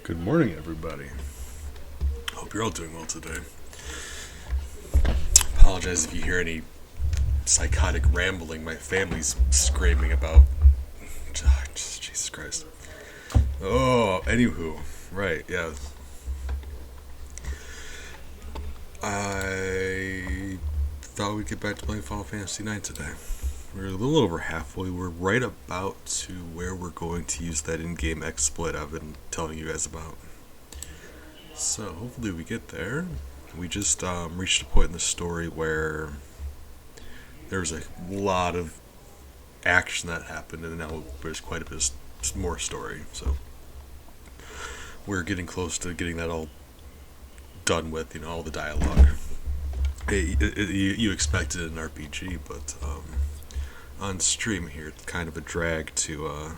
Good morning, everybody. Hope you're all doing well today. Apologize if you hear any psychotic rambling my family's screaming about. Jesus Christ. Oh, anywho. Right, yeah. I thought we'd get back to playing Final Fantasy IX today. We're a little over halfway. We're right about to where we're going to use that in-game exploit I've been telling you guys about. So hopefully we get there. We just reached a point in the story where there's a lot of action that happened, and now there's quite a bit more story. So we're getting close to getting that all done with, all the dialogue. You expected an RPG, but on stream here, it's kind of a drag to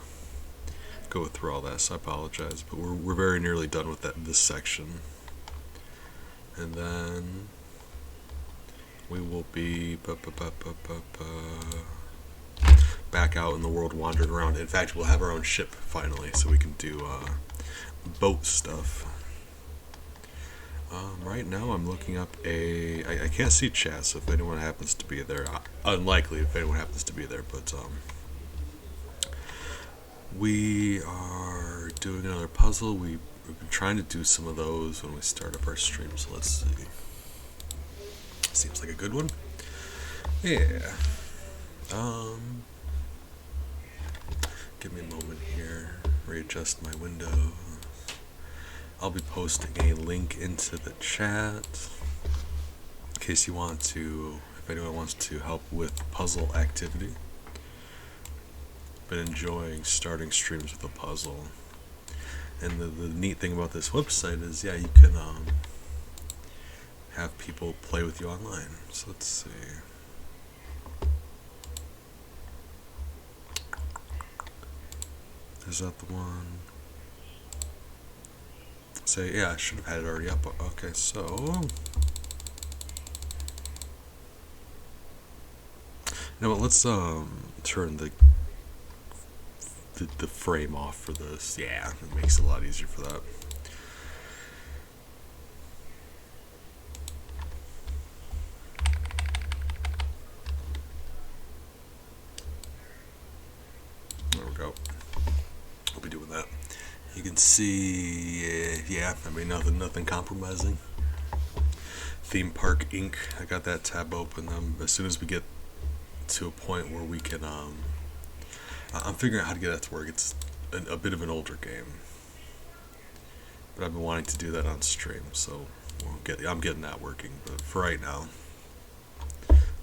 go through all that, so I apologize. But we're very nearly done with this section. And then we will be back out in the world wandering around. In fact, we'll have our own ship finally, so we can do boat stuff. Right now I'm looking up I can't see chat, so if anyone happens to be there, unlikely if anyone happens to be there, but we are doing another puzzle. We've been trying to do some of those when we start up our stream, so let's see. Seems like a good one. Yeah. Give me a moment here. Readjust my window. I'll be posting a link into the chat in case you want to, if anyone wants to help with puzzle activity. Been enjoying starting streams with a puzzle. And the neat thing about this website is, yeah, you can have people play with you online. So let's see. Is that the one? Say, yeah, I should have had it already up. Okay, so let's turn the frame off for this. Yeah, it makes it a lot easier for that. There we go. I'll be doing that. You can see, yeah, I mean, nothing compromising. Theme Park Inc. I got that tab open. As soon as we get to a point where we can, I'm figuring out how to get that to work. It's a bit of an older game, but I've been wanting to do that on stream, so I'm getting that working. But for right now,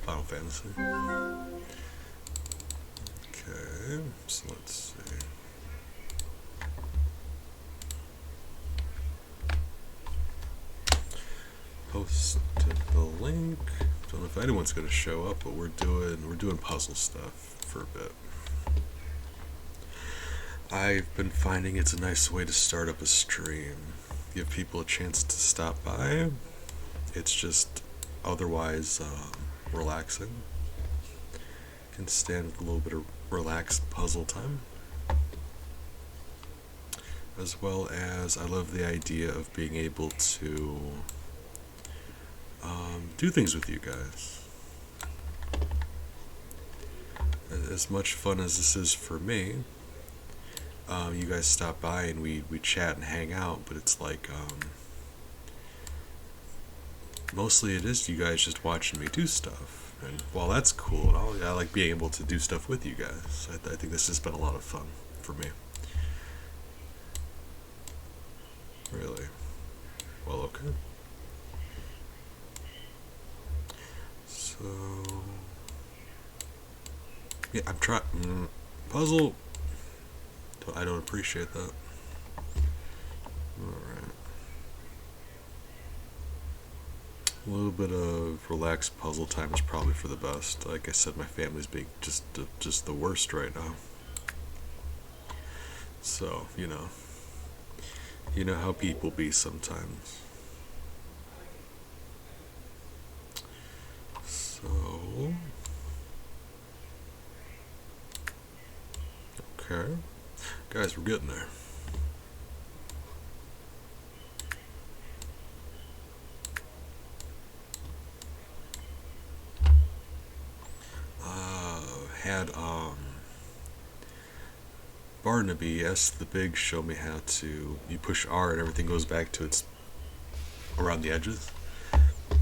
Final Fantasy. Okay, so let's see. Post the link. Don't know if anyone's gonna show up, but we're doing puzzle stuff for a bit. I've been finding it's a nice way to start up a stream. Give people a chance to stop by. It's just otherwise relaxing. Can stand with a little bit of relaxed puzzle time. As well as I love the idea of being able to do things with you guys. As much fun as this is for me, you guys stop by and we chat and hang out, but it's like mostly it is you guys just watching me do stuff, and while that's cool and all, I like being able to do stuff with you guys. I think this has been a lot of fun for me. Really. Well, okay. So yeah, I'm trying puzzle. I don't appreciate that. Alright. A little bit of relaxed puzzle time is probably for the best. Like I said, my family's being just the worst right now. So, you know how people be sometimes. So, okay. Guys, we're getting there. had Barnaby S the Big show me how to. You push R and everything goes back to its around the edges.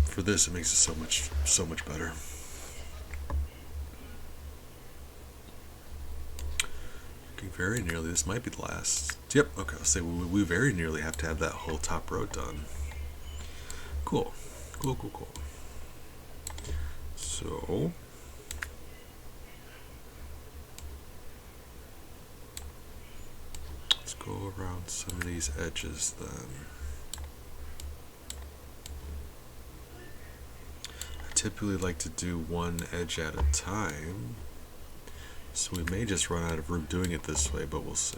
For this, it makes it so much better. Very nearly. This might be the last. Yep. Okay. I'll say we very nearly have to have that whole top row done. Cool. Cool. So. Let's go around some of these edges then. I typically like to do one edge at a time. So we may just run out of room doing it this way, but we'll see.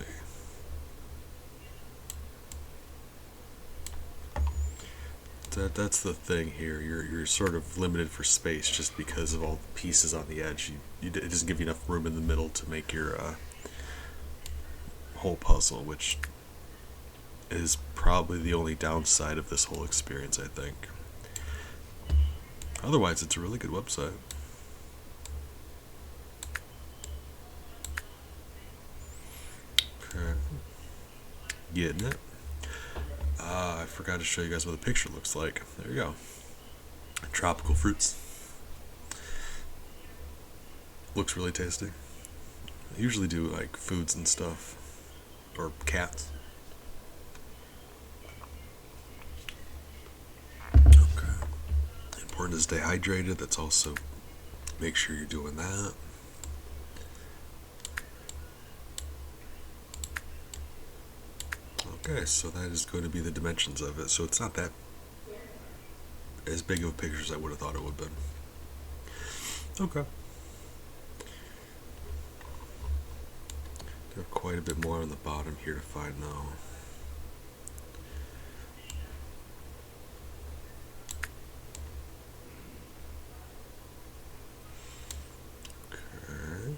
That's the thing here. You're sort of limited for space just because of all the pieces on the edge. It doesn't give you enough room in the middle to make your whole puzzle, which is probably the only downside of this whole experience, I think. Otherwise, it's a really good website. Getting it. I forgot to show you guys what the picture looks like. There you go. Tropical fruits. Looks really tasty. I usually do like foods and stuff. Or cats. Okay. Important to stay hydrated. That's also make sure you're doing that. Okay, so that is going to be the dimensions of it. So it's not that as big of a picture as I would have thought it would have been. Okay. There are quite a bit more on the bottom here to find though. Okay.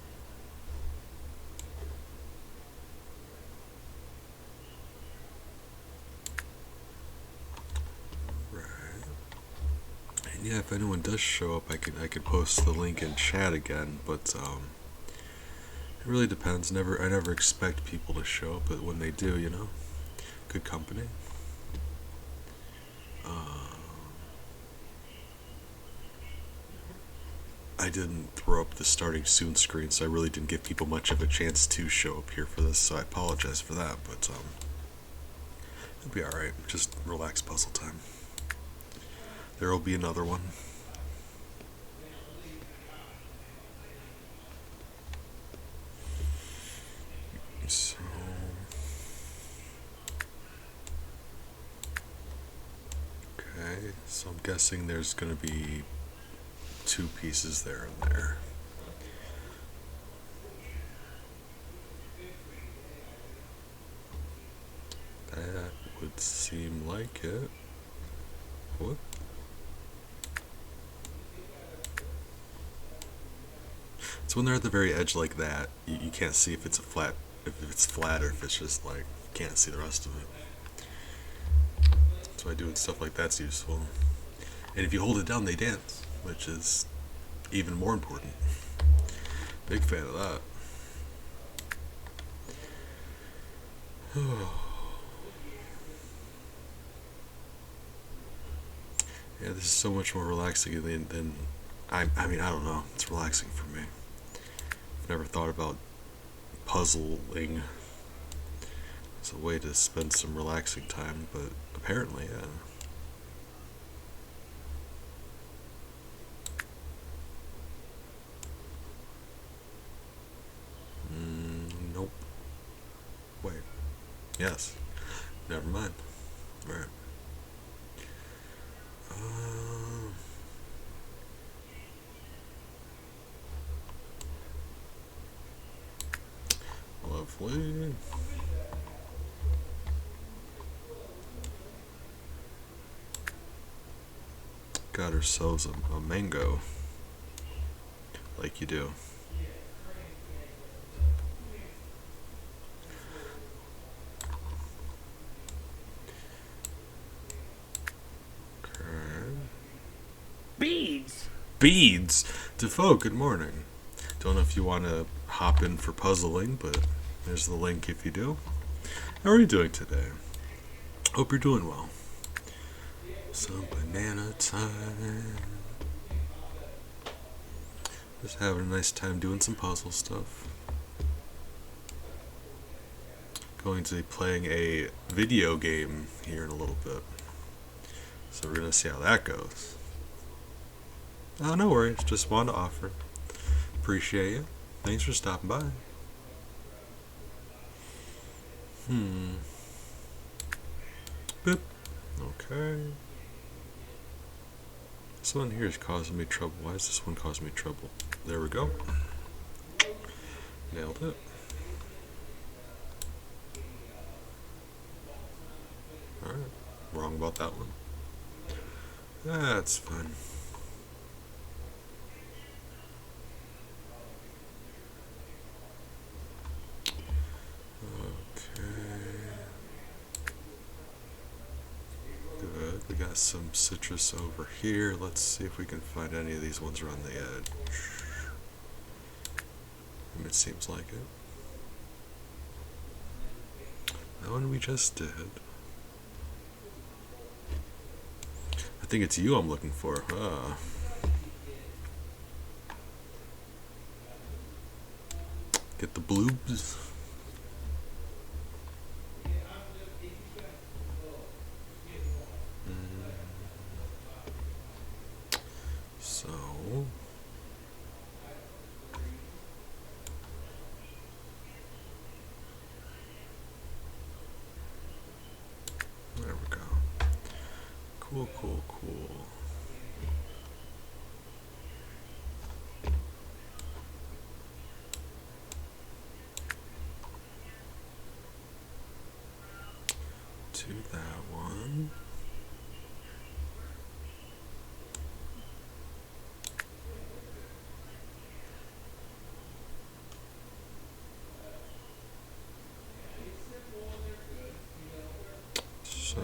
Yeah, if anyone does show up, I could post the link in chat again, but it really depends. I never expect people to show up, but when they do, you know, good company. I didn't throw up the starting soon screen, so I really didn't give people much of a chance to show up here for this, so I apologize for that, but it'll be alright. Just relax puzzle time. There will be another one. So, okay, so I'm guessing there's going to be 2 pieces there and there. That would seem like it. What? So when they're at the very edge like that, you can't see if it's flat or if it's just like, you can't see the rest of it. That's why doing stuff like that's useful. And if you hold it down, they dance, which is even more important. Big fan of that. Yeah, this is so much more relaxing than I mean, I don't know. It's relaxing for me. I've never thought about puzzling as a way to spend some relaxing time, but apparently, yeah. Nope. Wait. Yes. Never mind. Right. Lovely. Got ourselves a mango. Like you do. Beads! Beads! Defoe, good morning. Don't know if you want to hop in for puzzling, but there's the link if you do. How are you doing today? Hope you're doing well. Some banana time. Just having a nice time doing some puzzle stuff. Going to be playing a video game here in a little bit. So we're going to see how that goes. Oh, no worries. Just wanted to offer. Appreciate you. Thanks for stopping by. Boop. Okay. This one here is causing me trouble. Why is this one causing me trouble? There we go. Nailed it. Alright. Wrong about that one. That's fine. We got some citrus over here. Let's see if we can find any of these ones around the edge. It seems like it. That one we just did. I think it's you I'm looking for. Get the bloobs. So there we go. Cool. To that one. So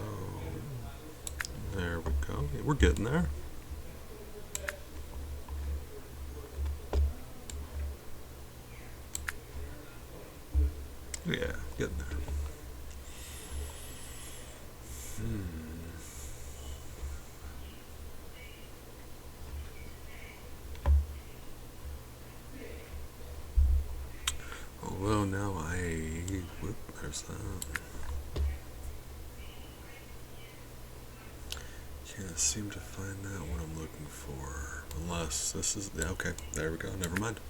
there we go. We're getting there. Yeah, getting there. Although now whoop, there's that. Can't seem to find that what I'm looking for. Unless this is, okay, there we go, never mind.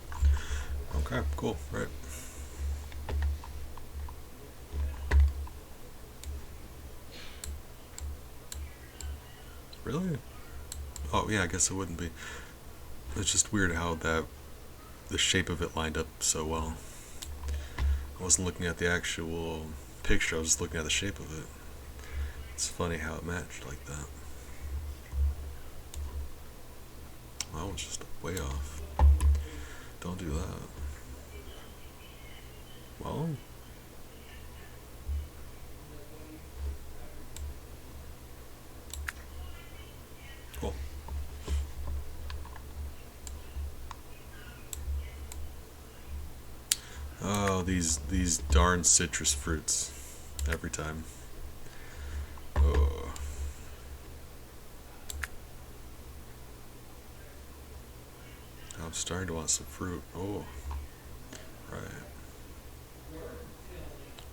Okay, cool, right. Really? Oh yeah, I guess it wouldn't be. It's just weird how the shape of it lined up so well. I wasn't looking at the actual picture, I was just looking at the shape of it. It's funny how it matched like that. That one's just way off. Don't do that. Well. Cool. Oh, these darn citrus fruits. Every time. Oh. I'm starting to want some fruit. Oh. Right.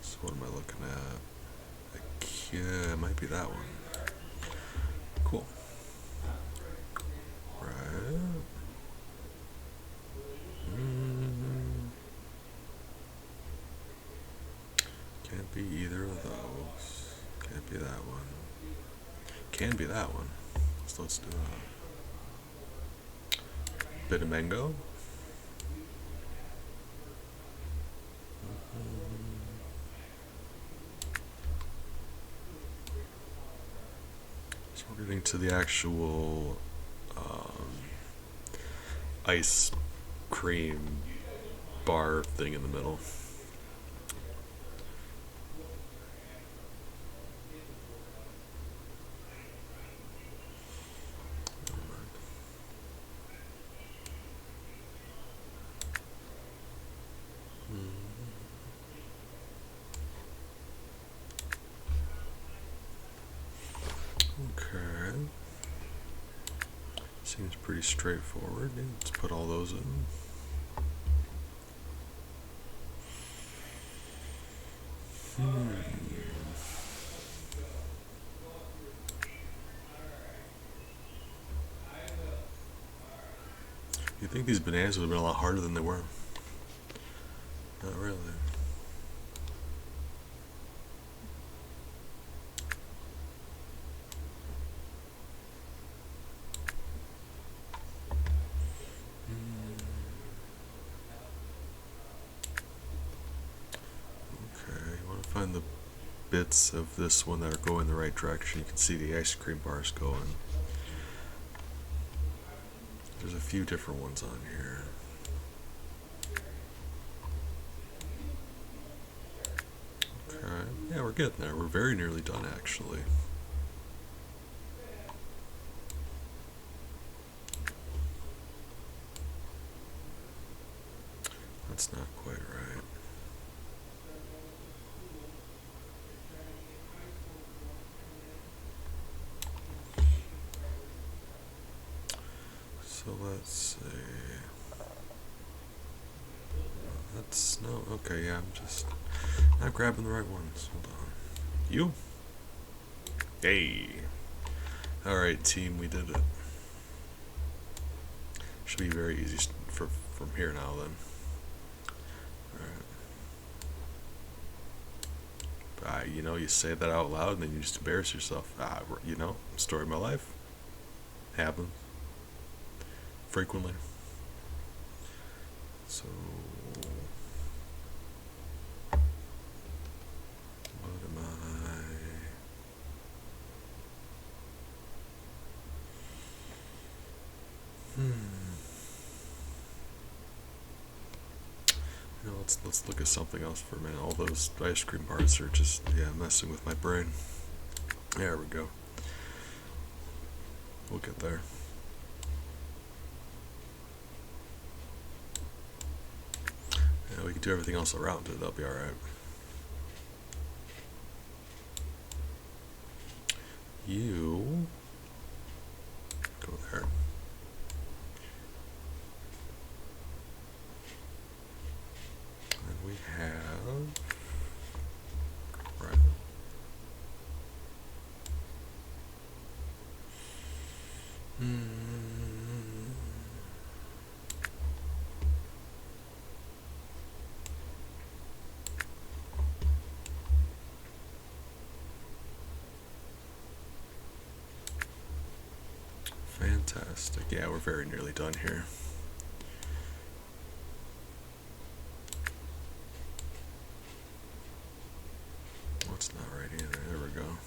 So what am I looking at? Yeah, it might be that one. Cool. Right. Can't be either of those. Can't be that one. Can be that one. So let's do a bit of mango. So we're getting to the actual ice cream bar thing in the middle. Seems pretty straightforward. Yeah, let's put all those in. You think these bananas would have been a lot harder than they were? Not really. Okay, you want to find the bits of this one that are going the right direction. You can see the ice cream bars going. There's a few different ones on here. Okay, yeah, we're getting there. We're very nearly done, actually. That's not quite right. So let's see. That's no, okay, yeah, I'm just not grabbing the right ones. Hold on. You? Hey. Alright, team, we did it. Should be very easy from here now, then. Alright. You know, you say that out loud and then you just embarrass yourself. You know, story of my life. Happens. Frequently. So, what am I? You know, let's look at something else for a minute. All those ice cream bars are just, yeah, messing with my brain. There we go. We'll get there. Yeah, we can do everything else around it. That'll be alright. You go there. And we have right. Fantastic. Yeah, we're very nearly done here. What's not right either? There we go.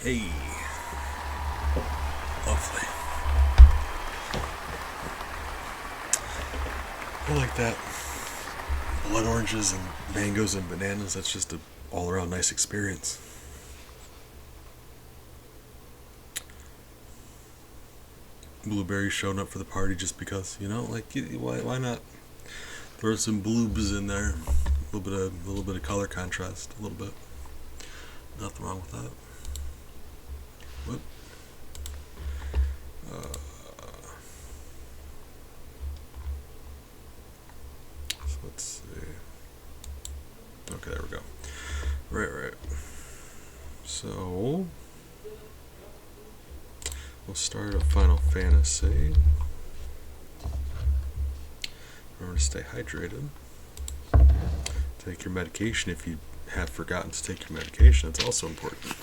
Hey. Lovely. I like that. Blood oranges and mangoes and bananas, that's just an all-around nice experience. Blueberries showing up for the party just because, you know, like, why not throw some bloobs in there? A little bit of color contrast, a little bit. Nothing wrong with that. Whoop. So let's see. Okay, there we go. Right. So we'll start a Final Fantasy. Remember to stay hydrated. Take your medication if you have forgotten to take your medication. That's also important.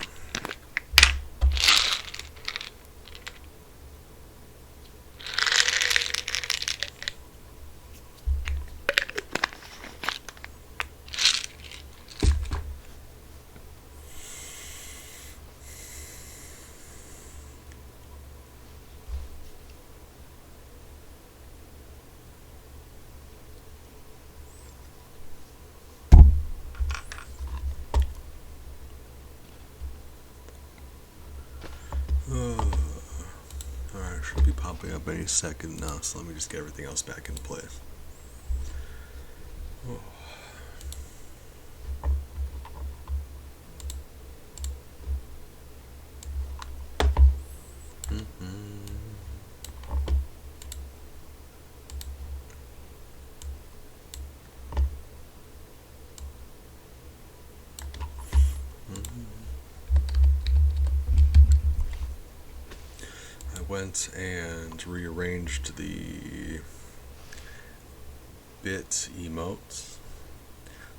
should be popping up any second now, so let me just get everything else back in place. Oh. Went and rearranged the bit emotes.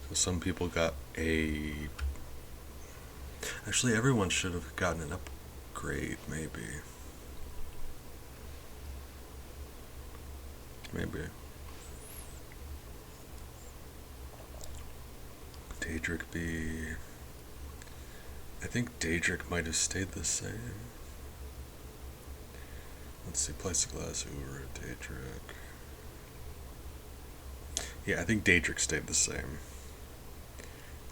So some people got a... Actually, everyone should have gotten an upgrade, maybe. Daedric B... I think Daedric might have stayed the same. Let's see, Plexiglass, Uru, Daedric. Yeah, I think Daedric stayed the same.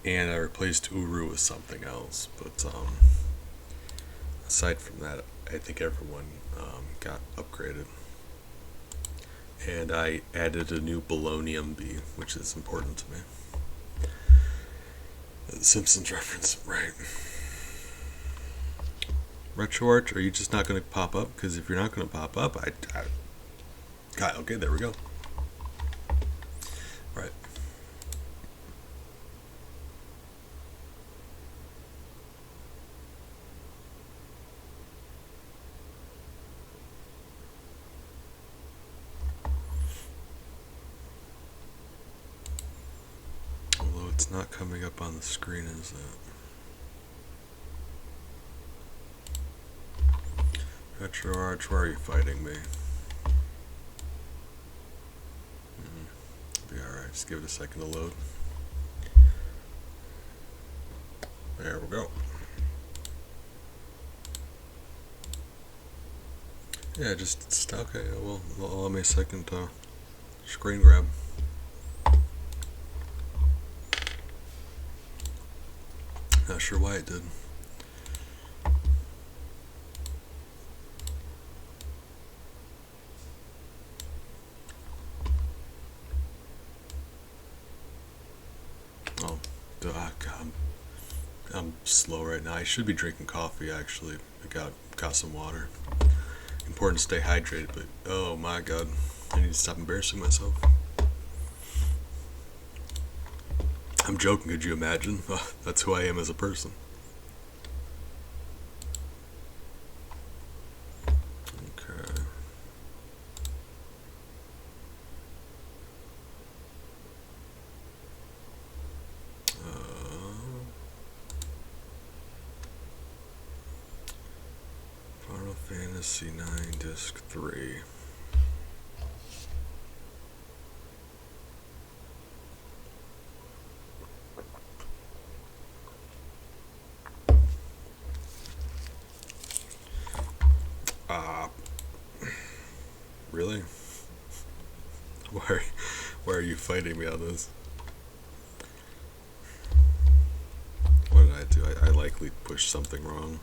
And I replaced Uru with something else, but aside from that, I think everyone got upgraded. And I added a new Bolognium bee, which is important to me. The Simpsons reference, right. RetroArch, are you just not going to pop up? Because if you're not going to pop up, God, okay, there we go. Right. Although it's not coming up on the screen, is it? RetroArch, why are you fighting me? Be alright, just give it a second to load. There we go. Yeah, just okay, well, allow me a second to screen grab. Not sure why it did. I'm slow right now. I should be drinking coffee, actually. I got some water. Important to stay hydrated, but oh my god, I need to stop embarrassing myself. I'm joking, could you imagine? That's who I am as a person. Okay. Final Fantasy IX Disc 3. Really? Why are you fighting me on this? What did I do? I likely pushed something wrong.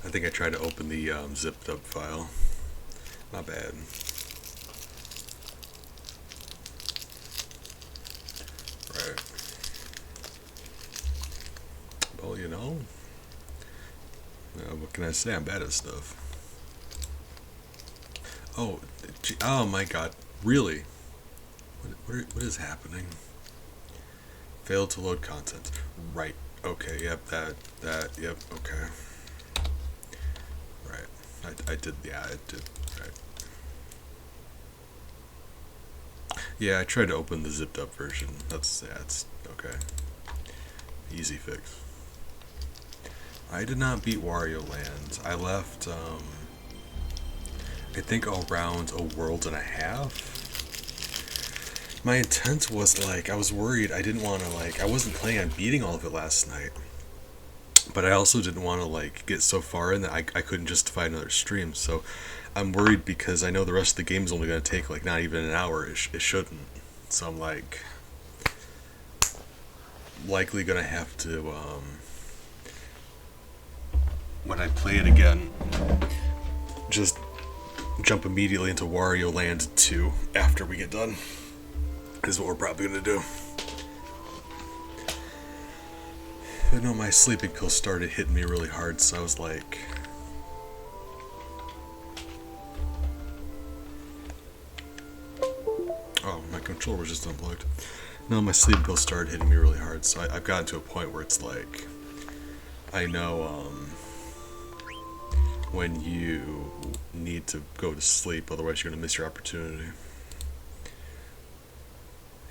I think I tried to open the zipped up file. My bad. Right. Well, you know, what can I say? I'm bad at stuff. Oh my god. Really? What is happening? Failed to load content. Right. Okay, yep, yep, okay. Right. I did, right. Yeah, I tried to open the zipped up version. That's okay. Easy fix. I did not beat Wario Land. I left, I think around a world and a half. My intent was, like, I was worried. I didn't want to, like, I wasn't planning on beating all of it last night. But I also didn't want to, like, get so far in that I couldn't justify another stream. So I'm worried because I know the rest of the game's only going to take, like, not even an hour. It shouldn't. So I'm, like, likely going to have to, when I play it again, just jump immediately into Wario Land 2 after we get done. Is what we're probably gonna do. But no, my sleeping pills started hitting me really hard, so I was like... Oh, my controller was just unplugged. No, my sleeping pills started hitting me really hard, so I've gotten to a point where it's like... I know, when you need to go to sleep, otherwise you're gonna miss your opportunity.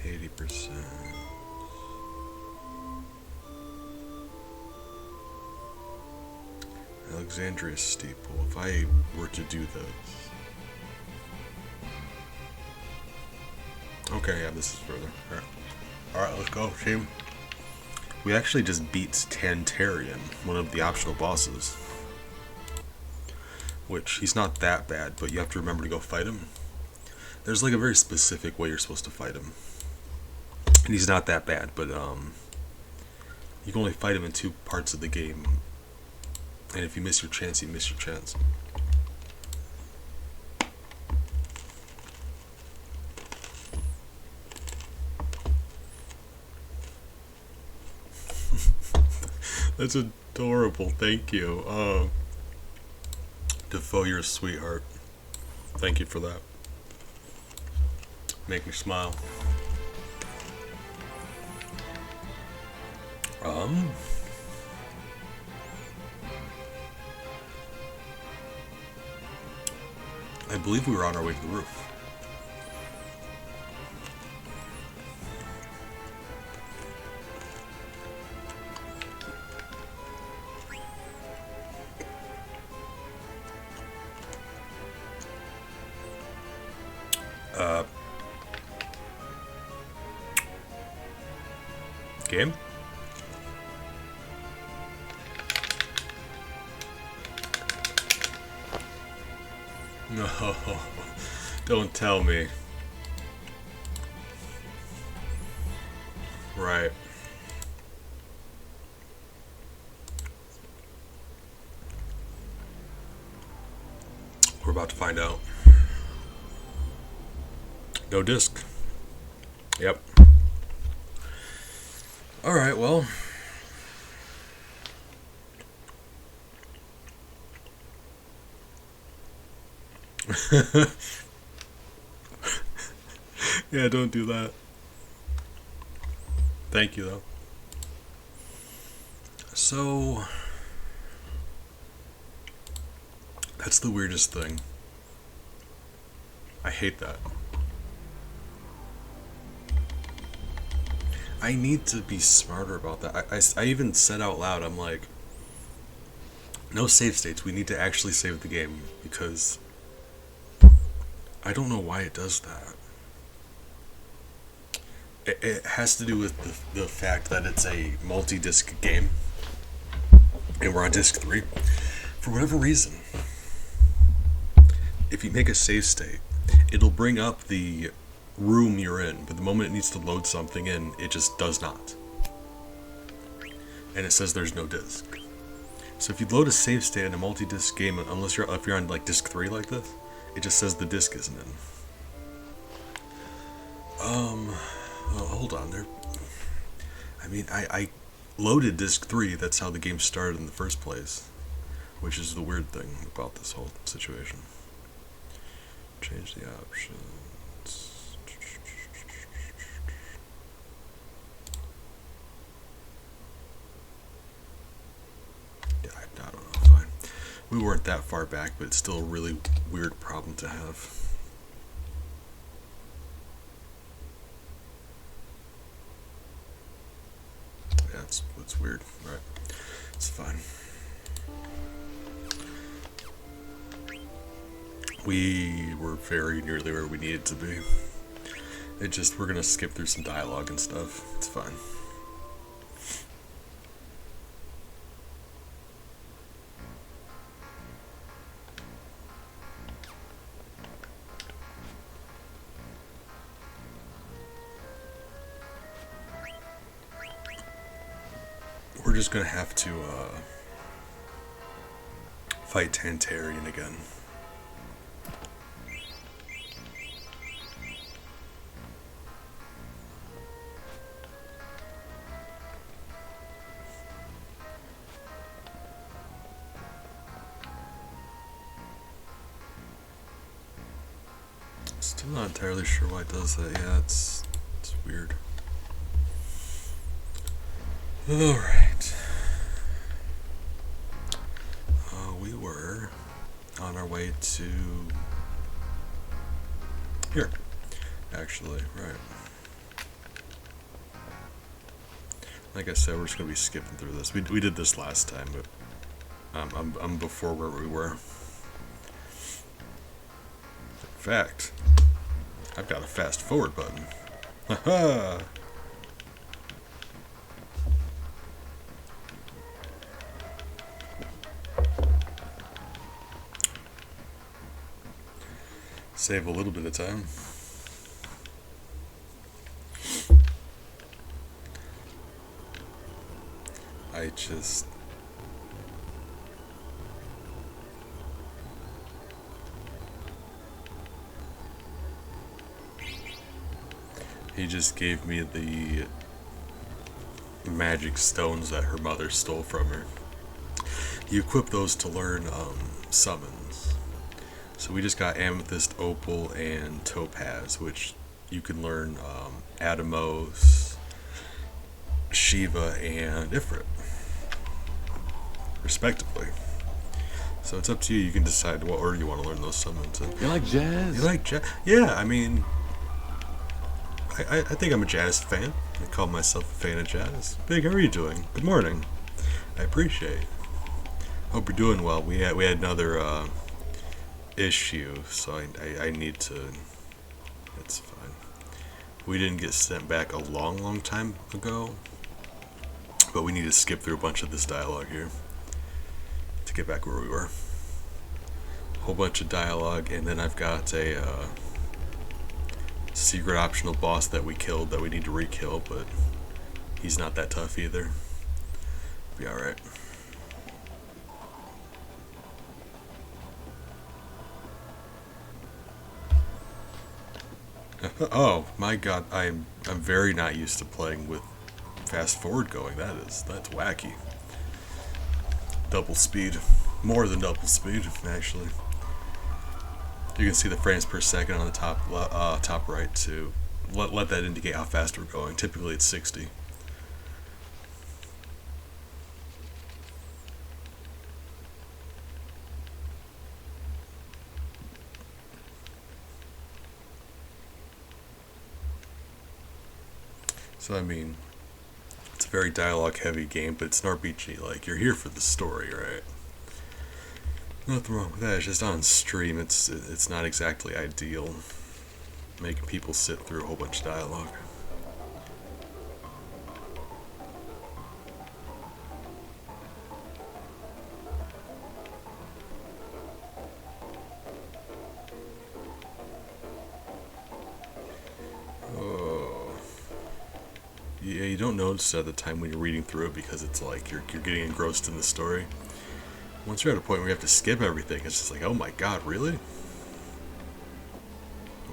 80%. Alexandria Steeple. If I were to do this... Okay, yeah, this is further. Alright, let's go, team. We actually just beat Tantarian, one of the optional bosses. Which, he's not that bad, but you have to remember to go fight him. There's like a very specific way you're supposed to fight him. And he's not that bad, but you can only fight him in 2 parts of the game. And if you miss your chance, you miss your chance. That's adorable, thank you. Defoe, you're a sweetheart. Thank you for that. Make me smile. I believe we were on our way to the roof. Game? No, don't tell me. Right. We're about to find out. No disc. Yep. Alright, well. Yeah, don't do that. Thank you, though. So, that's the weirdest thing. I hate that. I need to be smarter about that. I even said out loud, I'm like, no save states. We need to actually save the game, because I don't know why it does that. It has to do with the fact that it's a multi-disc game, and we're on disc 3. For whatever reason, if you make a save state, it'll bring up the room you're in, but the moment it needs to load something in, it just does not. And it says there's no disc. So if you load a save state in a multi-disc game, unless if you're on like disc 3 like this, it just says the disc isn't in. Oh, hold on there. I mean, I loaded disc 3, that's how the game started in the first place. Which is the weird thing about this whole situation. Change the options. Yeah, I don't know, fine. We weren't that far back, but it's still a really weird problem to have. Yeah, it's weird, right? It's fine. We were very nearly where we needed to be. We're gonna skip through some dialogue and stuff. It's fine. We're just gonna have to fight Tantarian again. Still not entirely sure why it does that. Yeah, it's weird. Alright. We were on our way to here, actually, right. Like I said, we're just gonna be skipping through this. We did this last time, but I'm before where we were. In fact, I've got a fast forward button. Haha! Save a little bit of time. I just... He just gave me the magic stones that her mother stole from her. You equip those to learn summons. So we just got Amethyst, Opal, and Topaz, which you can learn Atomos, Shiva, and Ifrit, respectively. So it's up to you. You can decide what order you want to learn those summons in. You like jazz? You like jazz? Yeah, I mean, I think I'm a jazz fan. I call myself a fan of jazz. Big, how are you doing? Good morning. I appreciate. Hope you're doing well. We had another issue, so I need to. It's fine. We didn't get sent back a long time ago, but we need to skip through a bunch of this dialogue here to get back where we were. Whole bunch of dialogue, and then I've got a secret optional boss that we killed that we need to re-kill, but he's not that tough either. Be alright. Oh my god, I'm very not used to playing with fast forward going. That's wacky. Double speed. More than double speed, actually. You can see the frames per second on the top right to let that indicate how fast we're going. Typically it's 60. So I mean, it's a very dialogue heavy game, but it's an RPG. Like, you're here for the story, right? Nothing wrong with that. It's just on stream. It's not exactly ideal, making people sit through a whole bunch of dialogue. Oh, yeah. You don't notice it at the time when you're reading through it because it's like you're getting engrossed in the story. Once you're at a point where you have to skip everything, it's just like, oh my god, really?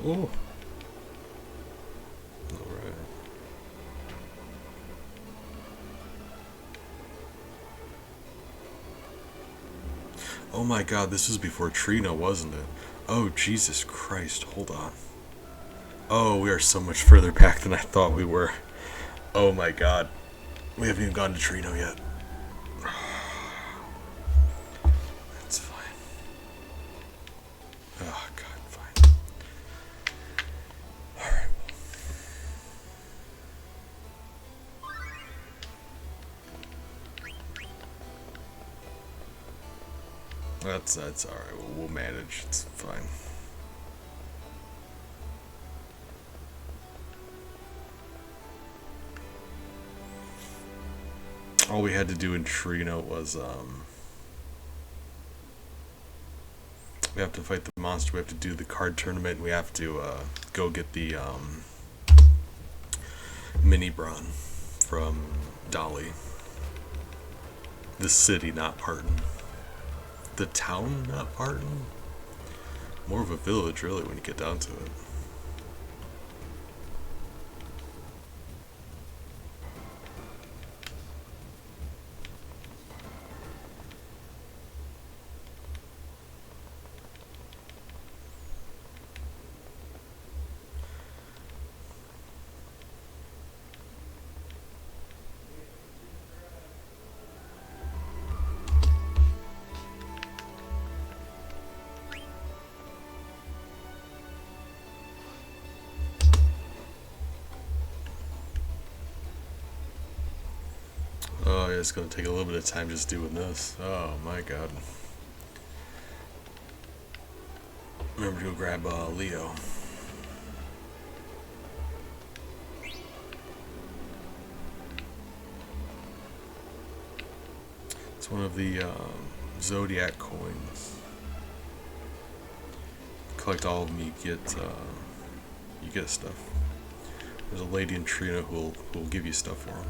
Oh. Alright. Oh my god, this was before Trina, wasn't it? Oh, Jesus Christ, hold on. Oh, we are so much further back than I thought we were. Oh my god. We haven't even gone to Trino yet. Oh, God, fine. Alright. That's alright. We'll manage. It's fine. All we had to do in Trino was, we have to fight the monster, we have to do the card tournament, we have to go get the mini Bron from Dolly. The city, not Parton. The town, not Parton. More of a village, really, when you get down to it. why it's going to take a little bit of time just doing this. Oh my god. Remember to go grab Leo. It's one of the Zodiac coins. Collect all of them, you get stuff. There's a lady in Trina who will give you stuff for them.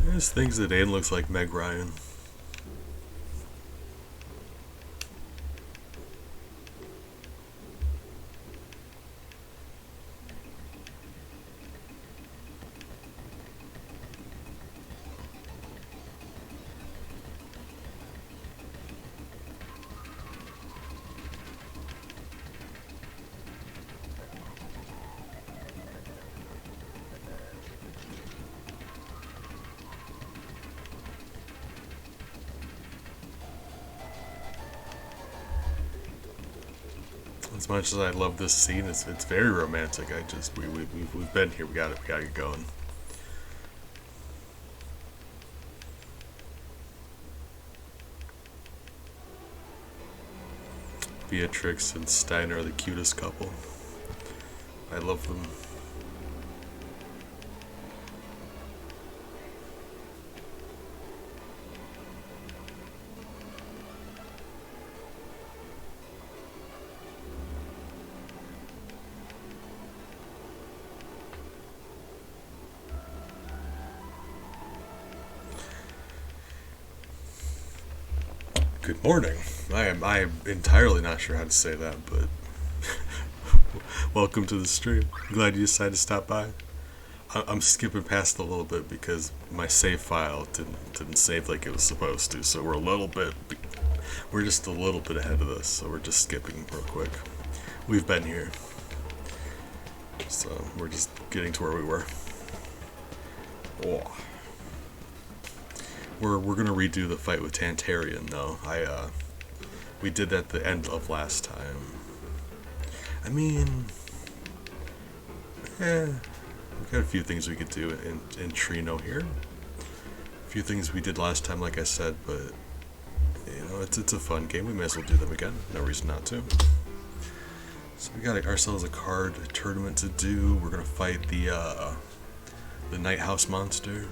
There's things that Aiden looks like Meg Ryan. As much as I love this scene, it's very romantic. We've been here. We gotta get going. Beatrix and Steiner are the cutest couple. I love them. Good morning. I am entirely not sure how to say that, but welcome to the stream. Glad you decided to stop by. I'm skipping past a little bit because my save file didn't save like it was supposed to, so we're just a little bit ahead of this, so we're just skipping real quick. We've been here, so we're just getting to where we were. Oh. We're gonna redo the fight with Tantarian though. We did that at the end of last time. I mean, we've got a few things we could do in Trino here. A few things we did last time, like I said, but you know, it's a fun game. We may as well do them again. No reason not to. So we got ourselves a card tournament to do. We're gonna fight the Night House monster.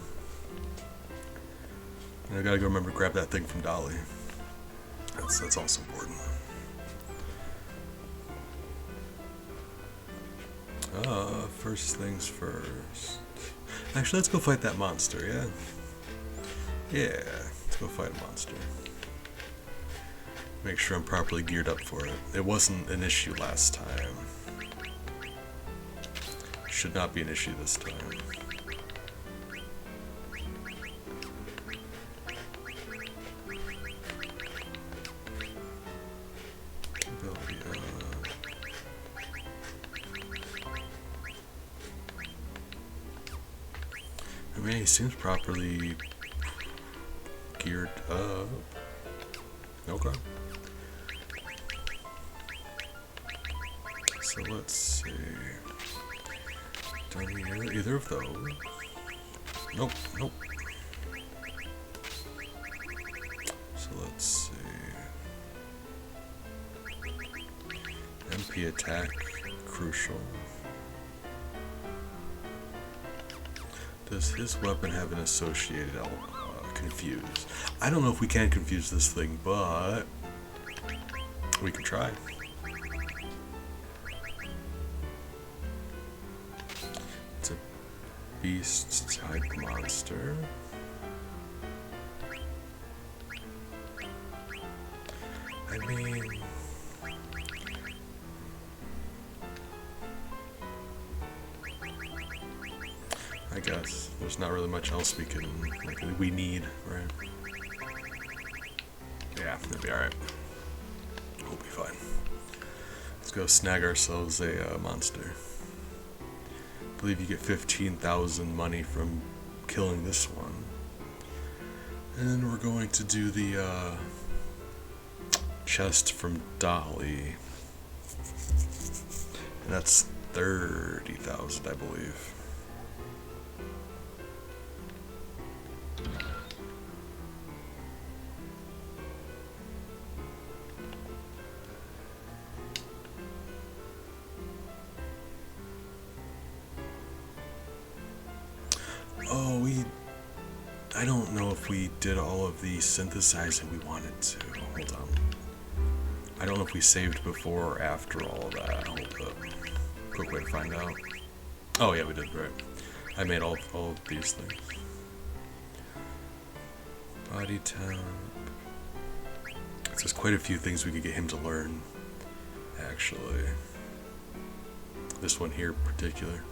And I gotta go remember to grab that thing from Dolly. That's also important. First things first. Actually, let's go fight that monster, yeah? Yeah, let's go fight a monster. Make sure I'm properly geared up for it. It wasn't an issue last time. Should not be an issue this time. I mean, he seems properly geared up. Okay. So let's see. Don't need either of those. Nope. So let's see. MP attack, crucial. Does his weapon have an associated confuse? I don't know if we can confuse this thing, but we can try. beast type monster. I mean, I guess there's not really much else we need, right? Yeah, it'll be alright. We'll be fine. Let's go snag ourselves a monster. I believe you get 15,000 money from killing this one. And then we're going to do the chest from Dolly. And that's 30,000, I believe. Oh, I don't know if we did all of the synthesizing we wanted to. Hold on. I don't know if we saved before or after all of that. Hold up. Quick way to find out. Oh yeah, we did, right. I made all of these things. Body temp. There's quite a few things we could get him to learn, actually. This one here in particular.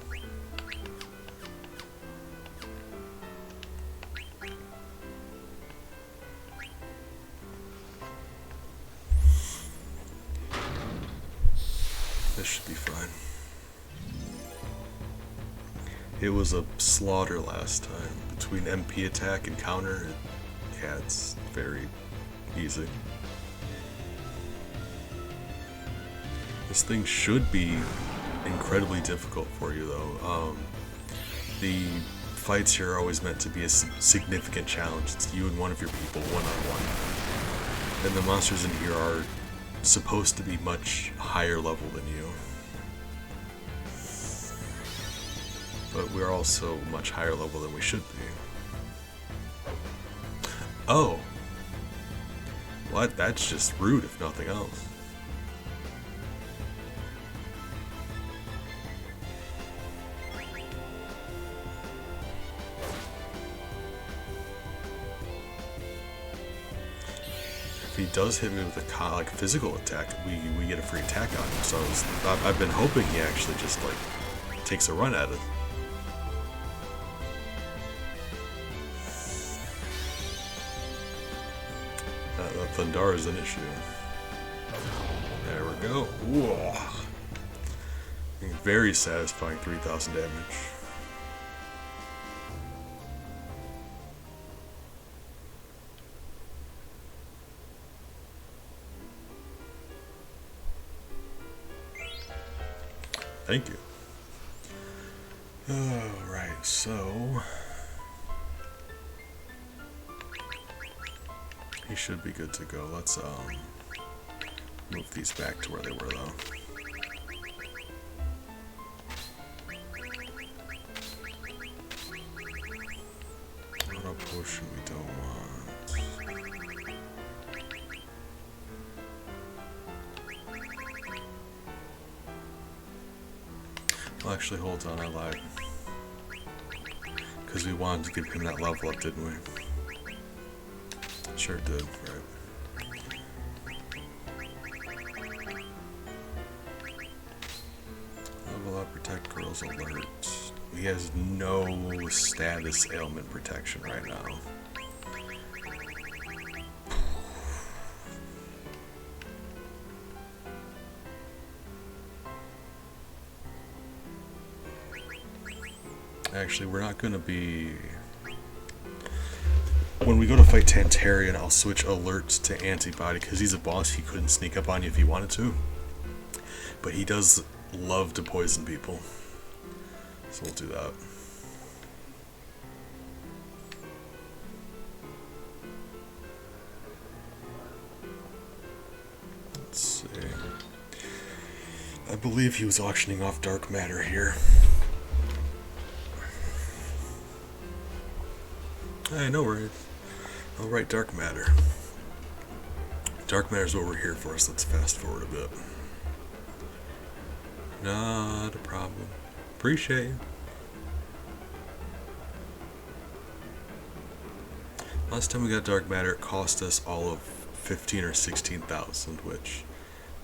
This should be fine. It was a slaughter last time. Between MP attack and counter, yeah, it's very easy. This thing should be incredibly difficult for you, though. The fights here are always meant to be a significant challenge. It's you and one of your people, one-on-one. And the monsters in here are supposed to be much higher level than you. But we're also much higher level than we should be. Oh! What? That's just rude, if nothing else. If he does hit me with a physical attack, we get a free attack on him. So I've been hoping he actually just takes a run at it. Thundara is an issue. There we go. Whoa. Very satisfying 3,000 damage. Thank you. Alright, so he should be good to go. Let's move these back to where they were, though. Auto potion we don't want. Well, actually, hold on, I lied. Because we wanted to give him that level up, didn't we? Sure did, right. Level up, protect girls, alert. He has no status ailment protection right now. Actually, we're not going to be... When we go to fight Tantarian, I'll switch alert to antibody, because he's a boss. He couldn't sneak up on you if he wanted to. But he does love to poison people. So we'll do that. Let's see. I believe he was auctioning off dark matter here. Hey, no worries. Alright, dark matter. Dark matter is what we're here for, so let's fast forward a bit. Not a problem. Appreciate you. Last time we got dark matter, it cost us all of 15 or 16,000, which,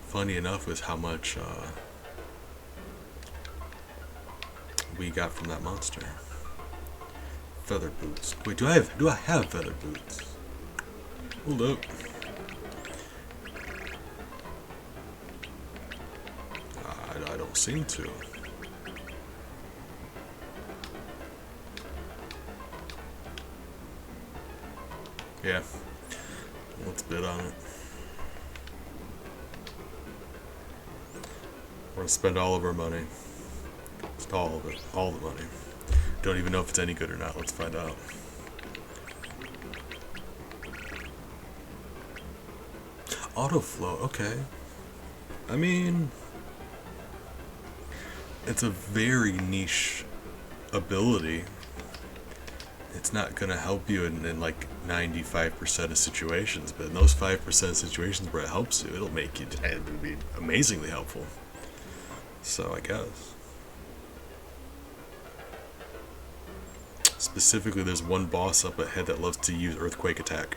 funny enough, is how much we got from that monster. Feather boots. Wait, do I have feather boots? Hold up. I don't seem to. Yeah. Let's bid on it. We're gonna spend all of our money. Just all of it. All the money. Don't even know if it's any good or not. Let's find out. Autoflow, okay. I mean, it's a very niche ability. It's not gonna help you in like 95% of situations, but in those 5% of situations where it helps you, it'll make you, it'll be amazingly helpful. So I guess. Specifically, there's one boss up ahead that loves to use Earthquake Attack.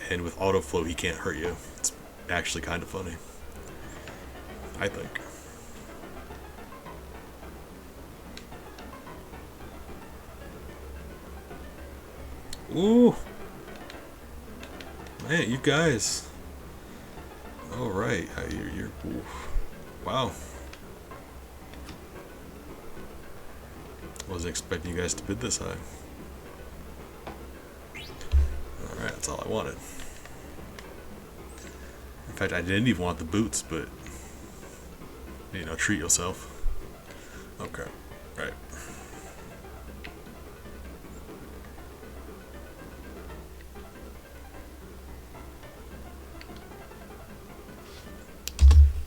And with Autoflow, he can't hurt you. It's actually kind of funny, I think. Ooh! Man, you guys. Alright, you're oof. Wow. Wasn't expecting you guys to bid this high. Alright, that's all I wanted. In fact, I didn't even want the boots, but, you know, treat yourself. Okay, right.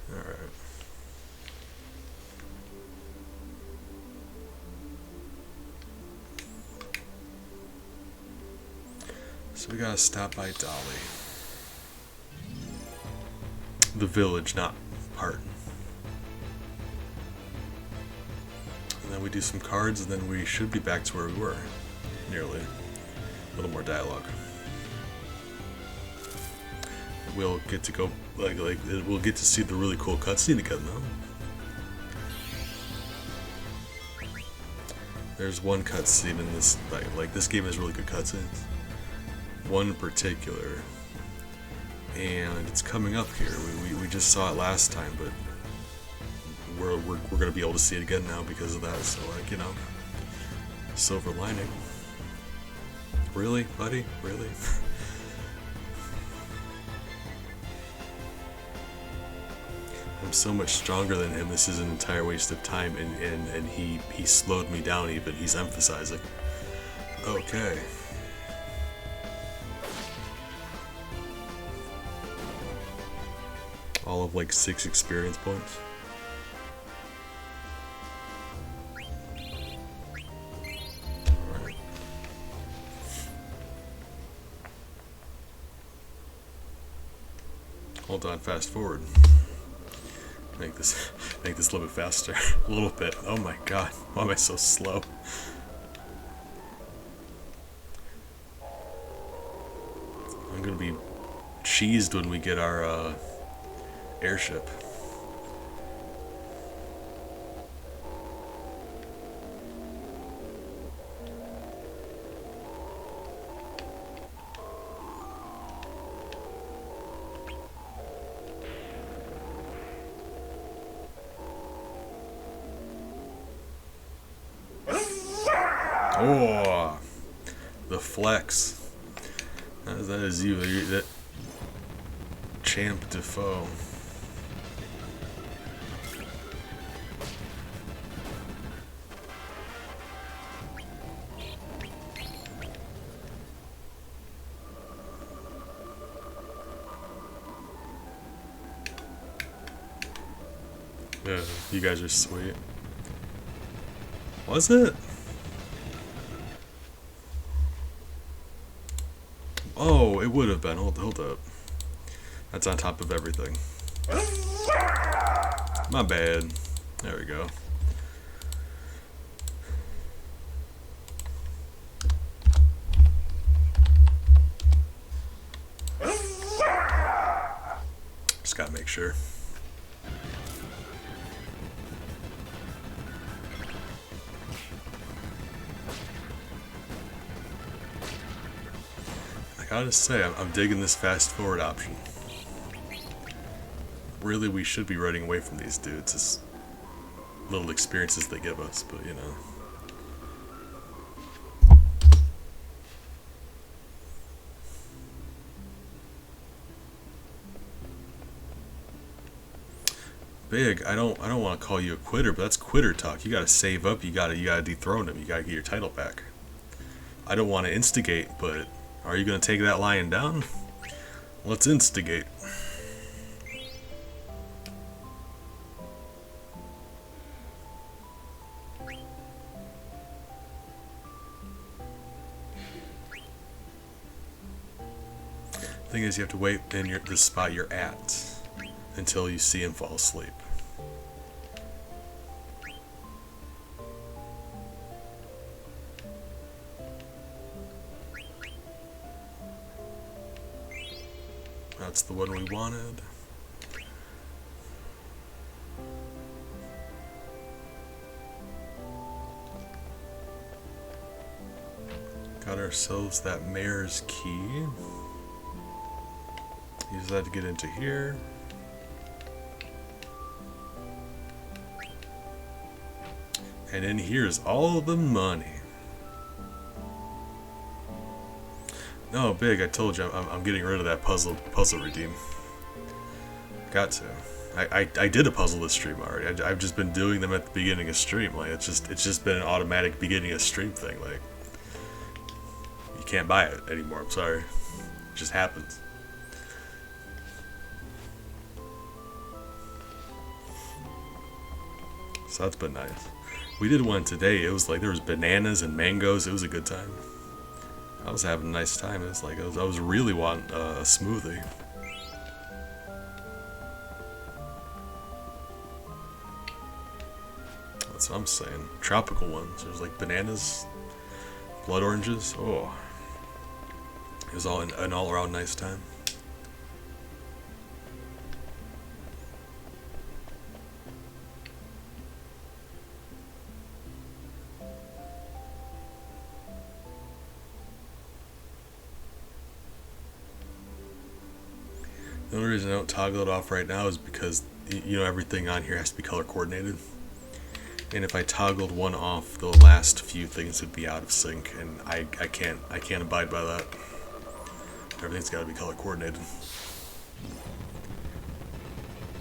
Alright. So we gotta stop by Dolly. The village, not part. And then we do some cards, and then we should be back to where we were. Nearly. A little more dialogue. We'll get to go, we'll get to see the really cool cutscene again, though. There's one cutscene in this, like this game has really good cutscenes. One in particular. And it's coming up here. We just saw it last time, but we're gonna be able to see it again now because of that. So like, you know, silver lining. Really, buddy? Really? I'm so much stronger than him. This is an entire waste of time, and he slowed me down. Even he's emphasizing. Okay. All of like 6 experience points. Alright. Hold on, fast forward. Make this a little bit faster. A little bit. Oh my god, why am I so slow? I'm gonna be cheesed when we get our airship. Oh, the flex. That is you. That Champ Defoe. Yeah, you guys are sweet. Was it? Oh, it would have been. Hold up. That's on top of everything. My bad. There we go. Just gotta make sure. I gotta say, I'm digging this fast forward option. Really, we should be running away from these dudes. It's little experiences they give us, but you know. Big, I don't want to call you a quitter, but that's quitter talk. You gotta save up. You gotta dethrone him. You gotta get your title back. I don't want to instigate, but are you gonna take that lion down? Let's instigate. Thing is, you have to wait in the spot you're at until you see him fall asleep. That's the one we wanted. Got ourselves that mayor's key. Use that to get into here. And in here is all the money. No, Big, I told you I'm getting rid of that puzzle redeem. Got to. I did a puzzle this stream already. I've just been doing them at the beginning of stream. Like it's just been an automatic beginning of stream thing. Like you can't buy it anymore. I'm sorry. It just happens. So that's been nice. We did one today. It was like there was bananas and mangoes. It was a good time. I was having a nice time. It was like I was really wanting a smoothie. That's what I'm saying. Tropical ones. There's like bananas, blood oranges. Oh, it was all an all-around nice time. The only reason I don't toggle it off right now is because you know everything on here has to be color coordinated. And if I toggled one off, the last few things would be out of sync, and I can't abide by that. Everything's got to be color coordinated.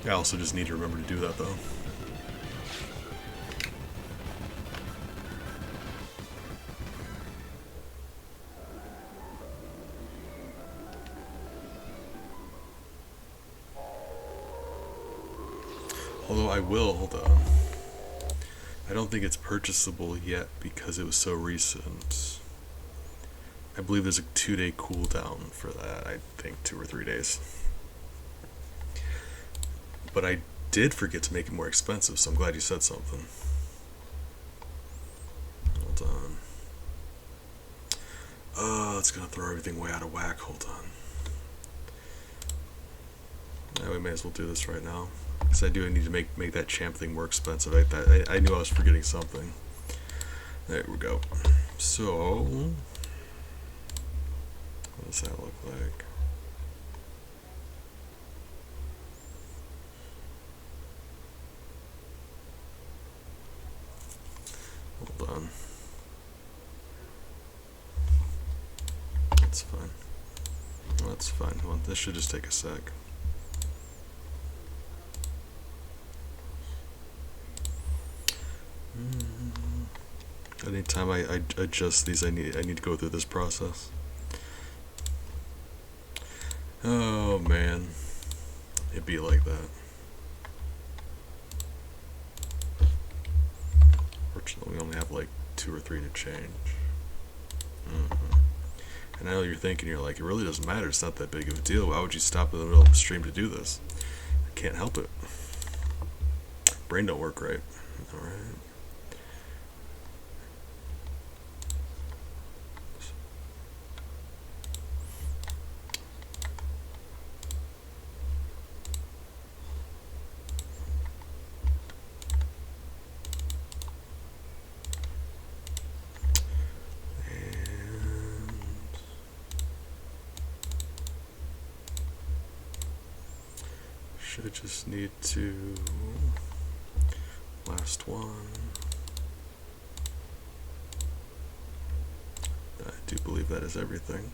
I also just need to remember to do that though. Although I will, hold on. I don't think it's purchasable yet because it was so recent. I believe there's a 2-day cooldown for that. I think 2 or 3 days. But I did forget to make it more expensive, so I'm glad you said something. Hold on. Oh, it's gonna throw everything way out of whack. Hold on. Yeah, we may as well do this right now. Because I do need to make that champ thing more expensive. I knew I was forgetting something. There we go. So, what does that look like? Hold on. That's fine. That's fine. Well, this should just take a sec. Anytime I adjust these, I need to go through this process. Oh man, it'd be like that. Fortunately, we only have like 2 or 3 to change. And I know you're thinking, you're like, it really doesn't matter. It's not that big of a deal. Why would you stop in the middle of the stream to do this? I can't help it. Brain don't work right. All right. should just need to... last one. I do believe that is everything.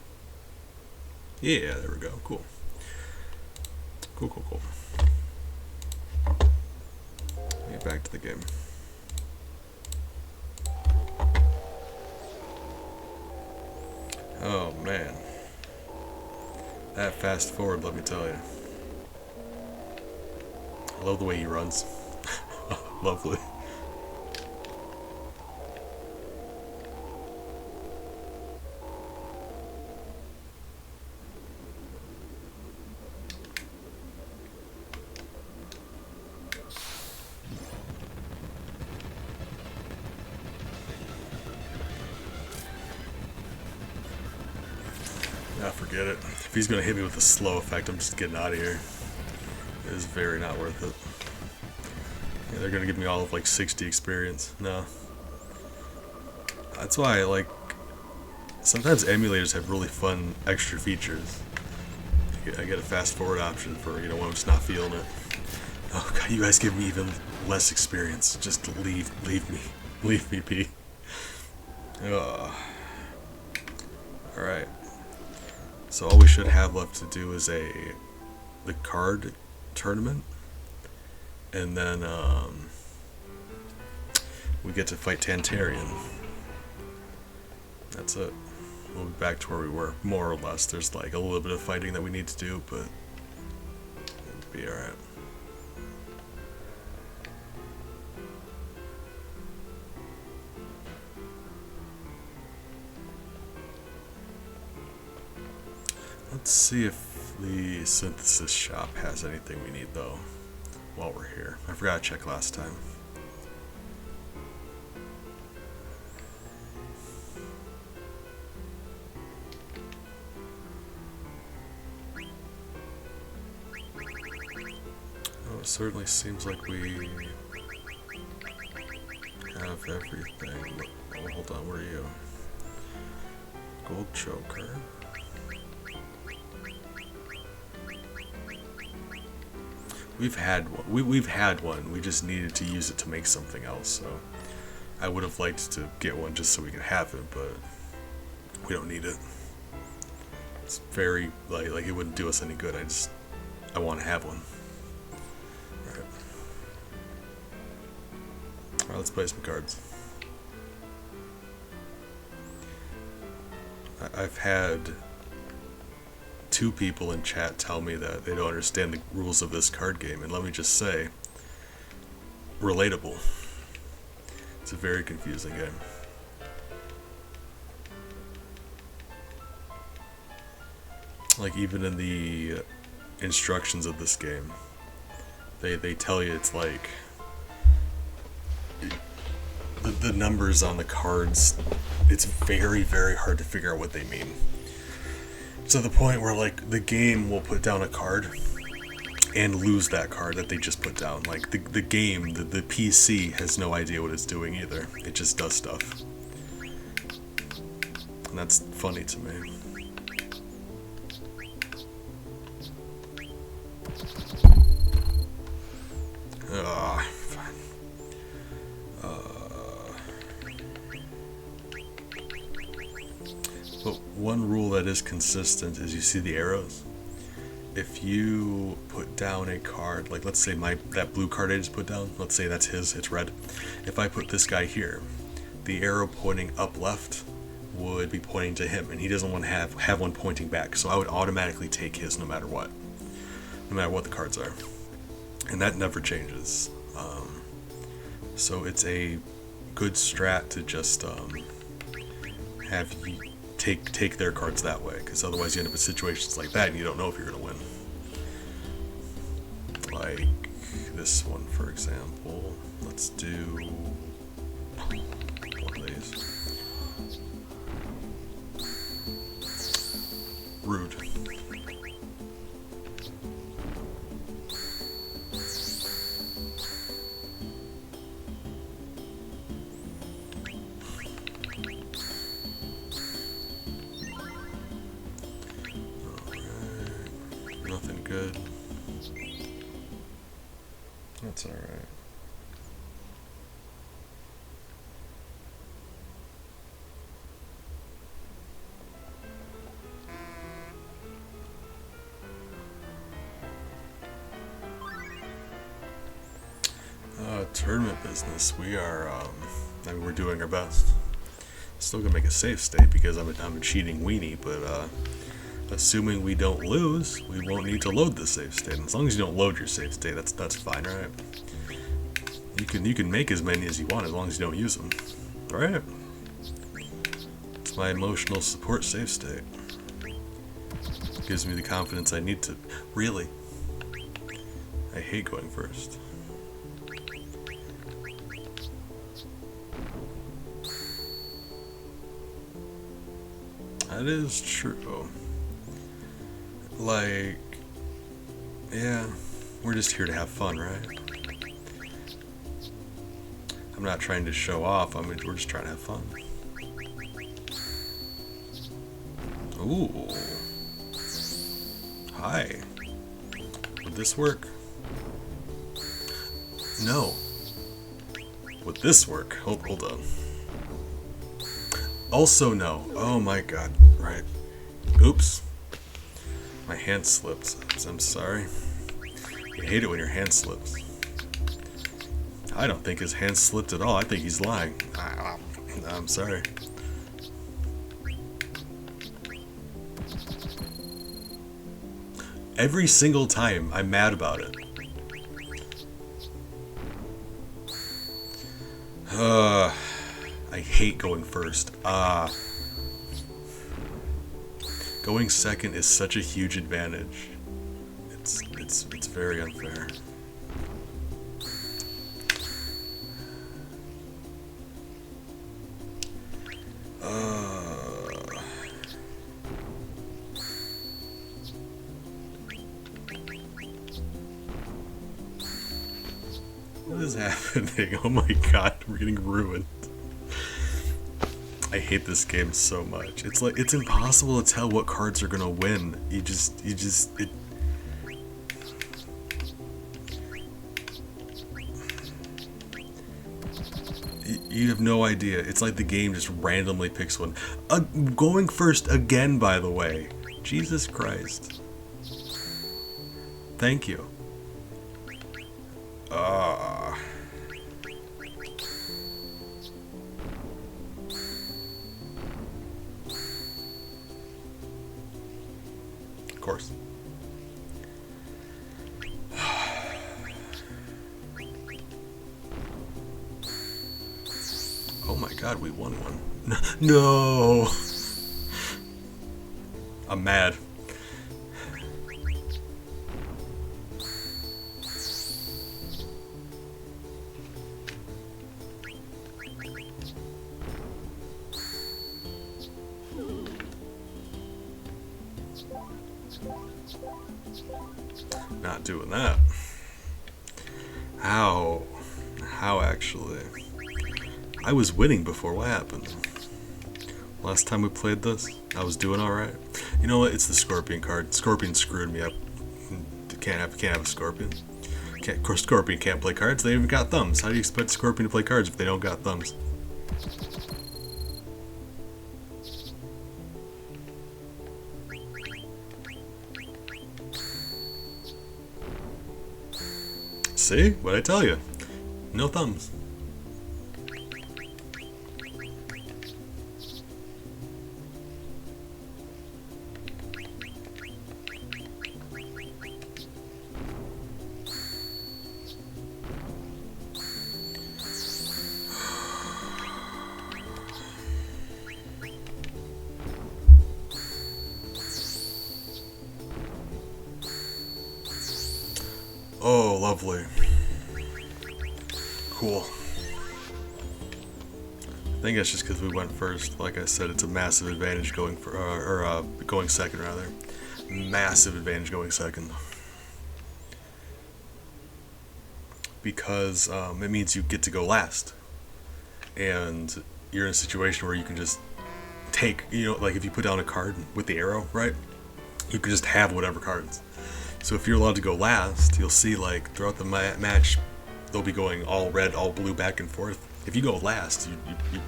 Yeah, there we go. Cool. Cool. Get back to the game. Oh man. That fast forward, let me tell you. I love the way he runs. Lovely. Ah, forget it. If he's gonna hit me with a slow effect, I'm just getting out of here. It is very not worth it. Yeah, they're gonna give me all of like 60 experience. No. That's why, like, sometimes emulators have really fun extra features. I get a fast forward option for, you know, when I'm just not feeling it. Oh god, you guys give me even less experience. Just leave me be. Alright. So all we should have left to do is the card tournament. And then we get to fight Tantarian. That's it. We'll be back to where we were, more or less. There's like a little bit of fighting that we need to do, but it'll be alright. Let's see if the synthesis shop has anything we need though while we're here. I forgot to check last time. Oh, it certainly seems like we have everything. Oh, hold on, where are you? Gold choker. We've had one. We've had one. We just needed to use it to make something else. So I would have liked to get one just so we could have it, but we don't need it. It's very like it wouldn't do us any good. I want to have one. All right, let's play some cards. I've had 2 people in chat tell me that they don't understand the rules of this card game, and let me just say, relatable. It's a very confusing game. Like, even in the instructions of this game, they tell you it's like the numbers on the cards, it's very, very hard to figure out what they mean. To the point where, like, the game will put down a card and lose that card that they just put down. Like, the game, the PC has no idea what it's doing either. It just does stuff. And that's funny to me. Fine. But one rule that is consistent is, you see the arrows? If you put down a card, like let's say that blue card I just put down, let's say that's his, it's red. If I put this guy here, the arrow pointing up left would be pointing to him, and he doesn't want to have one pointing back, so I would automatically take his no matter what the cards are. And that never changes. So it's a good strat to just have you take their cards that way, because otherwise you end up in situations like that and you don't know if you're going to win. Like this one, for example. Let's do one of these. Rude. Nothing good. That's alright. Tournament business. We are, I mean, we're doing our best. Still gonna make a safe state because I'm a cheating weenie, but assuming we don't lose, we won't need to load the safe state. And as long as you don't load your safe state, that's fine, right? You can make as many as you want as long as you don't use them, right? It's my emotional support safe state. Gives me the confidence I need to. Really, I hate going first. That is true. Like, yeah, we're just here to have fun, right? I'm not trying to show off, we're just trying to have fun. Ooh. Hi. Would this work? No. Would this work? Hold on. Also no. Oh my god. Right. Oops. My hand slipped. I'm sorry. You hate it when your hand slips. I don't think his hand slipped at all. I think he's lying. I'm sorry. Every single time I'm mad about it. I hate going first. Going second is such a huge advantage. It's very unfair. What is happening? Oh my god, we're getting ruined. I hate this game so much. It's like, it's impossible to tell what cards are gonna win. You have no idea. It's like the game just randomly picks one. Going first again, by the way. Jesus Christ. Thank you. Of course. Oh my god, we won one. No! I'm mad. Not doing that. How? How actually? I was winning before. What happened? Last time we played this, I was doing alright. You know what? It's the Scorpion card. Scorpion screwed me up. Can't have a Scorpion. Of course, Scorpion can't play cards. They even got thumbs. How do you expect Scorpion to play cards if they don't got thumbs? See? What'd I tell you? No thumbs. Oh, lovely. Cool. I think that's just because we went first. Like I said, it's a massive advantage going for, going second rather. Massive advantage going second. Because it means you get to go last. And you're in a situation where you can just take, you know, like if you put down a card with the arrow, right? You can just have whatever cards. So if you're allowed to go last, you'll see like throughout the match they'll be going all red, all blue, back and forth. If you go last, you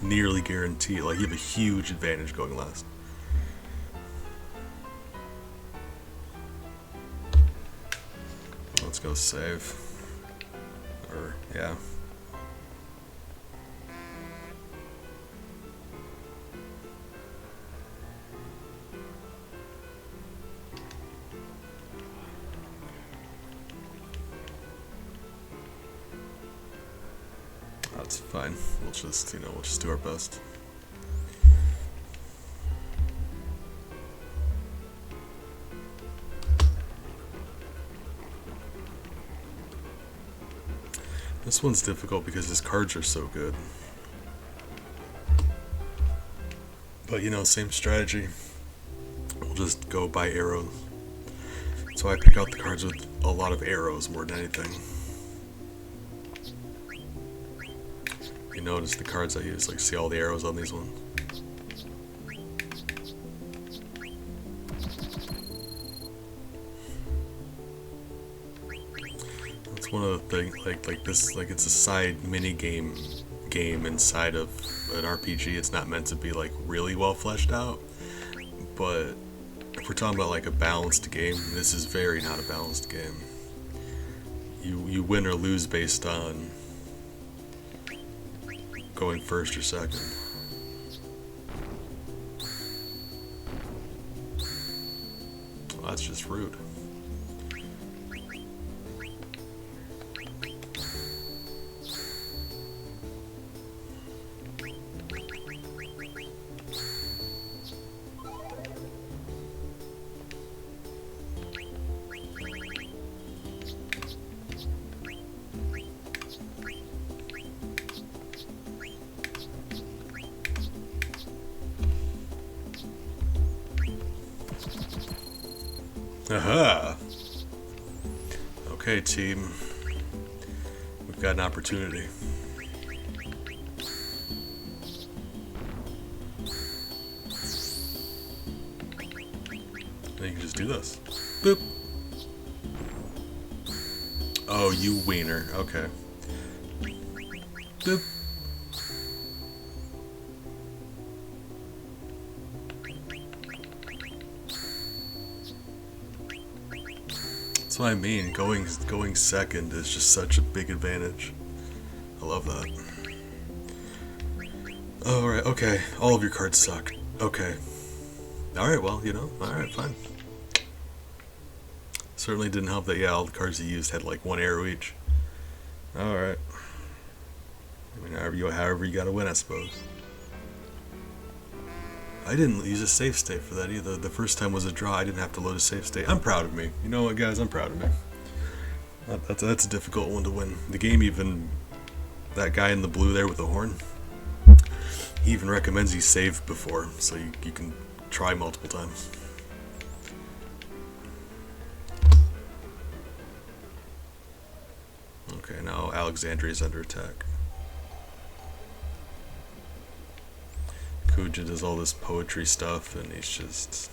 nearly guarantee it. Like, you have a huge advantage going last. Let's go save. Or, yeah. That's fine. We'll just, we'll just do our best. This one's difficult because his cards are so good. But, same strategy. We'll just go by arrows. So I pick out the cards with a lot of arrows more than anything. You notice the cards I use, like, see all the arrows on these ones? That's one of the things, like this, like, it's a side mini game inside of an RPG. It's not meant to be, like, really well fleshed out, but if we're talking about, like, a balanced game, this is very not a balanced game. You win or lose based on going first or second. Well, that's just rude. Aha! Okay, team. We've got an opportunity. Now you can just do this. Boop! Oh, you wiener. Okay. Boop! That's what I mean. Going second is just such a big advantage. I love that. Alright, okay. All of your cards suck. Okay. Alright, well, alright, fine. Certainly didn't help that, all the cards you used had like one arrow each. Alright. I mean, however you gotta win, I suppose. I didn't use a save state for that either. The first time was a draw. I didn't have to load a save state. I'm proud of me. You know what, guys? I'm proud of me. That's a difficult one to win. The game even... That guy in the blue there with the horn, he even recommends you save before, so you can try multiple times. Okay, now Alexandria's under attack. Kuja does all this poetry stuff, and he's just...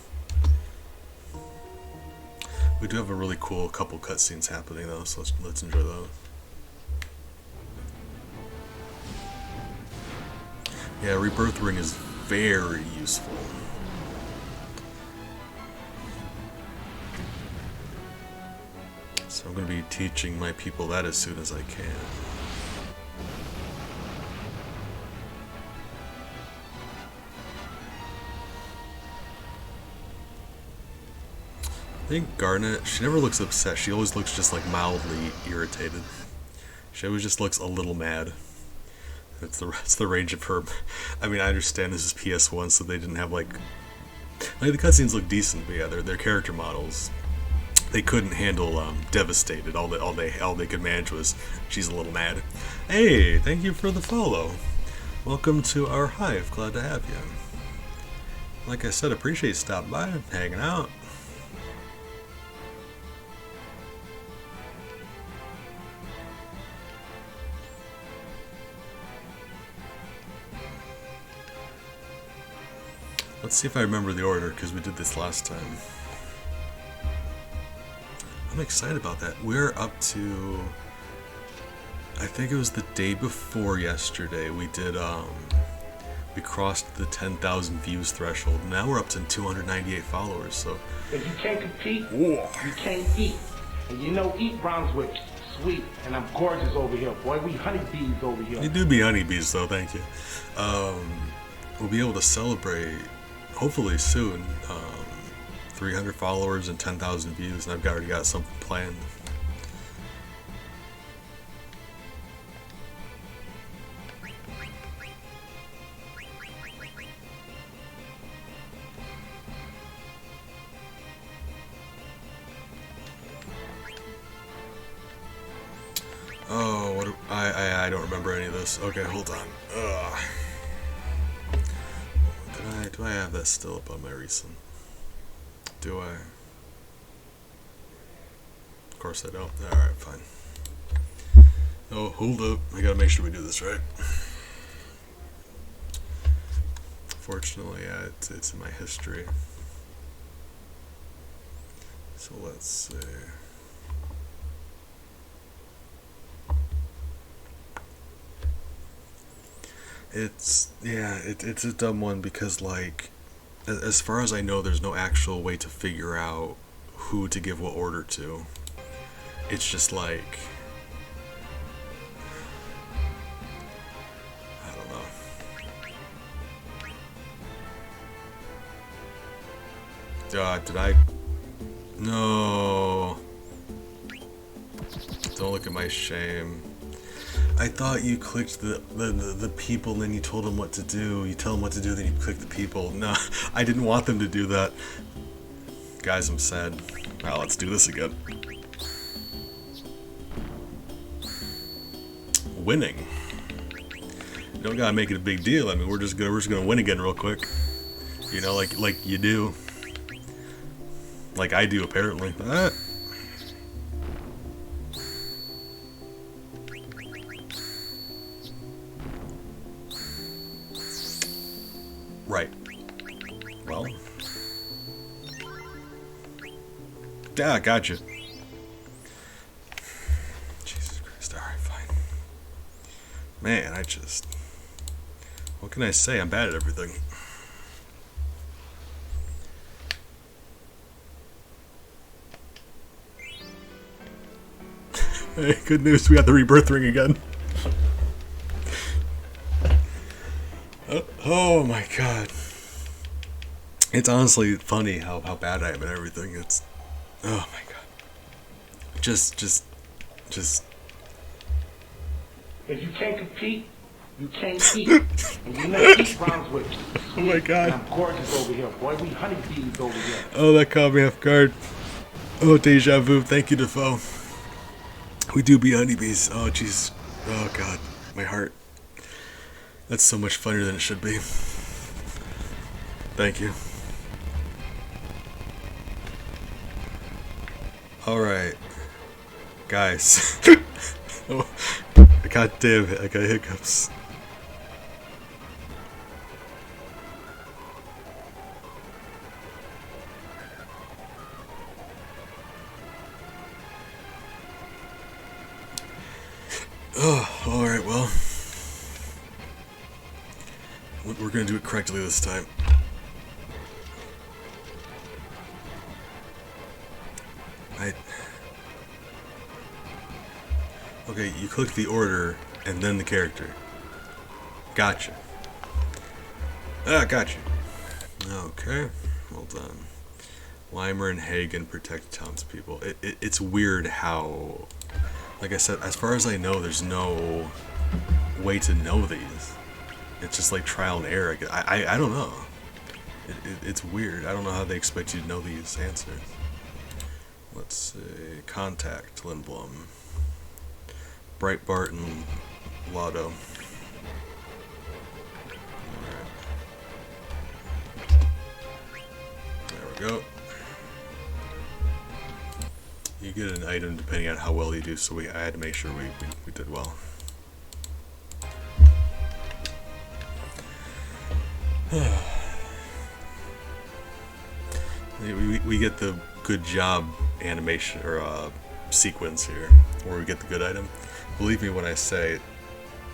We do have a really cool couple cutscenes happening though, so let's enjoy those. Yeah, Rebirth Ring is very useful. So I'm going to be teaching my people that as soon as I can. I think Garnet, she never looks upset. She always looks just like mildly irritated. She always just looks a little mad. That's the range of her. I mean, I understand this is PS1, so they didn't have like the cutscenes look decent, but yeah, their character models, they couldn't handle devastated. All they could manage was she's a little mad. Hey, thank you for the follow. Welcome to our hive. Glad to have you. Like I said, appreciate you stopping by, hanging out. Let's see if I remember the order, because we did this last time. I'm excited about that. We're up to I think it was the day before yesterday. We did we crossed the 10,000 views threshold. Now we're up to 298 followers. So if you can't compete, whoa, you can't eat. And you know, eat rhymes with sweet. And I'm gorgeous over here, boy. We honeybees over here. You do be honeybees, though. Thank you. We'll be able to celebrate, hopefully soon, 300 followers and 10,000 views, and I've already got something planned. Oh, what I don't remember any of this. Okay, hold on. Ugh. Do I have that still up on my recent? Do I? Of course I don't. Alright, fine. Oh, hold up. I gotta make sure we do this right. Fortunately, yeah, it's in my history. So let's see. It's a dumb one because, like, as far as I know, there's no actual way to figure out who to give what order to. It's just like, I don't know. Did I? No. Don't look at my shame. I thought you clicked the people and then you told them what to do. You tell them what to do, then you click the people. No, I didn't want them to do that. Guys, I'm sad. Well, let's do this again. Winning. You don't gotta make it a big deal. I mean, we're just gonna win again real quick. You know, like you do. Like I do, apparently. Right. Well. Yeah, gotcha. Jesus Christ. Alright, fine. Man, what can I say? I'm bad at everything. Hey, good news. We got the rebirth ring again. Oh my god. It's honestly funny how bad I am at everything. It's... Oh my god. Just... If you can't compete, you can't eat. And you know, eat rhymes with sweet. Oh my god. And I'm gorgeous over here, boy. We honeybees over here. Oh, that caught me off guard. Oh, deja vu. Thank you, Defoe. We do be honeybees. Oh, jeez. Oh god. My heart. That's so much funnier than it should be. Thank you. Alright. Guys. Oh, god damn it, I got hiccups. Oh, alright, well. We're gonna do it correctly this time. Okay, you click the order and then the character. Gotcha. Gotcha. Okay, well done. Weimer and Hagen protect townspeople. It's weird how, like I said, as far as I know, there's no way to know these. It's just like trial and error. I don't know. It's weird. I don't know how they expect you to know these answers. Let's see. Contact Lindblom. Breitbart and Lotto. Alright. There we go. You get an item depending on how well you do, so I had to make sure we did well. We get the good job animation or sequence here where we get the good item. Believe me when I say,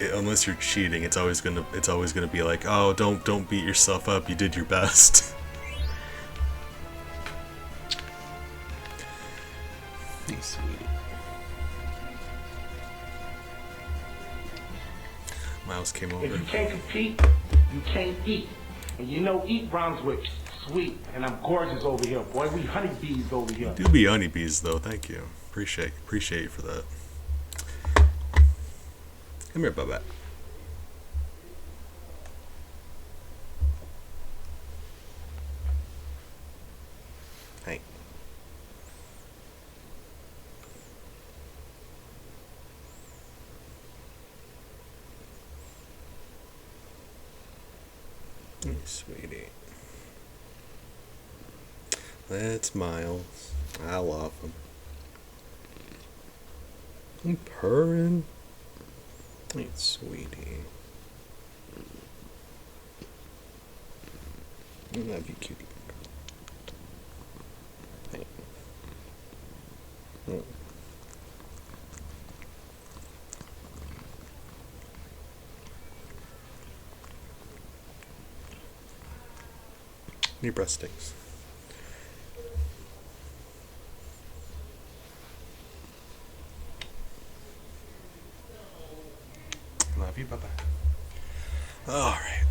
unless you're cheating, it's always gonna be like, oh, don't beat yourself up. You did your best. Hey, sweetie. Miles came over. If you can't compete, you can't eat. And you know Eat Brunswick, sweet, and I'm gorgeous over here, boy. We honeybees over here. Do be honeybees though, thank you. Appreciate you for that. Come here, Bubba. Hey. Hey, sweetie. That's Miles. I love him. I'm purring. Hey, sweetie. I love you, cutie. Hey. Oh. Your breast stinks. Love you, bye-bye. Alright.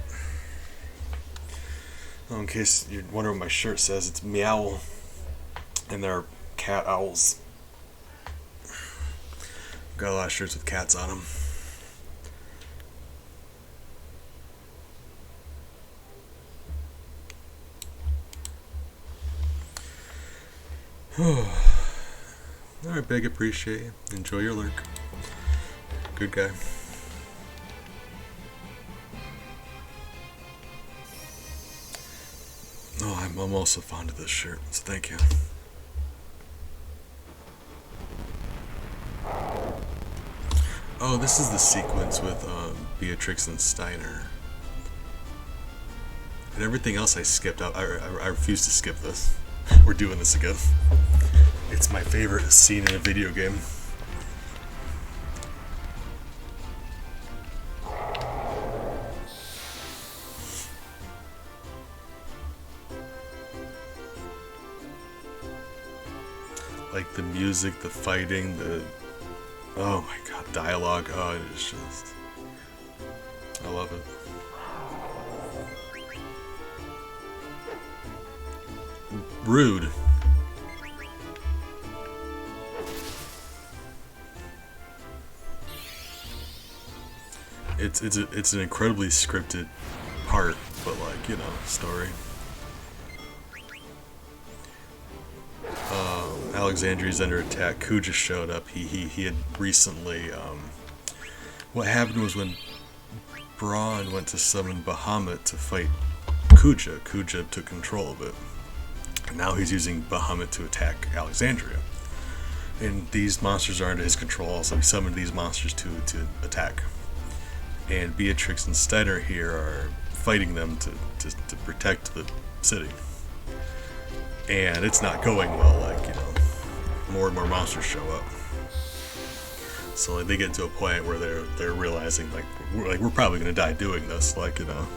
Well, in case you're wondering what my shirt says, it's Meowl. And they're cat owls. Got a lot of shirts with cats on them. Alright, big appreciate you. Enjoy your lurk. Good guy. Oh, I'm also fond of this shirt, so thank you. Oh, this is the sequence with Beatrix and Steiner. And everything else I skipped out. I refuse to skip this. We're doing this again. It's my favorite scene in a video game. Like the music, the fighting, oh my god, dialogue. Oh, it's just, I love it. Rude. It's an incredibly scripted part, but like, you know, story. Alexandria's under attack. Kuja showed up. He had recently. What happened was when Braun went to summon Bahamut to fight Kuja, Kuja took control of it. And now he's using Bahamut to attack Alexandria. And these monsters are under his control, so he summoned these monsters to attack. And Beatrix and Steiner here are fighting them to protect the city. And it's not going well, like, you know, more and more monsters show up. So like, they get to a point where they're realizing like we're probably gonna die doing this, like, you know.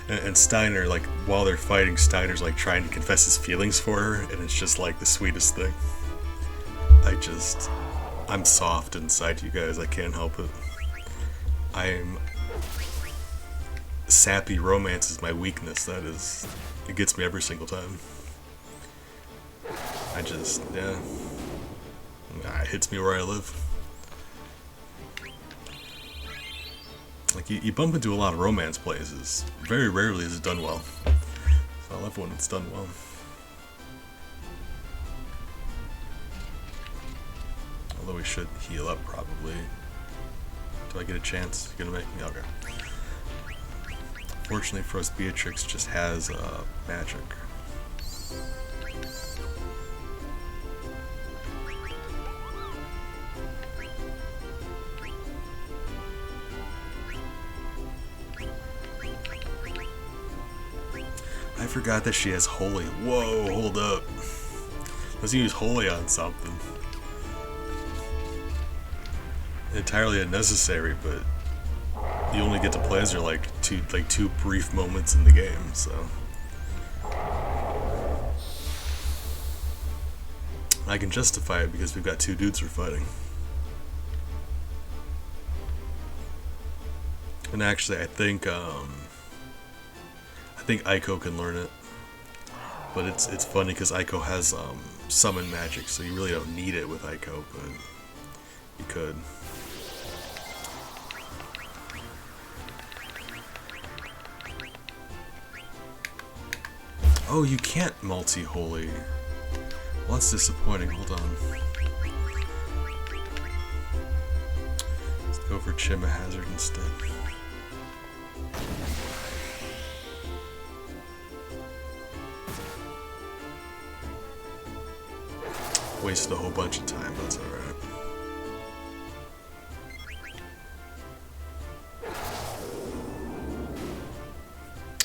And Steiner, like, while they're fighting, Steiner's like trying to confess his feelings for her, and it's just like the sweetest thing. I'm soft inside, you guys. I can't help it. Sappy romance is my weakness. It gets me every single time. Yeah. It hits me where I live. Like, you bump into a lot of romance plays. Very rarely is it done well. So I love when it's done well. Although we should heal up, probably. Do I get a chance? You're gonna make me? Okay. Fortunately for us, Beatrix just has magic. I forgot that she has holy. Whoa, hold up. Let's use holy on something. entirely unnecessary, but you only get to play as her like two brief moments in the game, so I can justify it because we've got two dudes we're fighting. And actually, I think Aiko can learn it, but it's funny because Aiko has summon magic, so you really don't need it with Aiko, but you could. Oh, you can't multi-holy. Well, that's disappointing. Hold on. Let's go for Chima Hazard instead. Wasted a whole bunch of time, that's alright.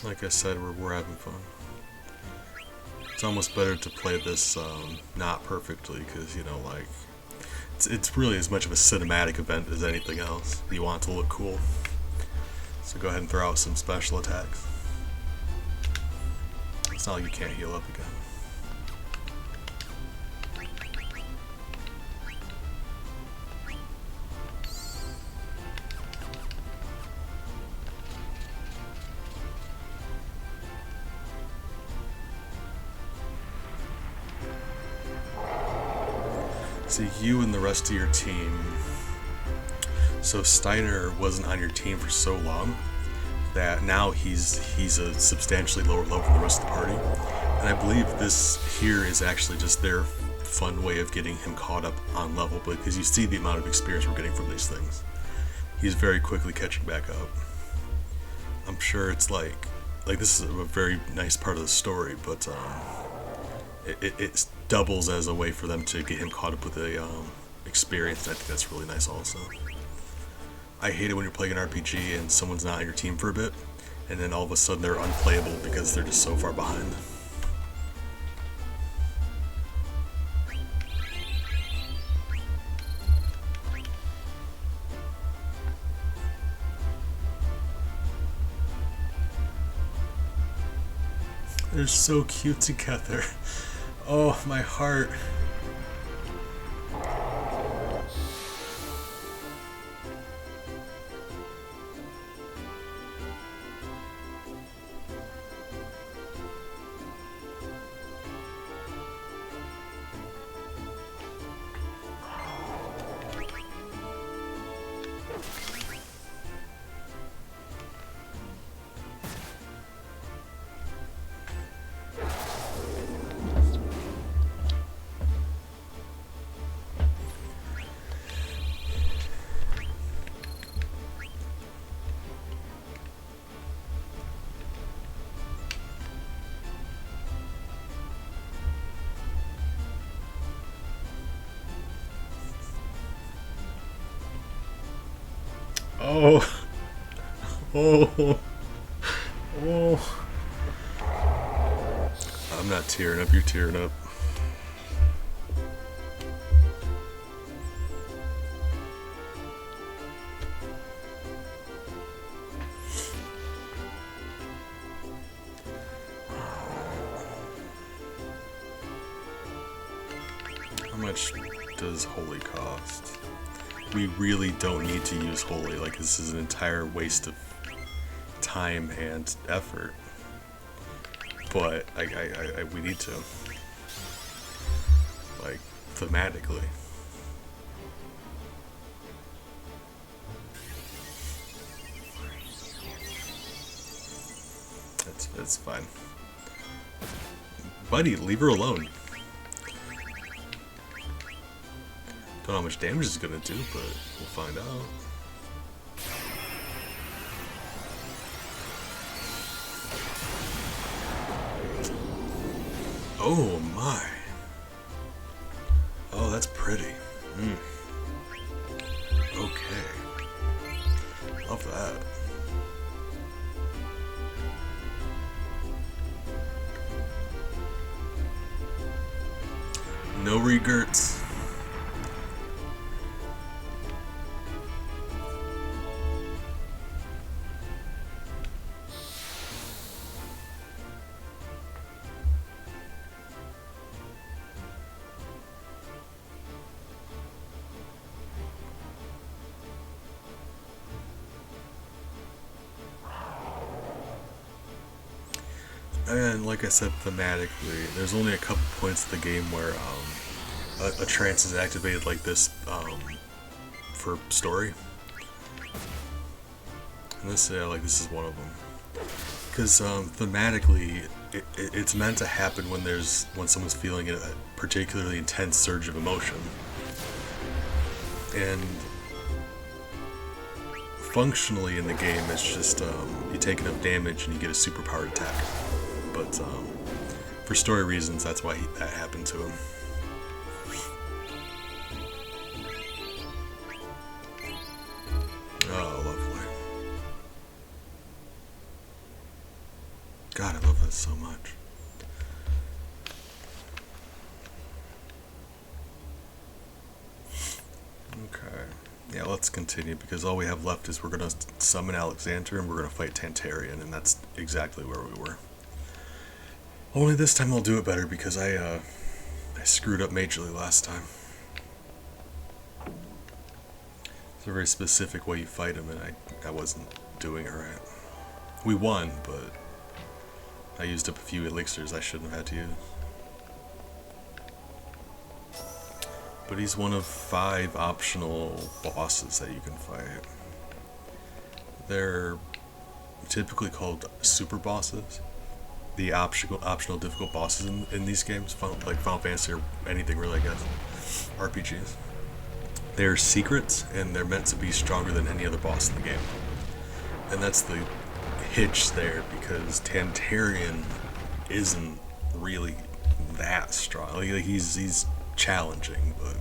Like I said, we're having fun. It's almost better to play this not perfectly, because, you know, like, it's really as much of a cinematic event as anything else. You want it to look cool. So go ahead and throw out some special attacks. It's not like you can't heal up again. See, you and the rest of your team. So Steiner wasn't on your team for so long that now he's a substantially lower level than the rest of the party. And I believe this here is actually just their fun way of getting him caught up on level, because you see the amount of experience we're getting from these things. He's very quickly catching back up. I'm sure it's like this is a very nice part of the story, but it doubles as a way for them to get him caught up with the experience. I think that's really nice also. I hate it when you're playing an RPG and someone's not on your team for a bit, and then all of a sudden they're unplayable because they're just so far behind. They're so cute together. Oh, my heart. Oh. Oh. Oh. I'm not tearing up, you're tearing up. How much does Holy cost? We really don't need to use Holy. Like, this is an entire waste of time and effort. But we need to. Like, thematically. That's fine. Buddy, leave her alone. Don't know how much damage it's gonna do, but we'll find out. Oh my. Oh, that's pretty. Okay. Love that. No regrets. And like I said, thematically, there's only a couple points of the game where a trance is activated like this for story. And this, this is one of them. Because thematically, it's meant to happen when someone's feeling a particularly intense surge of emotion. And functionally in the game, it's just you take enough damage and you get a superpowered attack. But for story reasons, that's why that happened to him. Oh, lovely. God, I love that so much. Okay. Yeah, let's continue, because all we have left is we're going to summon Alexander and we're going to fight Tantarian, and that's exactly where we were. Only this time I'll do it better, because I screwed up majorly last time. It's a very specific way you fight him, and I wasn't doing it right. We won, but I used up a few elixirs I shouldn't have had to use. But he's one of 5 optional bosses that you can fight. They're typically called super bosses. The optional difficult bosses in these games, like Final Fantasy or anything really, I guess, RPGs. They're secrets, and they're meant to be stronger than any other boss in the game. And that's the hitch there, because Tantarian isn't really that strong. Like, he's challenging, but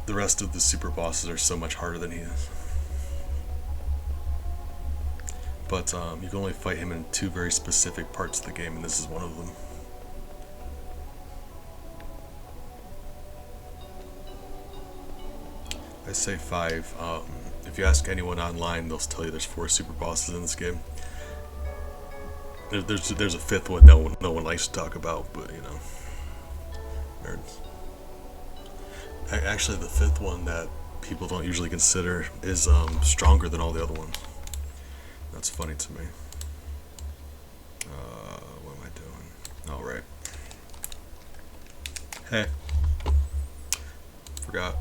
the rest of the super bosses are so much harder than he is. But you can only fight him in 2 very specific parts of the game, and this is one of them. I say 5. If you ask anyone online, they'll tell you there's 4 super bosses in this game. There's a 5th one no one likes to talk about, but you know, nerds. Actually, the 5th one that people don't usually consider is stronger than all the other ones. That's funny to me. What am I doing? All right. Hey. Forgot.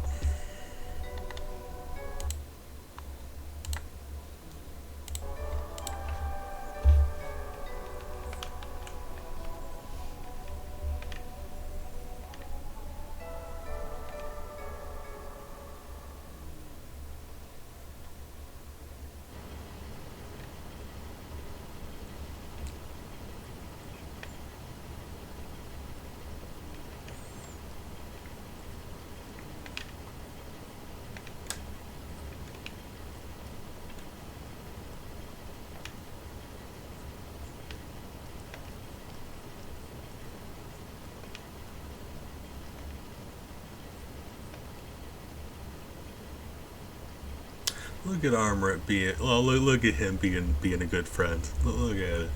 Look at Armor being. Well, look at him being a good friend. Look at it.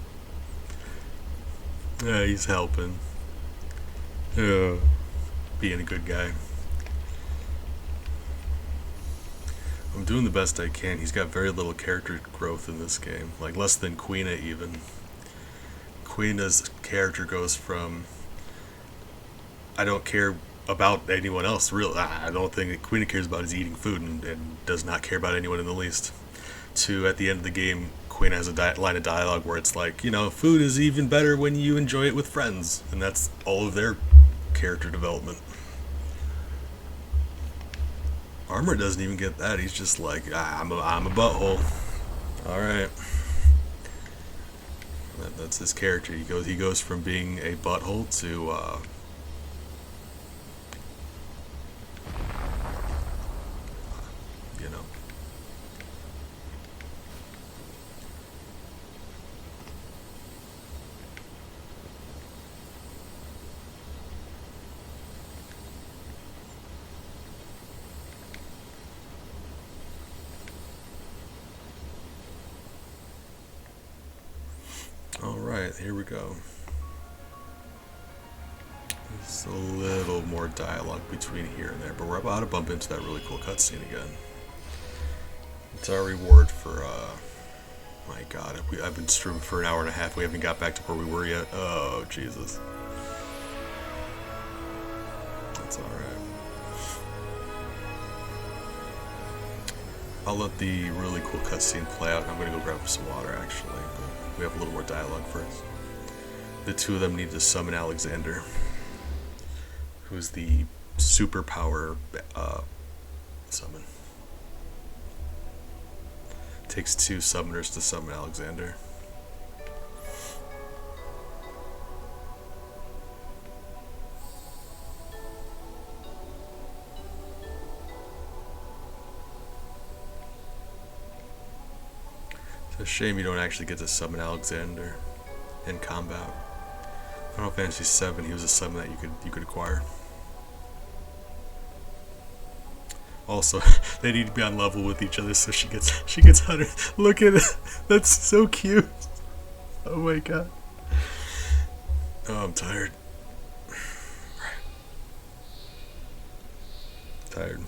Yeah, he's helping. Yeah, being a good guy. I'm doing the best I can. He's got very little character growth in this game, like less than Quina even. Quina's character goes from I don't care about anyone else. I don't think that Quina cares about is eating food and does not care about anyone in the least. To at the end of the game, Quina has a line of dialogue where it's like, you know, food is even better when you enjoy it with friends, and that's all of their character development. Armor doesn't even get that. He's just like, I'm a butthole. All right. That's his character. He goes from being a butthole to you know. Alright, here we go. There's a little more dialogue between here and there, but we're about to bump into that really cool cutscene again. It's our reward for My God, I've been streaming for an hour and a half. We haven't got back to where we were yet. Oh, Jesus. That's alright. I'll let the really cool cutscene play out. I'm gonna go grab some water, actually. But we have a little more dialogue first. The two of them need to summon Alexander, who's the superpower summon. Takes 2 summoners to summon Alexander. It's a shame you don't actually get to summon Alexander in combat. Final Fantasy VII, he was a summon that you could acquire. Also, they need to be on level with each other so she gets Hunter. Look at it. That's so cute. Oh my God. Oh, I'm tired. Tired.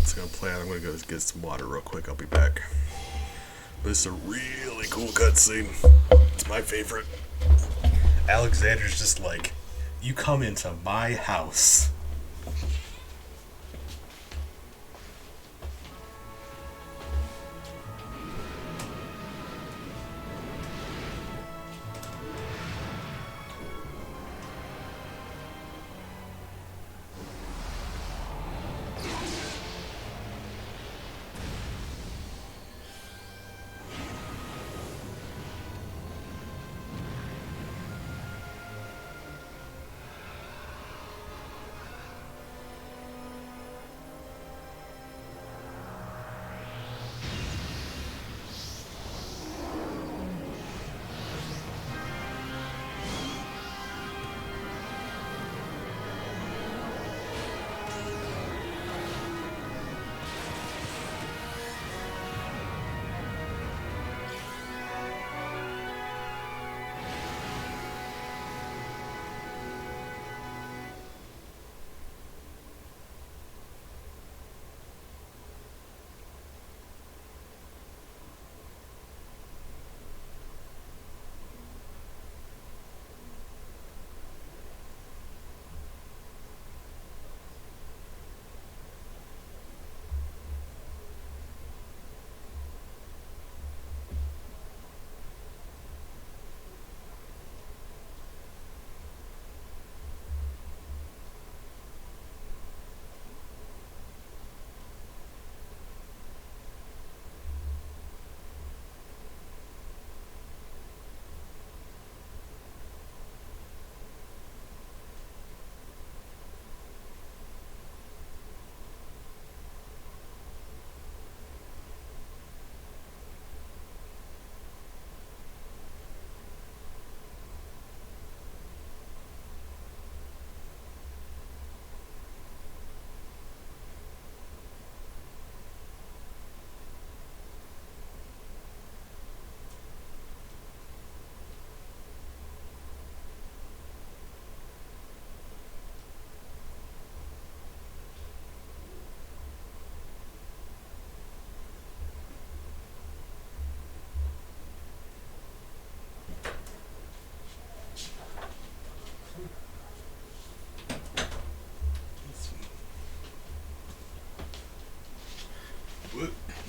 It's gonna play out. I'm gonna go get some water real quick. I'll be back. But it's a really cool cutscene. It's my favorite. Alexander's just like, you come into my house.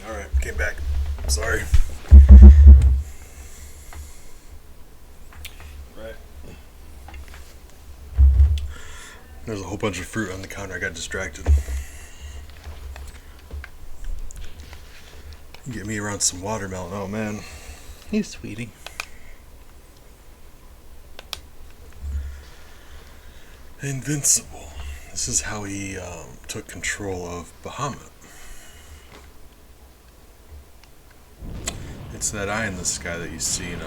Alright, came back. Sorry. Right. There's a whole bunch of fruit on the counter. I got distracted. Get me around some watermelon. Oh man. Hey, sweetie. Invincible. This is how he took control of Bahamut. It's that eye in the sky that you see in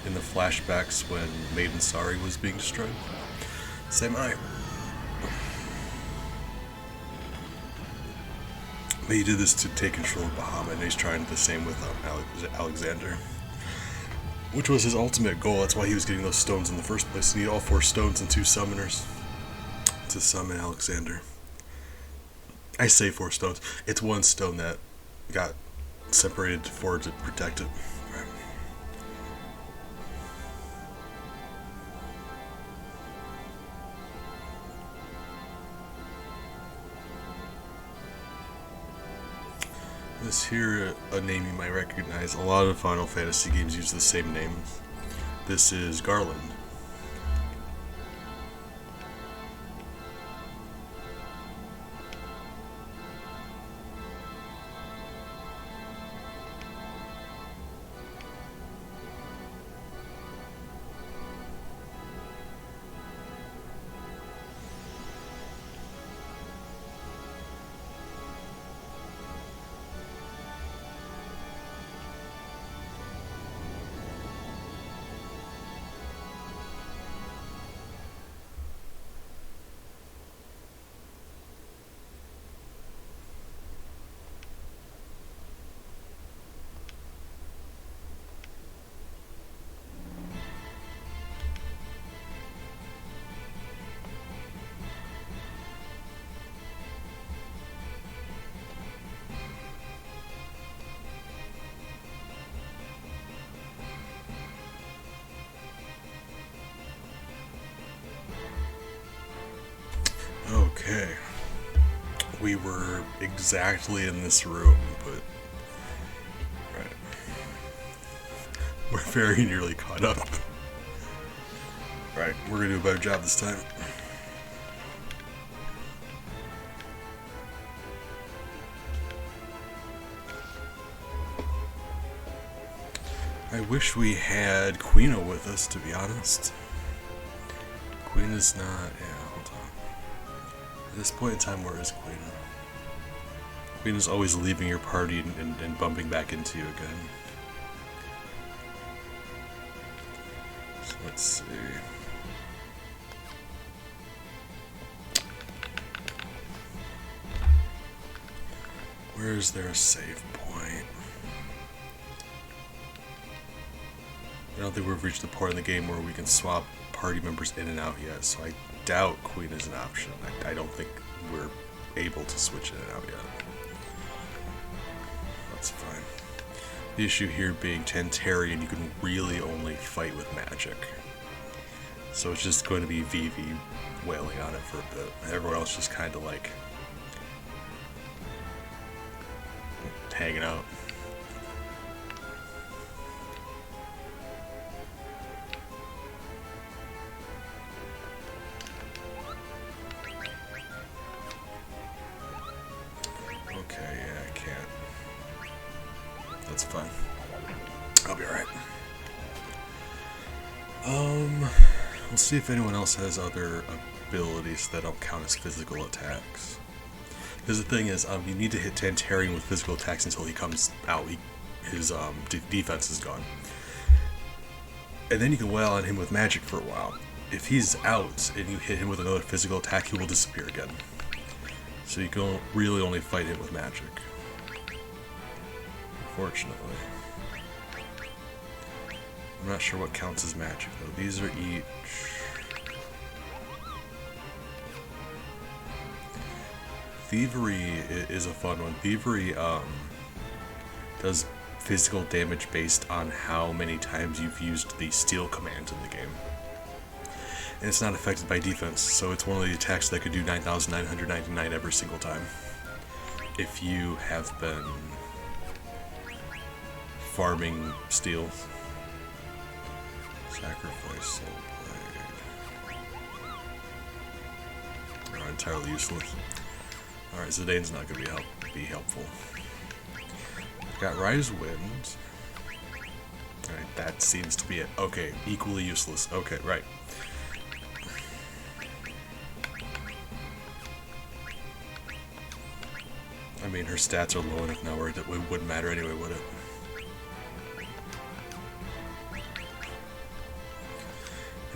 in the flashbacks when Maiden Sari was being destroyed. Same eye. But he did this to take control of Bahamut, and he's trying the same with Alexander, which was his ultimate goal. That's why he was getting those stones in the first place. He needed all 4 stones and 2 summoners to summon Alexander. I say 4 stones. It's 1 stone that got separated for to protect it. Right. This here, a name you might recognize. A lot of Final Fantasy games use the same name. This is Garland. Okay. We were exactly in this room, but... Right. We're very nearly caught up. Right, we're gonna do a better job this time. I wish we had Quina with us, to be honest. Quina's not... Yeah, hold on. At this point in time, where is Quina? Quina's always leaving your party and bumping back into you again. So let's see. Where is there a save point? I don't think we've reached the point in the game where we can swap party members in and out yet, so I doubt Queen is an option. I don't think we're able to switch in and out yet. That's fine. The issue here being Tantarian, you can really only fight with magic. So it's just going to be Vivi wailing on it for a bit. Everyone else just kind of like hanging out. Okay, yeah, I can't. That's fine. I'll be alright. We'll see if anyone else has other abilities that don't count as physical attacks. Because the thing is, you need to hit Tantarian with physical attacks until he comes out. His defense is gone. And then you can wail on him with magic for a while. If he's out and you hit him with another physical attack, he will disappear again. So you can really only fight him with magic. Unfortunately. I'm not sure what counts as magic though. These are each... Thievery is a fun one. Thievery does physical damage based on how many times you've used the steal command in the game. And it's not affected by defense, so it's one of the attacks that could do 9,999 every single time. If you have been farming steal. Sacrifice Soul Blade. Not entirely useless. Alright, Zidane's not going to be helpful. Got Rise Wind. Alright, that seems to be it. Okay, equally useless. Okay, right. I mean, her stats are low enough now where it wouldn't matter anyway, would it?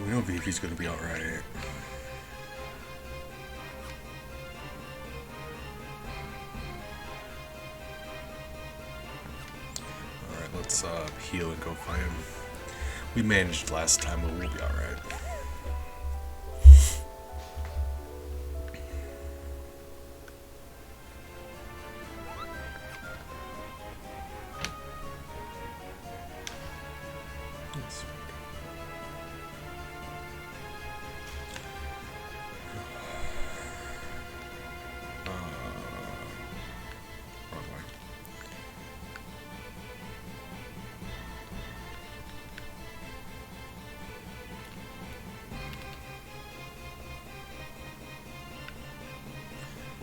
We know Vivi's gonna be alright. Alright, let's heal and go fight him. We managed last time, but we'll be alright.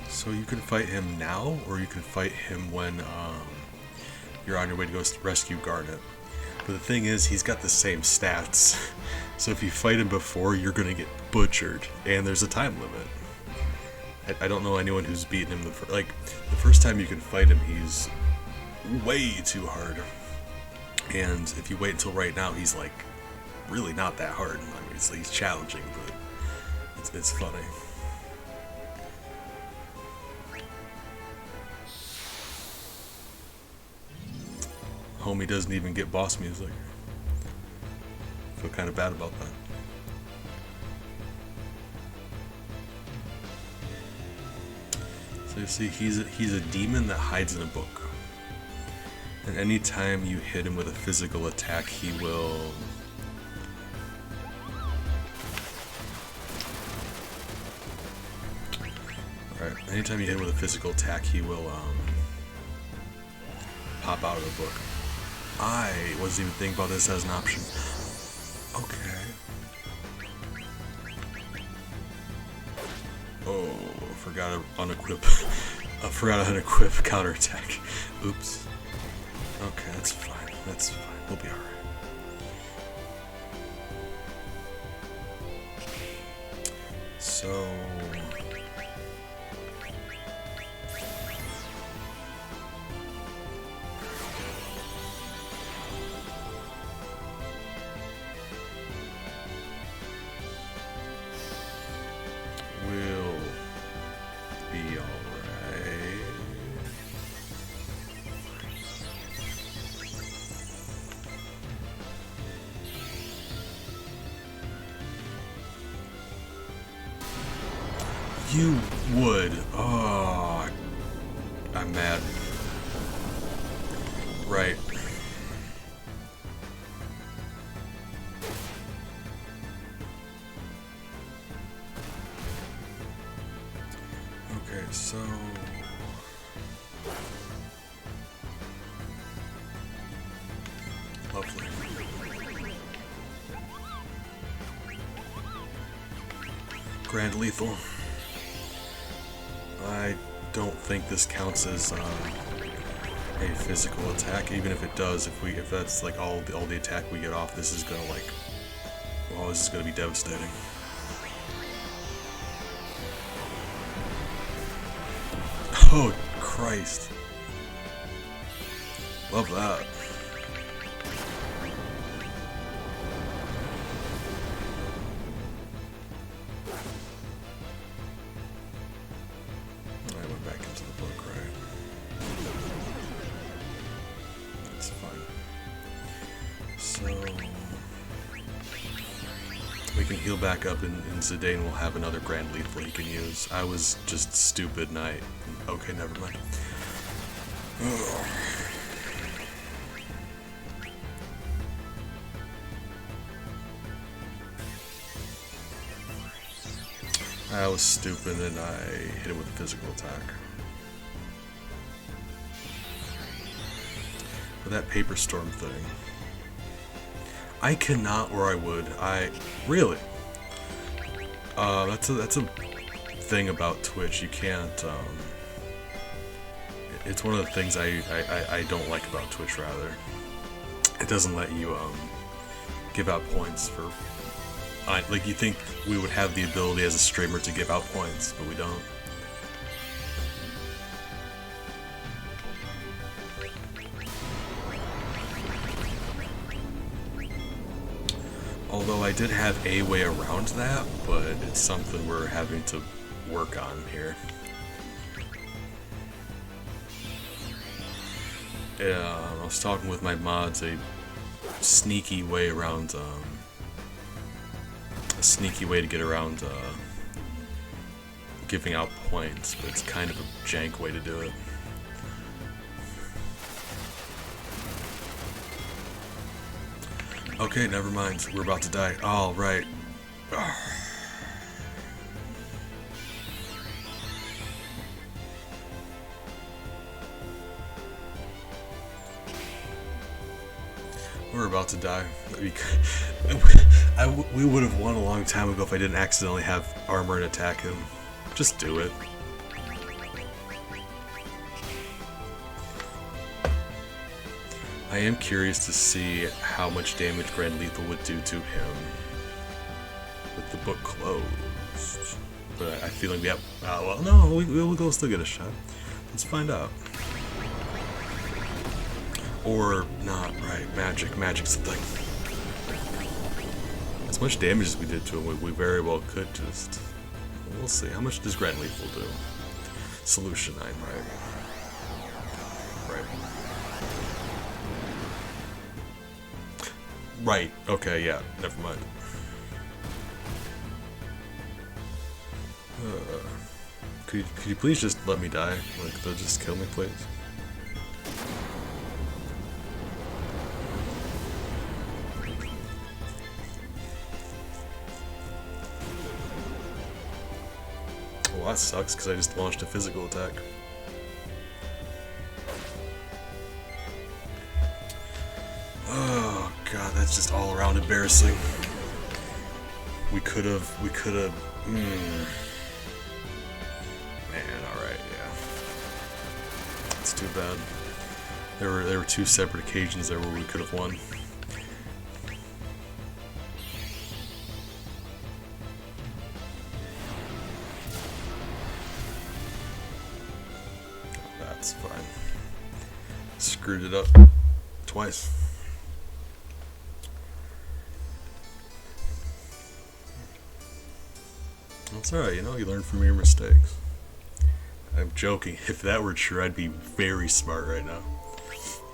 So you can fight him now, or you can fight him when you're on your way to go rescue Garnet. But the thing is, he's got the same stats. So if you fight him before, you're gonna get butchered, and there's a time limit. I don't know anyone who's beaten him the first time you can fight him, he's way too hard. And if you wait until right now, he's like really not that hard. I mean, he's challenging, but it's funny. Homie doesn't even get boss music. I feel kind of bad about that. So you see, he's a demon that hides in a book. And anytime you hit him with a physical attack, he will... Alright, anytime you hit him with a physical attack, he will pop out of the book. I wasn't even thinking about this as an option. Okay. Oh, forgot to unequip. I forgot to unequip counterattack. Oops. Okay, that's fine. That's fine. We'll be alright. So... we'll be alright. You would. Oh, I'm mad. Right. Okay, so... lovely. Grand Lethal. I don't think this counts as a physical attack. Even if it does, if that's like all the attack we get off, this is gonna like, well, this is gonna be devastating. Oh Christ! Love that. I went back into the book, right? That's fine. So we can heal back up, and Zidane will have another Grand Lethal he can use. I was just stupid, and okay, never mind. Ugh. I was stupid and I hit him with a physical attack. But that Paper Storm thing, I cannot, or I would. Really. That's a thing about Twitch. You can't. It's one of the things I don't like about Twitch. Rather, it doesn't let you give out points for. Like, you think we would have the ability as a streamer to give out points, but we don't. Although I did have a way around that, but it's something we're having to work on here. Yeah, I was talking with my mods, a sneaky way around, a sneaky way to get around, giving out points, but it's kind of a jank way to do it. Okay, never mind. We're about to die. All right. We're about to die. We would have won a long time ago if I didn't accidentally have armor and attack him. Just do it. I am curious to see how much damage Grand Lethal would do to him with the book closed. But I feel like we have... well, no, we'll still get a shot. Let's find out. Or not, right? Magic's the thing. As much damage as we did to him, we very well could just... We'll see. How much does Grand Lethal do? Solution 9, right? Right, okay, yeah, never mind. Could you please just let me die? Like, they'll just kill me, please? Well, that sucks, because I just launched a physical attack. Oh god, that's just all around embarrassing. We could have, Man, alright, yeah. It's too bad. There were two separate occasions there where we could have won. That's fine. Screwed it up twice. It's alright, you know, you learn from your mistakes. I'm joking. If that were true, I'd be very smart right now.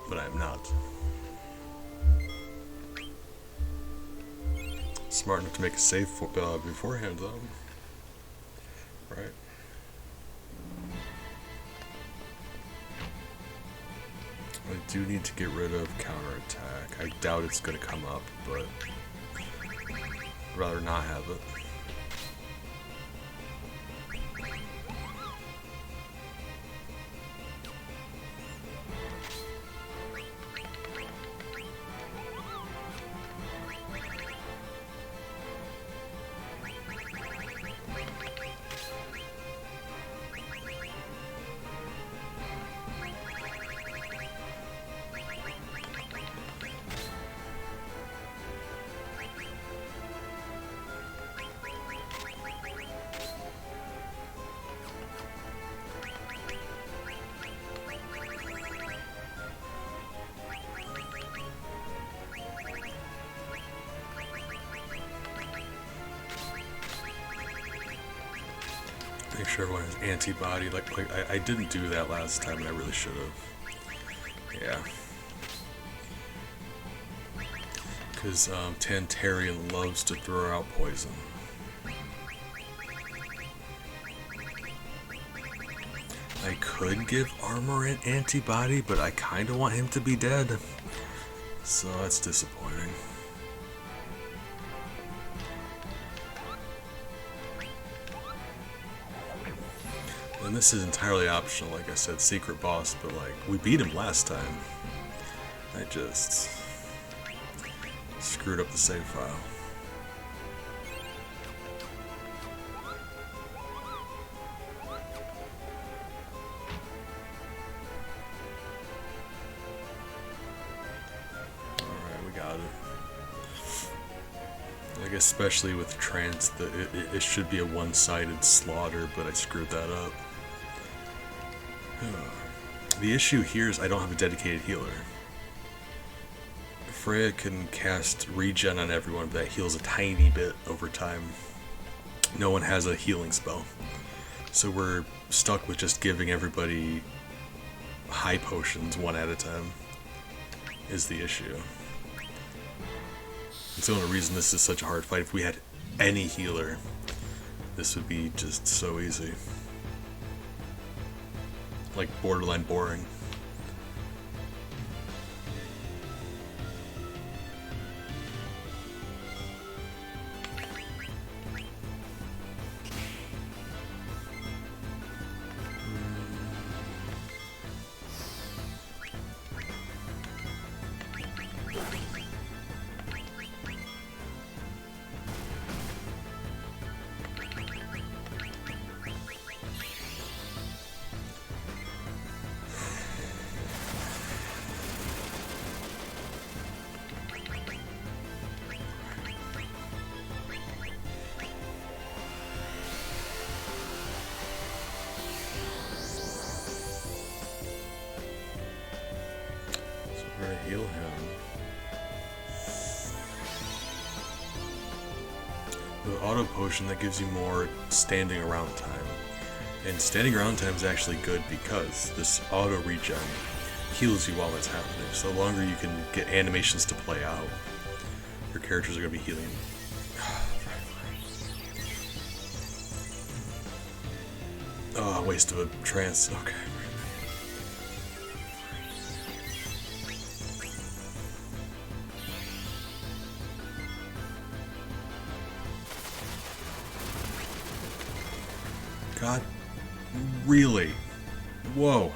But I'm not. Smart enough to make a save beforehand, though. Right. I do need to get rid of counterattack. I doubt it's going to come up, but I'd rather not have it. Make sure everyone has antibody. Like I didn't do that last time, and I really should have. Yeah. Because Tantarian loves to throw out poison. I could give armor and antibody, but I kind of want him to be dead. So that's disappointing. And this is entirely optional, like I said, secret boss, but like, we beat him last time. I just screwed up the save file. Alright, we got it. Like, especially with Trance, it should be a one-sided slaughter, but I screwed that up. The issue here is I don't have a dedicated healer. Freya can cast regen on everyone, but that heals a tiny bit over time. No one has a healing spell. So we're stuck with just giving everybody high potions one at a time is the issue. It's the only reason this is such a hard fight. If we had any healer, this would be just so easy. Like borderline boring. We're gonna heal him. The auto potion that gives you more standing around time. And standing around time is actually good because this auto regen heals you while it's happening. So the longer you can get animations to play out, your characters are gonna be healing. Oh, waste of a trance. Okay. God, really? Whoa.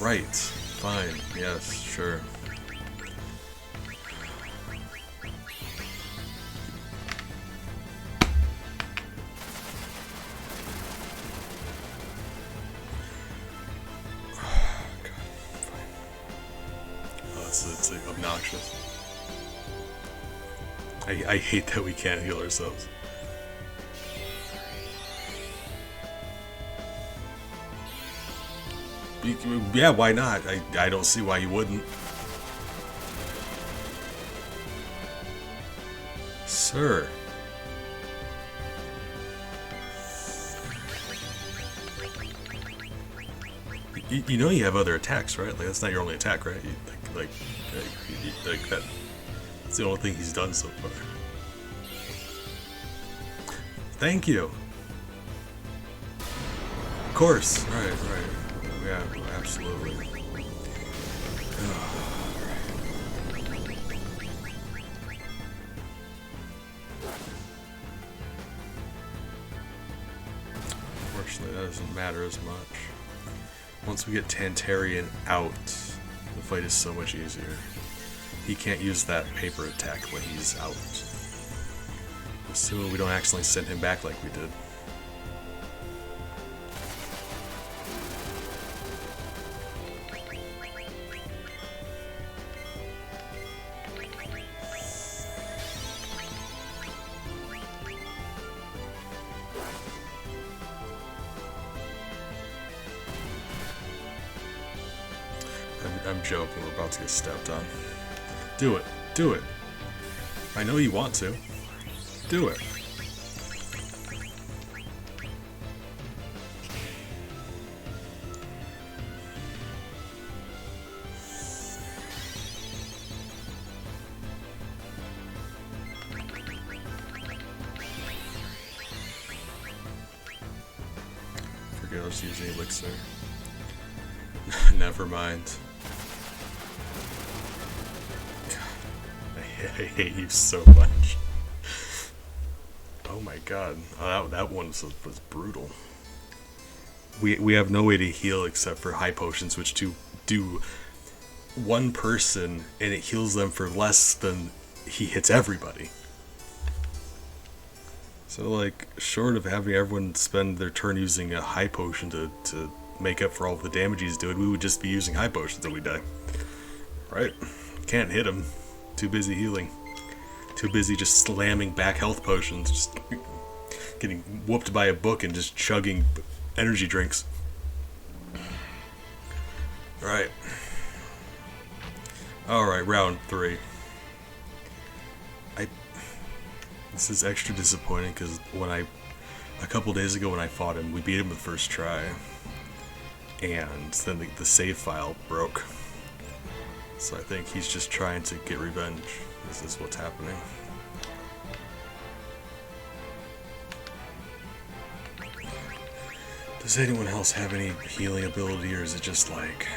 Right. Fine. Yes, sure. God, fine. Oh, it's like obnoxious. I hate that we can't heal ourselves. Yeah, why not? I don't see why you wouldn't. Sir. You know you have other attacks, right? Like, that's not your only attack, right? Like that. That's the only thing he's done so far. Thank you. Of course. Right. Yeah, absolutely. Unfortunately, that doesn't matter as much. Once we get Tantarian out, the fight is so much easier. He can't use that paper attack when he's out. Assuming we don't accidentally send him back like we did. I'm joking, we're about to get stepped on. Do it. Do it. I know you want to. Do it. Forget I was using elixir. Never mind. I hate you so much. Oh my god. Oh, that one was brutal. We have no way to heal except for high potions, which do one person and it heals them for less than he hits everybody. So like, short of having everyone spend their turn using a high potion to make up for all the damage he's doing, we would just be using high potions and we die. Right? Can't hit him. Too busy healing. Too busy just slamming back health potions. Just getting whooped by a book and just chugging energy drinks. Alright. Alright, round 3. This is extra disappointing because a couple days ago when I fought him, we beat him the first try. And then the save file broke. So I think he's just trying to get revenge. This is what's happening. Does anyone else have any healing ability, or is it just like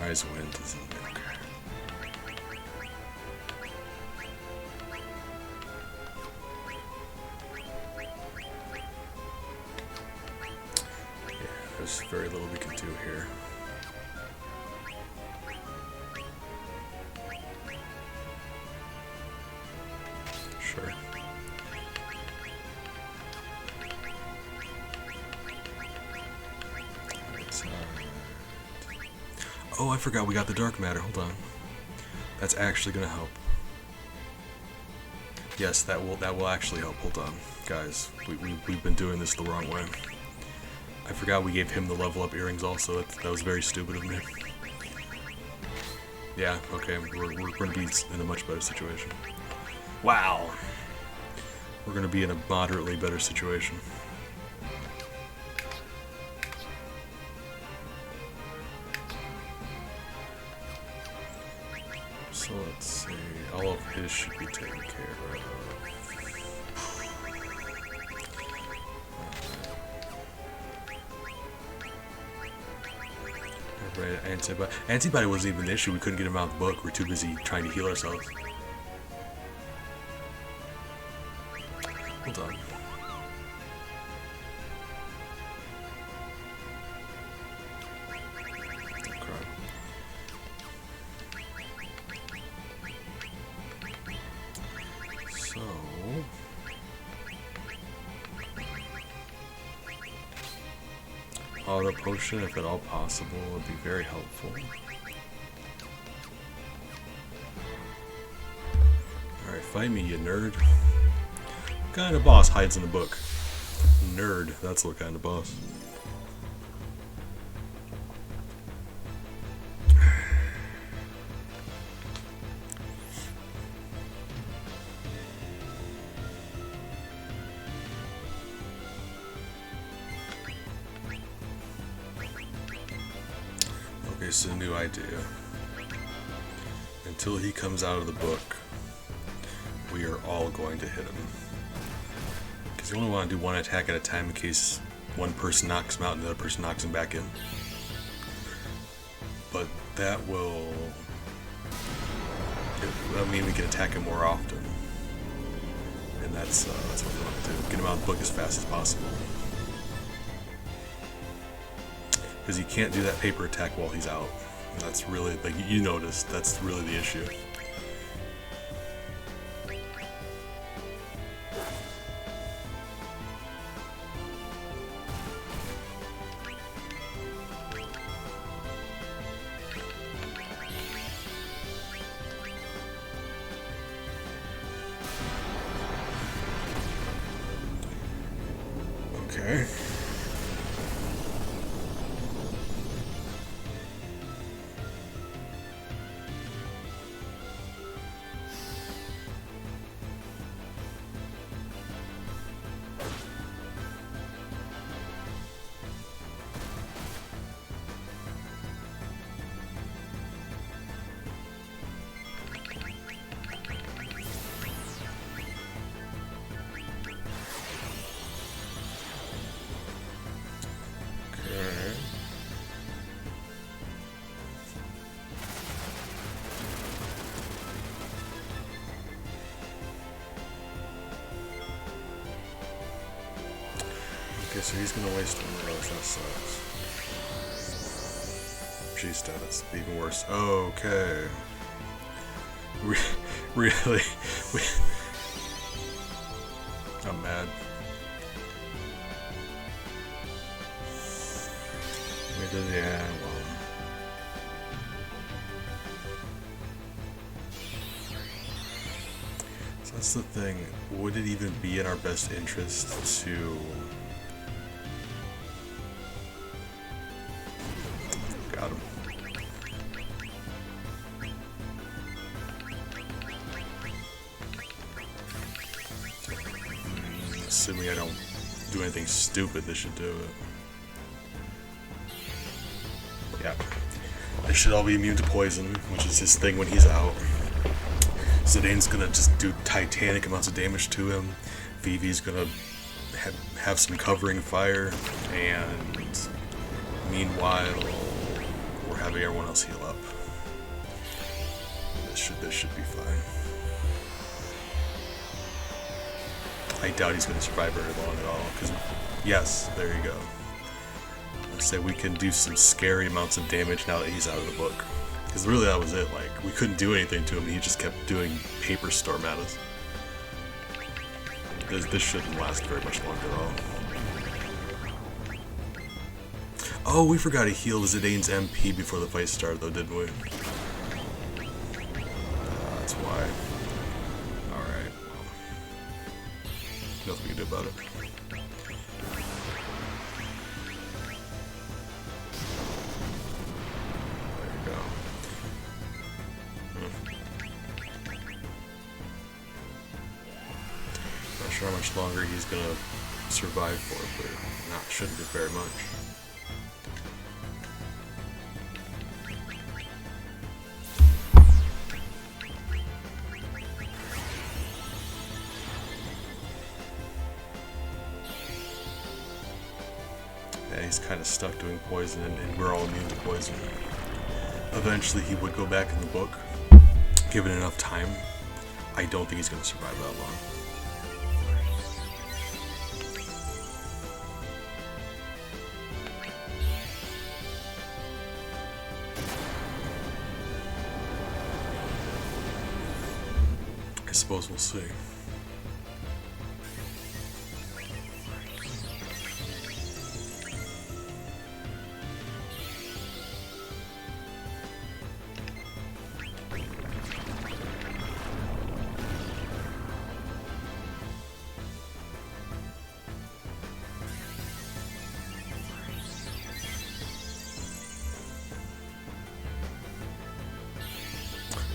Rise Wind isn't okay. Yeah, there's very little we can do here. Sure. Oh, I forgot we got the dark matter. Hold on. That's actually gonna help. Yes, that will actually help. Hold on, guys. We've been doing this the wrong way. I forgot we gave him the level up earrings also. That was very stupid of me. Yeah. Okay. We're gonna be in a much better situation. Wow. We're gonna be in a moderately better situation. So let's see, all of his should be taken care of. Right, antibody wasn't even an issue, we couldn't get him out of the book, we're too busy trying to heal ourselves. Hold on. Auto potion, if at all possible, would be very helpful. Alright, fight me, you nerd. What kind of boss hides in the book? Nerd, that's what kind of boss. Here's a new idea. Until he comes out of the book, we are all going to hit him. Because you only want to do one attack at a time in case one person knocks him out and the other person knocks him back in. But that will mean we can attack him more often. And that's what we want to do. Get him out of the book as fast as possible. Because you can't do that paper attack while he's out. And that's really, like you noticed, that's really the issue. Okay. Okay, so he's gonna waste one of those, that sucks. G status, even worse. Okay. Really? I'm mad. Yeah, well. So that's the thing. Would it even be in our best interest to... Got him. assuming I don't do anything stupid, this should do it. Yeah. They should all be immune to poison, which is his thing when he's out. Zidane's gonna just do titanic amounts of damage to him. Vivi's gonna have some covering fire, and meanwhile, we're having everyone else heal up. This should be fine. I doubt he's gonna survive very long at all. Cause yes, there you go. Let's say we can do some scary amounts of damage now that he's out of the book. Because really that was it, like, we couldn't do anything to him, he just kept doing Paper Storm at us. This shouldn't last very much longer at all. Oh, we forgot to heal Zidane's MP before the fight started though, didn't we? That's why. Alright. Nothing we can do about it. How much longer he's gonna survive for, but shouldn't be very much. Yeah, he's kind of stuck doing poison, and we're all immune to poison. Eventually he would go back in the book, given enough time. I don't think he's gonna survive that long. I suppose we'll see.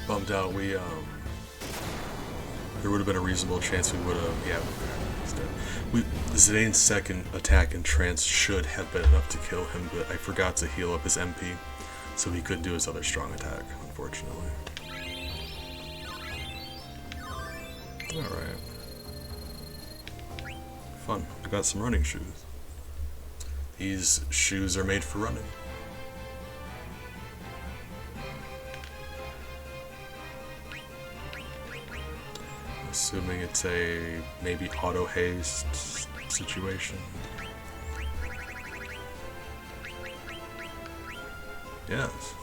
Bummed out. There would have been a reasonable chance we would have. Yeah, Zidane's second attack in trance should have been enough to kill him, but I forgot to heal up his MP, so he couldn't do his other strong attack, unfortunately. Alright. Fun. I got some running shoes. These shoes are made for running. Assuming it's a maybe auto haste situation. Yes.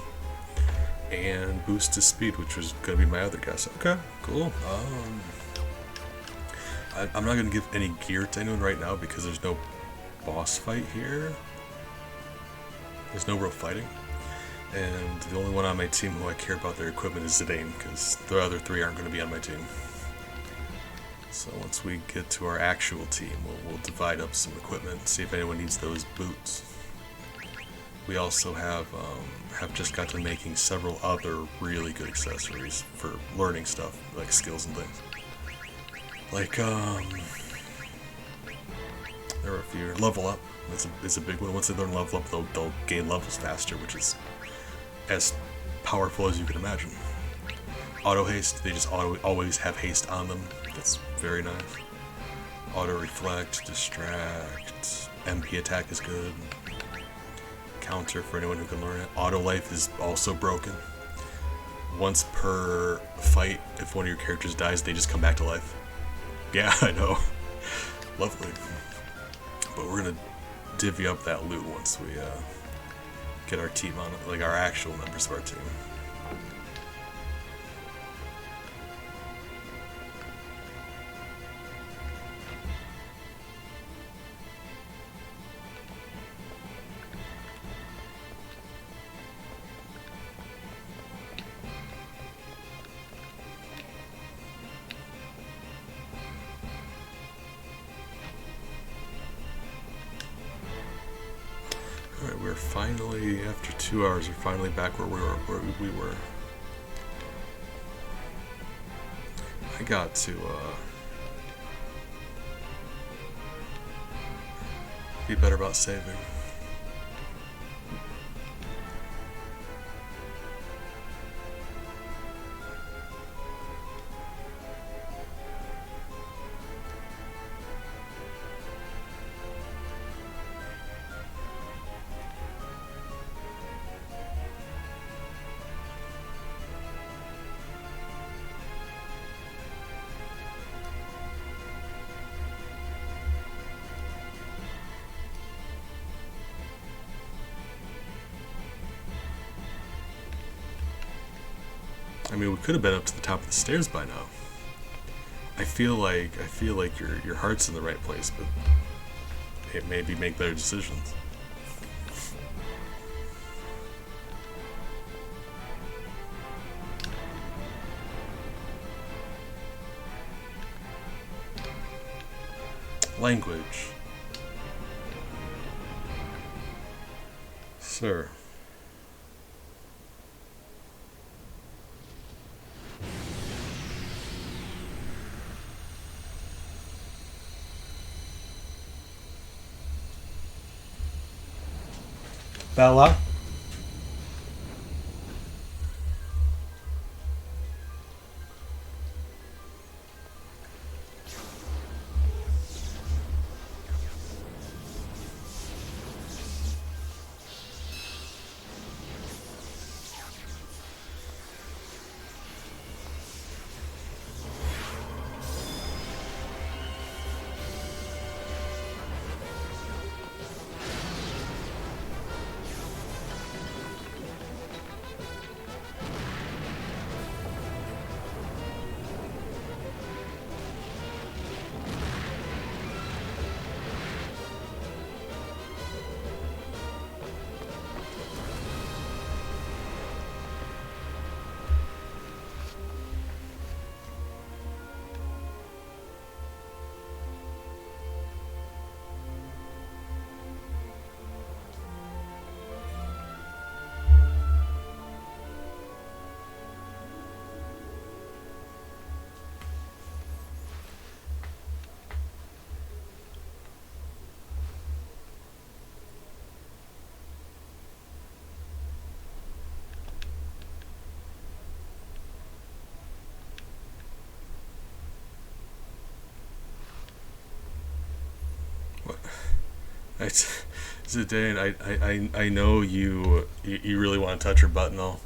And boost to speed, which was gonna be my other guess. Okay, cool. I'm not gonna give any gear to anyone right now because there's no boss fight here. There's no real fighting. And the only one on my team who I care about their equipment is Zidane, because the other three aren't gonna be on my team. So once we get to our actual team, we'll divide up some equipment, see if anyone needs those boots. We also have just got to making several other really good accessories for learning stuff, like skills and things. Like, there are a few. Level up is a big one. Once they learn level up, they'll gain levels faster, which is as powerful as you can imagine. Auto haste, they just always have haste on them. That's very nice. Auto reflect, distract, MP attack is good. Counter for anyone who can learn it. Auto life is also broken. Once per fight, if one of your characters dies, they just come back to life. Yeah, I know. Lovely. But we're gonna divvy up that loot once we get our team on it, like our actual members of our team. Alright, we're finally, after 2 hours, we're finally back where we were. I got to, Be better about saving. I mean, we could have been up to the top of the stairs by now. I feel like your heart's in the right place, but it maybe make better decisions. Language. Sir. Bella? Zidane, I know you really want to touch her butt and all.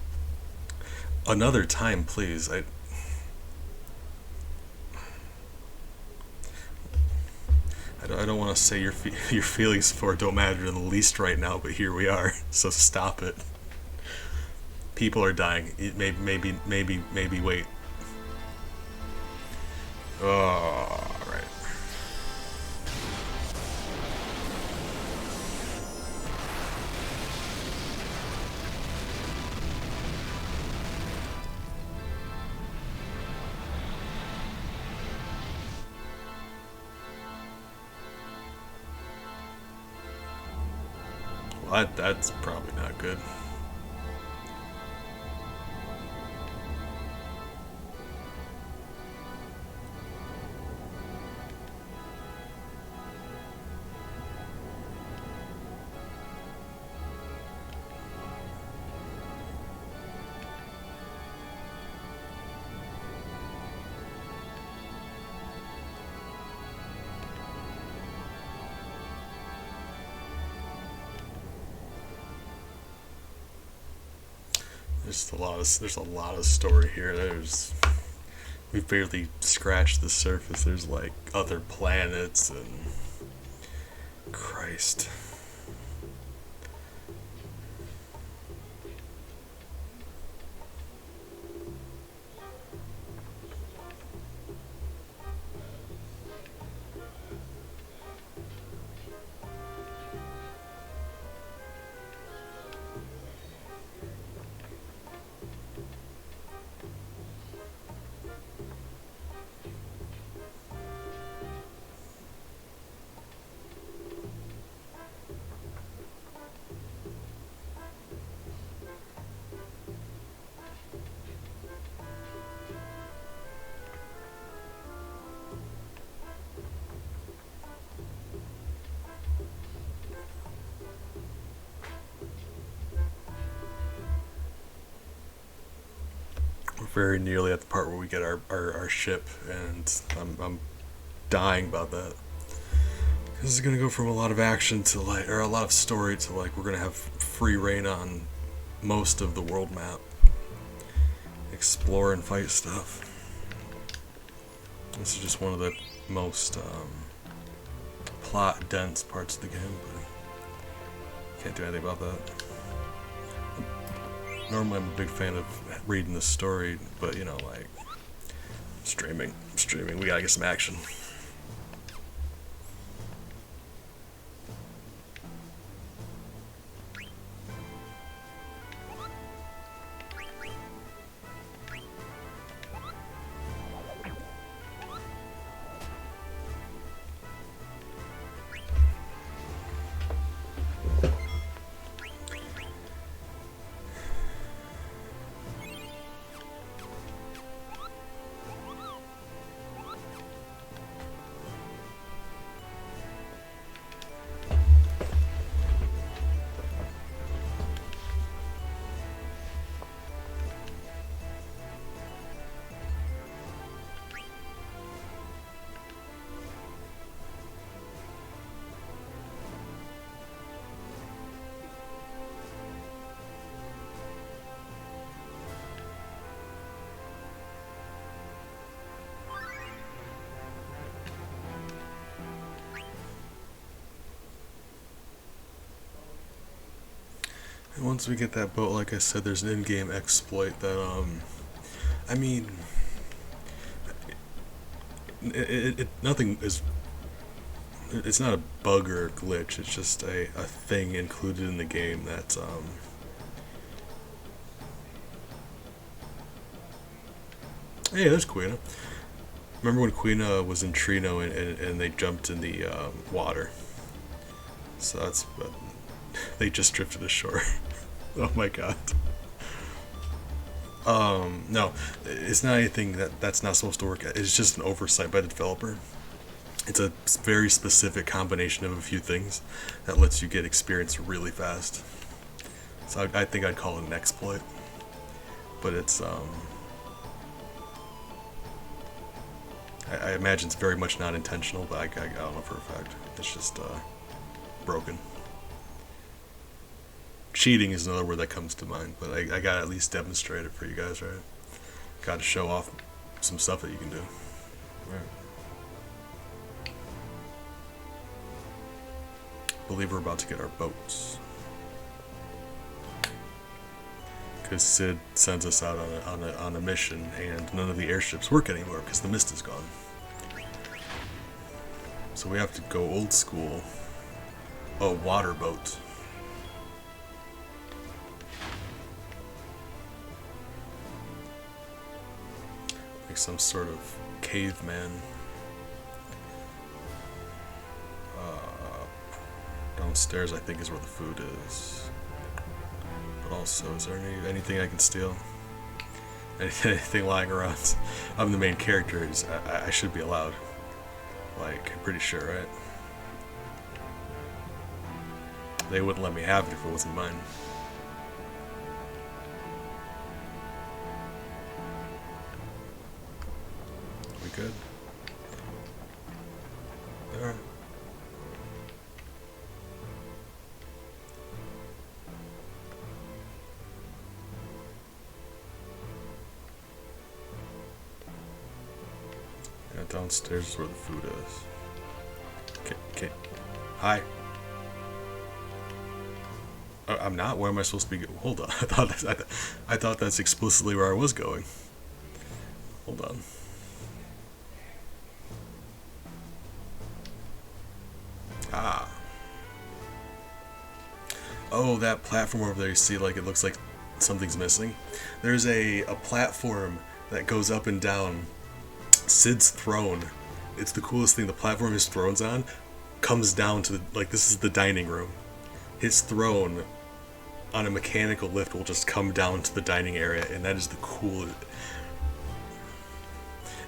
Another time, please. I don't want to say your feelings for it don't matter in the least right now, but here we are. So stop it. People are dying. Maybe wait. Oh, right. Well, that's probably not good. There's a lot of story here. We've barely scratched the surface. There's like other planets and Christ. very nearly at the part where we get our ship, and I'm dying about that. This is gonna go from a lot of action to like, or a lot of story to like, we're gonna have free reign on most of the world map. Explore and fight stuff. This is just one of the most plot dense parts of the game, but can't do anything about that. Normally I'm a big fan of reading the story, but you know, like, streaming, we gotta get some action. And once we get that boat, like I said, there's an in-game exploit that, I mean, nothing is, it's not a bug or a glitch, it's just a thing included in the game that's, hey, there's Quina. Remember when Quina was in Trino and they jumped in the water? So that's, they just drifted ashore. Oh my god. No, it's not anything that's not supposed to work. It's just an oversight by the developer. It's a very specific combination of a few things that lets you get experience really fast. So I think I'd call it an exploit. But it's, I imagine it's very much not intentional, but I don't know for a fact. It's just, broken. Cheating is another word that comes to mind, but I gotta at least demonstrate it for you guys, right? Gotta show off some stuff that you can do. Right. I believe we're about to get our boats. Because Sid sends us out on a mission, and none of the airships work anymore because the mist is gone. So we have to go old school. A water boat. Like some sort of caveman. Downstairs, I think, is where the food is. But also, is there anything I can steal? Anything lying around? I'm the main character. I should be allowed. Like, I'm pretty sure, right? They wouldn't let me have it if it wasn't mine. We good? Alright. Yeah, downstairs is where the food is. Okay. Hi. I'm not. Where am I supposed to be? Hold on. I thought that's explicitly where I was going. Hold on. Ah. Oh, that platform over there. You see, like, it looks like something's missing. There's a platform that goes up and down. Sid's throne. It's the coolest thing. The platform his throne's on comes down to the, like, this is the dining room. His throne on a mechanical lift will just come down to the dining area, and that is the coolest.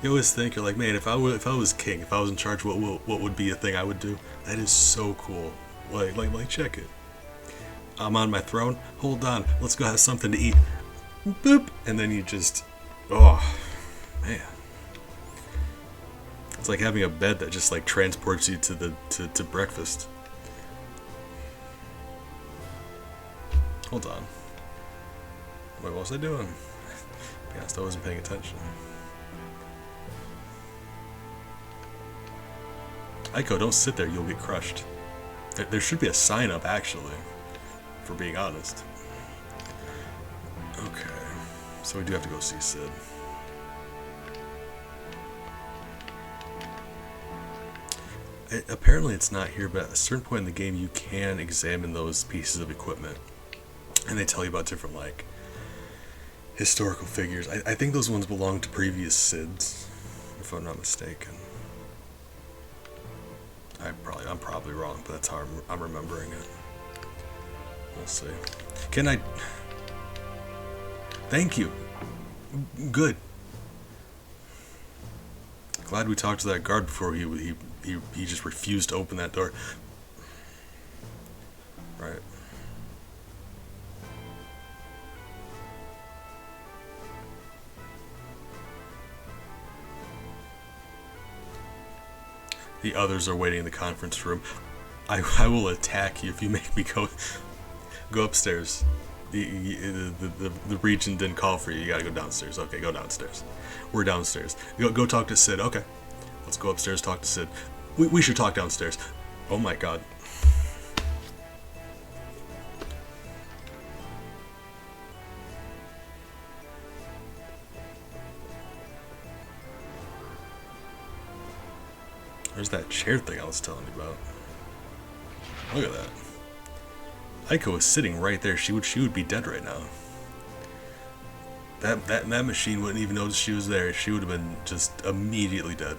You always think, you're like, man, if I was king, if I was in charge, what would be a thing I would do? That is so cool. Like, check it. I'm on my throne. Hold on, let's go have something to eat. Boop, and then you just Oh, man. It's like having a bed that just like transports you to to breakfast. Hold on. Wait, what was I doing? To be honest, I wasn't paying attention. Aiko, don't sit there, you'll get crushed. There should be a sign up, actually, for being honest. Okay, so we do have to go see Sid. Apparently it's not here, but at a certain point in the game you can examine those pieces of equipment. And they tell you about different, like, historical figures. I think those ones belong to previous Sids, if I'm not mistaken. I'm probably wrong, but that's how I'm remembering it. We'll see. Can I... Thank you. Good. Glad we talked to that guard before he just refused to open that door. Right. The others are waiting in the conference room. I will attack you if you make me go upstairs. The region didn't call for you. You gotta go downstairs. Okay, go downstairs. We're downstairs. Go talk to Sid. Okay, let's go upstairs. Talk to Sid. We should talk downstairs. Oh my god. There's that chair thing I was telling you about. Look at that. Aiko is sitting right there. She would be dead right now. That machine wouldn't even notice she was there. She would have been just immediately dead.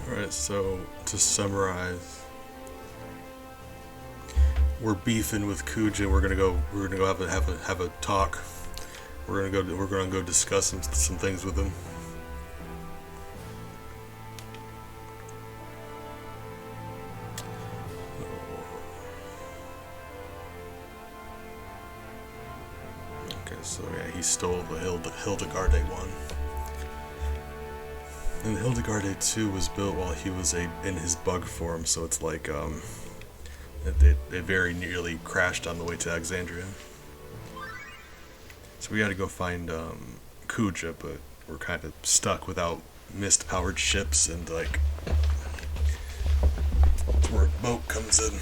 Alright, so to summarize, we're beefing with Kuja. We're gonna go have a talk. We're gonna go discuss some things with him. Okay, so yeah, he stole the Hildegarde one. And the Hildegarde 2 was built while he was in his bug form, so it's like it very nearly crashed on the way to Alexandria. So we gotta go find Kuja, but we're kind of stuck without mist-powered ships, and like that's where a boat comes in.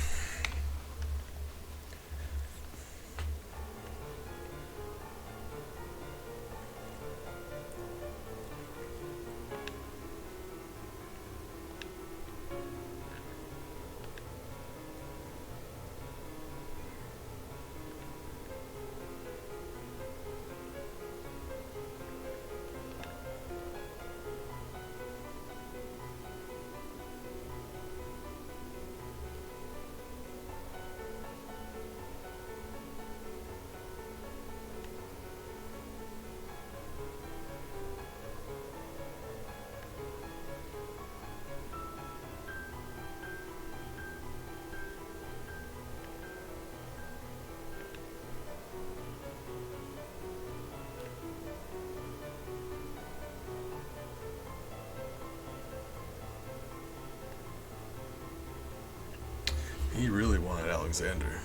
Alexander.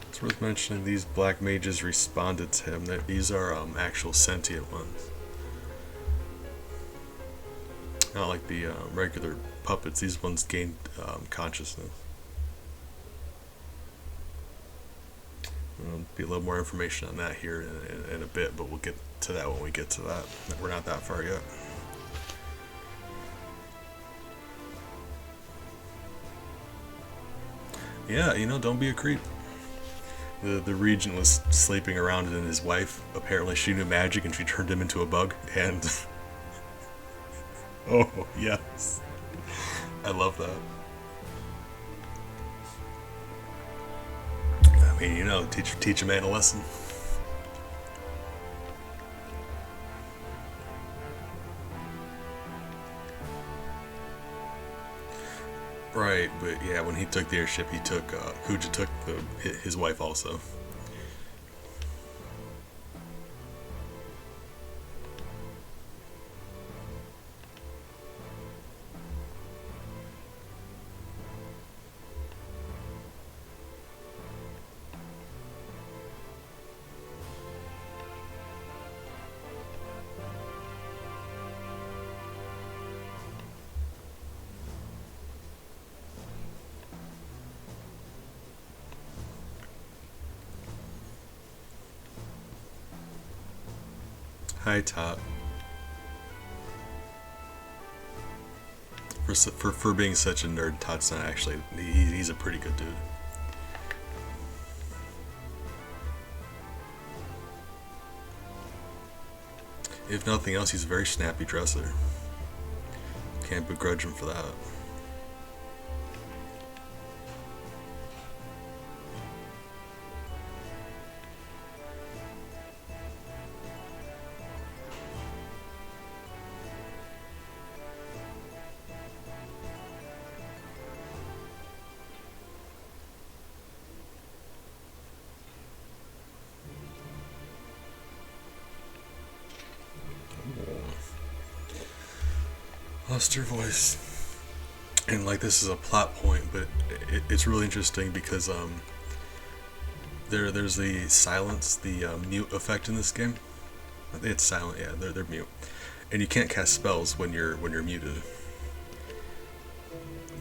It's worth mentioning these black mages responded to him. That these are actual sentient ones, not like the regular puppets. These ones gained consciousness. There'll be a little more information on that here in a bit, but we'll get to that when we get to that. We're not that far yet. Yeah, don't be a creep. The regent was sleeping around, and his wife, apparently she knew magic and she turned him into a bug, and oh yes, I love that. I mean, teach a man a lesson. Right, but yeah, when he took the airship, Kuja took his wife also. Hi, Top. For being such a nerd, Todd's not actually. He's a pretty good dude. If nothing else, he's a very snappy dresser. Can't begrudge him for that. Lost her voice. And like, this is a plot point, but it's really interesting because there's the silence, the mute effect in this game. It's silent, yeah. They're mute, and you can't cast spells when you're muted.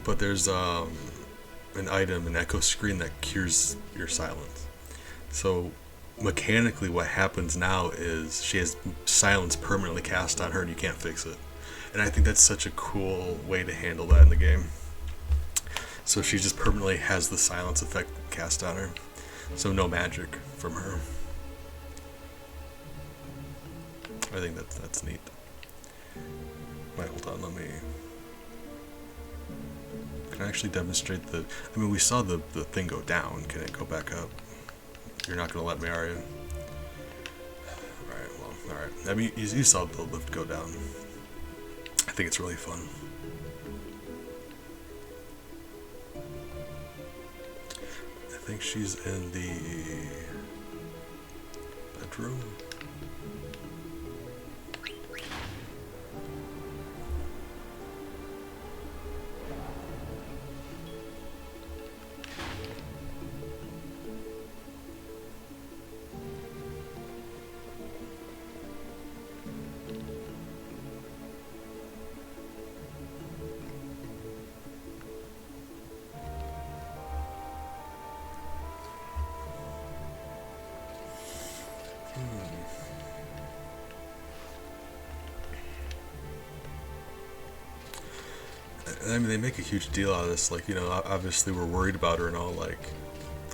But there's an item, an echo screen that cures your silence. So mechanically, what happens now is she has silence permanently cast on her, and you can't fix it. And I think that's such a cool way to handle that in the game. So she just permanently has the silence effect cast on her. So no magic from her. I think that's neat. Wait, hold on, let me... Can I actually demonstrate the... I mean, we saw the thing go down. Can it go back up? You're not going to let me, are you? Alright, well, alright. I mean, you saw the lift go down. I think it's really fun. I think she's in the bedroom. I mean, they make a huge deal out of this. Like, obviously we're worried about her and all. Like,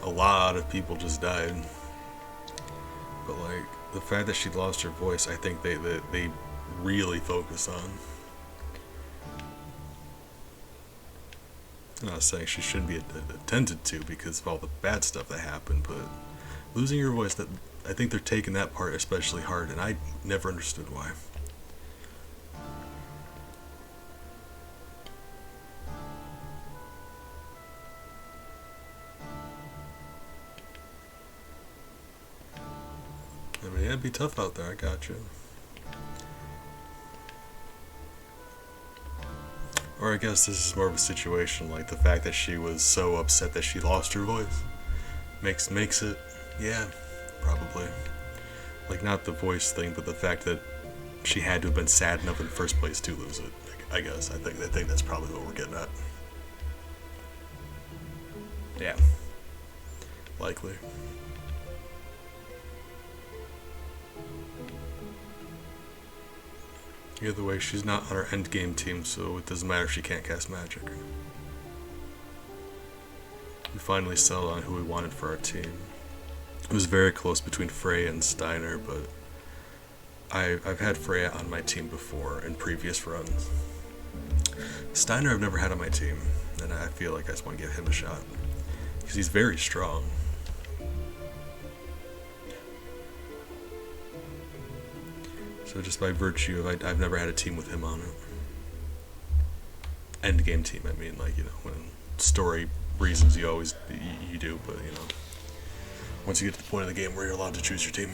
a lot of people just died. But, like, the fact that she lost her voice, I think they really focus on. I'm not saying she shouldn't be attended to because of all the bad stuff that happened, but losing your voice, that I think they're taking that part especially hard, and I never understood why. might be tough out there, I got you. Or I guess this is more of a situation like the fact that she was so upset that she lost her voice makes it, yeah, probably. Like, not the voice thing, but the fact that she had to have been sad enough in the first place to lose it. I guess. I think that's probably what we're getting at. Yeah. Likely. Either way, she's not on our endgame team, so it doesn't matter if she can't cast magic. We finally settled on who we wanted for our team. It was very close between Freya and Steiner, but I've had Freya on my team before in previous runs. Steiner I've never had on my team, and I feel like I just want to give him a shot. Because he's very strong. So just by virtue of I've never had a team with him on it. Endgame team, I mean, like, you know, when story reasons you always, you do, but, you know, once you get to the point of the game where you're allowed to choose your team.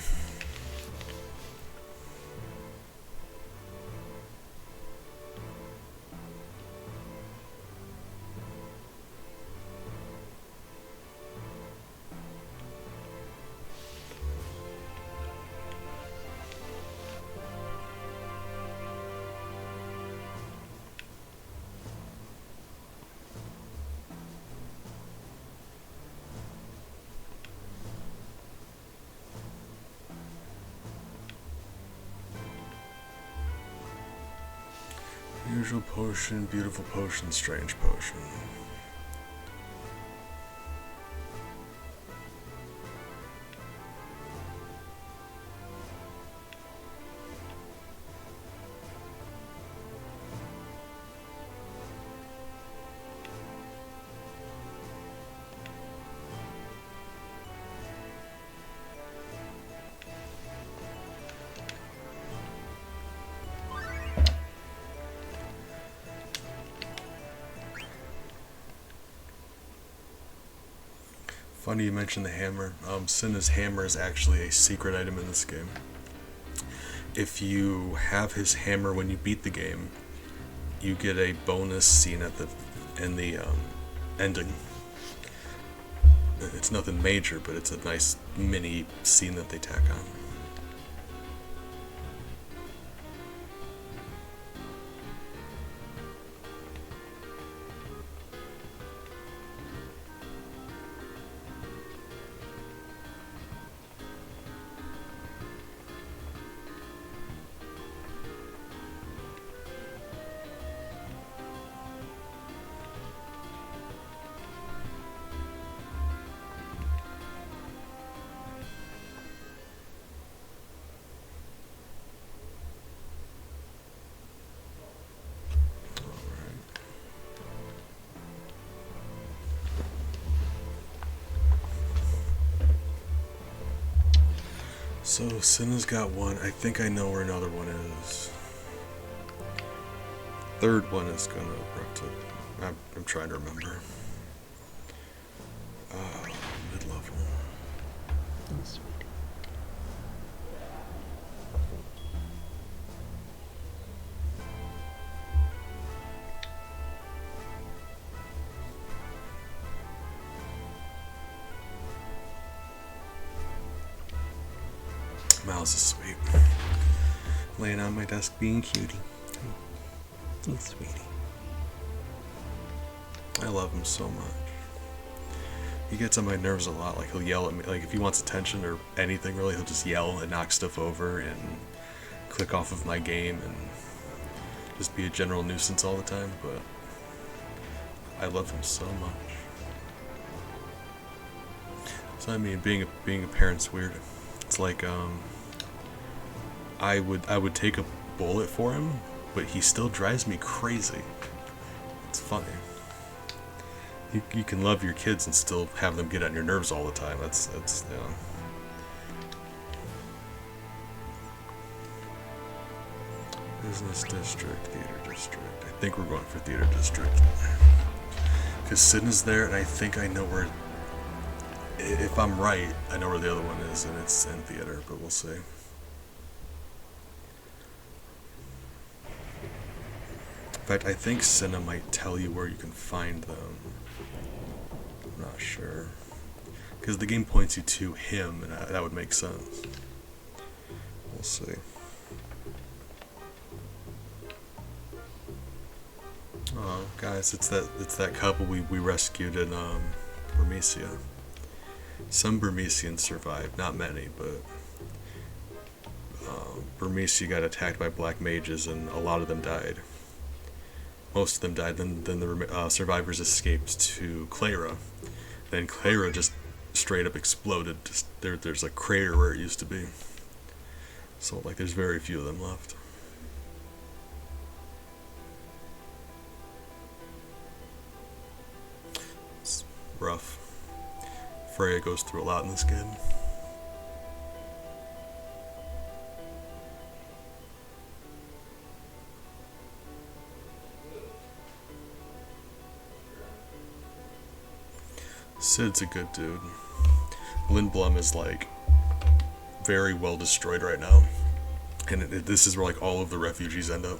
Usual potion, beautiful potion, strange potion. Funny you mentioned the hammer. Cinna's hammer is actually a secret item in this game. If you have his hammer when you beat the game, you get a bonus scene in the ending. It's nothing major, but it's a nice mini scene that they tack on. So Cinna's got one. I think I know where another one is. Third one is gonna I'm trying to remember. Mid-level. Miles is sweet. Laying on my desk being cutie. Thanks, sweetie. I love him so much. He gets on my nerves a lot. Like, he'll yell at me. Like, if he wants attention or anything really, he'll just yell and knock stuff over and click off of my game and just be a general nuisance all the time. But I love him so much. So I mean, being a parent's weird. It's like I would take a bullet for him, but he still drives me crazy. It's funny. You can love your kids and still have them get on your nerves all the time. That's you know. Business district, theater district. I think we're going for theater district. Because Cinna's there, and I think I know where. If I'm right, I know where the other one is, and it's in theater, but we'll see. In fact, I think Cinna might tell you where you can find them. I'm not sure. Because the game points you to him, and that would make sense. We'll see. Oh, guys, it's that couple we rescued in Burmecia. Some Burmecians survived, not many, but Burmecia got attacked by black mages, and a lot of them died. Most of them died. Then the survivors escaped to Clara. Then Clara just straight up exploded. Just there's a crater where it used to be. So like, there's very few of them left. It's rough. Freya goes through a lot in this game. Cid's a good dude. Lindblum is like very well destroyed right now, and this is where like all of the refugees end up.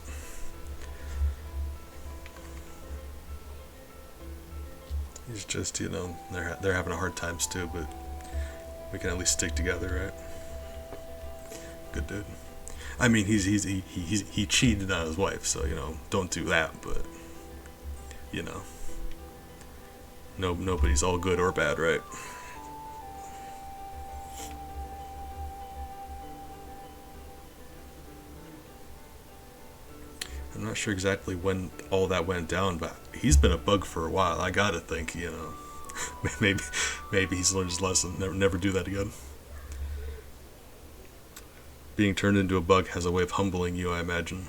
He's just, you know, they're having a hard time too, but we can at least stick together, right? Good dude. I mean, he cheated on his wife, so you know, don't do that. But you know, nobody's all good or bad, right? I'm not sure exactly when all that went down, but he's been a bug for a while. I gotta think, you know, maybe he's learned his lesson. Never do that again. Being turned into a bug has a way of humbling you, I imagine.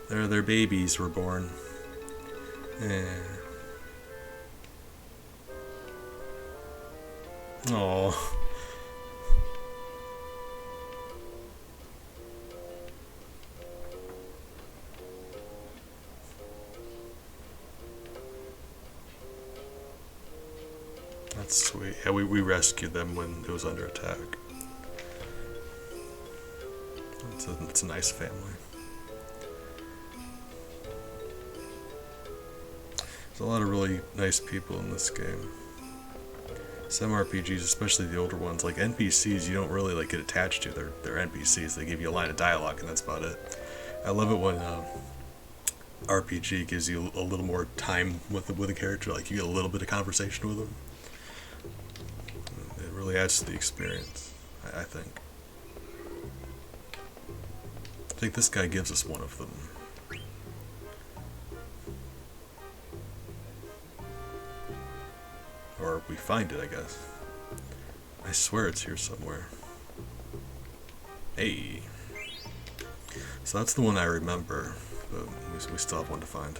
Their babies were born. Oh. That's sweet. Yeah, we rescued them when it was under attack. It's a nice family. There's a lot of really nice people in this game. Some RPGs, especially the older ones, like NPCs, you don't really like get attached to. They're NPCs. They give you a line of dialogue, and that's about it. I love it when RPG gives you a little more time with a character. Like, you get a little bit of conversation with them. It really adds to the experience, I think. I think this guy gives us one of them. Or we find it, I guess. I swear it's here somewhere. Hey. So that's the one I remember, but we still have one to find.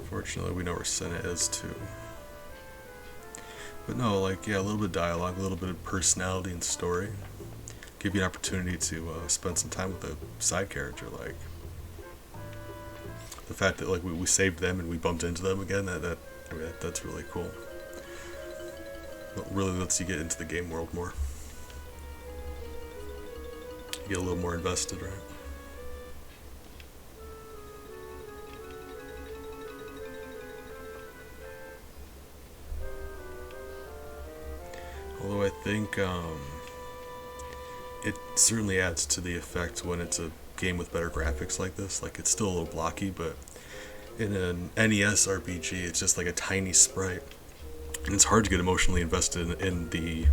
Fortunately, we know where Cinna is too. But no, like, yeah, a little bit of dialogue, a little bit of personality and story. Give you an opportunity to spend some time with a side character, like the fact that like we saved them and we bumped into them again. I mean, that's really cool. It really lets you get into the game world more. You get a little more invested, right? Although I think it certainly adds to the effect when it's a game with better graphics like this. Like, it's still a little blocky, but in an NES RPG, it's just like a tiny sprite. And it's hard to get emotionally invested in the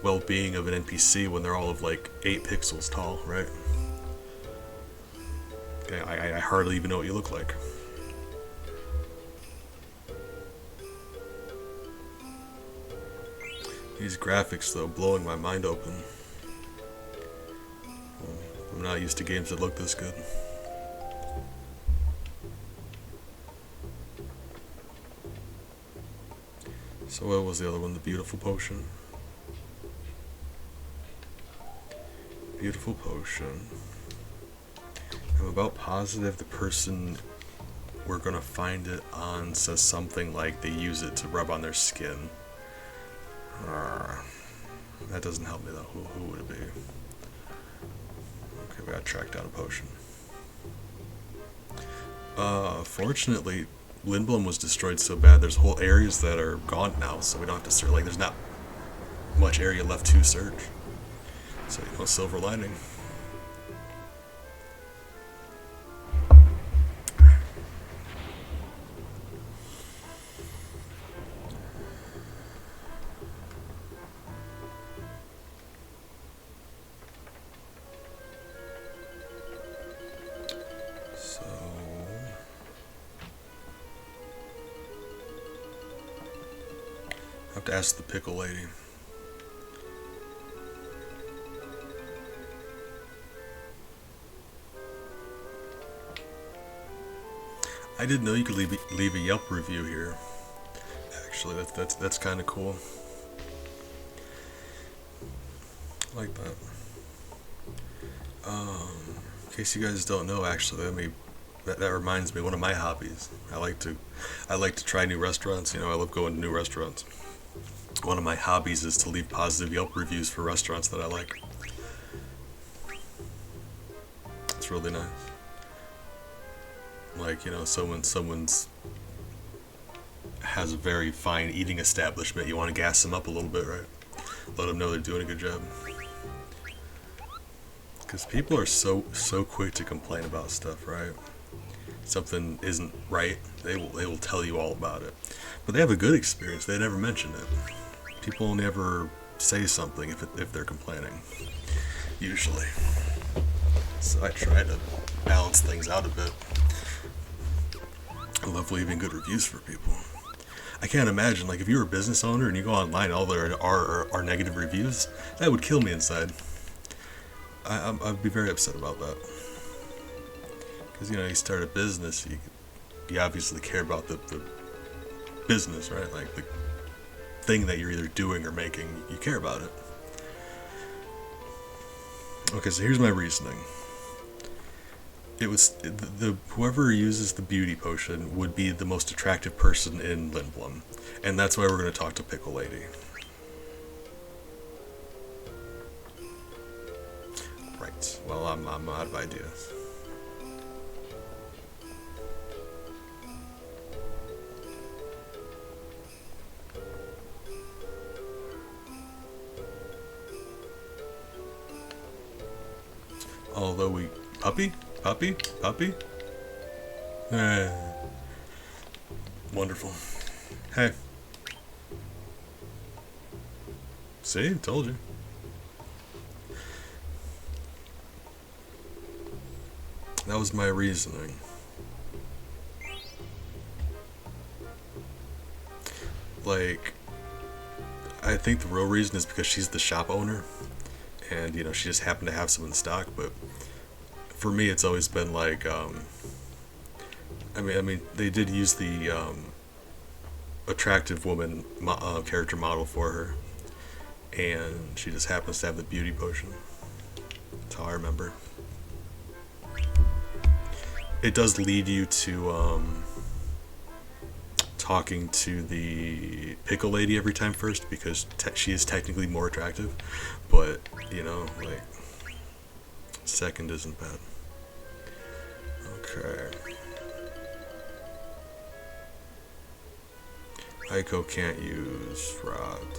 well-being of an NPC when they're all of like 8 pixels tall, right? Okay, I hardly even know what you look like. These graphics, though, blowing my mind open. I'm not used to games that look this good. So what was the other one? The Beautiful Potion. Beautiful Potion. I'm about positive the person we're gonna find it on says something like they use it to rub on their skin. That doesn't help me though. Who would it be? Okay, we gotta track down a potion. Fortunately, Lindblom was destroyed so bad there's whole areas that are gone now, so we don't have to search. Like, there's not much area left to search. So, silver lining. I have to ask the pickle lady. I didn't know you could leave a Yelp review here. Actually, that's kind of cool. I like that. In case you guys don't know, actually, that reminds me. One of my hobbies. I like to try new restaurants. I love going to new restaurants. One of my hobbies is to leave positive Yelp reviews for restaurants that I like. It's really nice. Like, someone's has a very fine eating establishment. You want to gas them up a little bit, right? Let them know they're doing a good job. Because people are so quick to complain about stuff, right? Something isn't right, they will tell you all about it. But they have a good experience. They never mention it. People only ever say something if they're complaining, usually. So I try to balance things out a bit. I love leaving good reviews for people. I can't imagine, like, if you were a business owner and you go online, all there are negative reviews, that would kill me inside. I'd be very upset about that. Because, you start a business, you obviously care about the business, right? Like, the thing that you're either doing or making, you care about it. Okay, so here's my reasoning. It was whoever uses the beauty potion would be the most attractive person in Lindblom, and that's why we're going to talk to Pickle Lady. Right. Well, I'm out of ideas. Although puppy. Wonderful. Hey. See, told you. That was my reasoning. Like, I think the real reason is because she's the shop owner, and she just happened to have some in stock. But for me, it's always been like, I mean, they did use the attractive woman character model for her, and she just happens to have the beauty potion. That's how I remember. It does lead you to talking to the pickle lady every time first, because she is technically more attractive, but like, second isn't bad. Okay. Aiko can't use rods.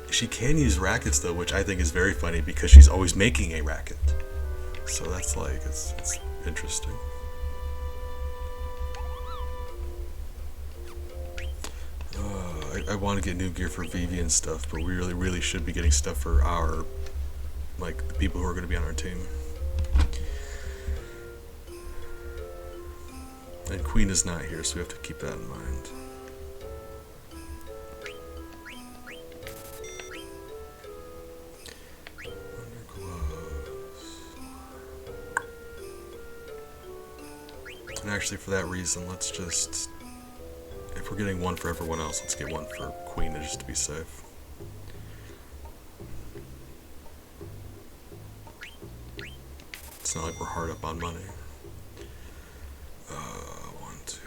She can use rackets though, which I think is very funny because she's always making a racket. So that's like, it's interesting. I want to get new gear for Vivi and stuff, but we really should be getting stuff for the people who are going to be on our team. And Queen is not here, so we have to keep that in mind. And actually, for that reason, let's just, if we're getting one for everyone else, let's get one for Queen just to be safe. It's not like we're hard up on money. 1, 2.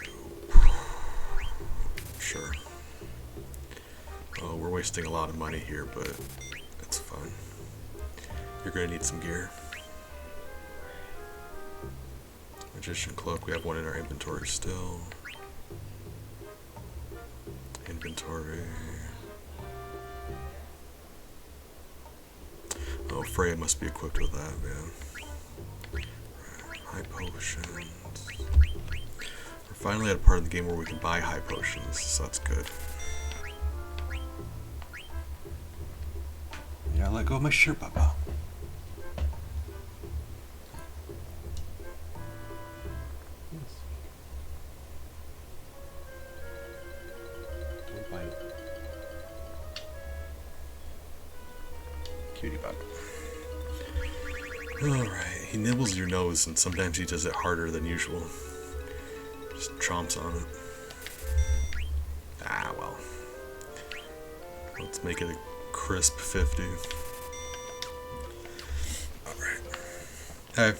Sure. Oh, we're wasting a lot of money here, but it's fine. You're gonna need some gear. Magician cloak, we have one in our inventory still. Inventory. Oh, Freya must be equipped with that, man. Right. High potions. We're finally at a part of the game where we can buy high potions, so that's good. Yeah, let go of my shirt, Papa. Cutie bug. Alright, he nibbles your nose and sometimes he does it harder than usual. Just chomps on it. Ah, well. Let's make it a crisp 50. Alright. Hey.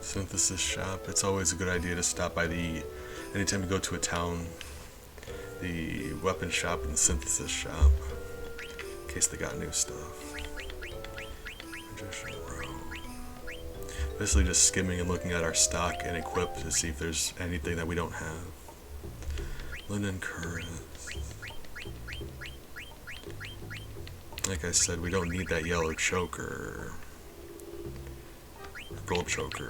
Synthesis shop. It's always a good idea to stop by anytime you go to a town, the weapon shop and the synthesis shop, in case they got new stuff. Magician row. Basically just skimming and looking at our stock and equip to see if there's anything that we don't have. Linen cuirass. Like I said, we don't need that yellow choker. Gold choker.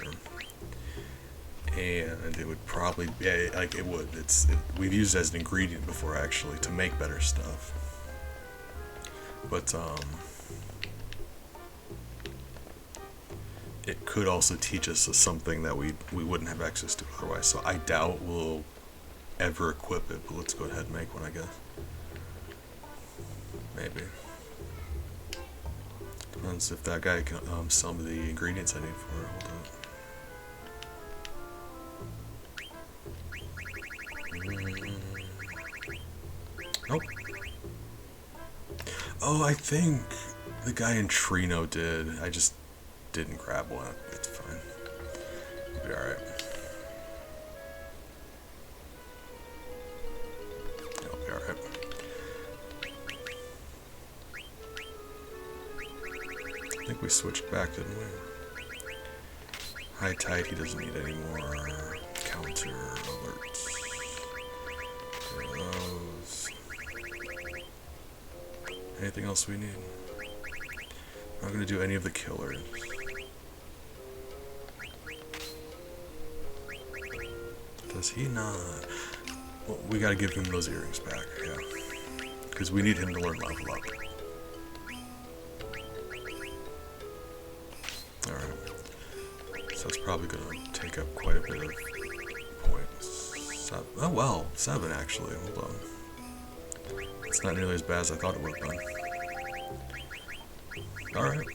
And it would probably, yeah, like it would. We've used it as an ingredient before, actually, to make better stuff. But it could also teach us something that we wouldn't have access to otherwise. So I doubt we'll ever equip it. But let's go ahead and make one, I guess. Maybe. Depends if that guy can sell me the ingredients I need for it. Hold on. Nope. Oh, I think the guy in Trino did. I just didn't grab one. It's fine. It'll be alright. It'll be alright. I think we switched back, didn't we? High tide, he doesn't need any more. Counter alerts. Those. Anything else we need? I'm not gonna do any of the killers. Does he not? Well, we gotta give him those earrings back, yeah. Because we need him to learn level up. Alright. So it's probably gonna take up quite a bit of points. Oh well, 7 actually, hold on. It's not nearly as bad as I thought it would have been. Alright.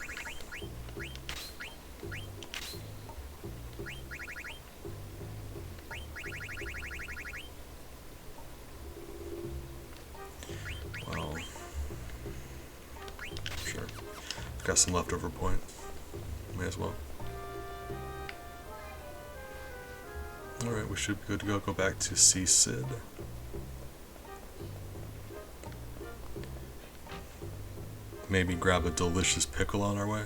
Well, sure. Got some leftover points. May as well. Alright, we should be good to go. Go back to see Sid. Maybe grab a delicious pickle on our way.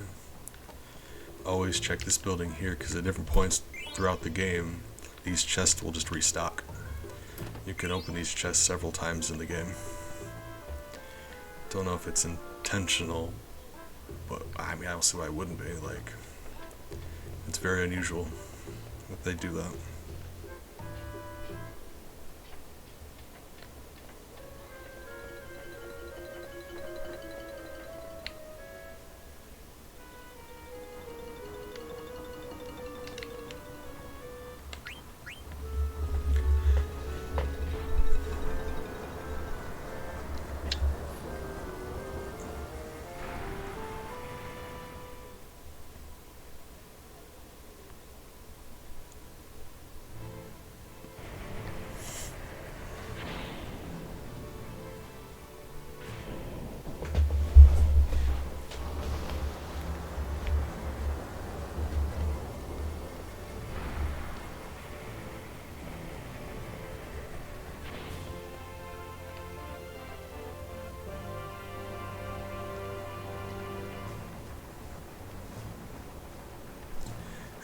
Always check this building here, because at different points throughout the game, these chests will just restock. You can open these chests several times in the game. Don't know if it's intentional, but I mean, I don't see why it wouldn't be. Like, it's very unusual that they do that.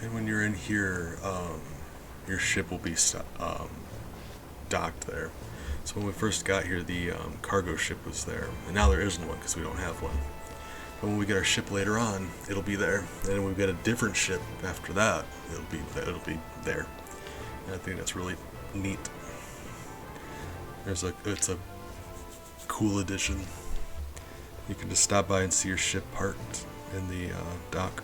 And when you're in here, your ship will be docked there. So when we first got here, the cargo ship was there, and now there isn't one because we don't have one. But when we get our ship later on, it'll be there. And then when we get a different ship after that, it'll be there. And I think that's really neat. It's a cool addition. You can just stop by and see your ship parked in the dock.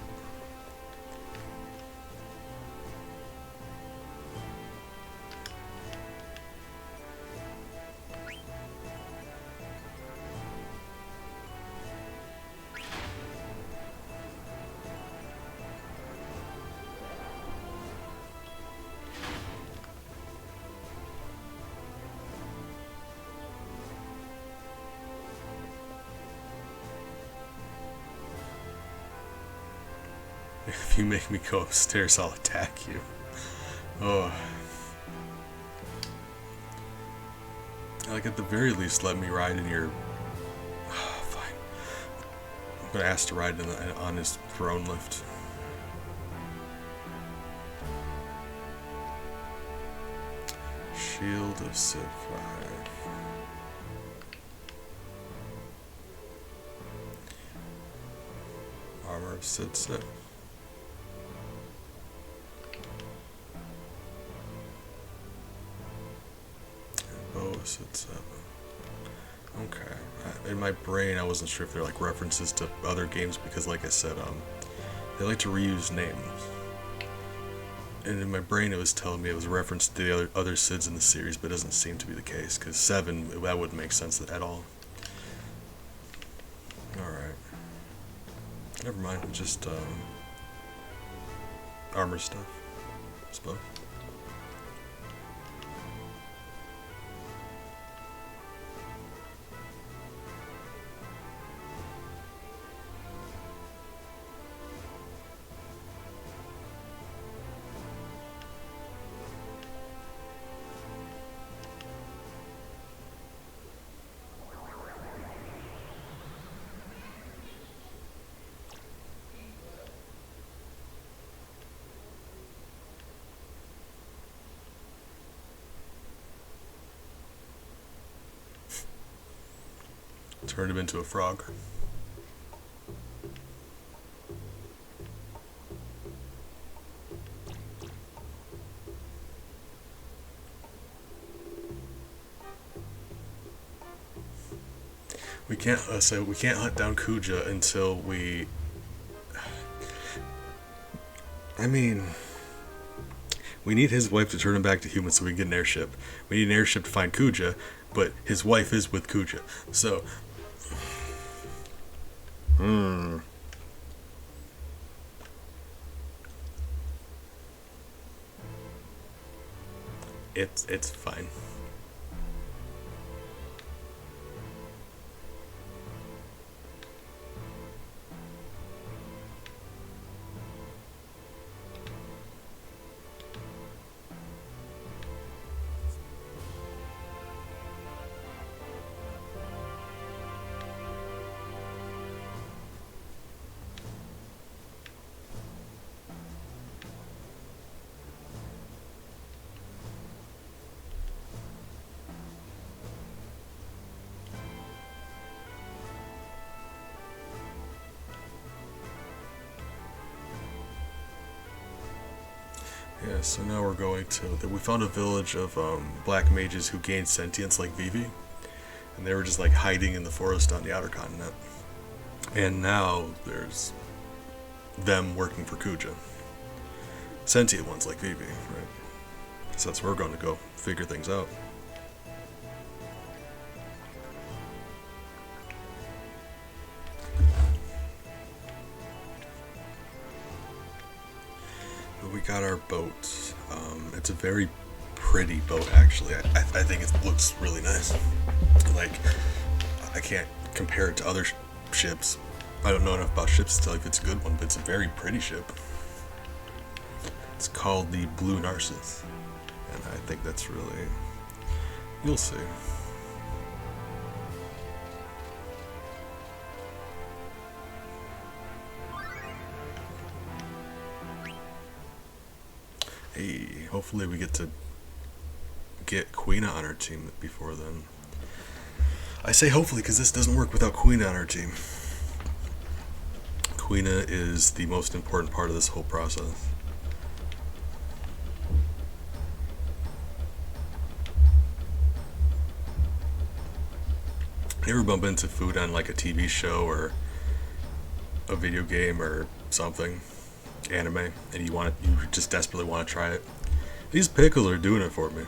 If you make me go upstairs, I'll attack you. Oh. Like, at the very least, let me ride in your... fine. I'm gonna ask to ride on his throne lift. Shield of Civ 5. Armor of Sid 6. Sid 7. Okay. In my brain, I wasn't sure if they're like references to other games because, like I said, they like to reuse names. And in my brain, it was telling me it was a reference to the other Sids in the series, but it doesn't seem to be the case because 7, that wouldn't make sense at all. All right. Never mind. Just armor stuff, I suppose. Turned him into a frog. We can't hunt down Kuja until we... I mean, we need his wife to turn him back to human so we can get an airship. We need an airship to find Kuja, but his wife is with Kuja. So... It's fine. Yeah, so now we're going to... We found a village of black mages who gained sentience like Vivi. And they were just like hiding in the forest on the outer continent. And now there's them working for Kuja. Sentient ones like Vivi, right? So that's where we're going to go figure things out. We got our boat. It's a very pretty boat, actually. I think it looks really nice. Like, I can't compare it to other ships. I don't know enough about ships to tell if it's a good one, but it's a very pretty ship. It's called the Blue Narcissus, and I think that's really... You'll see. Hey, hopefully we get to get Queen on our team before then. I say hopefully because this doesn't work without Queen on our team. Queena is the most important part of this whole process. You ever bump into food on like a TV show or a video game or something, anime, and you just desperately want to try it? These pickles are doing it for me.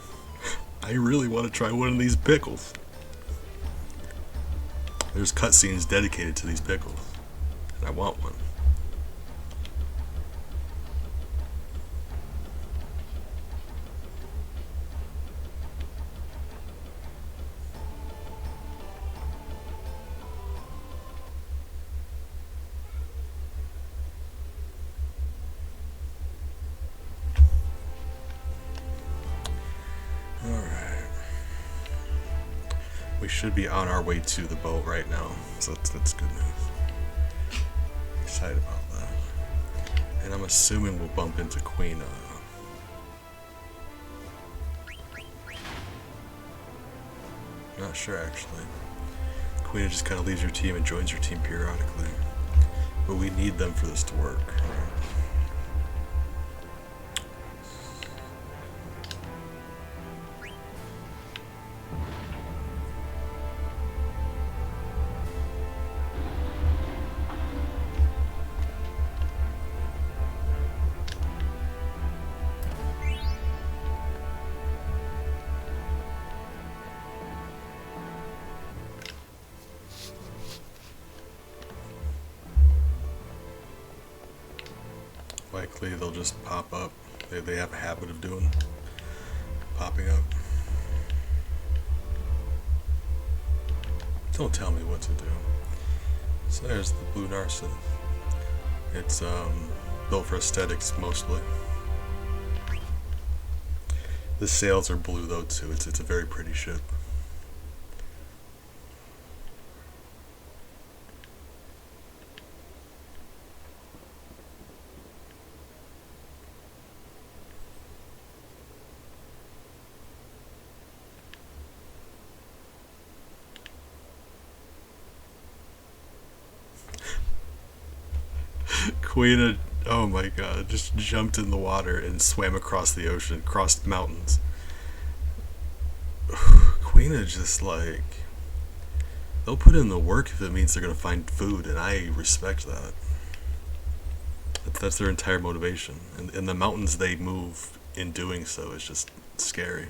I really want to try one of these pickles. There's cutscenes dedicated to these pickles, and I want one. Alright. We should be on our way to the boat right now, so that's good news. I'm excited about that. And I'm assuming we'll bump into Queen. Not sure actually. Queen just kind of leaves your team and joins your team periodically. But we need them for this to work. Likely they'll just pop up. They have a habit of doing popping up. Don't tell me what to do. So there's the blue Narcissus. It's built for aesthetics mostly. The sails are blue though too. It's a very pretty ship. Queen, oh my god, just jumped in the water and swam across the ocean, crossed mountains. Queen just like, they'll put in the work if it means they're gonna find food, and I respect that. That's their entire motivation, and the mountains they move in doing so is just scary.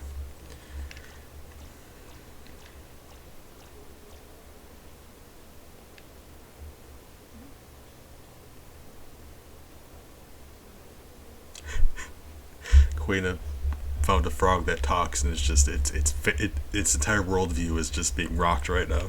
Queen found a frog that talks, and it's just its entire worldview is just being rocked right now.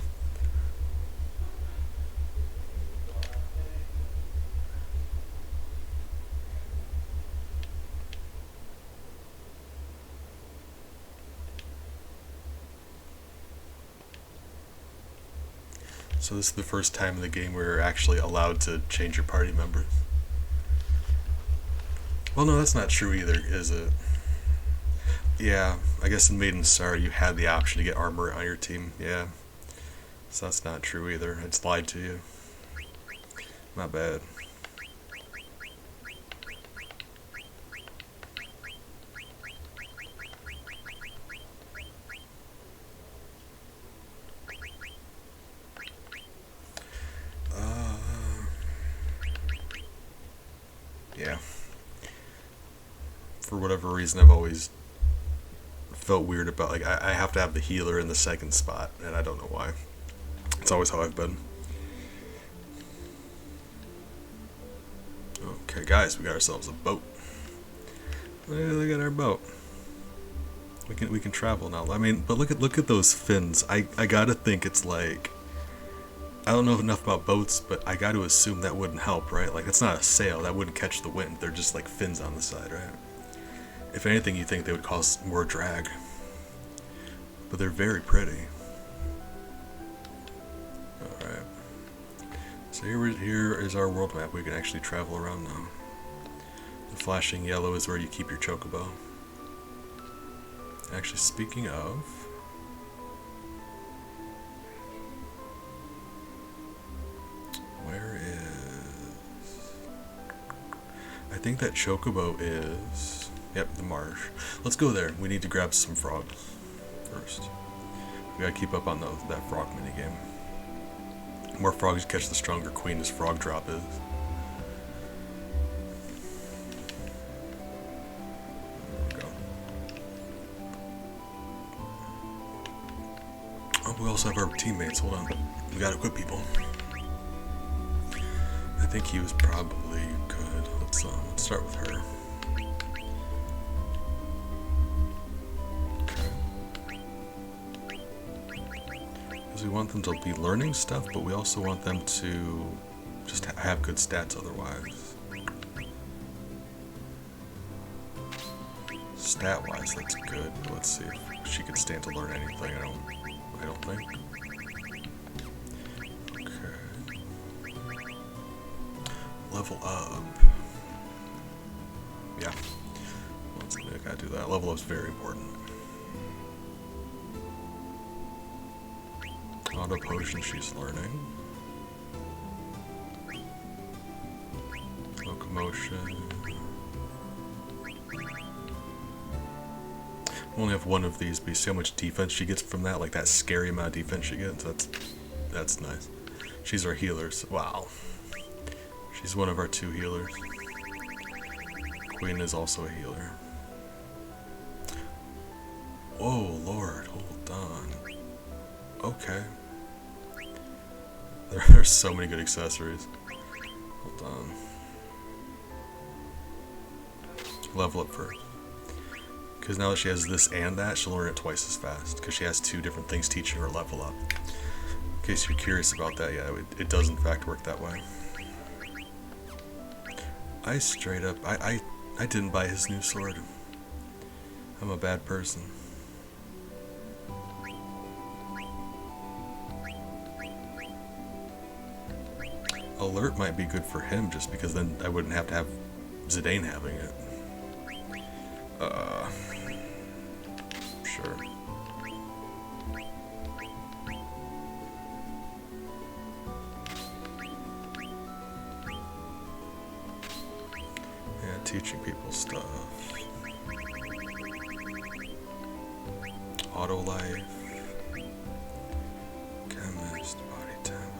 So this is the first time in the game where you're actually allowed to change your party members. Well, no, that's not true either, is it? Yeah, I guess in Maiden Star you had the option to get armor on your team. Yeah, so that's not true either. It's lied to you. My bad. Yeah. For whatever reason, I've always felt weird about, like, I have to have the healer in the second spot, and I don't know why. It's always how I've been. Okay, guys, we got ourselves a boat. Look at our boat. We can travel now. I mean, but look at those fins. I gotta think it's like, I don't know enough about boats, but I gotta assume that wouldn't help, right? Like, it's not a sail, that wouldn't catch the wind. They're just like fins on the side, right? If anything, you think they would cause more drag. But they're very pretty. Alright. So here is our world map. We can actually travel around now. The flashing yellow is where you keep your chocobo. Actually, speaking of, where is... I think that chocobo is... Yep, the marsh. Let's go there. We need to grab some frogs first. We gotta keep up on that frog minigame. The more frogs you catch, the stronger Queen's frog drop is. There we go. Oh, we also have our teammates. Hold on. We gotta equip people. I think he was probably good. Let's start with her. We want them to be learning stuff, but we also want them to just have good stats otherwise. Stat-wise, that's good. But let's see if she could stand to learn anything. I don't think. Okay. Level up. Yeah. I gotta do that. Level up's very important. Auto potion she's learning. Locomotion. We only have one of these, but you see how much defense she gets from that? Like that scary amount of defense she gets? That's nice. She's our healer. So, wow. She's one of our 2 healers. Queen is also a healer. Oh Lord, hold on. Okay. There are so many good accessories. Hold on. Level up first. Because now that she has this and that, she'll learn it twice as fast. Because she has 2 different things teaching her level up. In case you're curious about that, yeah, it does in fact work that way. I straight up, I didn't buy his new sword. I'm a bad person. Alert might be good for him, just because then I wouldn't have to have Zidane having it. Sure. Yeah, teaching people stuff. Auto life. Chemist, body time.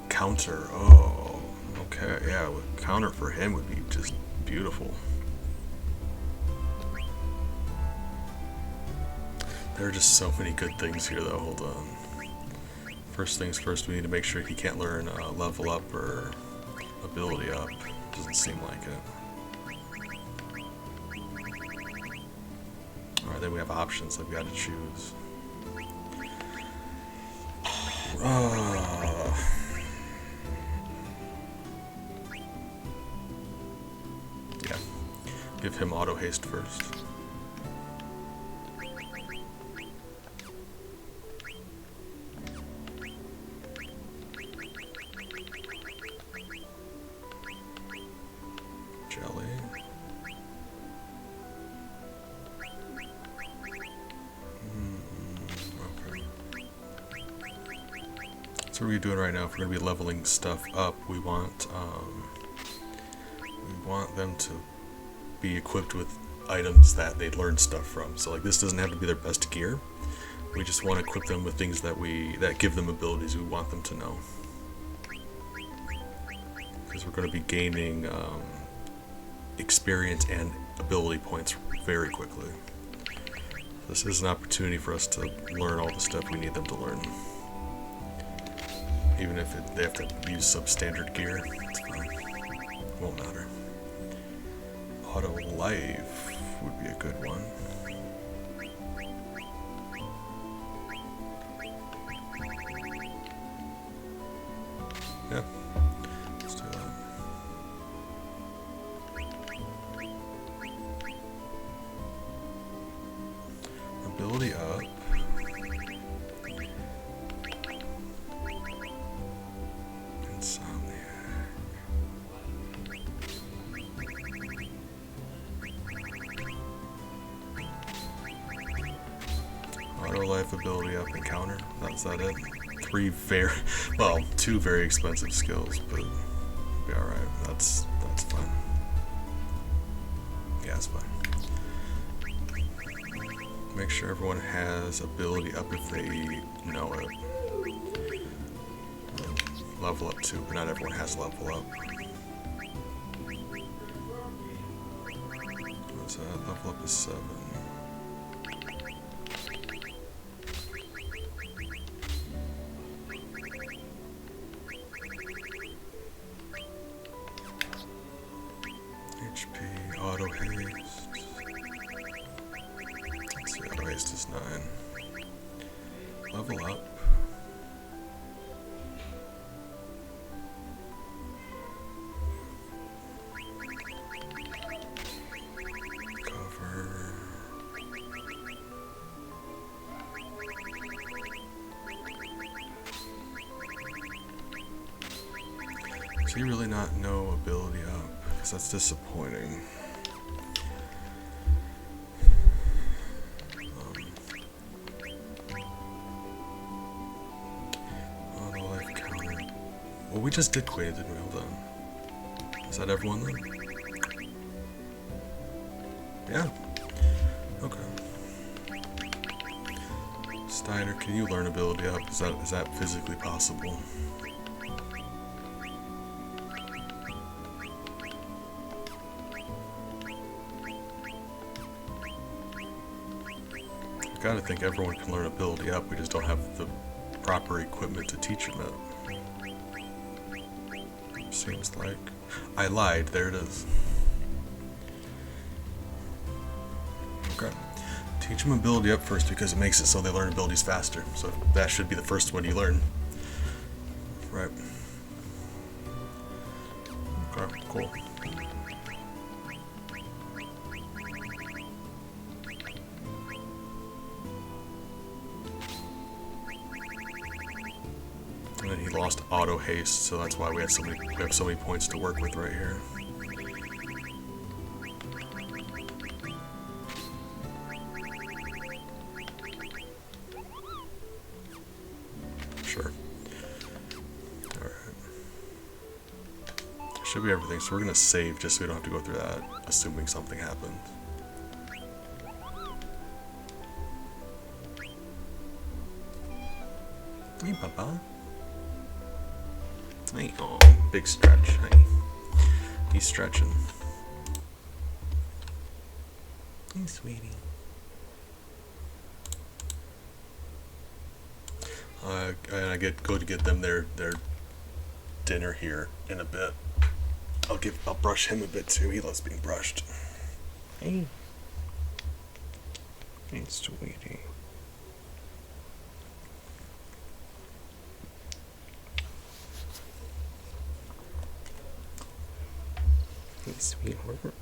Counter, oh. Okay, yeah, counter for him would be just beautiful. There are just so many good things here though, hold on. First things first, we need to make sure he can't learn level up or ability up. Doesn't seem like it. Alright, then we have options that we gotta choose. Yeah. Give him auto haste first. Jelly. Okay. So what are we doing right now? If we're going to be leveling stuff up, we want them to be equipped with items that they learn stuff from. So like this doesn't have to be their best gear. We just want to equip them with things that give them abilities we want them to know. Because we're going to be gaining experience and ability points very quickly. This is an opportunity for us to learn all the stuff we need them to learn. Even if they have to use substandard gear, it's fine. Won't matter. Auto life would be a good one. Yeah, let's do that. Ability up. Insomniac. life, ability up, and counter. That's that it. Two very expensive skills, but be alright. That's fine. Yeah, it's fine. Make sure everyone has ability up if they know it. Level up too, but not everyone has level up. What's that? Level up is 7. HP, auto haste. Let's see, auto haste is 9. Level up. Does he really not know ability up? Because that's disappointing. Auto life counter. Well, we just did Quaid, didn't we? Hold on. Is that everyone then? Yeah. Okay. Steiner, can you learn ability up? Is that physically possible? I gotta think everyone can learn ability up, we just don't have the proper equipment to teach them it. Seems like. I lied, there it is. Okay. Teach them ability up first because it makes it so they learn abilities faster. So that should be the first one you learn. Right. Okay, cool. And then he lost auto haste, so that's why we have so many points to work with right here. Sure. Alright. Should be everything, so we're gonna save just so we don't have to go through that, assuming something happens. Hey, Papa. Hey, oh, big stretch. Hey. He's stretching. Hey, sweetie. And I go to get them their dinner here in a bit. I'll brush him a bit too. He loves being brushed. Hey. Hey, sweetie. Hey, sweetheart.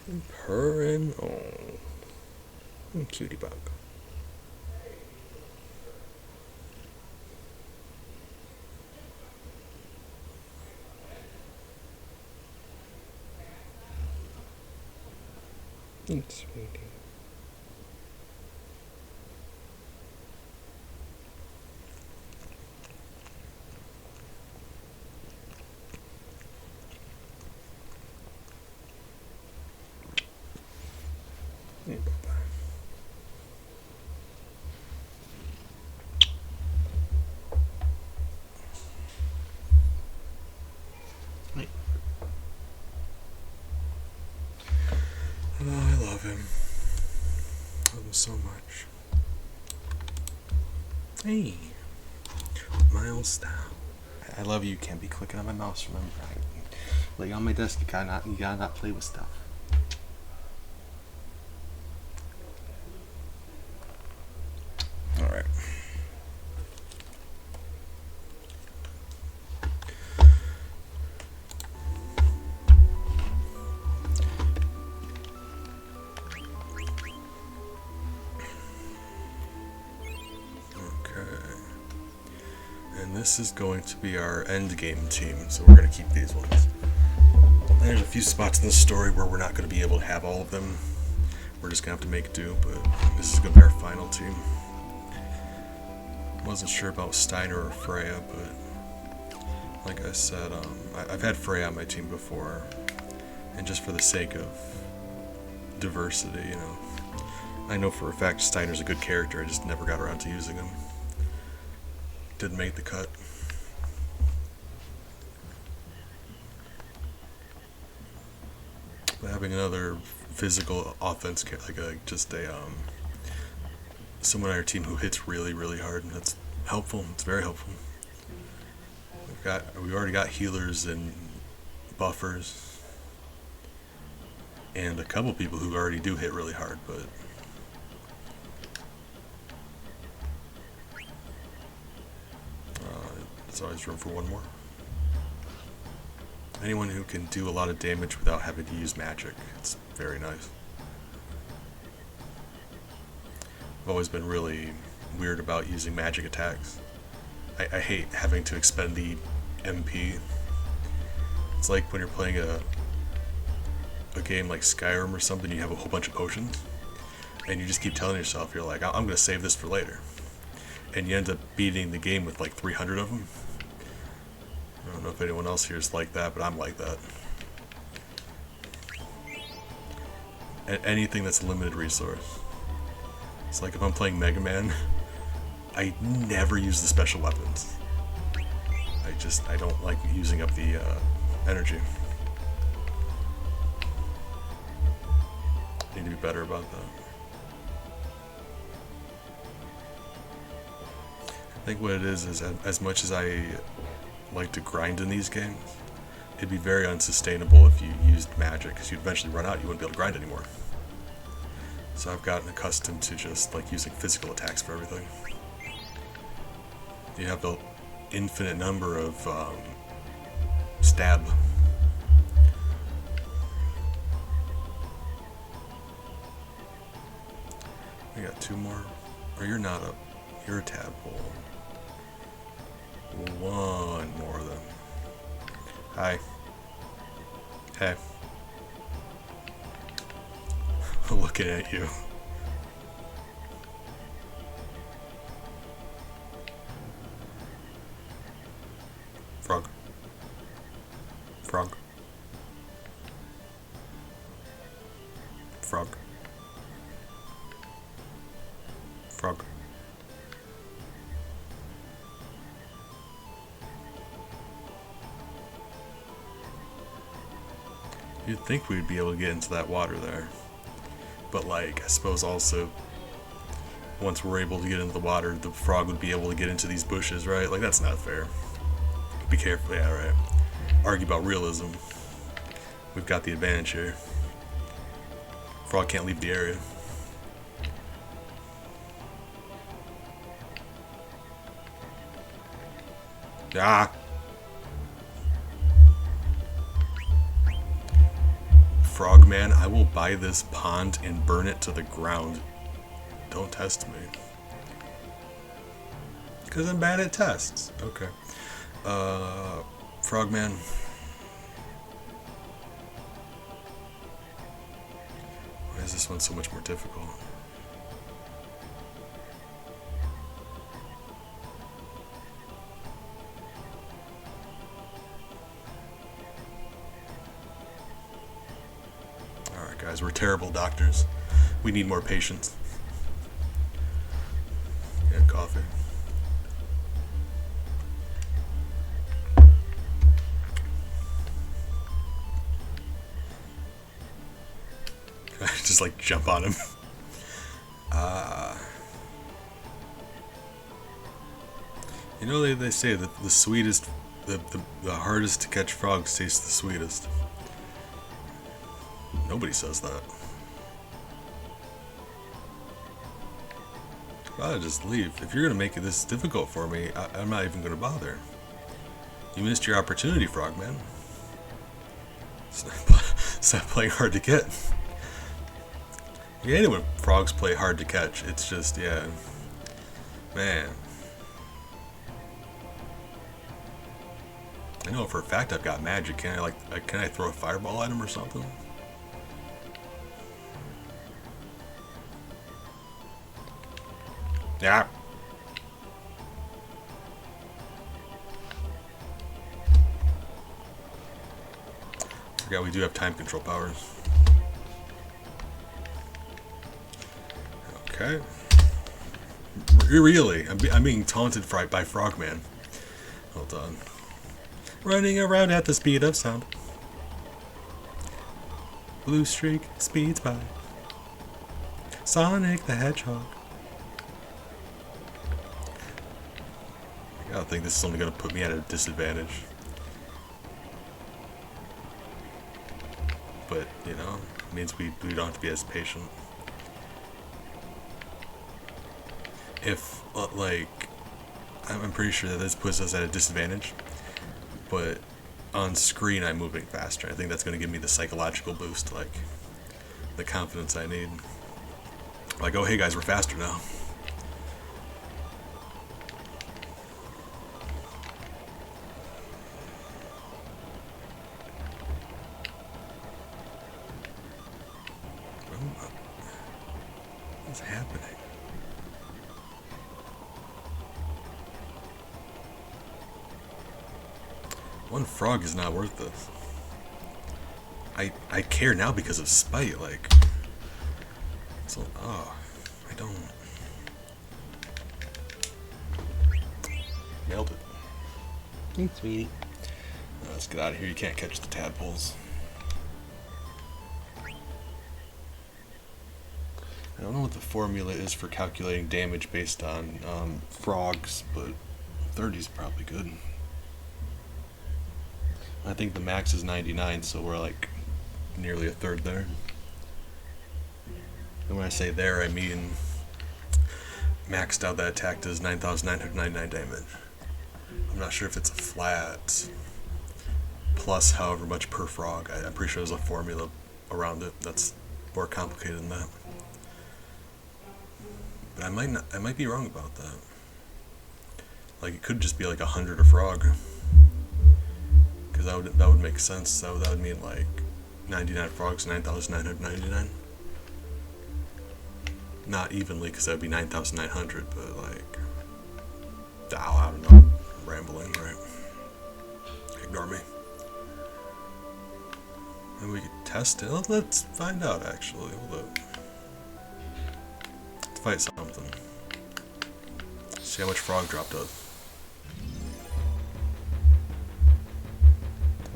I'm purring. Oh. Cutie bug. Sweetie. Hey, Papa. Hey. Oh, I love him. I love him so much. Hey, Miles Down. I love you. You can't be clicking on my mouse. Remember, I lay on my desk. You gotta not play with stuff. All right. And this is going to be our end game team, so we're going to keep these ones. There's a few spots in the story where we're not going to be able to have all of them, we're just gonna have to make do, but this is gonna be our final team. Wasn't sure about Steiner or Freya, but like I said, I've had Freya on my team before, and just for the sake of diversity, you know, I know for a fact Steiner's a good character, I just never got around to using him. Didn't make the cut. But having another physical offense, like just a someone on our team who hits really, really hard, and that's helpful. It's very helpful. We already got healers and buffers, and a couple people who already do hit really hard, but there's always room for one more. Anyone who can do a lot of damage without having to use magic, it's very nice. I've always been really weird about using magic attacks. I hate having to expend the MP. It's like when you're playing a game like Skyrim or something, you have a whole bunch of potions, and you just keep telling yourself, you're like, I'm going to save this for later. And you end up beating the game with like 300 of them. I don't know if anyone else here is like that, but I'm like that. Anything that's a limited resource. It's like if I'm playing Mega Man, I never use the special weapons. I don't like using up the energy. Need to be better about that. I think what it is as much as I like to grind in these games, it'd be very unsustainable if you used magic, because you'd eventually run out, you wouldn't be able to grind anymore. So I've gotten accustomed to just like using physical attacks for everything. You have the infinite number of stab. We got two more. Or you're not up. You're a tadpole. One more of them. Hi. Hey. Looking at you. Frog. Frog. Frog. Frog. You'd think we'd be able to get into that water there. But like, I suppose also, once we're able to get into the water, the frog would be able to get into these bushes, right? Like, that's not fair. Be careful, yeah, right. Argue about realism. We've got the advantage here. Frog can't leave the area. Ah! Frogman, I will buy this pond and burn it to the ground. Don't test me. Because I'm bad at tests. Okay. Frogman. Why is this one so much more difficult? Alright guys, we're terrible doctors. We need more patience. And coffee. Just like jump on him. You know, they say that the sweetest, the hardest to catch frogs taste the sweetest. Nobody says that. I'll just leave. If you're gonna make it this difficult for me, I'm not even gonna bother. You missed your opportunity, Frogman. Stop playing hard to get. Yeah, anyway, frogs play hard to catch. It's just, yeah, man. I know for a fact I've got magic. Can I throw a fireball at him or something? Yeah. Forgot we do have time control powers. Okay. Really? I'm being taunted by Frogman. Hold on. Running around at the speed of sound. Blue streak speeds by. Sonic the Hedgehog. I don't think this is only going to put me at a disadvantage. But, you know, it means we don't have to be as patient. If, like, I'm pretty sure that this puts us at a disadvantage, but on screen I'm moving faster. I think that's going to give me the psychological boost, like, the confidence I need. Like, oh, hey guys, we're faster now. What's happening? One frog is not worth this. I care now because of spite, like. So, oh, I don't. Nailed it. Thanks, sweetie. Let's get out of here. You can't catch the tadpoles. I don't know what the formula is for calculating damage based on frogs, but 30 is probably good. I think the max is 99, so we're like nearly a third there. And when I say there, I mean maxed out that attack does 9,999 damage. I'm not sure if it's a flat plus however much per frog. I'm pretty sure there's a formula around it that's more complicated than that. But I might be wrong about that. Like, it could just be like 100 a frog. Because that would make sense. So that would mean like 99 frogs, 9,999. Not evenly, because that would be 9,900, but like, I don't know. I'm rambling, right? Ignore me. And we could test it. Let's find out, actually. Hold up. Let's fight something. See how much frog drop does.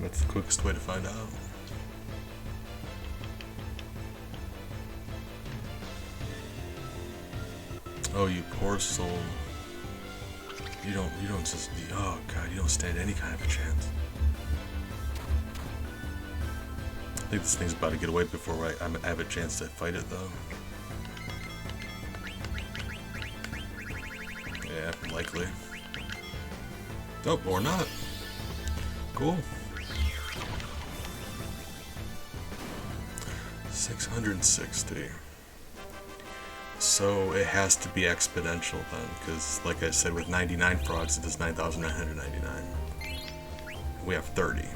That's the quickest way to find out. Oh, you poor soul. You don't just, oh god, you don't stand any kind of a chance. I think this thing's about to get away before I have a chance to fight it, though. Yeah, likely. Oh, or not. Cool. 660. So it has to be exponential then, because like I said, with 99 frogs it does 9,999. We have 30.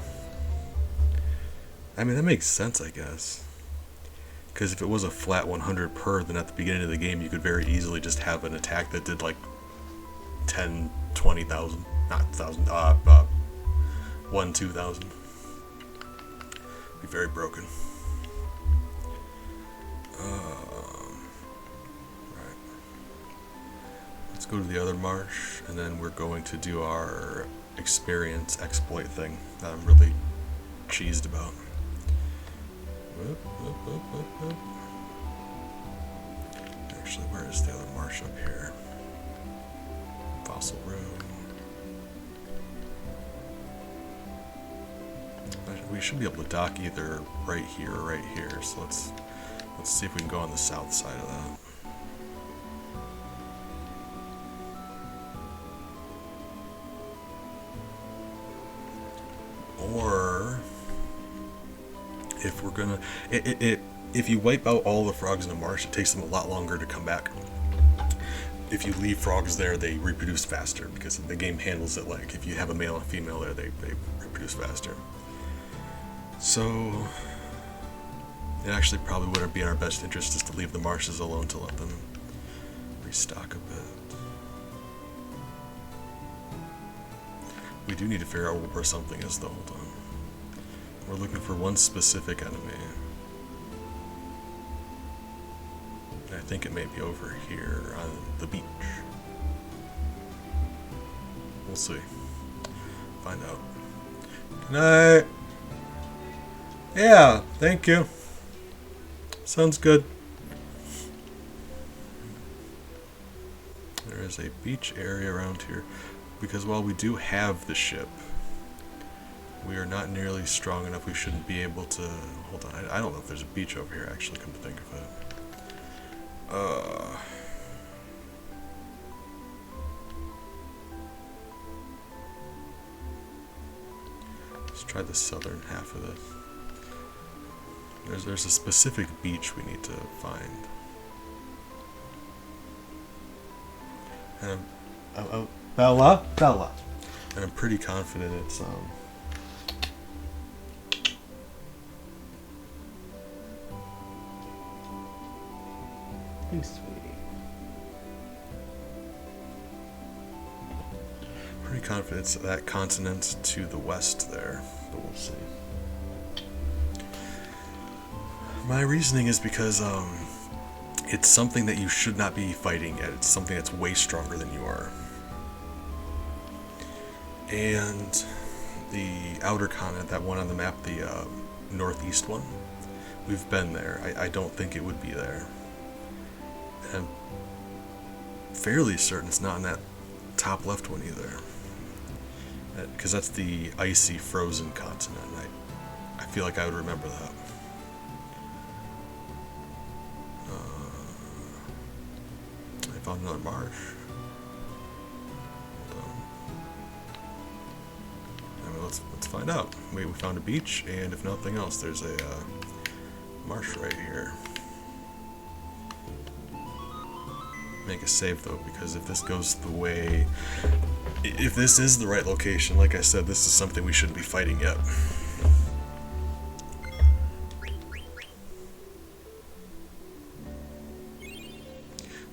I mean, that makes sense, I guess. Because if it was a flat 100 per, then at the beginning of the game you could very easily just have an attack that did like 10, 20,000, not 1,000, 1, 2,000. Be very broken. Right. Let's go to the other marsh, and then we're going to do our experience exploit thing that I'm really cheesed about. Whoop, whoop, whoop, whoop, whoop. Actually, where is the other marsh up here? Fossil Room. We should be able to dock either right here or right here, so let's see if we can go on the south side of that. Or if we're gonna, if you wipe out all the frogs in a marsh, it takes them a lot longer to come back. If you leave frogs there, they reproduce faster, because the game handles it like if you have a male and female there, they reproduce faster. So it actually probably wouldn't be in our best interest just to leave the marshes alone to let them restock a bit. We do need to figure out where something is though. Hold on. We're looking for one specific enemy. And I think it may be over here on the beach. We'll see. Find out. Good night. Yeah, thank you. Sounds good. There is a beach area around here. Because while we do have the ship, we are not nearly strong enough. We shouldn't be able to... Hold on, I don't know if there's a beach over here, actually, come to think of it. Let's try the southern half of this. There's a specific beach we need to find. And Bella? and I'm pretty confident it's Thanks, sweetie. pretty confident it's that continent to the west there, but we'll see. My reasoning is because it's something that you should not be fighting at. It's something that's way stronger than you are. And the outer continent, that one on the map, the northeast one, we've been there. I don't think it would be there. And I'm fairly certain it's not in that top left one either. Because that's the icy, frozen continent. I feel like I would remember that. I found another marsh. Hold on. I mean, let's find out. We found a beach, and if nothing else, there's a marsh right here. Make a save though, because if this goes the way, if this is the right location, like I said, this is something we shouldn't be fighting yet.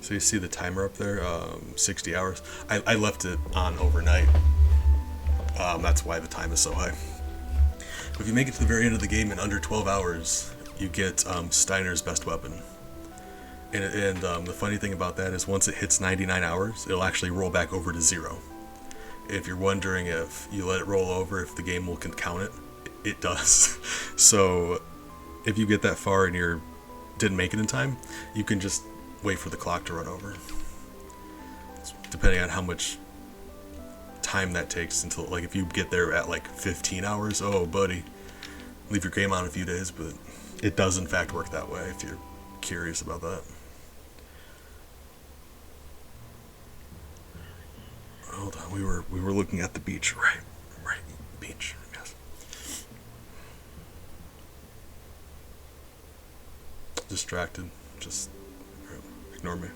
So you see the timer up there, 60 hours. I left it on overnight. That's why the time is so high. But if you make it to the very end of the game in under 12 hours, you get Steiner's best weapon. And the funny thing about that is once it hits 99 hours, it'll actually roll back over to 0. If you're wondering if you let it roll over, if the game will count it, it does. So if you get that far and you didn't make it in time, you can just wait for the clock to run over. Depending on how much time that takes until, like, if you get there at like 15 hours, oh buddy, leave your game on a few days. But it does in fact work that way if you're curious about that. Hold on, we were looking at the beach, right, beach, yes. Distracted, just ignore me.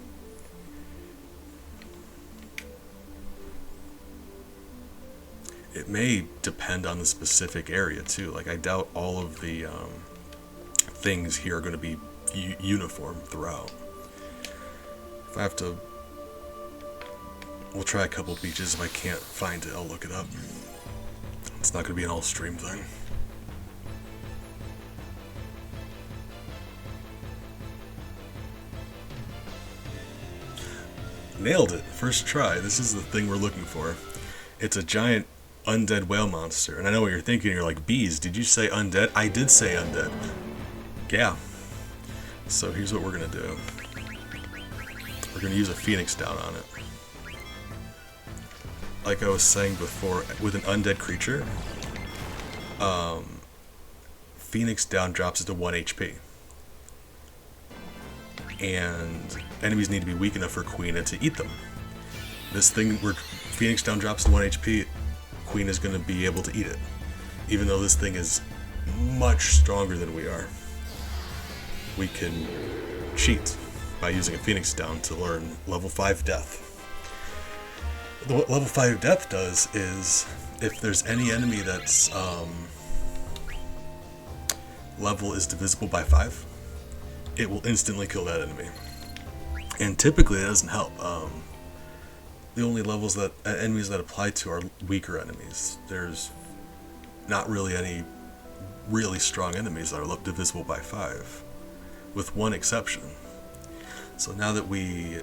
It may depend on the specific area too. Like, I doubt all of the things here are going to be uniform throughout. If I have to, we'll try a couple beaches. If I can't find it, I'll look it up. It's not going to be an all-stream thing. Nailed it. First try. This is the thing we're looking for. It's a giant undead whale monster. And I know what you're thinking. You're like, Bees, did you say undead? I did say undead. Yeah. So here's what we're going to do. We're going to use a Phoenix Down on it. Like I was saying before, with an undead creature, Phoenix Down drops it to 1 HP. And enemies need to be weak enough for Queen to eat them. This thing where Phoenix Down drops to 1 HP, Queen is going to be able to eat it. Even though this thing is much stronger than we are. We can cheat by using a Phoenix Down to learn level 5 Death. What level 5 Death does is, if there's any enemy that's level is divisible by 5, it will instantly kill that enemy. and typically it doesn't help. The only levels that enemies that apply to are weaker enemies. There's not really any really strong enemies that are divisible by 5, with one exception. So now that we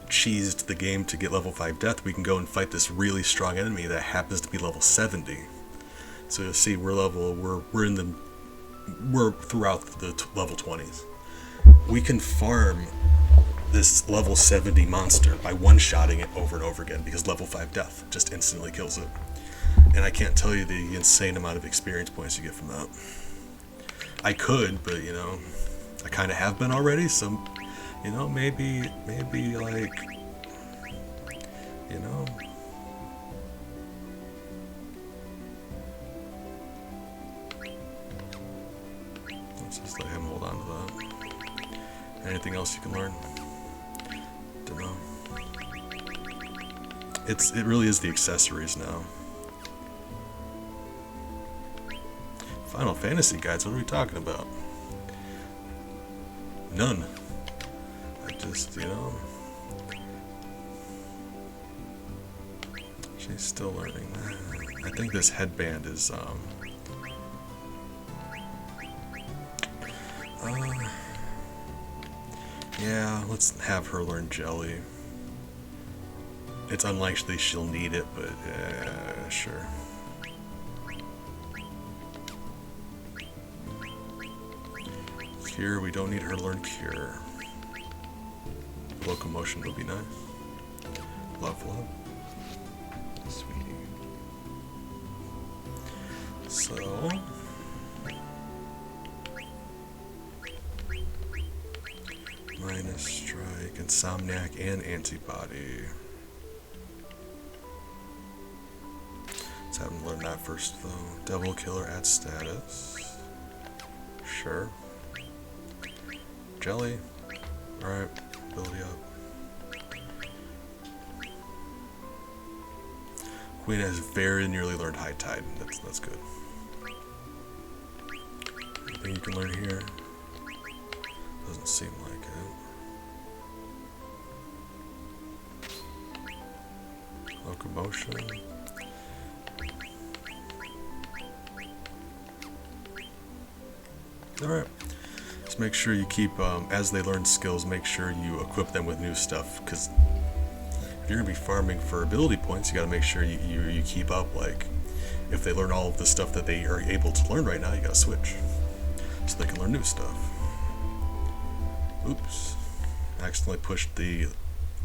cheesed the game to get level 5 death, we can go and fight this really strong enemy that happens to be level 70. So you'll see we're throughout the level 20s. We can farm this level 70 monster by one-shotting it over and over again because level 5 death just instantly kills it. And I can't tell you the insane amount of experience points you get from that. I could, but I kind of have been already, so maybe like let's just let him hold on to that. Anything else you can learn? Don't know. It really is the accessories now. Final Fantasy guides, what are we talking about? None. I just, she's still learning. I think this headband is, yeah, let's have her learn Jelly. It's unlikely she'll need it, but sure. Cure, we don't need her to learn Cure. Locomotion would be nice. Love. Sweetie. So... Minus Strike, Insomniac, and Antibody. Let's have him learn that first, though. Devil Killer at status. Sure. Jelly. Alright, ability up. Queen has very nearly learned High Tide. That's good. Anything you can learn here? Doesn't seem like it. Locomotion. Alright. Just make sure you keep, as they learn skills, make sure you equip them with new stuff, because if you're going to be farming for ability points, you got to make sure you keep up. Like, if they learn all of the stuff that they are able to learn right now, you got to switch, so they can learn new stuff. Oops. I accidentally pushed the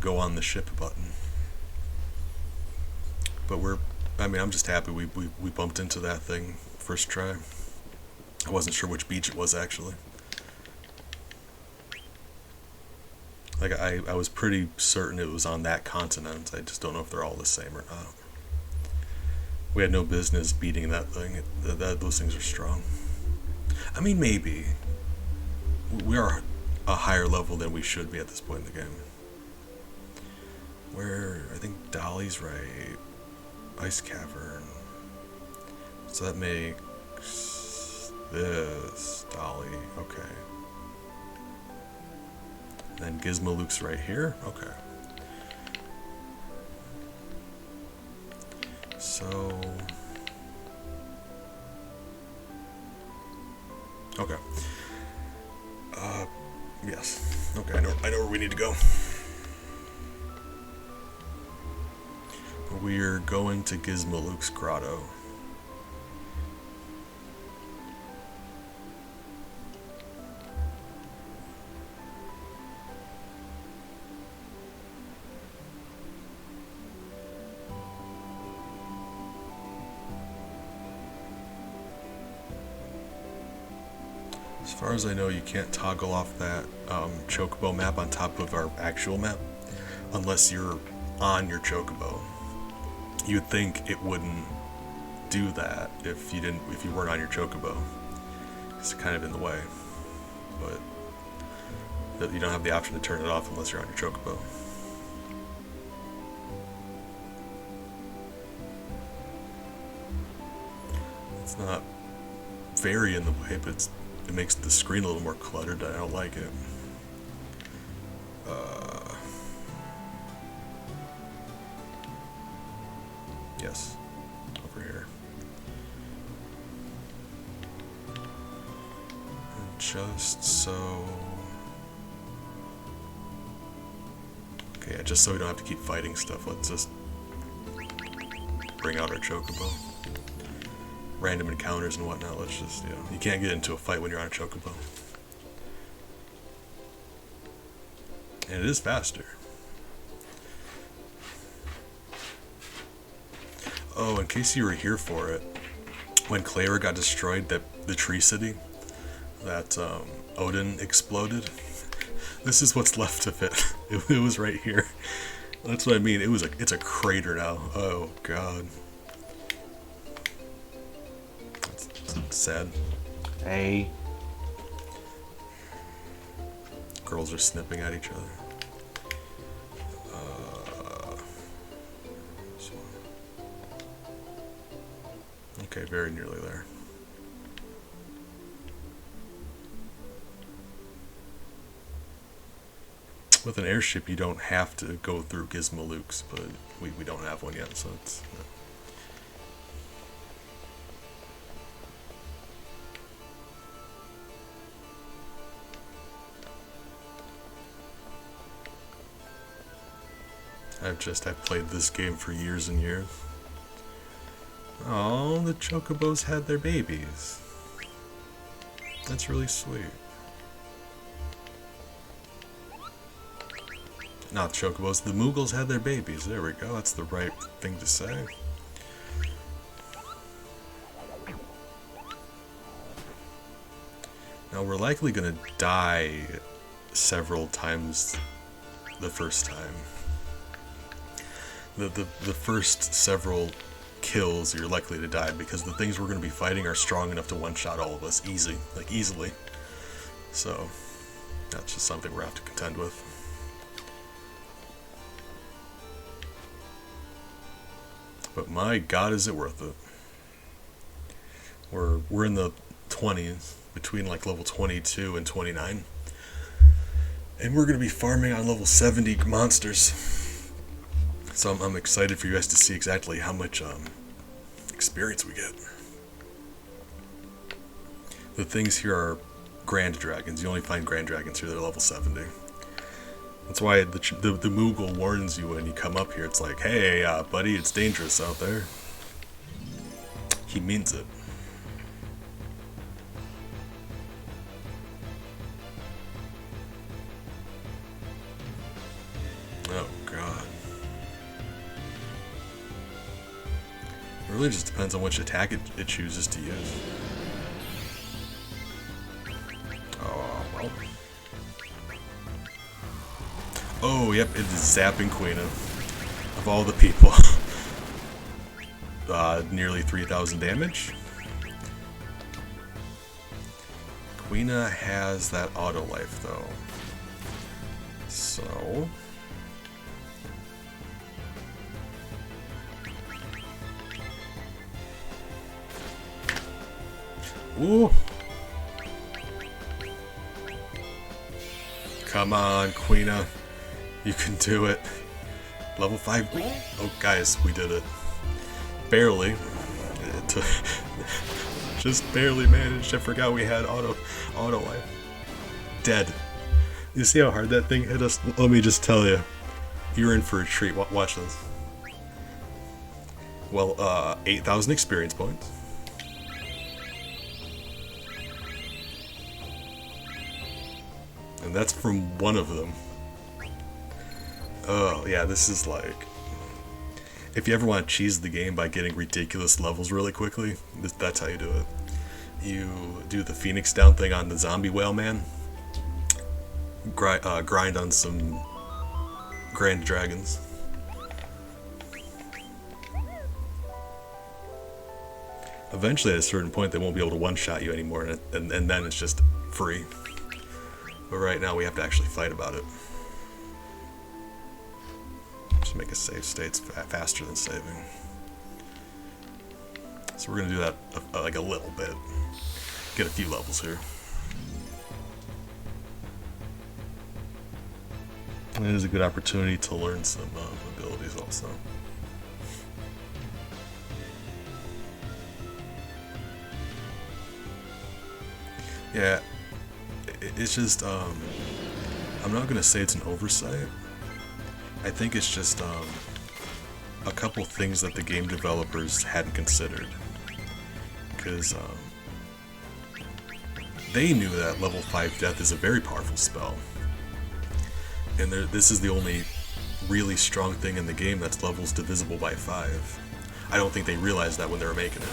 go on the ship button. But I'm just happy we bumped into that thing first try. I wasn't sure which beach it was, actually. Like, I was pretty certain it was on that continent. I just don't know if they're all the same or not. We had no business beating that thing. Those things are strong. I mean, maybe. We are a higher level than we should be at this point in the game. I think Dolly's right. Ice Cavern. So that makes this Dolly. Okay. And then Gizmo Luke's right here. Okay. So. Okay. Yes. Okay, I know where we need to go. We're going to Gizmo Luke's grotto. As far as I know, you can't toggle off that Chocobo map on top of our actual map unless you're on your Chocobo. You'd think it wouldn't do that if you weren't on your Chocobo. It's kind of in the way, but you don't have the option to turn it off unless you're on your Chocobo. It's not very in the way, but it makes the screen a little more cluttered. I don't like it. Yes, over here. And just so... Okay, yeah, just so we don't have to keep fighting stuff, let's just bring out our Chocobo. Random encounters and whatnot, let's just, you know, you can't get into a fight when you're on a Chocobo. And it is faster. Oh, in case you were here for it, when Clara got destroyed, the Tree City, that Odin exploded, this is what's left of it. It was right here. That's what I mean. It's a crater now. Oh god. That's sad. Hey. Girls are snipping at each other. Okay, very nearly there. With an airship, you don't have to go through Gizmalukes, but we don't have one yet, so it's... I've played this game for years and years. Oh, the Chocobos had their babies. That's really sweet. Not the Chocobos, the Moogles had their babies. There we go, that's the right thing to say. Now we're likely gonna die several times the first time. The first several kills you're likely to die because the things we're going to be fighting are strong enough to one-shot all of us easily. So that's just something we're going to have to contend with. But my god, is it worth it. We're in the 20s, between like level 22 and 29. And we're going to be farming on level 70 monsters. So I'm excited for you guys to see exactly how much experience we get. The things here are Grand Dragons. You only find Grand Dragons here, they're level 70. That's why the Moogle warns you when you come up here. It's like, hey, buddy, it's dangerous out there. He means it. Oh, God. It really just depends on which attack it chooses to use. Oh, well. Oh, yep, it is zapping Quina. Of all the people. Nearly 3,000 damage. Quina has that auto life, though. So... Ooh. Come on, Quina. You can do it. Level 5. Oh, guys, we did it. Barely. Just barely managed. I forgot we had auto life. Dead. You see how hard that thing hit us? Let me just tell you. You're in for a treat. Watch this. Well, 8,000 experience points. And that's from one of them. Oh, yeah, this is like... If you ever want to cheese the game by getting ridiculous levels really quickly, that's how you do it. You do the Phoenix down thing on the zombie whale man. Grind on some Grand Dragons. Eventually, at a certain point, they won't be able to one-shot you anymore, and then it's just free. But right now, we have to actually fight about it. Just make a save state faster than saving. So we're gonna do that like a little bit. Get a few levels here. And it is a good opportunity to learn some abilities also. Yeah, it's just, I'm not gonna say it's an oversight. I think it's just a couple things that the game developers hadn't considered. Because they knew that level 5 death is a very powerful spell. And this is the only really strong thing in the game that's levels divisible by 5. I don't think they realized that when they were making it.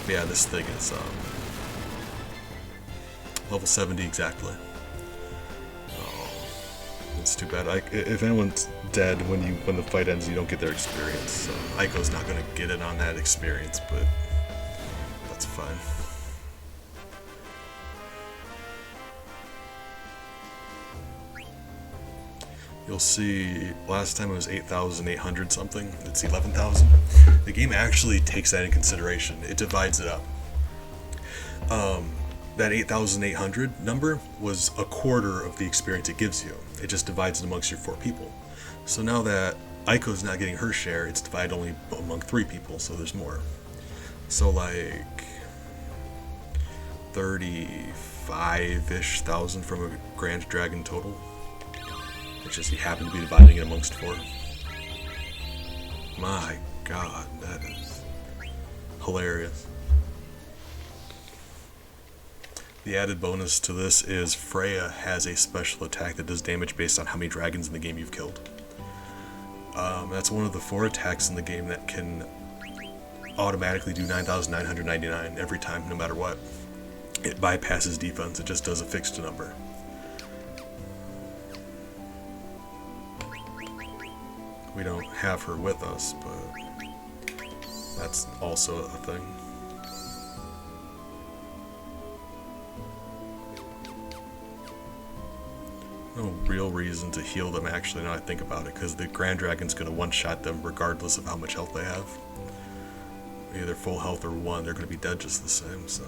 But yeah, this thing is level 70 exactly. Oh, it's too bad. If anyone's dead when the fight ends, you don't get their experience. So Aiko's not gonna get in on that experience, but that's fine. You'll see last time it was 8,800 something. It's 11,000. The game actually takes that in consideration. It divides it up. That 8,800 number was a quarter of the experience it gives you. It just divides it amongst your 4 people. So now that Aiko's not getting her share, it's divided only among 3 people, so there's more. So like 35-ish thousand from a Grand Dragon total. It's just you happen to be dividing it amongst 4. My god, that is hilarious. The added bonus to this is Freya has a special attack that does damage based on how many dragons in the game you've killed. That's one of the 4 attacks in the game that can automatically do 9,999 every time, no matter what. It bypasses defense, it just does a fixed number. We don't have her with us, but that's also a thing. No real reason to heal them actually now I think about it, because the Grand Dragon's going to one-shot them regardless of how much health they have. Either full health or 1, they're going to be dead just the same, so...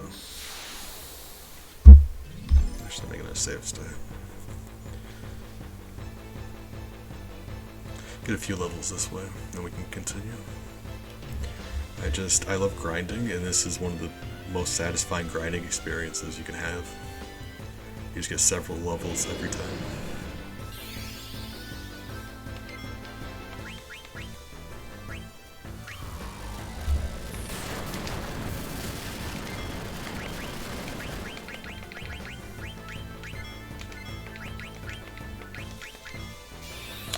Actually making a save state. Get a few levels this way, then we can continue. I love grinding, and this is one of the most satisfying grinding experiences you can have. You just get several levels every time.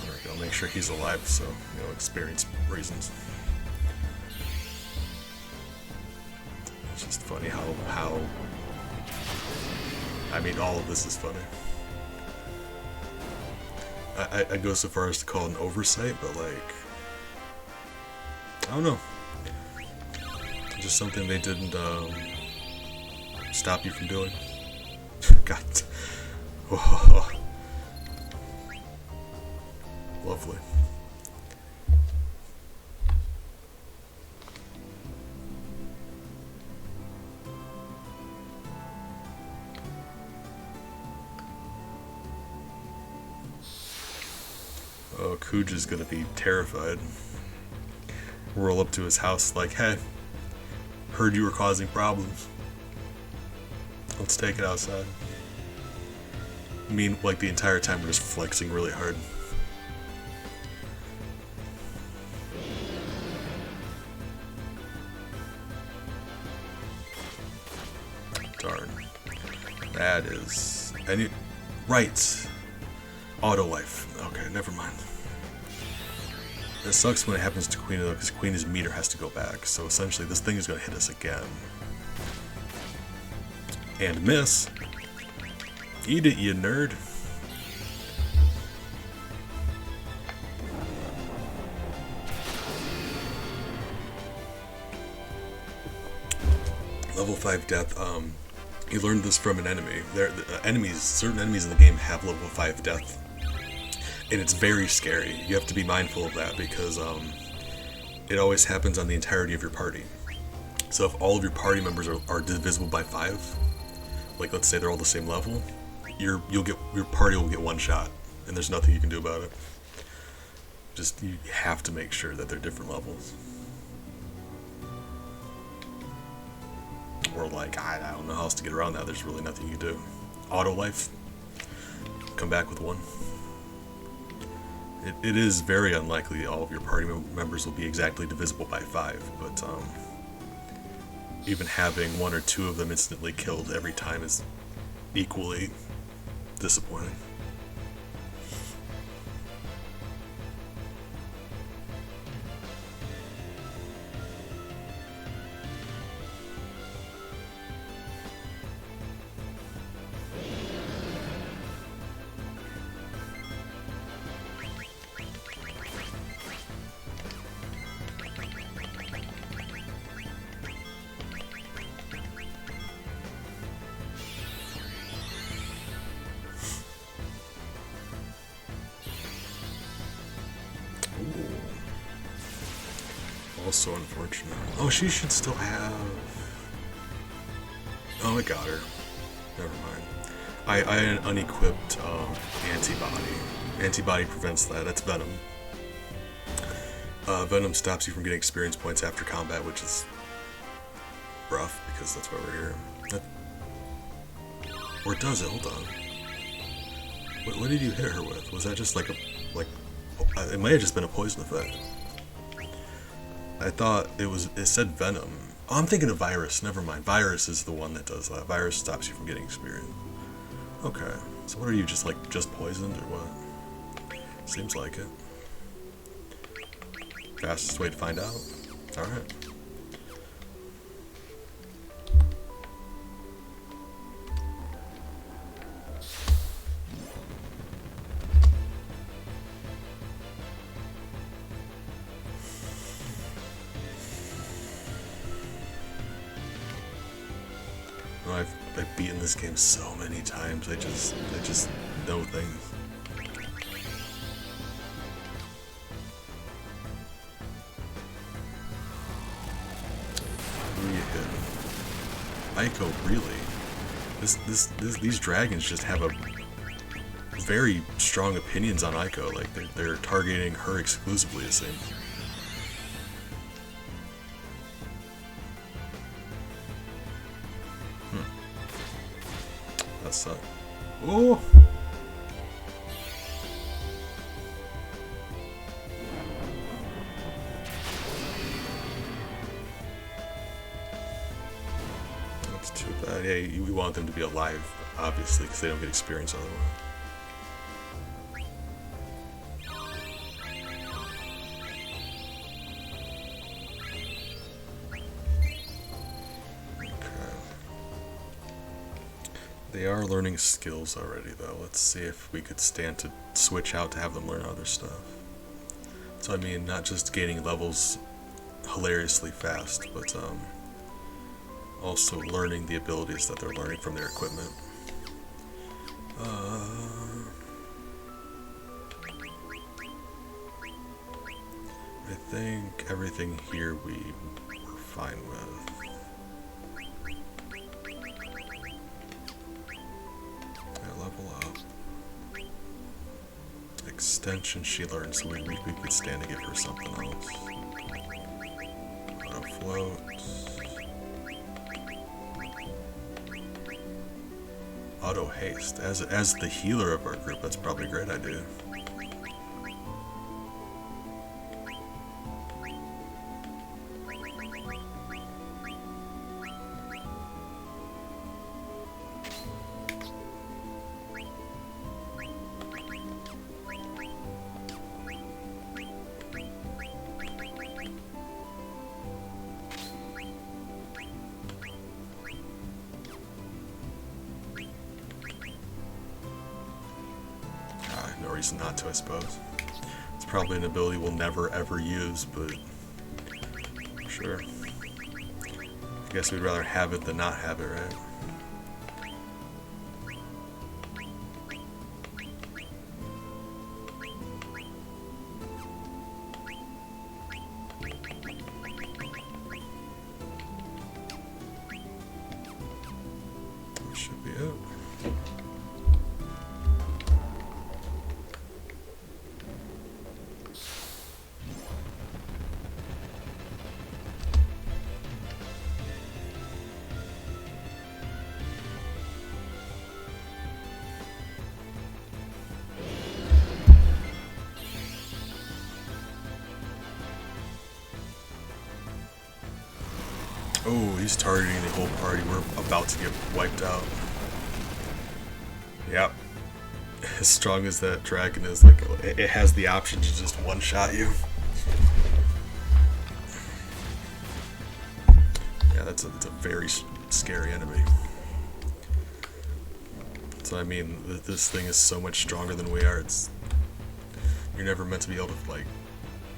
There we go, make sure he's alive, so, experience reasons. It's just funny how I mean, all of this is funny. I go so far as to call it an oversight, but like, I don't know. Just something they didn't stop you from doing. God. Oh. Lovely. Oh, Kuja's gonna be terrified. Roll up to his house like, hey, heard you were causing problems. Let's take it outside. Like the entire time we're just flexing really hard. Darn. That is... Right. Auto life. Okay, never mind. It sucks when it happens to Queen, though, because Queen's meter has to go back. So essentially, this thing is going to hit us again. And miss. Eat it, you nerd. Level 5 death. You learned this from an enemy. Certain enemies in the game have level 5 death. And it's very scary. You have to be mindful of that because it always happens on the entirety of your party. So if all of your party members are divisible by 5, like let's say they're all the same level, your party will get one shot. and there's nothing you can do about it. Just, you have to make sure that they're different levels. Or like, I don't know how else to get around that. There's really nothing you can do. Auto life, come back with 1. It is very unlikely all of your party members will be exactly divisible by 5, but even having 1 or 2 of them instantly killed every time is equally disappointing. Also unfortunate. Oh, she should still have... Oh, I got her. Never mind. I unequipped antibody. Antibody prevents that. That's Venom. Venom stops you from getting experience points after combat, which is rough because that's why we're here. Or does it? Hold on. What did you hit her with? Was that just like a... it might have just been a poison effect. I thought it said Venom. Oh, I'm thinking of Virus. Never mind. Virus is the one that does that. Virus stops you from getting experience. Okay. So what are you, just poisoned or what? Seems like it. Fastest way to find out. Alright. I've beaten this game so many times. I just know things. Who are you hitting? Aiko, really? These dragons just have a very strong opinions on Aiko. Like they're targeting her exclusively, it seems. That sucks. Oh! That's too bad. Yeah, we want them to be alive, obviously, because they don't get experience otherwise. They are learning skills already, though. Let's see if we could stand to switch out to have them learn other stuff. So I mean, not just gaining levels hilariously fast, but also learning the abilities that they're learning from their equipment. I think everything here we were fine with. Extension she learned, so we could stand to give her something else. Auto float. Auto haste. As the healer of our group, that's probably a great idea. No reason not to, I suppose. It's probably an ability we'll never ever use, but sure. I guess we'd rather have it than not have it, right? That should be it. he's targeting the whole party. We're about to get wiped out. Yep. As strong as that dragon is, like, it has the option to just one-shot you. Yeah, it's a very scary enemy. So I mean, this thing is so much stronger than we are. You're never meant to be able to, like,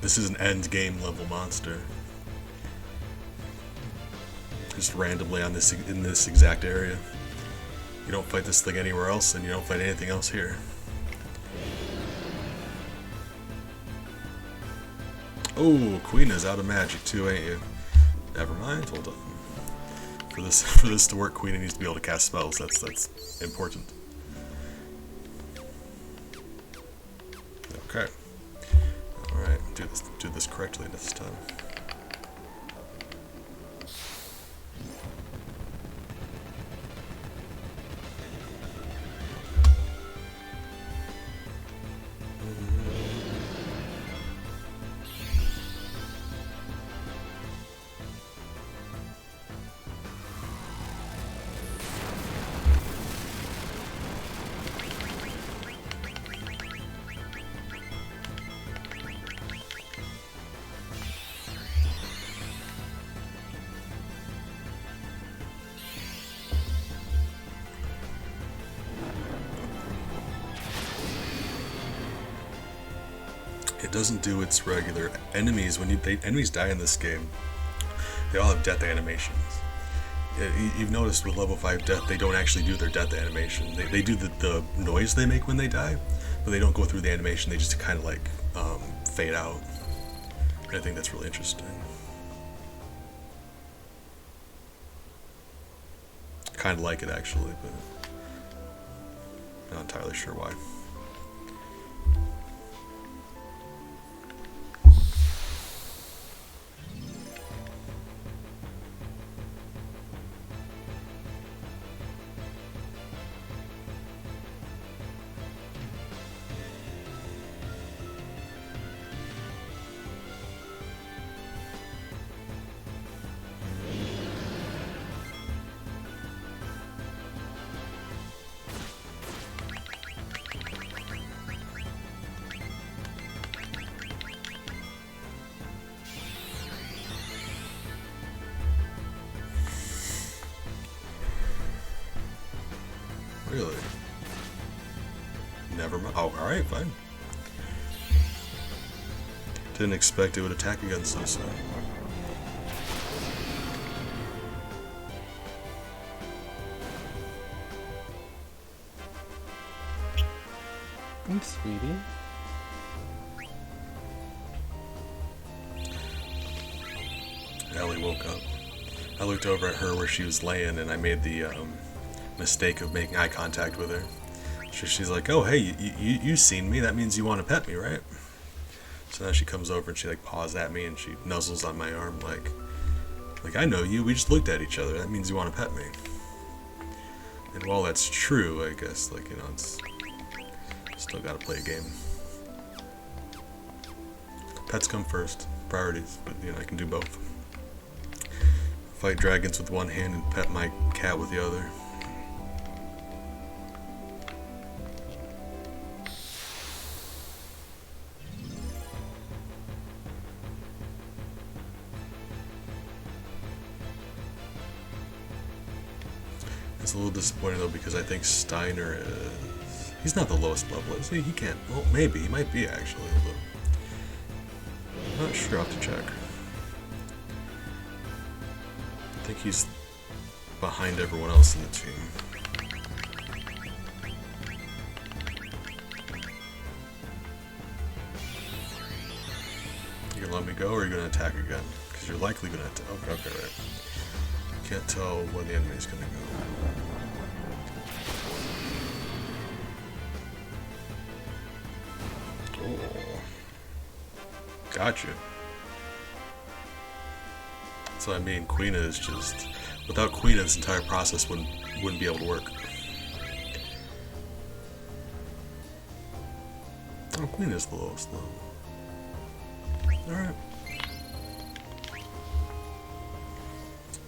this is an end game level monster. Just randomly on in this exact area. You don't fight this thing anywhere else, and you don't fight anything else here. Oh, Queen is out of magic too, ain't you? Never mind. Hold on. For this to work, Queen needs to be able to cast spells. That's important. Okay. All right. Do this correctly this time. It doesn't do its regular enemies. When enemies die in this game, they all have death animations. You've noticed with level 5 death, they don't actually do their death animation. They do the noise they make when they die, but they don't go through the animation. They just kind of like fade out. And I think that's really interesting. Kind of like it actually, but not entirely sure why. Really? Never mind. Oh, alright, fine. Didn't expect it would attack again so soon. Thanks, sweetie. Ellie woke up. I looked over at her where she was laying, and I made the mistake of making eye contact with her. She's like, "Oh, hey, you seen me? That means you want to pet me, right?" So now she comes over and she like paws at me and she nuzzles on my arm like I know you. We just looked at each other. That means you want to pet me. And while that's true, I guess it's still gotta play a game. Pets come first, priorities, but I can do both. Fight dragons with one hand and pet my cat with the other. It's a little disappointing though because I think Steiner he's not the lowest level, is he? He can't, well maybe, he might be actually, but I'm not sure, I'll have to check. I think he's behind everyone else in the team. You gonna let me go or are you gonna attack again? Because you're likely gonna attack. Okay, right. Can't tell when the enemy's gonna go. Oh. Gotcha. So I mean, Queen is just... Without Queen, this entire process wouldn't be able to work. Oh, Queen is the lowest level. Alright.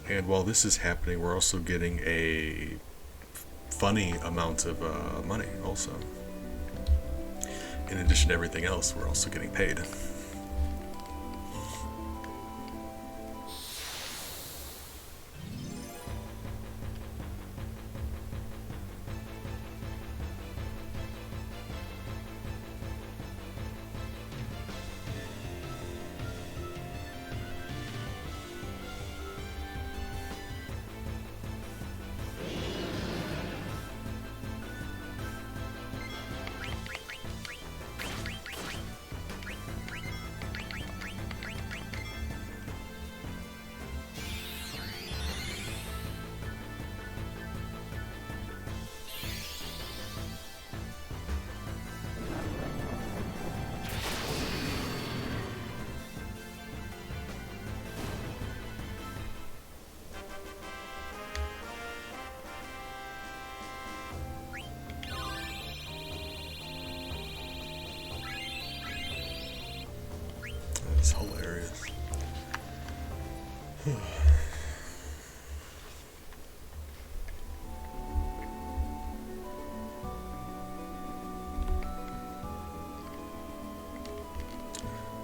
And while this is happening, we're also getting a funny amount of money also. In addition to everything else, we're also getting paid. That's hilarious.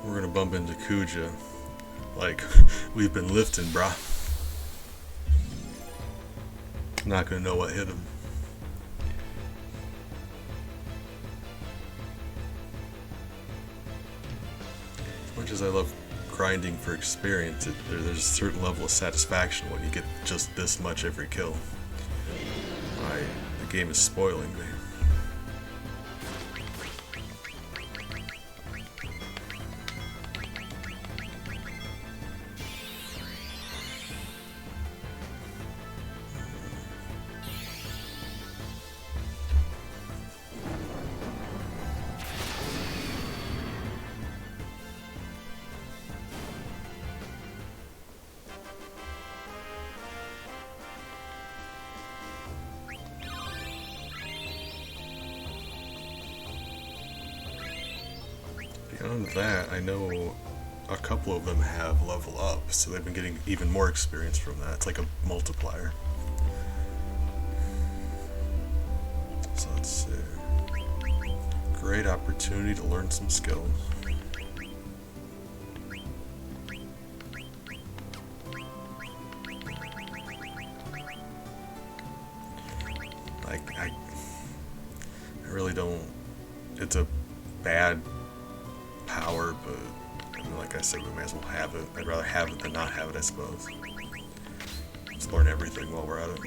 We're gonna bump into Kuja. Like, we've been lifting, brah. Not gonna know what hit him. As much as I love grinding for experience, there's a certain level of satisfaction when you get just this much every kill. The game is spoiling me. Beyond that, I know a couple of them have level up, so they've been getting even more experience from that. It's like a multiplier. So let's see. Great opportunity to learn some skills. Like, I really don't. It's a bad power, but I mean, like I said, we may as well have it. I'd rather have it than not have it, I suppose. Just learn everything while we're at it.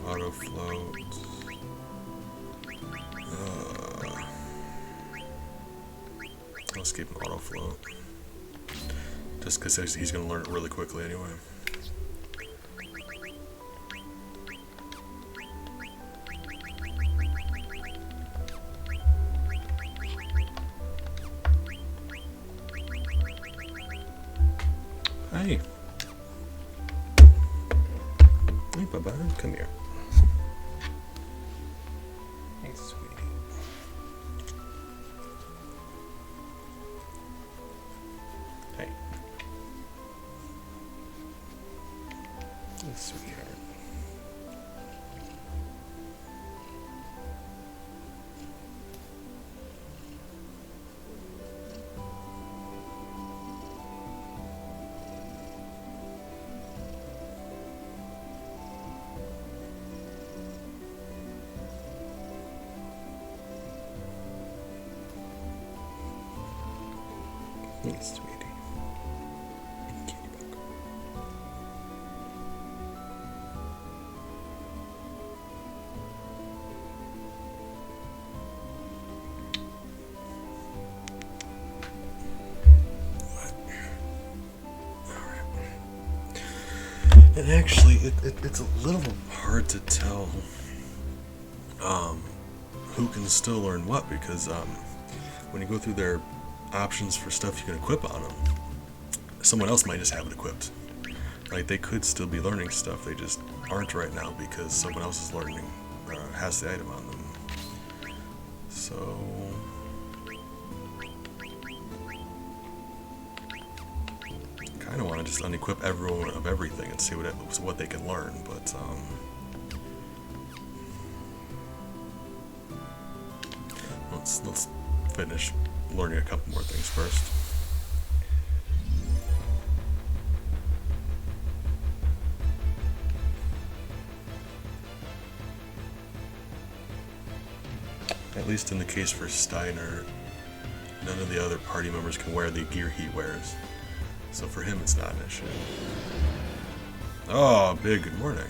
Auto float. Let's keep an auto float. Just because he's going to learn it really quickly anyway. Hey. Hey, Baba, come here. Hey, sweetie. Hey. Hey, sweetheart. Hey, sweetie. Kitty bug. And actually, it's a little hard to tell who can still learn what, because when you go through their options for stuff you can equip on them, someone else might just have it equipped. Like, they could still be learning stuff, they just aren't right now because someone else is learning, has the item on them. So kind of want to just unequip everyone of everything and see what they can learn, but let's finish learning a couple more things first. At least in the case for Steiner, none of the other party members can wear the gear he wears. So for him, it's not an issue. Oh, Big, good morning.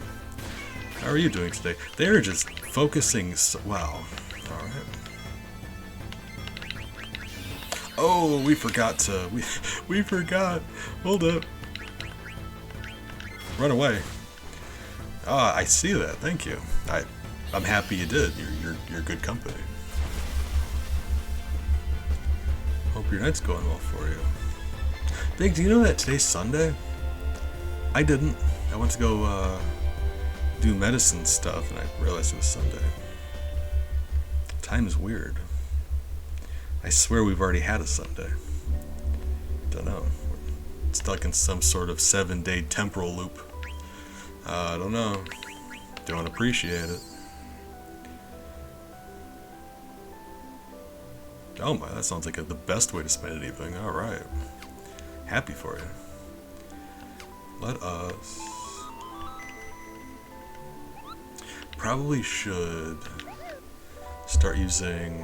How are you doing today? They're just focusing wow. Alright. Oh, we forgot to... We forgot. Hold up. Run away. Ah, I see that. Thank you. I'm happy you did. You're good company. Hope your night's going well for you. Big, do you know that today's Sunday? I didn't. I went to go do medicine stuff and I realized it was Sunday. Time is weird. I swear we've already had a Sunday. Don't know. We're stuck in some sort of 7-day temporal loop. I don't know. Don't appreciate it. Oh my, that sounds like the best way to spend an evening. Alright. Happy for you. Let us... Probably should start using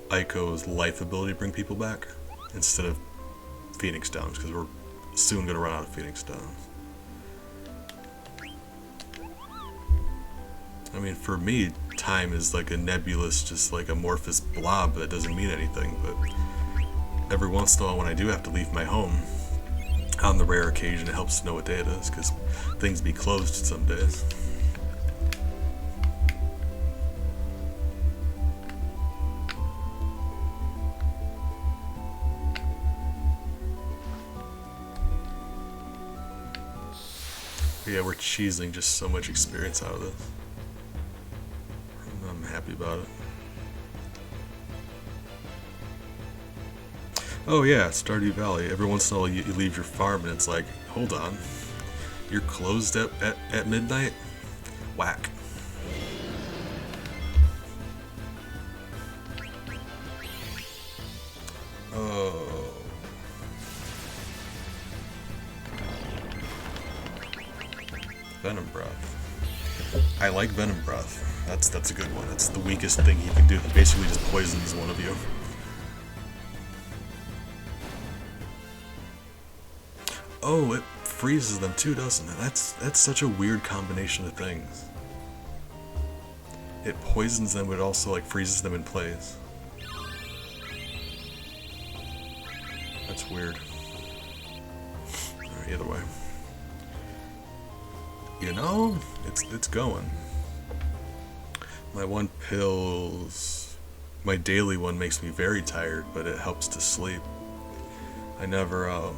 Aiko's life ability to bring people back instead of Phoenix Downs, because we're soon going to run out of Phoenix Downs. I mean, for me, time is like a nebulous, just like amorphous blob that doesn't mean anything, but every once in a while when I do have to leave my home, on the rare occasion it helps to know what day it is, because things be closed some days. But yeah, we're cheesing just so much experience out of this. I'm happy about it. Oh yeah, Stardew Valley. Every once in a while you leave your farm and it's like, hold on, you're closed at midnight? Whack. Oh. Venom Breath. I like Venom Breath. That's a good one. That's the weakest thing he can do. He basically just poisons one of you. Oh, it freezes them too, doesn't it? That's such a weird combination of things. It poisons them, but it also like freezes them in place. That's weird. Alright, either way. You know, it's going. My one pill's... My daily one makes me very tired, but it helps to sleep. I never, I've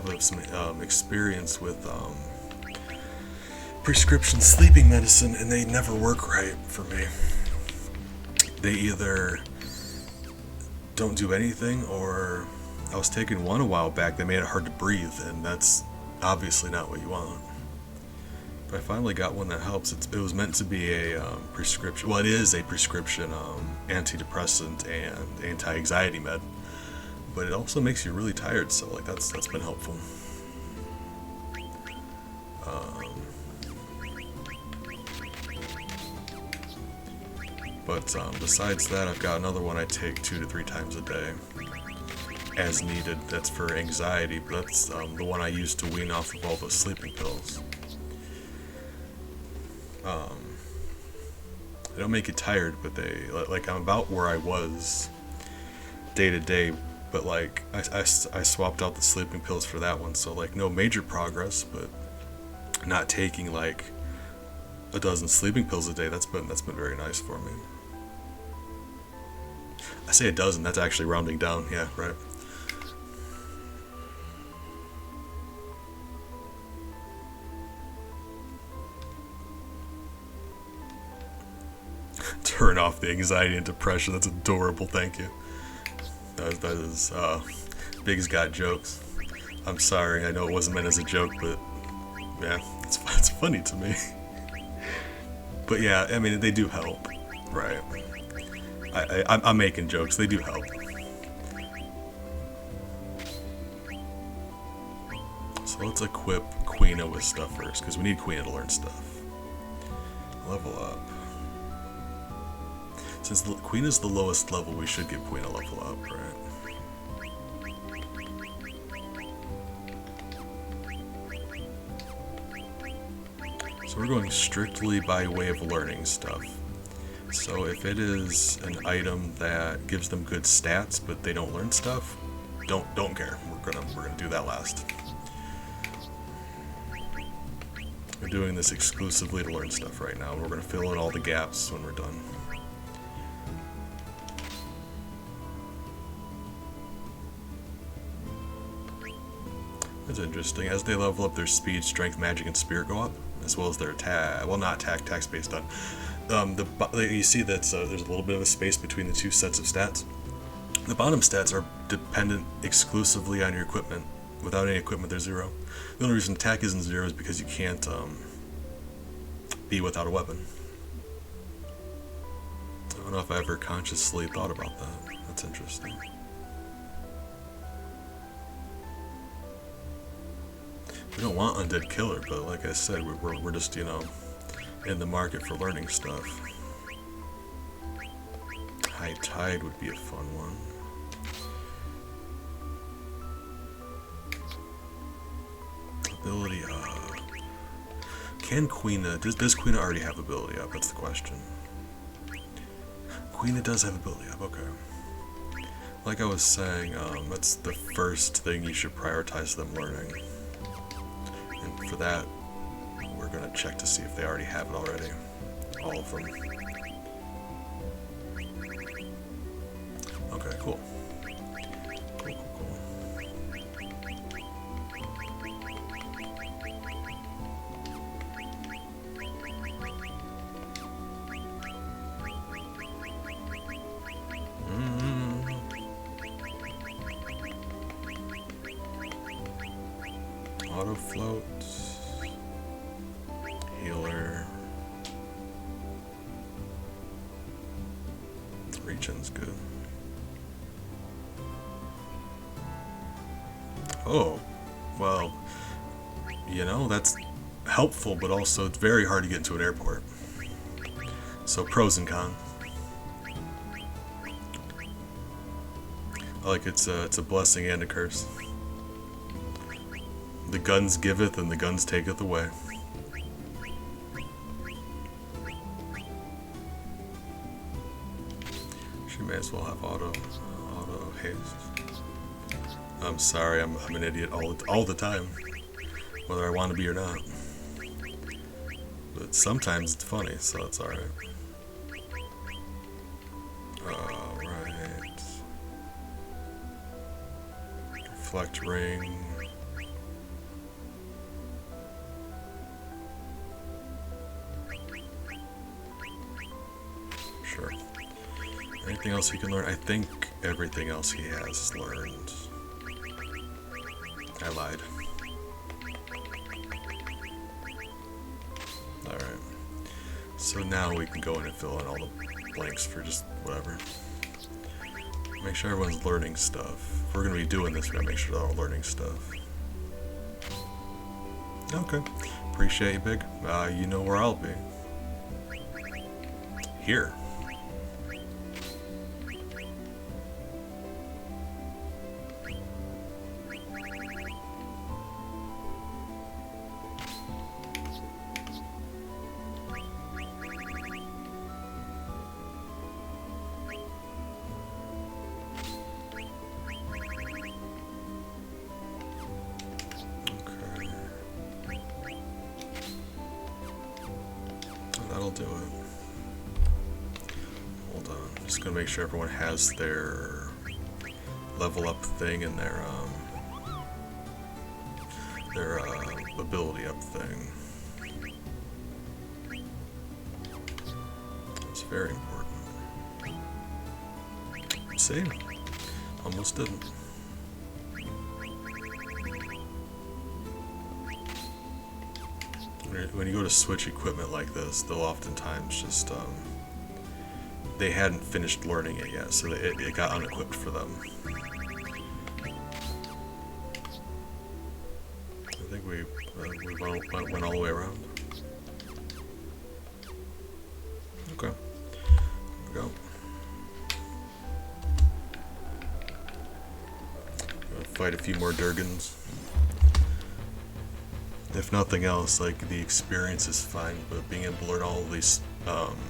had some experience with prescription sleeping medicine, and they never work right for me. They either don't do anything, or I was taking one a while back that made it hard to breathe, and that's obviously not what you want. But I finally got one that helps. It was meant to be a prescription. Well, it is a prescription antidepressant and anti-anxiety med. But it also makes you really tired, so like that's been helpful. But besides that, I've got another one I take 2 to 3 times a day, as needed. That's for anxiety, but that's the one I use to wean off of all those sleeping pills. They don't make you tired, but they like I'm about where I was day to day. But like I swapped out the sleeping pills for that one, so like no major progress, but not taking like a dozen sleeping pills a day, that's been very nice for me. I say a dozen, that's actually rounding down, yeah, right. burn off the anxiety and depression. That's adorable. Thank you. That is Big's got jokes. I'm sorry. I know it wasn't meant as a joke, but yeah, it's funny to me. But yeah, I mean, they do help, right? I'm making jokes. They do help. So let's equip Quina with stuff first, because we need Quina to learn stuff. Level up. Since Queen is the lowest level, we should give Queen a level up, right? So we're going strictly by way of learning stuff. So if it is an item that gives them good stats, but they don't learn stuff, don't care. We're gonna do that last. We're doing this exclusively to learn stuff right now. We're gonna fill in all the gaps when we're done. That's interesting. As they level up, their speed, strength, magic, and spirit go up, as well as their attack. Well, not attack space done. You see that there's a little bit of a space between the two sets of stats. The bottom stats are dependent exclusively on your equipment. Without any equipment, they're 0. The only reason attack isn't 0 is because you can't be without a weapon. I don't know if I ever consciously thought about that. That's interesting. We don't want Undead Killer, but like I said, we're just, you know, in the market for learning stuff. High Tide would be a fun one. Ability up. Can Quina, does Quina already have ability up? That's the question. Quina does have ability up, okay. Like I was saying, that's the first thing you should prioritize them learning. And for that, we're going to check to see if they already have it already. All of them. Okay, cool. Cool. Auto float. Healer. Regen's good. Oh, well, you know, that's helpful, but also it's very hard to get into an airport. So pros and cons. Like it's a blessing and a curse. The guns giveth and the guns taketh away. She may as well have auto haste. I'm sorry, I'm an idiot all the time, whether I want to be or not. But sometimes it's funny, so it's alright. Alright. Reflect ring. Sure. Anything else he can learn? I think everything else he has learned. I lied. Alright. So now we can go in and fill in all the blanks for just whatever. Make sure everyone's learning stuff. If we're going to be doing this, we gotta make sure they're all learning stuff. Okay. Appreciate you, Big. You know where I'll be. Here. That'll do it. Hold on. I'm just gonna make sure everyone has their level up thing and their ability up thing. It's very important. See? Almost didn't. When you go to switch equipment like this, they'll oftentimes just, they hadn't finished learning it yet, so it got unequipped for them. I think we went all the way around. Okay. There we go. Gonna fight a few more Durgans. If nothing else, like, the experience is fine, but being able to learn all of these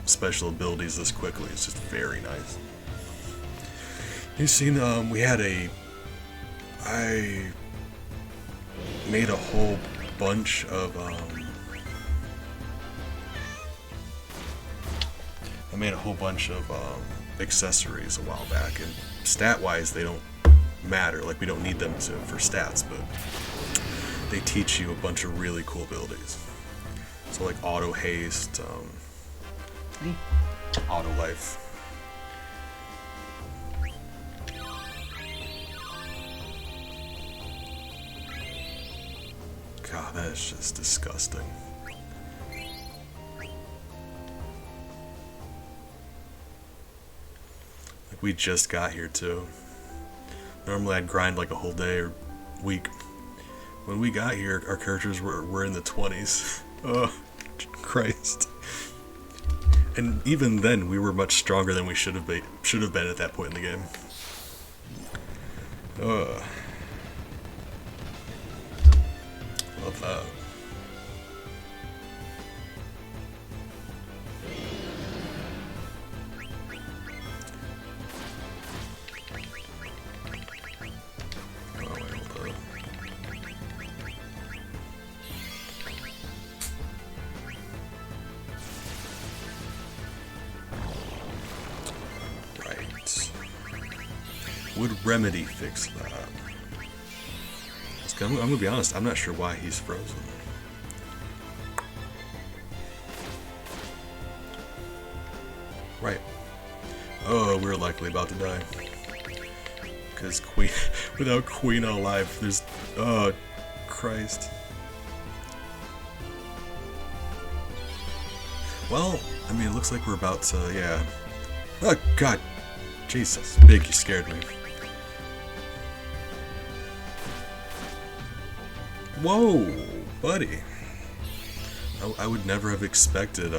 special abilities this quickly is just very nice. You've seen, I made a whole bunch of, accessories a while back, and stat-wise, they don't matter. Like, we don't need them for stats, but they teach you a bunch of really cool abilities. So like auto haste, auto life. God, that is just disgusting. Like, we just got here too. Normally I'd grind like a whole day or week. When we got here, our characters were in the 20s. Oh, Christ. And even then, we were much stronger than we should have been at that point in the game. Love that. Would Remedy fix that? I'm gonna be honest, I'm not sure why he's frozen. Right. Oh, we're likely about to die. Because without Queen alive, there's... Oh, Christ. Well, I mean, it looks like we're about to, yeah. Oh, God. Jesus, Big, you scared me. Whoa, buddy. I would never have expected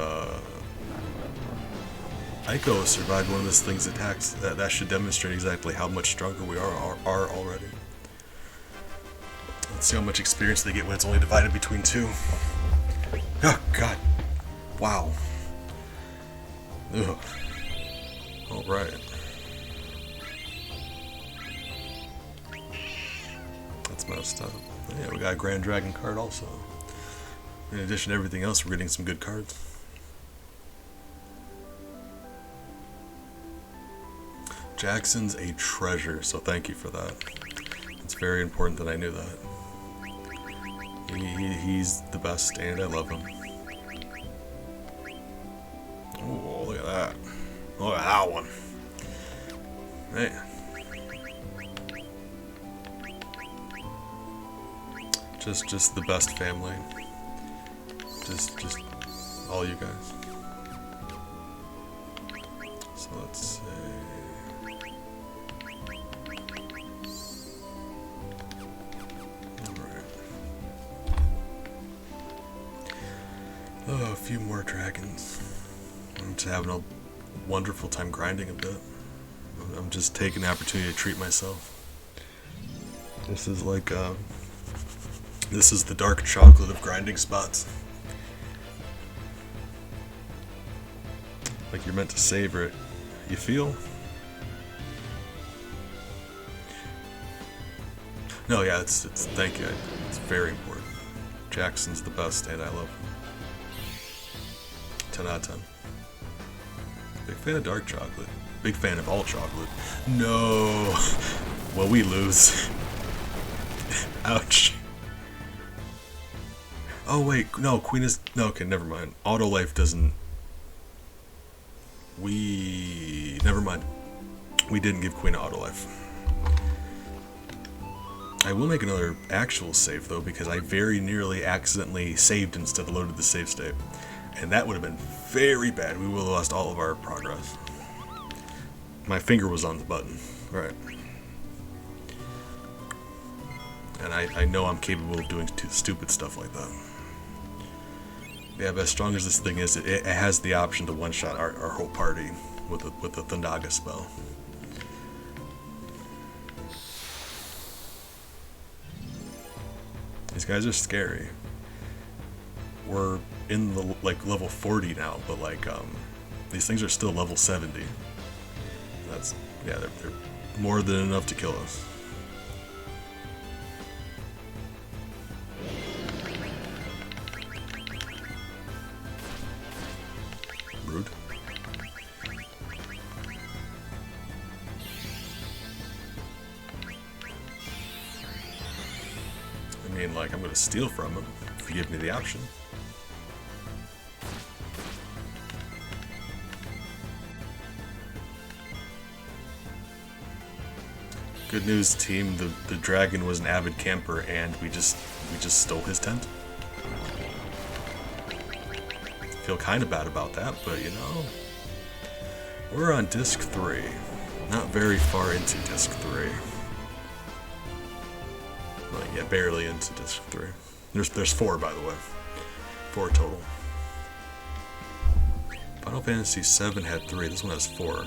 Aiko survived one of this thing's attacks. That should demonstrate exactly how much stronger we are already. Let's see how much experience they get when it's only divided between two. Oh, God. Wow. Ugh. Alright. That's messed up. Yeah, we got a Grand Dragon card also. In addition to everything else, we're getting some good cards. Jackson's a treasure, so thank you for that. It's very important that I knew that. He's the best, and I love him. Oh, look at that. Look at that one. Man. Just the best family. Just all you guys. So let's see. Alright. Oh, a few more dragons. I'm just having a wonderful time grinding a bit. I'm just taking the opportunity to treat myself. This is like, this is the dark chocolate of grinding spots. Like you're meant to savor it. You feel? No, yeah, it's thank you. It's very important. Jackson's the best, and I love him. 10 out of 10. Big fan of dark chocolate. Big fan of all chocolate. No. Well, we lose. Ouch. Oh wait, no, Queen is... No, okay, never mind. Auto life doesn't... Never mind. We didn't give Queen Autolife. I will make another actual save though, because I very nearly accidentally saved instead of loaded the save state. And that would have been very bad. We would have lost all of our progress. My finger was on the button. Right. And I know I'm capable of doing stupid stuff like that. Yeah, but as strong as this thing is, it has the option to one-shot our whole party with the Thundaga spell. These guys are scary. We're in the level 40 now, but these things are still level 70. That's they're more than enough to kill us. Rude. I mean, I'm gonna steal from him if you give me the option. Good news, team. The dragon was an avid camper, and we just stole his tent. Feel kind of bad about that, but we're on disc 3. Not very far into disc 3. Yeah, barely into disc 3. There's 4, by the way. 4 total. Final Fantasy VII had 3. This one has 4.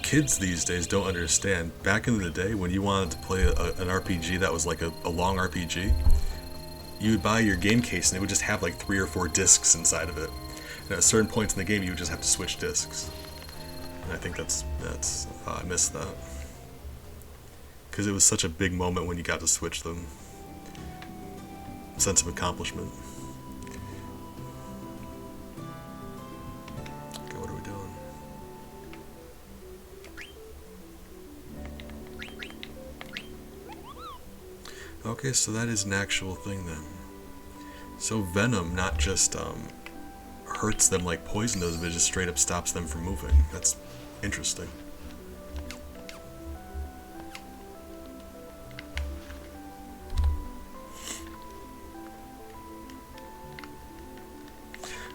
Kids these days don't understand. Back in the day, when you wanted to play an RPG that was a long RPG, you would buy your game case and it would just have 3 or 4 discs inside of it. And at certain points in the game, you would just have to switch discs. And I think that's I missed that. Because it was such a big moment when you got to switch them. Sense of accomplishment. Okay, what are we doing? Okay, so that is an actual thing then. So venom not just hurts them like poison does, but it just straight up stops them from moving. That's interesting.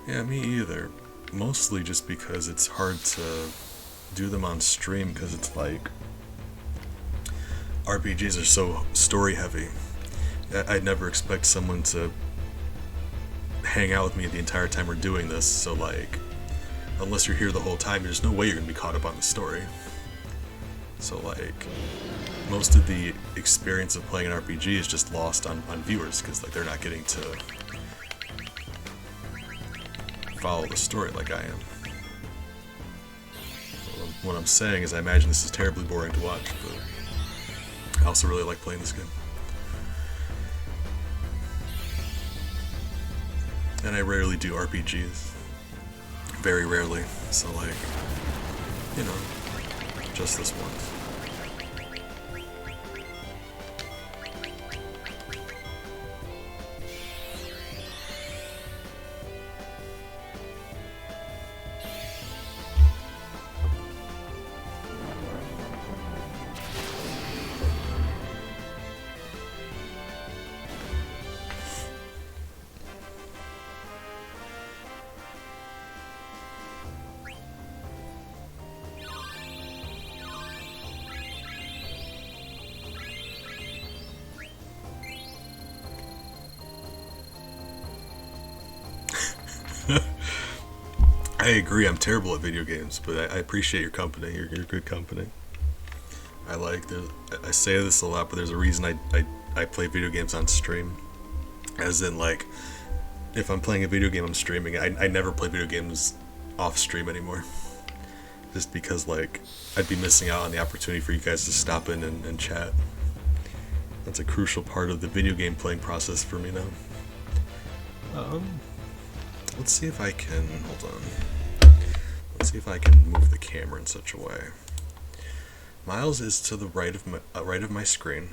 Yeah, me either. Mostly just because it's hard to do them on stream, because it's RPGs are so story heavy. I'd never expect someone to hang out with me the entire time we're doing this, so unless you're here the whole time, there's no way you're gonna be caught up on the story. So most of the experience of playing an RPG is just lost on viewers, because they're not getting to follow the story like I am. What I'm saying is I imagine this is terribly boring to watch, but I also really like playing this game. And I rarely do RPGs. Very rarely. So just this once. I agree, I'm terrible at video games, but I appreciate your company. You're good company. I say this a lot, but there's a reason I play video games on stream. As in, if I'm playing a video game I'm streaming, I never play video games off stream anymore. Just because, I'd be missing out on the opportunity for you guys to stop in and chat. That's a crucial part of the video game playing process for me now. Let's see if I can, hold on. Let's see if I can move the camera in such a way. Miles is to the right of my screen.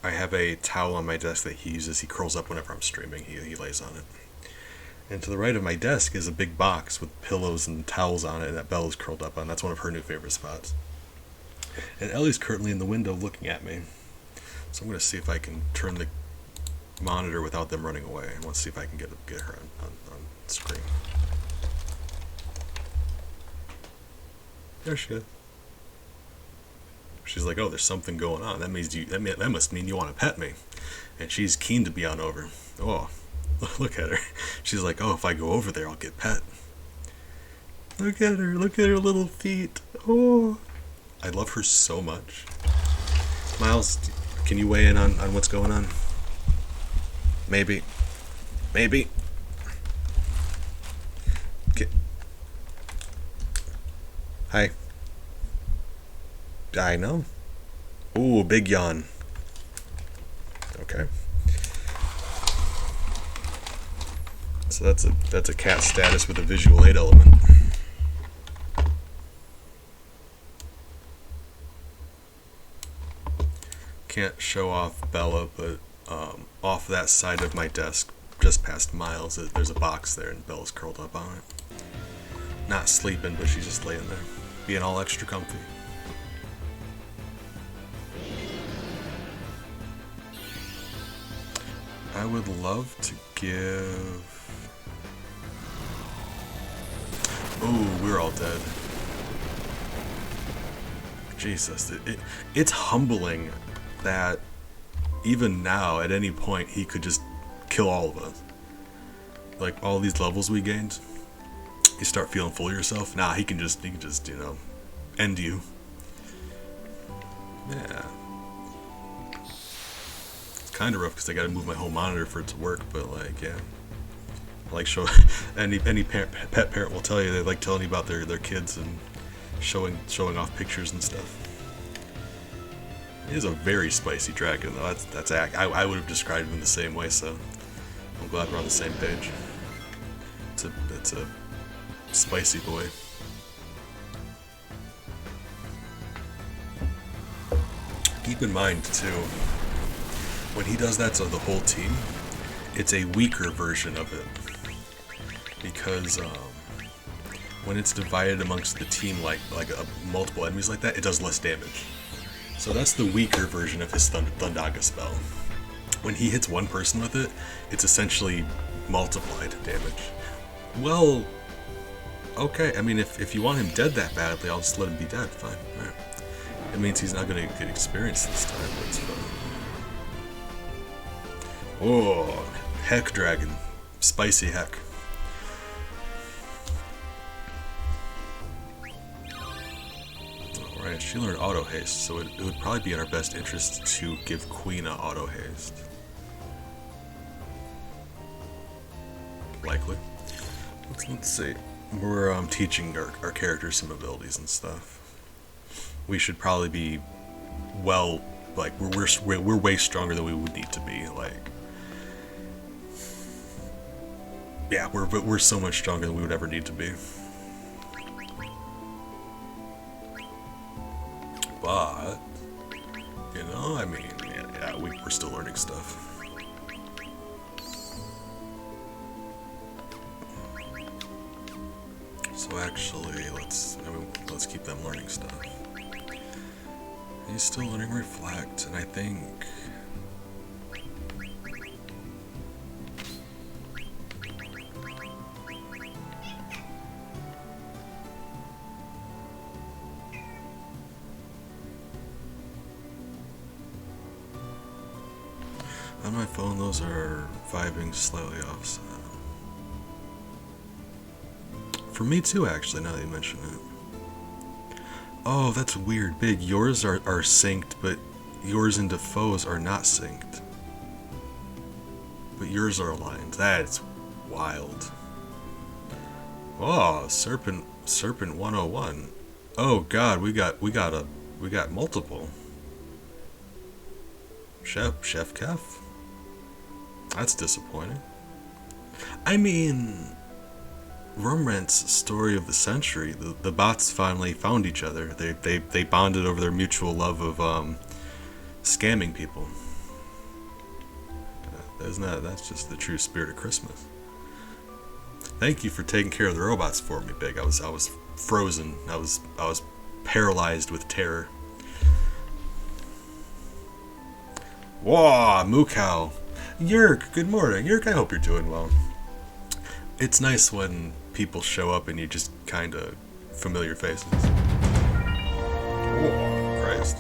I have a towel on my desk that he uses. He curls up whenever I'm streaming. He lays on it. And to the right of my desk is a big box with pillows and towels on it that Bella's curled up on. That's one of her new favorite spots. And Ellie's currently in the window looking at me. So I'm going to see if I can turn the monitor without them running away. And let's see if I can get her on screen. There she is. She's like, oh, there's something going on. That means that must mean you want to pet me. And she's keen to be on over. Oh, look at her. She's like, oh, if I go over there, I'll get pet. Look at her little feet. Oh, I love her so much. Miles, can you weigh in on what's going on? Maybe. Okay. Hi. I know. Ooh, big yawn. Okay. So that's a cat status with a visual aid element. Can't show off Bella, but off that side of my desk, just past Miles, there's a box there, and Bella's curled up on it. Not sleeping, but she's just laying there, being all extra comfy. I would love to give... Oh, we're all dead. Jesus, it's humbling that even now, at any point, he could just kill all of us. Like, all these levels we gained, you start feeling full of yourself. Nah, he can just, end you. Yeah. It's kind of rough because I got to move my whole monitor for it to work, but like, yeah. Like, any pet parent will tell you, they like telling you about their kids and showing off pictures and stuff. He is a very spicy dragon, though. I would have described him the same way, so I'm glad we're on the same page. It's a spicy boy. Keep in mind, too, when he does that to the whole team, it's a weaker version of it. Because when it's divided amongst the team like multiple enemies like that, it does less damage. So that's the weaker version of his Thundaga spell. When he hits one person with it, it's essentially multiplied damage. Well, okay, I mean, if you want him dead that badly, I'll just let him be dead, fine. Right. It means he's not going to get experience this time, but it's fine. Oh, heck dragon. Spicy heck. Alright, she learned auto haste, so it would probably be in our best interest to give Queen a auto haste. Likely. Let's see. We're teaching our characters some abilities and stuff. We should probably be we're way stronger than we would need to be. Like, yeah, we're so much stronger than we would ever need to be. But I mean, yeah, we're still learning stuff. So actually, let's keep them learning stuff. He's still learning Reflect, and I think on my phone those are vibing slightly off. For me too, actually, now that you mention it. Oh, that's weird. Big, yours are synced, but yours and Defoe's are not synced. But yours are aligned. That's wild. Oh, Serpent 101. Oh god, we got multiple. Chef Kef. That's disappointing. I mean, Rumrent's story of the century. The bots finally found each other. They bonded over their mutual love of scamming people. That's just the true spirit of Christmas. Thank you for taking care of the robots for me, Big. I was frozen. I was paralyzed with terror. Whoa, Mukau. Yerk, good morning. Yerk, I hope you're doing well. It's nice when people show up and you just kind of familiar faces. Oh, Christ.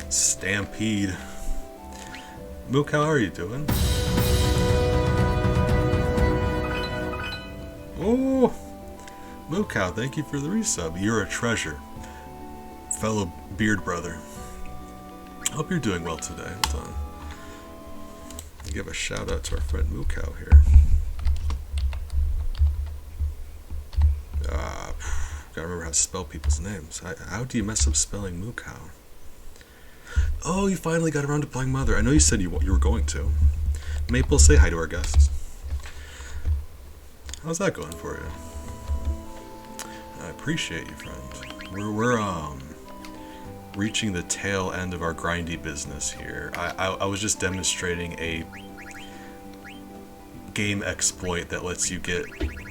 Stampede. Mook, how are you doing? Oh, Mookcow, thank you for the resub. You're a treasure. Fellow beard brother. Hope you're doing well today. Hold on. Give a shout out to our friend Mookcow here. Gotta remember how to spell people's names. How do you mess up spelling Mookcow? Oh, you finally got around to playing Mother. I know you said you were going to. Maple, say hi to our guests. How's that going for you? I appreciate you, friend. We're reaching the tail end of our grindy business here. I was just demonstrating a game exploit that lets you get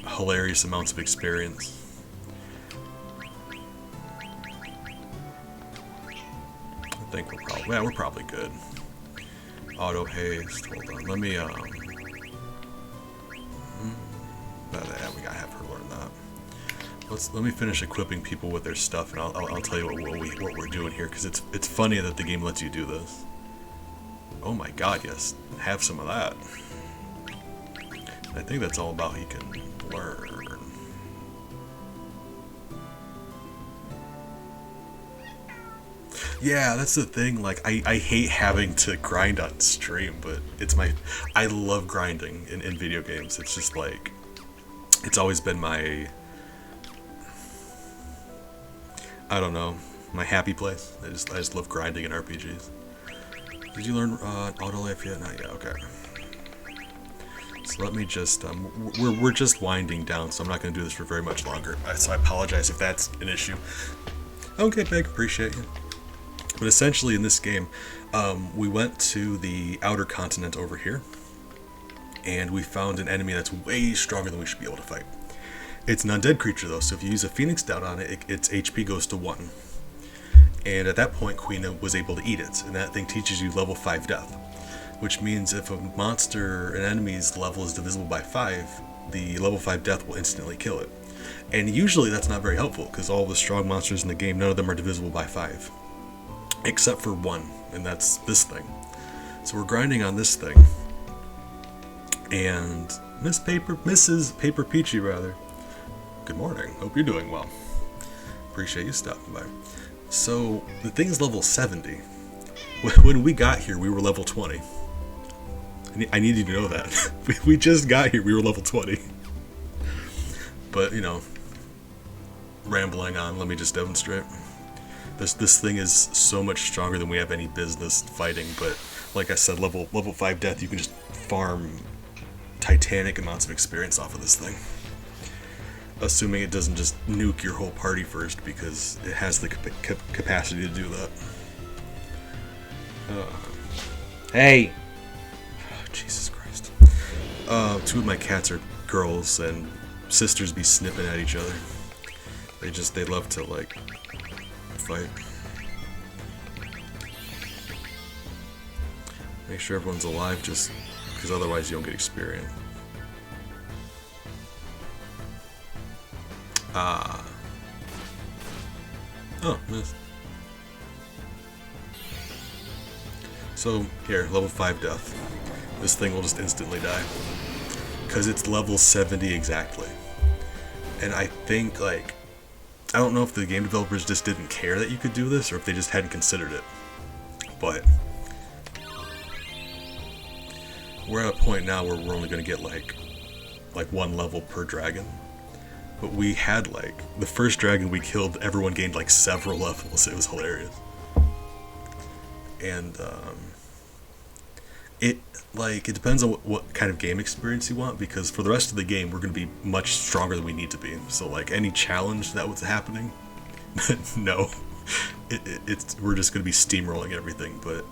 hilarious amounts of experience. I think we're probably good. Auto haste. Hold on. Let me yeah, we gotta have her learn that. Let me finish equipping people with their stuff, and I'll tell you what we're doing here, because it's funny that the game lets you do this. Oh my God, yes, have some of that. I think that's all about he can learn. Yeah, that's the thing. Like, I hate having to grind on stream, but I love grinding in video games. It's just like, it's always been my, I don't know, my happy place. I just love grinding in RPGs. Did you learn auto life yet? Not yet. Okay. So let me just we're just winding down, so I'm not going to do this for very much longer. So I apologize if that's an issue. Okay, Peg, appreciate you. But essentially, in this game, we went to the outer continent over here, and we found an enemy that's way stronger than we should be able to fight. It's an undead creature, though, so if you use a Phoenix Down on it, its HP goes to 1. And at that point, Queen was able to eat it, and that thing teaches you level 5 death, which means if a monster, an enemy's level is divisible by 5, the level 5 death will instantly kill it. And usually that's not very helpful, because all the strong monsters in the game, none of them are divisible by 5. Except for one, and that's this thing. So we're grinding on this thing. And Mrs. Paper Peachy, rather. Good morning. Hope you're doing well. Appreciate you stopping by. So the thing's level 70. When we got here, we were level 20. I need you to know that. We just got here, we were level 20. But, you know, rambling on, let me just demonstrate. This thing is so much stronger than we have any business fighting, but like I said, level 5 death, you can just farm titanic amounts of experience off of this thing. Assuming it doesn't just nuke your whole party first, because it has the capacity to do that. Hey! Oh, Jesus Christ. 2 of my cats are girls, and sisters be snipping at each other. They love to, like, fight. Make sure everyone's alive, just because otherwise you don't get experience. Oh, missed. So here, level 5 death. This thing will just instantly die, because it's level 70 exactly. And I think, like, I don't know if the game developers just didn't care that you could do this, or if they just hadn't considered it. But we're at a point now where we're only going to get like 1 level per dragon. But we had, like, the first dragon we killed, everyone gained like several levels. It was hilarious. And it depends on what kind of game experience you want, because for the rest of the game we're going to be much stronger than we need to be. So, like, any challenge that was happening, no, we're just going to be steamrolling everything. But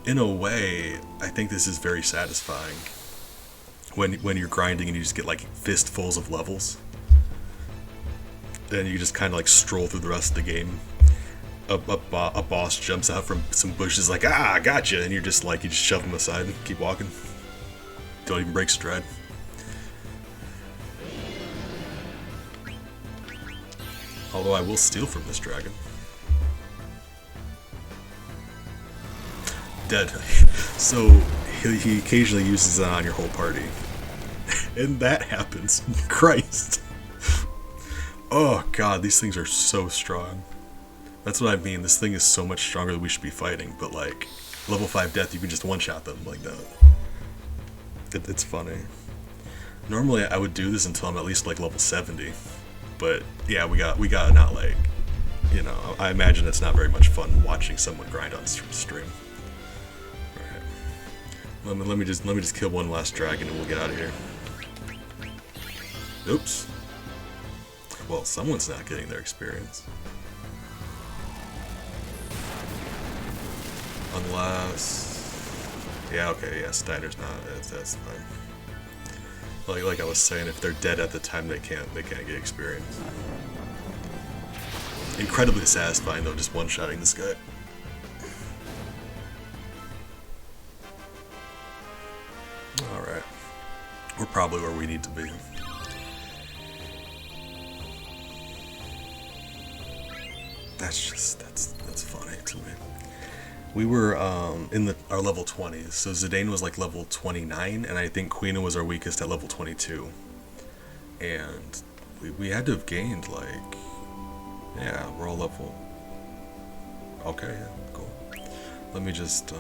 in a way, I think this is very satisfying, when you're grinding and you just get like fistfuls of levels. Then you just kind of like stroll through the rest of the game. A boss jumps out from some bushes like, ah, gotcha, and you're just like, you just shove him aside and keep walking. Don't even break stride. Although I will steal from this dragon. Dead. So he occasionally uses that on your whole party. And that happens. Christ. Oh god, these things are so strong. That's what I mean, this thing is so much stronger than we should be fighting, but like, level 5 death, you can just one-shot them like that. It's funny. Normally I would do this until I'm at least like level 70, but yeah, we got not like, you know, I imagine it's not very much fun watching someone grind on stream. Alright. Let me just kill one last dragon and we'll get out of here. Oops. Well, someone's not getting their experience. Unless... Yeah, okay, yeah, Steiner's not. That's fine. Like I was saying, if they're dead at the time, they can't get experience. Incredibly satisfying, though, just one-shotting this guy. Alright. We're probably where we need to be. That's funny to me. We were in our level 20s, so Zidane was like level 29, and I think Quina was our weakest at level 22. And we had to have gained like, yeah, we're all level. Okay, yeah, cool. Let me just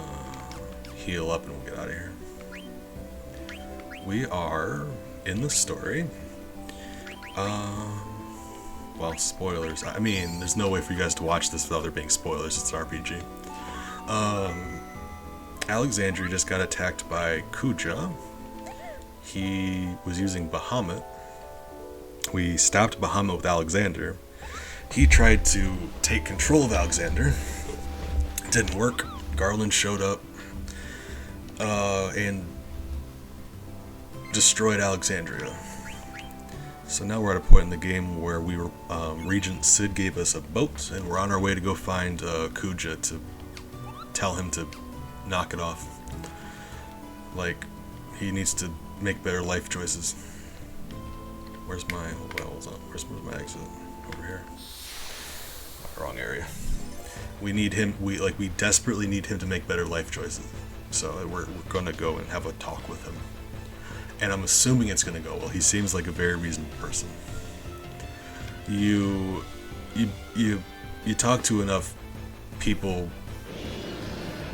heal up and we'll get out of here. We are in the story. Well, spoilers. I mean, there's no way for you guys to watch this without there being spoilers. It's an RPG. Alexandria just got attacked by Kuja. He was using Bahamut. We stopped Bahamut with Alexander. He tried to take control of Alexander. It didn't work. Garland showed up and destroyed Alexandria. So now we're at a point in the game where we were, Regent Sid gave us a boat, and we're on our way to go find Kuja to tell him to knock it off. Like, he needs to make better life choices. Where's my, where's my exit? Over here. Wrong area. We need him, we desperately need him to make better life choices. So we're gonna go and have a talk with him. And I'm assuming it's gonna go well. He seems like a very reasonable person. You talk to enough people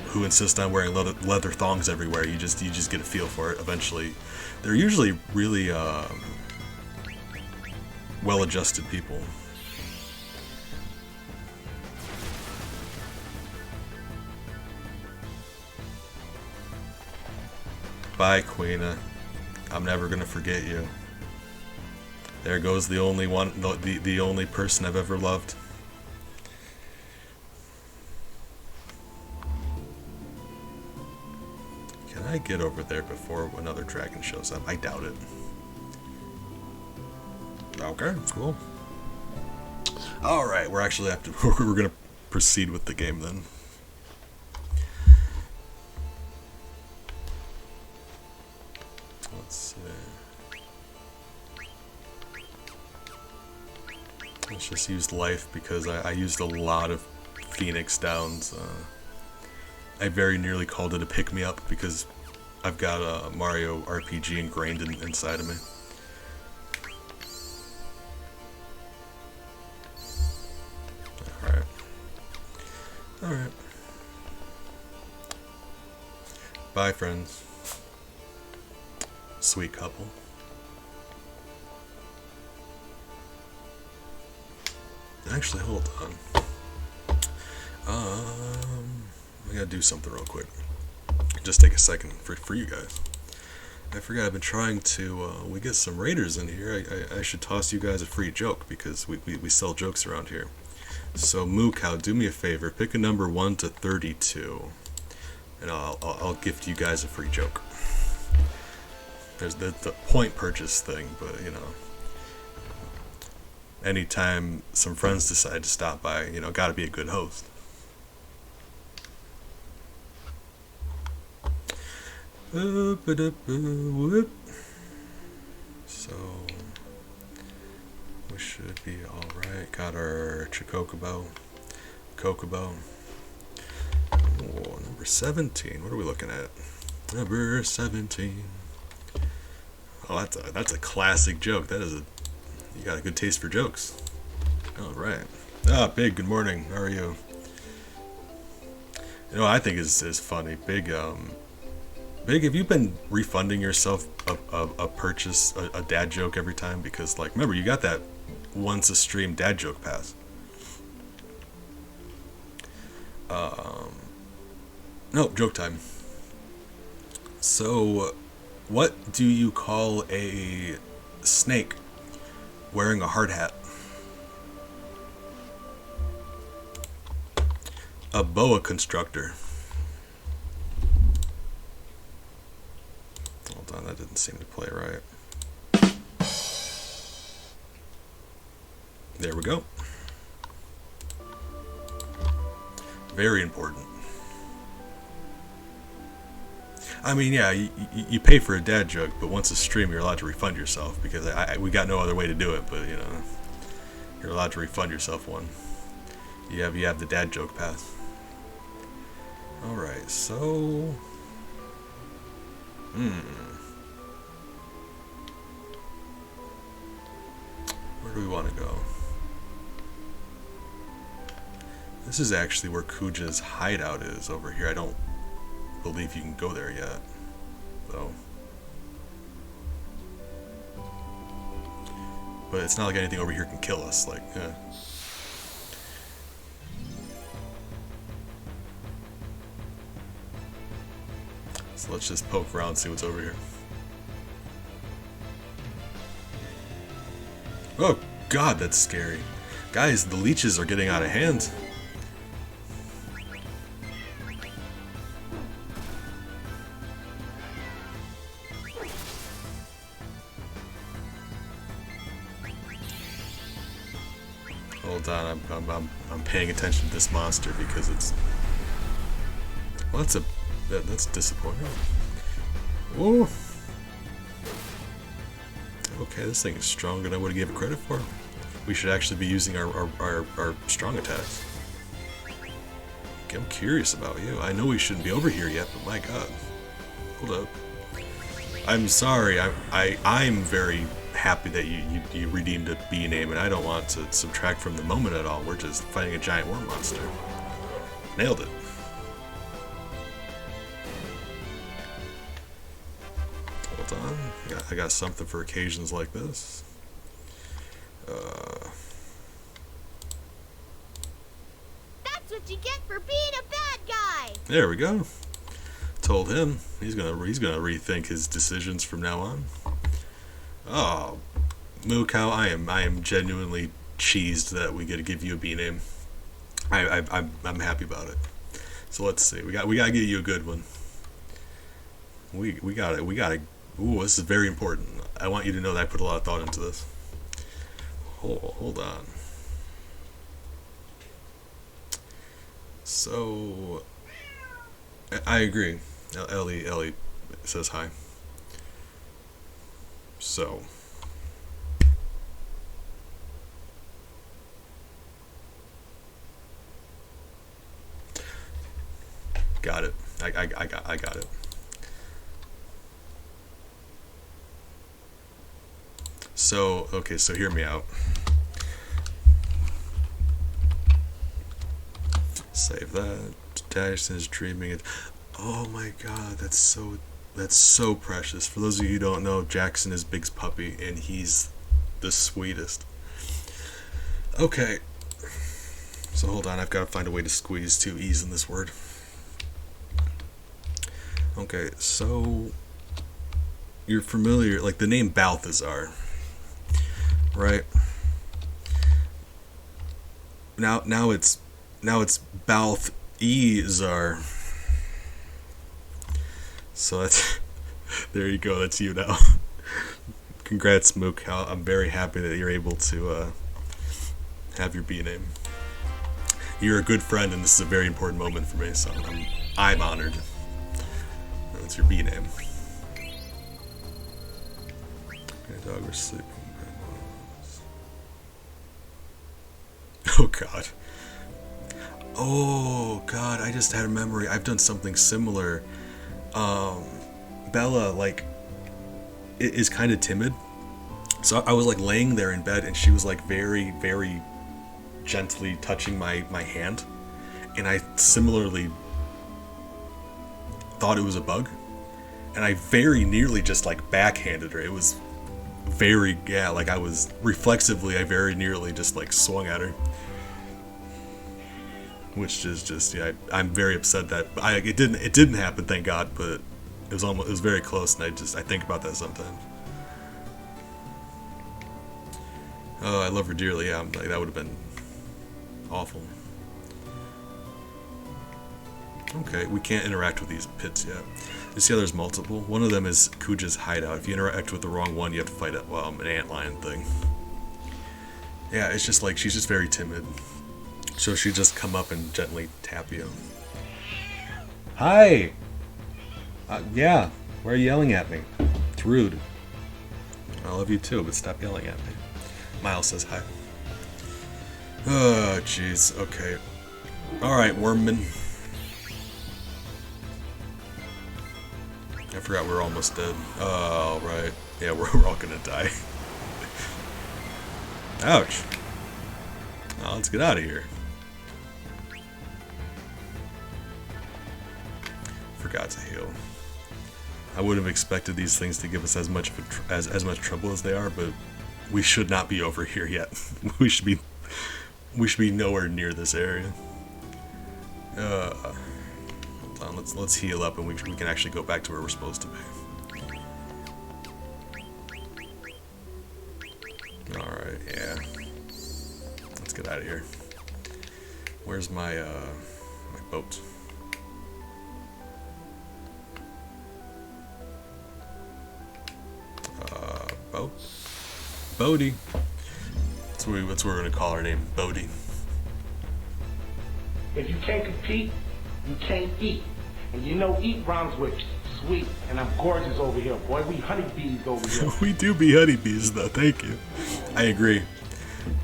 who insist on wearing leather thongs everywhere. You just get a feel for it. Eventually, they're usually really well-adjusted people. Bye, Quina. I'm never gonna forget you. There goes the only one, the only person I've ever loved. Can I get over there before another dragon shows up? I doubt it. Okay, cool. All right, we're actually we're gonna proceed with the game then. Let's see. Let's just use life because I used a lot of Phoenix Downs. I very nearly called it a pick-me-up because I've got a Mario RPG ingrained inside of me. Alright. Alright. Bye, friends. Sweet couple. Actually, hold on. I gotta do something real quick. Just take a second for you guys. I forgot I've been trying to, we get some raiders in here. I should toss you guys a free joke because we sell jokes around here. So Moo Cow, do me a favor, pick a number 1 to 32, and I'll gift you guys a free joke. There's the point purchase thing, but anytime some friends decide to stop by, gotta be a good host. Whoop. So we should be alright. Got our Chocobo. Kokobo. Oh, number 17. What are we looking at? Number 17. Oh, that's a classic joke. You got a good taste for jokes. Alright. Big, good morning. How are you? I think is funny. Big, have you been refunding yourself a purchase, a dad joke every time? Because, remember, you got that once a stream dad joke pass. No, joke time. So, what do you call a snake wearing a hard hat? A boa constrictor. Hold on, that didn't seem to play right. There we go. Very important. I mean, yeah, you pay for a dad joke, but once a stream, you're allowed to refund yourself because we got no other way to do it. But you're allowed to refund yourself one. You have the dad joke pass. All right, so where do we want to go? This is actually where Kuja's hideout is over here. I don't believe you can go there yet, though. But it's not like anything over here can kill us. So let's just poke around and see what's over here. Oh God, that's scary. Guys, the leeches are getting out of hand. Hold on, I'm paying attention to this monster because it's. Well, that's disappointing. Whoa. Okay, this thing is stronger than I would have given credit for. We should actually be using our strong attacks. Okay, I'm curious about you. I know we shouldn't be over here yet, but my God. Hold up. I'm sorry. I'm very happy that you redeemed a B name, and I don't want to subtract from the moment at all. We're just fighting a giant worm monster. Nailed it. Hold on. I got something for occasions like this. That's what you get for being a bad guy. There we go. Told him he's gonna rethink his decisions from now on. Oh, Moo Cow, I am genuinely cheesed that we get to give you a B name. I'm happy about it. So let's see. We gotta get you a good one. We got it. Ooh, this is very important. I want you to know that I put a lot of thought into this. Hold on. So I agree. Ellie says hi. So got it. I got it. So okay, so hear me out. Save that. Dash is dreaming it. Oh my God, that's so precious. For those of you who don't know, Jackson is Big's puppy, and he's the sweetest. Okay, so hold on, I've got to find a way to squeeze two E's in this word. Okay, so you're familiar, like the name Balthazar, right? Now it's Balthazar. So There you go. That's you now. Congrats, Mook. I'm very happy that you're able to have your B name. You're a good friend, and this is a very important moment for me, so I'm honored. That's your B name. Okay, dog, we're sleeping. Oh god. Oh god, I just had a memory. I've done something similar. Bella, like, is kind of timid. So I was like laying there in bed, and she was like very, very gently touching my hand. And I similarly thought it was a bug. And I very nearly just like backhanded her. It was very, yeah, like I was reflexively, I very nearly just like swung at her. Which is just, yeah, I'm very upset that it didn't happen, thank God, but it was very close, and I think about that sometimes. Oh, I love her dearly. Yeah, like, that would have been awful. Okay, we can't interact with these pits yet. You see how there's multiple? One of them is Kuja's hideout. If you interact with the wrong one, you have to fight an antlion thing. Yeah, it's just like she's just very timid. So she just come up and gently tap you. Hi! Yeah, why are you yelling at me? It's rude. I love you too, but stop yelling at me. Miles says hi. Oh, jeez. Okay. Alright, Wormman. I forgot we're almost dead. Oh, right. Yeah, we're all gonna die. Ouch. Oh, let's get out of here. Forgot to heal. I would have expected these things to give us as much as much trouble as they are, but we should not be over here yet. we should be nowhere near this area. Hold on, let's heal up, and we can actually go back to where we're supposed to be. All right, yeah. Let's get out of here. Where's my my boat? Boat? Bodie. That's what we're gonna call her name, Bodie. If you can't compete, you can't eat. And you know eat rhymes with sweet. And I'm gorgeous over here, boy. We honeybees over here. We do be honeybees, though. Thank you. I agree.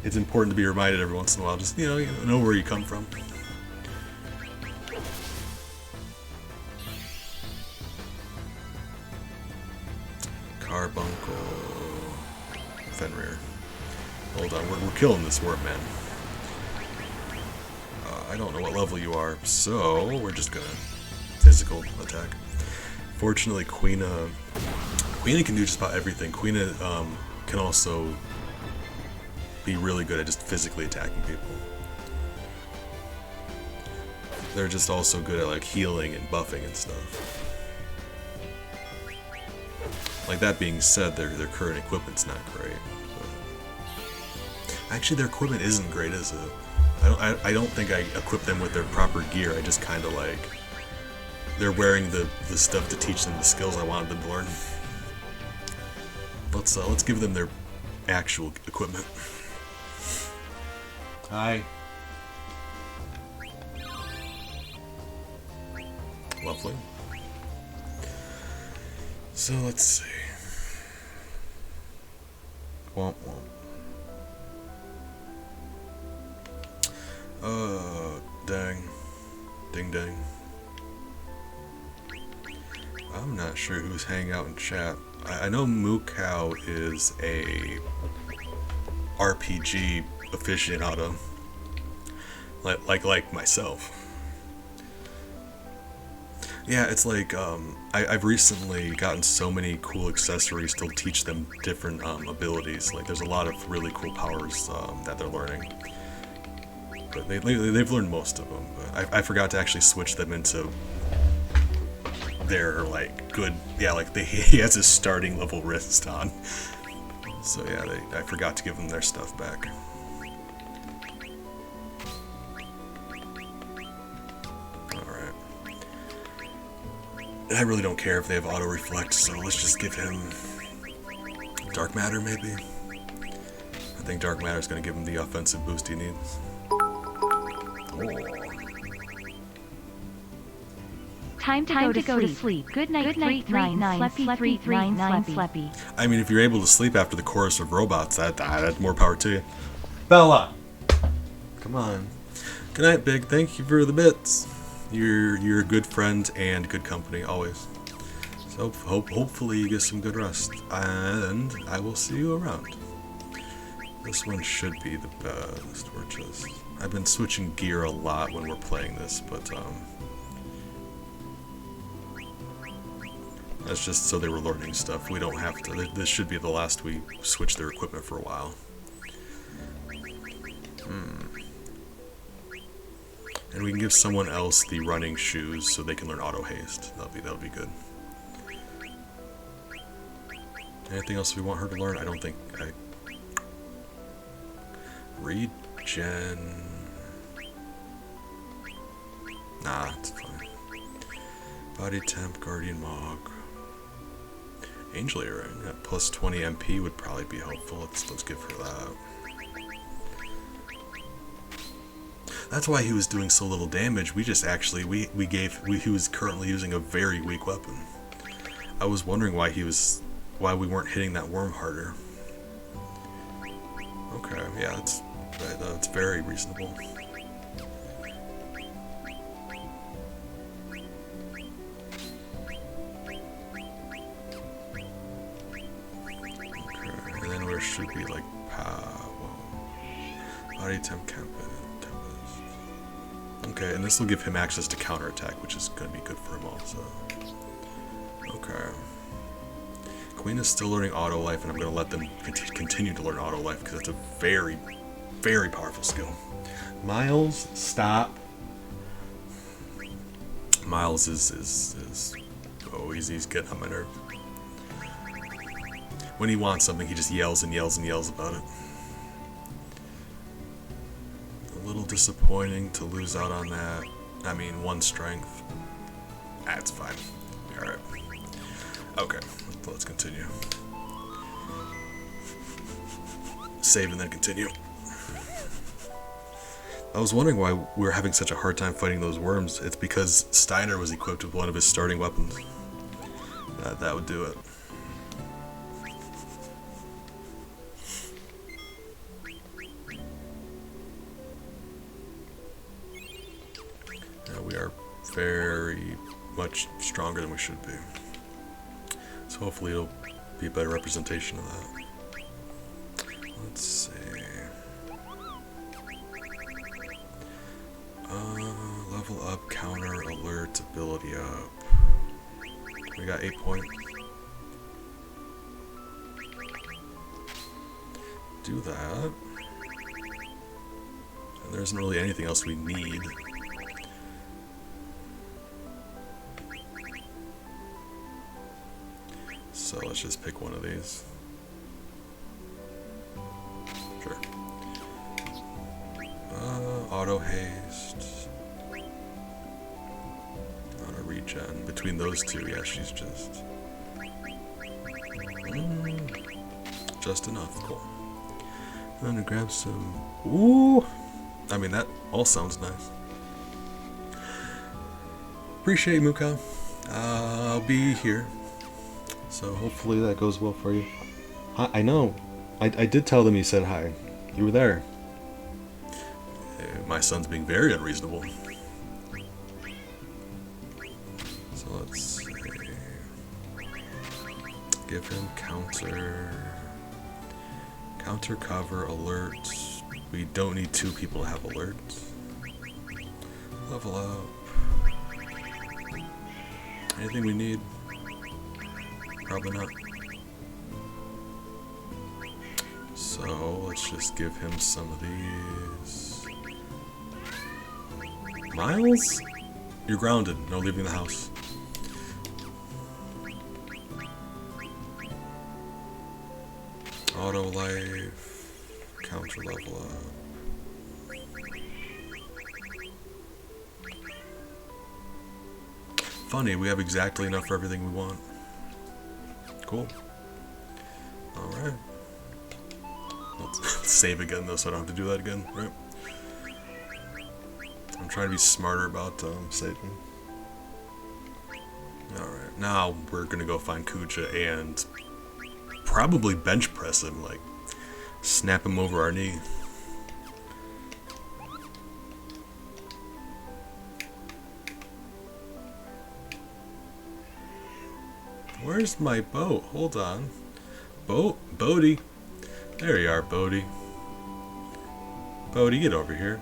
It's important to be reminded every once in a while. Just, you know where you come from. Carbuncle. Fenrir. Hold on, we're killing this worm, man. I don't know what level you are, so we're just gonna physical attack. Fortunately, Queena can do just about everything. Queena can also be really good at just physically attacking people. They're just also good at like healing and buffing and stuff. Like, that being said, their current equipment's not great. But actually, their equipment isn't great, is it? I don't think I equip them with their proper gear. I just kind of like, they're wearing the stuff to teach them the skills I wanted them to learn. Let's give them their actual equipment. Hi. Lovely. So let's see. Womp womp. Dang. Ding dang. I'm not sure who's hanging out in chat. I know Mukau is a RPG aficionado. Like myself. Yeah, it's like, I've recently gotten so many cool accessories to teach them different abilities. Like, there's a lot of really cool powers that they're learning. But they've learned most of them. But I forgot to actually switch them into their, like, good... Yeah, like, he has his starting level wrist on. So, yeah, I forgot to give them their stuff back. I really don't care if they have auto reflect, so let's just give him dark matter maybe. I think dark matter is going to give him the offensive boost he needs. Oh. Time to go to sleep. Good night, 339 Sleppy, 339 Sleppy. I mean, if you're able to sleep after the chorus of robots, that's more power to you. Bella! Come on. Good night, Big. Thank you for the bits. You're a good friend and good company, always. So hopefully you get some good rest. And I will see you around. This one should be the best. I've been switching gear a lot when we're playing this, but that's just so they were learning stuff. We don't have to. This should be the last we switch their equipment for a while. And we can give someone else the running shoes so they can learn auto haste. That'll be good. Anything else we want her to learn? I don't think. Regen. Nah, it's fine. Body temp, guardian mog. Angel earring. Yeah, plus 20 MP would probably be helpful. Let's give her that. That's why he was doing so little damage. We just actually he was currently using a very weak weapon. I was wondering why we weren't hitting that worm harder. Okay, yeah, that's very reasonable. Okay, and then there should be like body temp tempest. Okay, and this will give him access to counterattack, which is going to be good for him also. Okay. Queen is still learning auto life, and I'm going to let them continue to learn auto life because it's a very, very powerful skill. Miles, stop. Miles is he's getting on my nerve. When he wants something, he just yells and yells and yells about it. A little disappointing to lose out on that. I mean, 1 strength. That's fine. Alright. Okay, let's continue. Save and then continue. I was wondering why we were having such a hard time fighting those worms. It's because Steiner was equipped with one of his starting weapons. That would do it. We are very much stronger than we should be. So hopefully it'll be a better representation of that. Let's see. Level up, counter, alert, ability up. We got 8 points. Do that. And there isn't really anything else we need. So let's just pick one of these. Sure. Auto haste. Auto regen. Between those two, yeah, she's just... just enough. Cool. I'm gonna grab some... Ooh! I mean, that all sounds nice. Appreciate it, Muka. I'll be here. So hopefully that goes well for you. Hi, I know. I did tell them you said hi. You were there. My son's being very unreasonable. So let's see. Give him counter. Counter, cover, alerts. We don't need 2 people to have alerts. Level up. Anything we need? Probably not. So let's just give him some of these. Miles? You're grounded. No leaving the house. Auto life. Counter level up. funny, we have exactly enough for everything we want. Cool. Alright. Let's save again though, so I don't have to do that again, right? I'm trying to be smarter about saving. Alright, now we're gonna go find Kuja and probably bench press him, like snap him over our knee. Where's my boat? Hold on. Bodhi. There you are, Bodhi. Bodhi, get over here.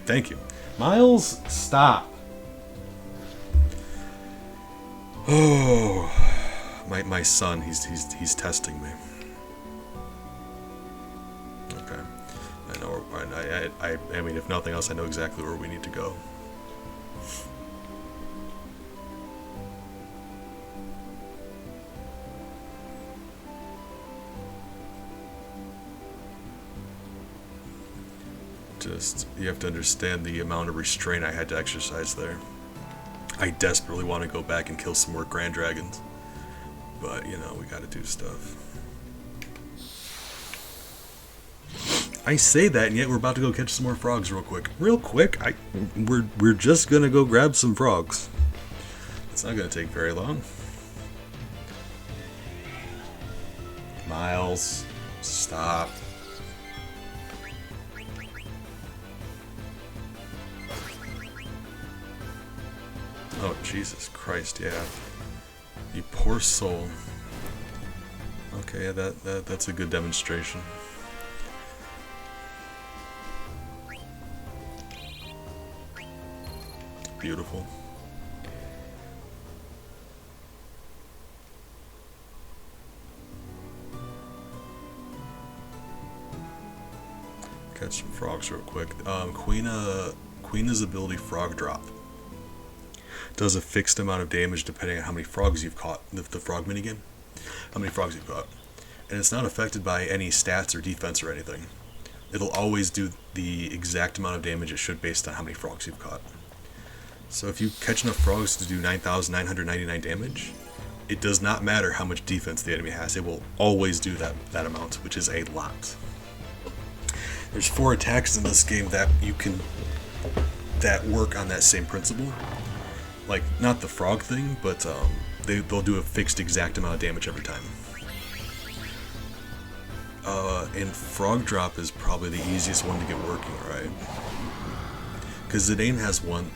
Thank you. Miles, stop. Oh, my son, he's testing me. Okay, I know. I mean, if nothing else, I know exactly where we need to go. Just, you have to understand the amount of restraint I had to exercise there. I desperately want to go back and kill some more Grand Dragons. But, you know, we gotta do stuff. I say that, and yet we're about to go catch some more frogs real quick. Real quick? We're just gonna go grab some frogs. It's not gonna take very long. Miles, stop. Oh, Jesus Christ, yeah. You poor soul. Okay, that's a good demonstration. Beautiful. Catch some frogs real quick. Queena's ability Frog Drop does a fixed amount of damage depending on how many frogs you've caught. The frog minigame, how many frogs you've caught, and it's not affected by any stats or defense or anything. It'll always do the exact amount of damage it should based on how many frogs you've caught. So if you catch enough frogs to do 9,999 damage, it does not matter how much defense the enemy has. It will always do that amount, which is a lot. There's 4 attacks in this game that work on that same principle. Like, not the frog thing, but they'll do a fixed exact amount of damage every time. And Frog Drop is probably the easiest one to get working, right? Because Zidane has one...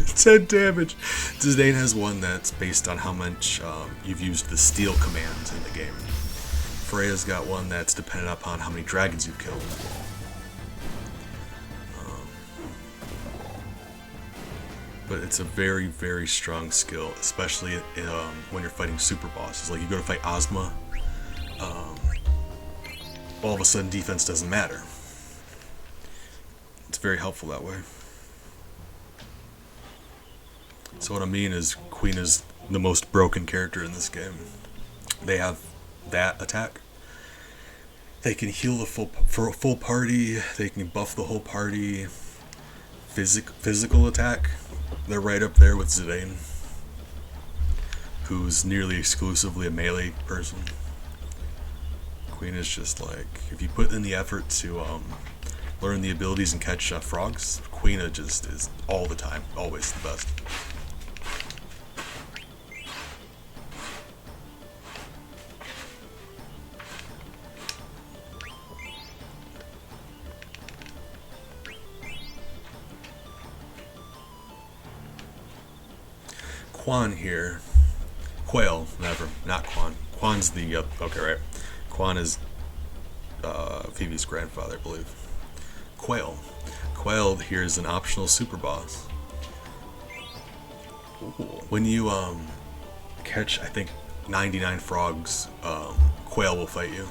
10 damage! Zidane has one that's based on how much you've used the steal command in the game. Freya's got one that's dependent upon how many dragons you've killed. But it's a very, very strong skill, especially when you're fighting super bosses. Like, you go to fight Ozma, all of a sudden defense doesn't matter. It's very helpful that way. So what I mean is, Queen is the most broken character in this game. They have that attack. They can heal for a full party, they can buff the whole party. Physical attack, they're right up there with Zidane, who's nearly exclusively a melee person. Queen is just like, if you put in the effort to learn the abilities and catch frogs, Queen just is all the time, always the best. Quan here. Quail, never. Not Quan. Quan's the, okay, right. Quan is Phoebe's grandfather, I believe. Quail. Quail here is an optional super boss. When you catch, I think, 99 frogs, Quail will fight you.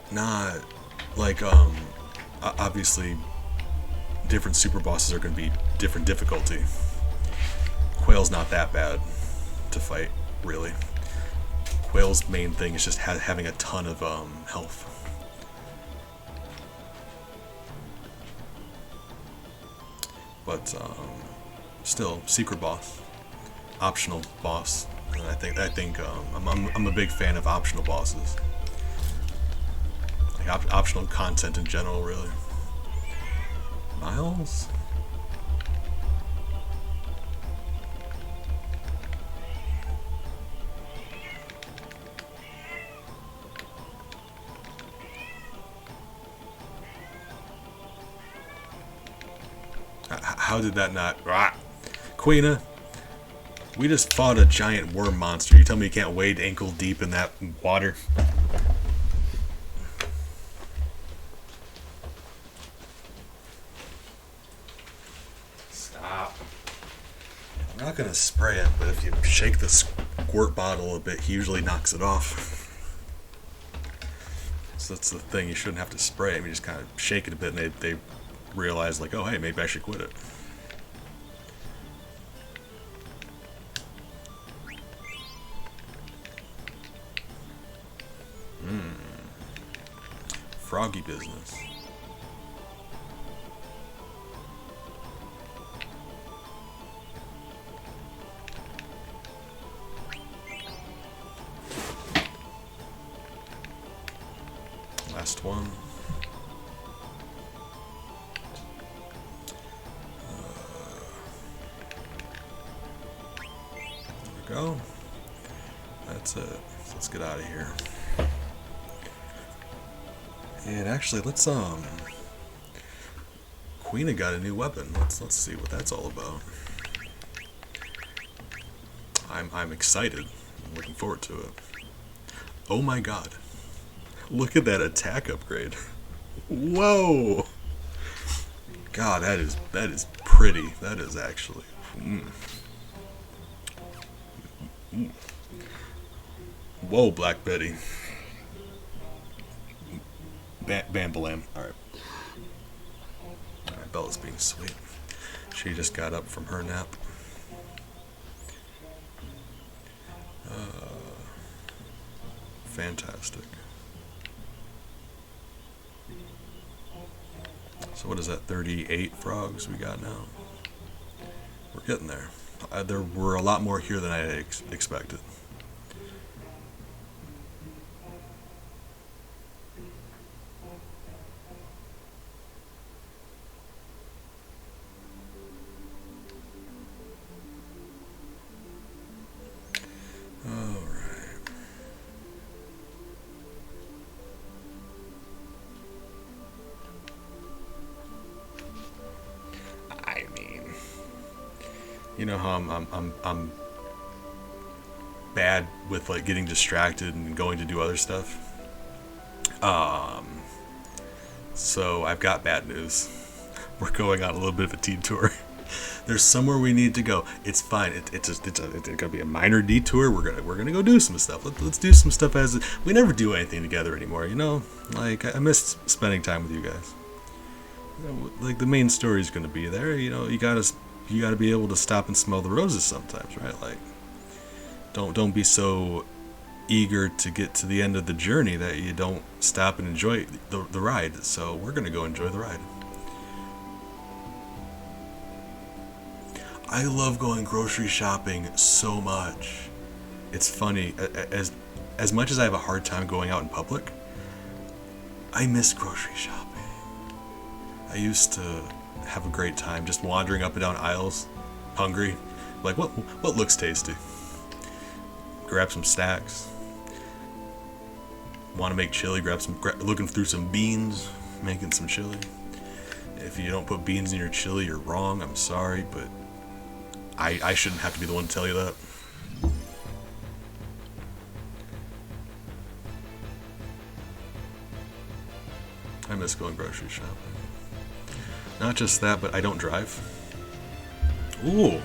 Not, like, obviously, different super bosses are going to be different difficulty. Quail's not that bad to fight, really. Quail's main thing is just having a ton of health. but still secret boss, optional boss. And I think I'm a big fan of optional bosses, like optional content in general, really. Miles. How did that not... Queena, we just fought a giant worm monster. You tell me you can't wade ankle deep in that water? Stop. I'm not going to spray it, but if you shake the squirt bottle a bit, he usually knocks it off. So that's the thing. You shouldn't have to spray it. You just kind of shake it a bit, and they realize, like, oh, hey, maybe I should quit it. Froggy business. Last one. There we go. That's it. So let's get out of here. And actually, let's Queena got a new weapon. Let's see what that's all about. I'm excited. I'm looking forward to it. Oh my god. Look at that attack upgrade. Whoa. God, that is pretty. That is actually. Whoa, Black Betty. Bambalam. Alright. Alright, Bella's being sweet. She just got up from her nap. Fantastic. So what is that, 38 frogs we got now? We're getting there. There were a lot more here than I had expected. You know how I'm bad with like getting distracted and going to do other stuff. So I've got bad news. We're going on a little bit of a detour. There's somewhere we need to go. It's fine. It's gonna be a minor detour. We're gonna go do some stuff. Let's do some stuff as we never do anything together anymore. You know, like I miss spending time with you guys. You know, like the main story is gonna be there. You know, you gotta be able to stop and smell the roses sometimes, right? Like, don't be so eager to get to the end of the journey that you don't stop and enjoy the ride. So we're gonna go enjoy the ride. I love going grocery shopping so much. It's funny, as much as I have a hard time going out in public, I miss grocery shopping. I used to have a great time just wandering up and down aisles, hungry, like what looks tasty. Grab some snacks. Want to make chili? Looking through some beans, making some chili. If you don't put beans in your chili, you're wrong. I'm sorry, but I shouldn't have to be the one to tell you that. I miss going grocery shopping. Not just that, but I don't drive. Ooh,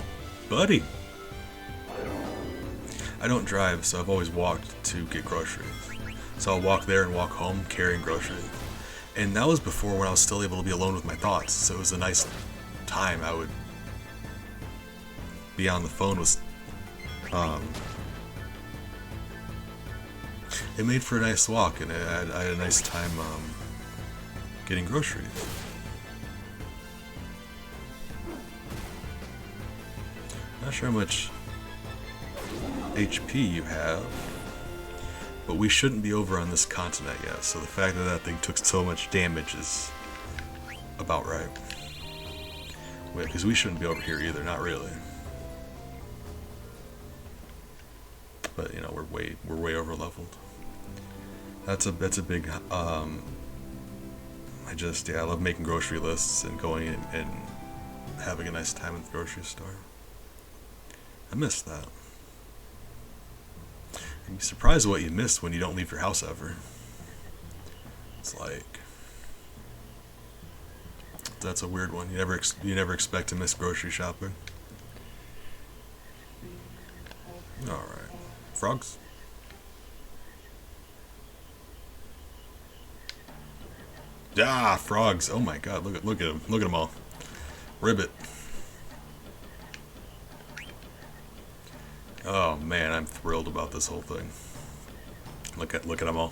buddy. I don't drive, so I've always walked to get groceries. So I'll walk there and walk home carrying groceries. And that was before when I was still able to be alone with my thoughts. So it was a nice time. I would be on the phone with... It made for a nice walk, and I had a nice time getting groceries. Not sure how much HP you have, but we shouldn't be over on this continent yet, so the fact that that thing took so much damage is about right. Because we shouldn't be over here either, not really. But you know, we're way over leveled. That's a big I love making grocery lists and going in and having a nice time at the grocery store. I miss that. You'd be surprised what you miss when you don't leave your house ever. It's like, that's a weird one. You never expect to miss grocery shopping. All right, frogs. Ah, frogs! Oh my God! Look at them! Look at them all! Ribbit. Oh man, I'm thrilled about this whole thing. Look at them all.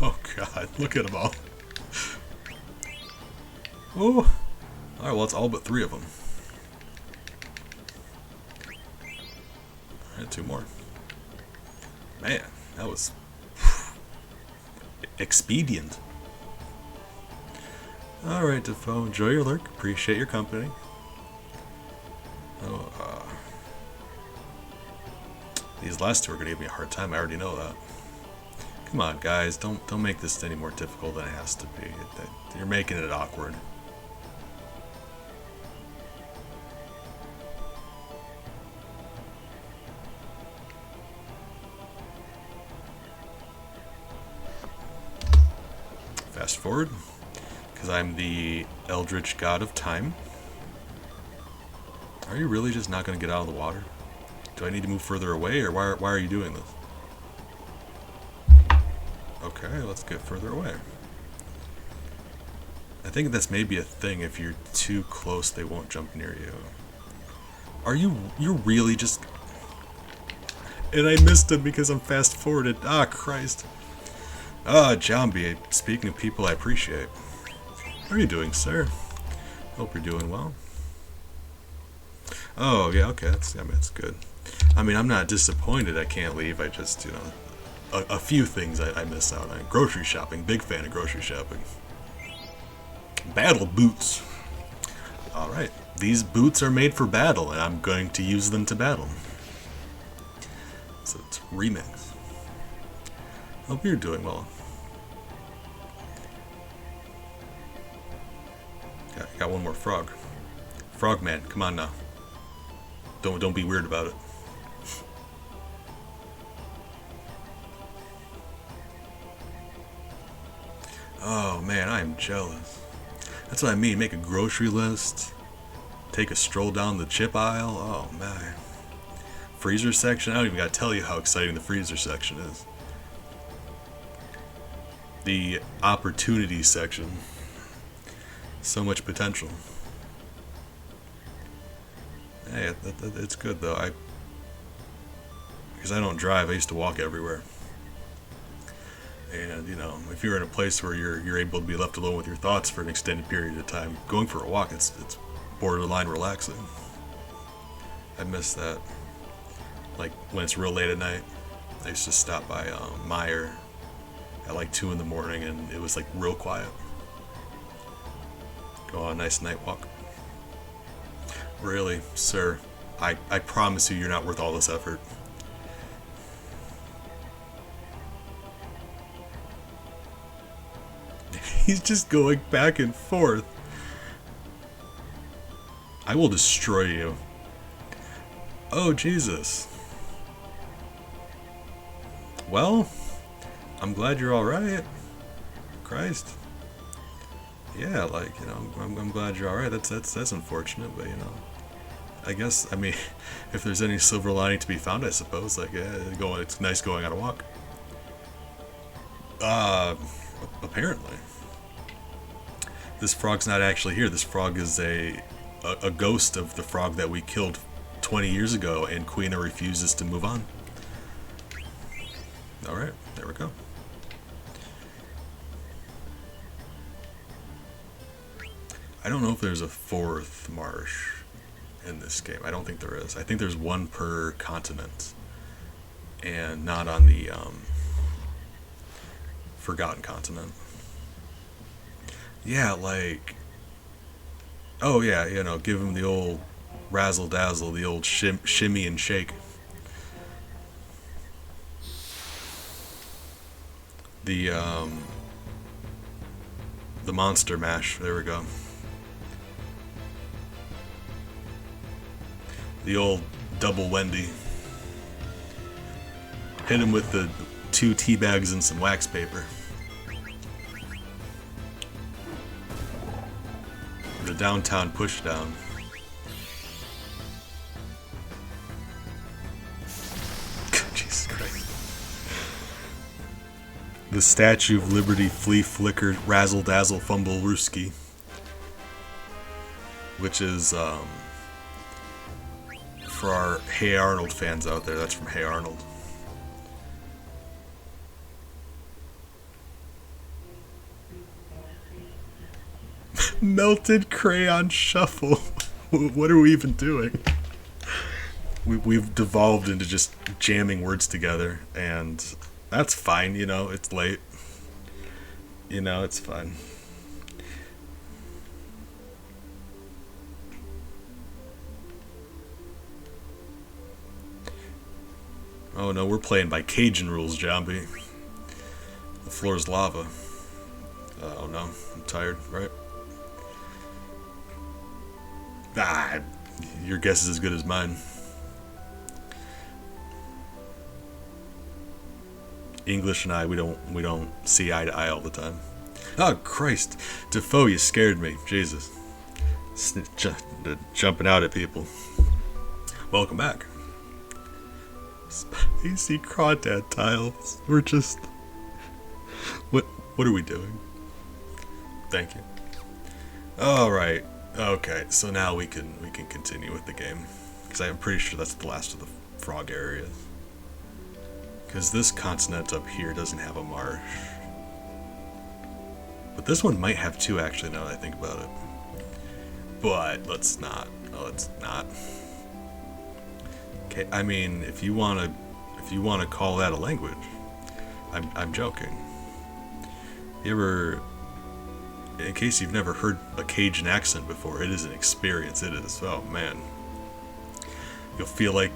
Oh God, look at them all. Oh, alright, well it's all but 3 of them. Alright, 2 more. Man, that was expedient. Alright, Defoe, enjoy your lurk. Appreciate your company. Oh, these last 2 are gonna give me a hard time. I already know that. Come on, guys, don't make this any more difficult than it has to be. You're making it awkward. Fast forward, because I'm the Eldritch God of Time. Are you really just not going to get out of the water? Do I need to move further away, or why are you doing this? Okay, let's get further away. I think that's maybe a thing. If you're too close, they won't jump near you. You're really just... And I missed him because I'm fast forwarded. Ah, Christ. Ah, Jambi, speaking of people I appreciate. How are you doing, sir? Hope you're doing well. Oh, yeah, okay, that's good. I mean, I'm not disappointed I can't leave. I just, you know, a few things I miss out on. Grocery shopping, big fan of grocery shopping. Battle boots. Alright, these boots are made for battle, and I'm going to use them to battle. So it's remix. Hope you're doing well. Got one more frog. Frogman, come on now. Don't be weird about it. Oh man, I am jealous. That's what I mean. Make a grocery list. Take a stroll down the chip aisle. Oh man. Freezer section. I don't even gotta tell you how exciting the freezer section is. The opportunity section. So much potential. Hey, it's good though. Because I don't drive, I used to walk everywhere. And you know, if you're in a place where you're able to be left alone with your thoughts for an extended period of time, going for a walk, it's borderline relaxing. I miss that. Like when it's real late at night, I used to stop by Meijer at like 2 in the morning, and it was like real quiet. Go on a nice night walk. Really, sir, I promise you, you're not worth all this effort. He's just going back and forth. I will destroy you. Oh, Jesus. Well, I'm glad you're alright. Christ. Yeah, like, you know, I'm glad you're alright. That's unfortunate, but, you know, I guess, I mean, if there's any silver lining to be found, I suppose, like, yeah, it's nice going on a walk. Apparently. This frog's not actually here. This frog is a ghost of the frog that we killed 20 years ago, and Kuina refuses to move on. Alright, there we go. I don't know if there's a fourth marsh in this game. I don't think there is. I think there's one per continent, and not on the Forgotten Continent. Yeah, like, oh yeah, you know, give him the old razzle dazzle, the old shimmy and shake. The monster mash. There we go. The old double Wendy. Hit him with the 2 tea bags and some wax paper. The downtown pushdown. Jesus Christ. The Statue of Liberty Flea Flicker Razzle Dazzle Fumble Rooski. Which is, for our Hey Arnold fans out there, that's from Hey Arnold. Melted crayon shuffle. What are we even doing? We've devolved into just jamming words together, and that's fine, you know, it's late. You know, it's fine. Oh no, we're playing by Cajun rules, Jambi. The floor's lava. Oh no, I'm tired, right? Ah, your guess is as good as mine. English and I, we don't see eye to eye all the time. Oh Christ, Defoe, you scared me. Jesus, jumping out at people. Welcome back. Spicy crawdad tiles. We're just. What are we doing? Thank you. All right. Okay, so now we can continue with the game, because I'm pretty sure that's the last of the frog areas. Because this continent up here doesn't have a marsh, but this one might have 2 actually. Now that I think about it, but let's not. Oh, let's not. Okay, I mean, if you wanna call that a language, I'm joking. You ever? In case you've never heard a Cajun accent before, it is an experience. It is. Oh man, you'll feel like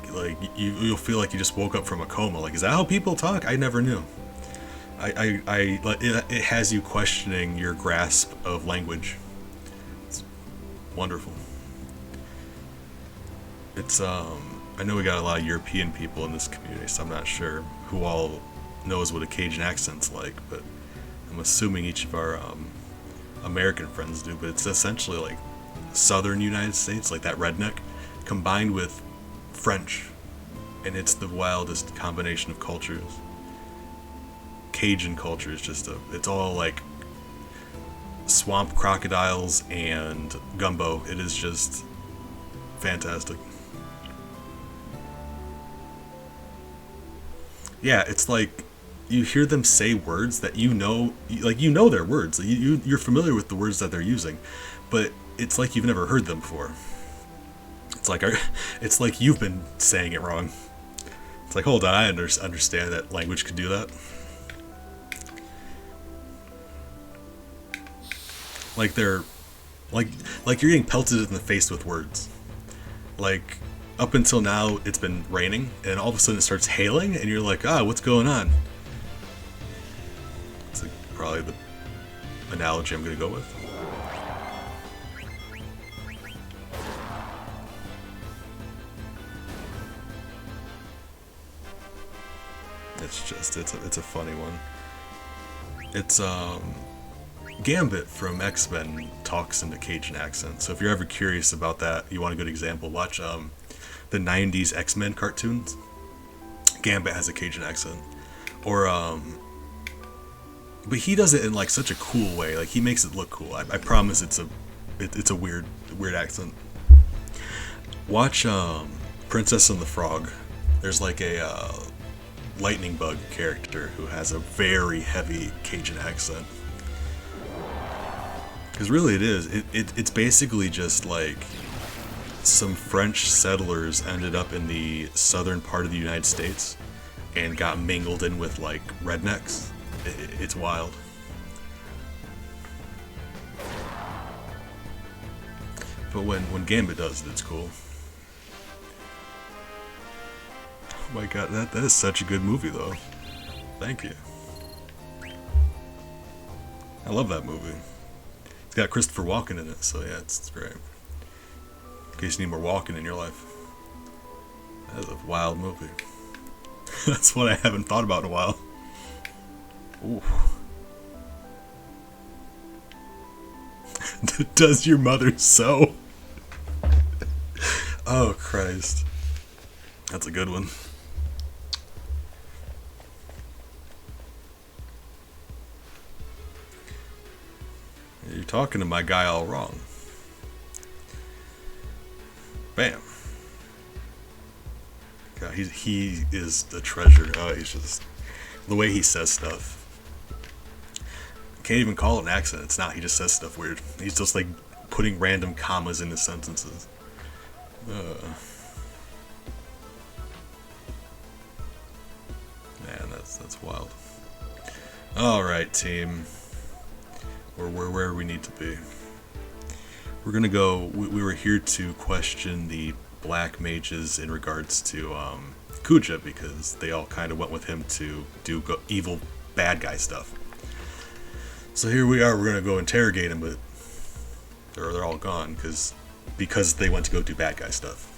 you'll feel like you just woke up from a coma. Like, is that how people talk? I never knew. It has you questioning your grasp of language. It's wonderful. It's I know we got a lot of European people in this community, so I'm not sure who all knows what a Cajun accent's like, but I'm assuming each of our American friends do. But it's essentially like southern United States, like that redneck, combined with French, and it's the wildest combination of cultures. Cajun culture is just it's all like swamp crocodiles and gumbo. It is just fantastic. Yeah, it's like you hear them say words that you know their words. You're familiar with the words that they're using, but it's like you've never heard them before. It's like you've been saying it wrong. It's like, hold on, I understand that language could do that. Like they're like you're getting pelted in the face with words. Like, up until now it's been raining, and all of a sudden it starts hailing, and you're like, what's going on? It's like probably the analogy I'm gonna go with. It's a funny one. It's Gambit from X-Men talks in the Cajun accent. So if you're ever curious about that, you want a good example, watch the 90s X-Men cartoons. Gambit has a Cajun accent. Or but he does it in like such a cool way. Like, he makes it look cool. I promise it's a weird accent. Watch Princess and the Frog. There's like a lightning bug character who has a very heavy Cajun accent. Because really it is. It's basically just like some French settlers ended up in the southern part of the United States and got mingled in with like rednecks. It's wild. But when Gambit does it, it's cool. Oh my god, that is such a good movie though. Thank you. I love that movie. It's got Christopher Walken in it, so yeah, it's great. In case you need more Walken in your life. That is a wild movie. That's what I haven't thought about in a while. Ooh. Does your mother sew? Oh Christ. That's a good one. You're talking to my guy all wrong. Bam. God, he is the treasure. Oh, he's just the way he says stuff. Can't even call it an accent. It's not. He just says stuff weird. He's just like putting random commas into sentences. Man, that's wild. All right, team. We're where we need to be. We're gonna go. We were here to question the black mages in regards to Kuja because they all kind of went with him to do evil bad guy stuff. So here we are. We're gonna go interrogate him, but they're all gone because they went to go do bad guy stuff.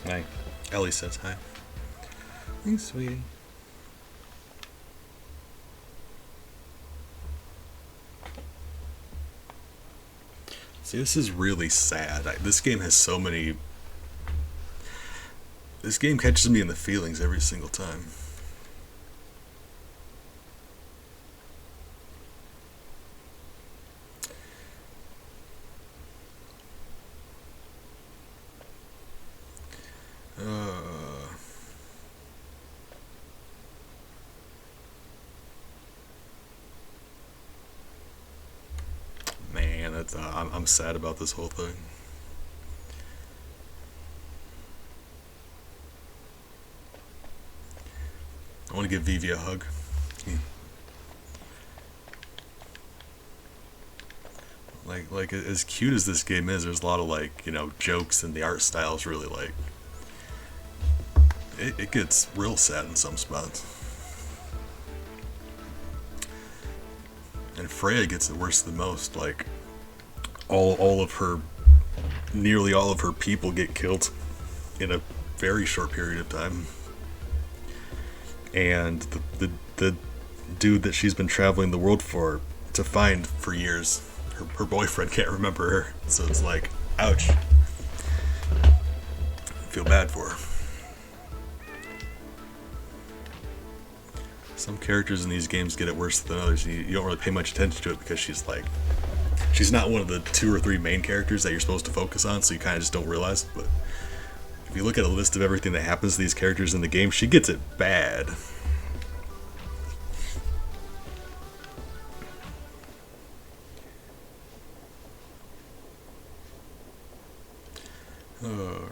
Hi. Ellie says hi. Thanks, sweetie. See, this is really sad. This game has so many... This game catches me in the feelings every single time. Man, I'm sad about this whole thing. I want to give Vivi a hug. Like as cute as this game is, there's a lot of like, you know, jokes, and the art style is really like it gets real sad in some spots. And Freya gets it worse than most. Like all of her, nearly all of her people get killed in a very short period of time. And the dude that she's been traveling the world to find for years, her boyfriend can't remember her. So it's like, ouch. I feel bad for her. Some characters in these games get it worse than others. You don't really pay much attention to it because she's not one of the 2 or 3 main characters that you're supposed to focus on, so you kind of just don't realize. But if you look at a list of everything that happens to these characters in the game, she gets it bad. Alright.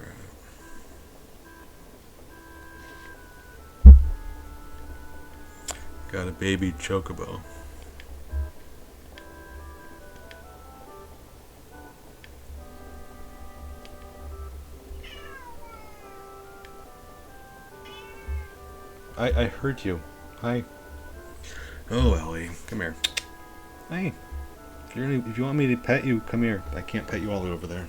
Got a baby chocobo. I heard you. Hi. Oh, Ellie, come here. Hi. If you want me to pet you, come here. I can't pet you all the way over there.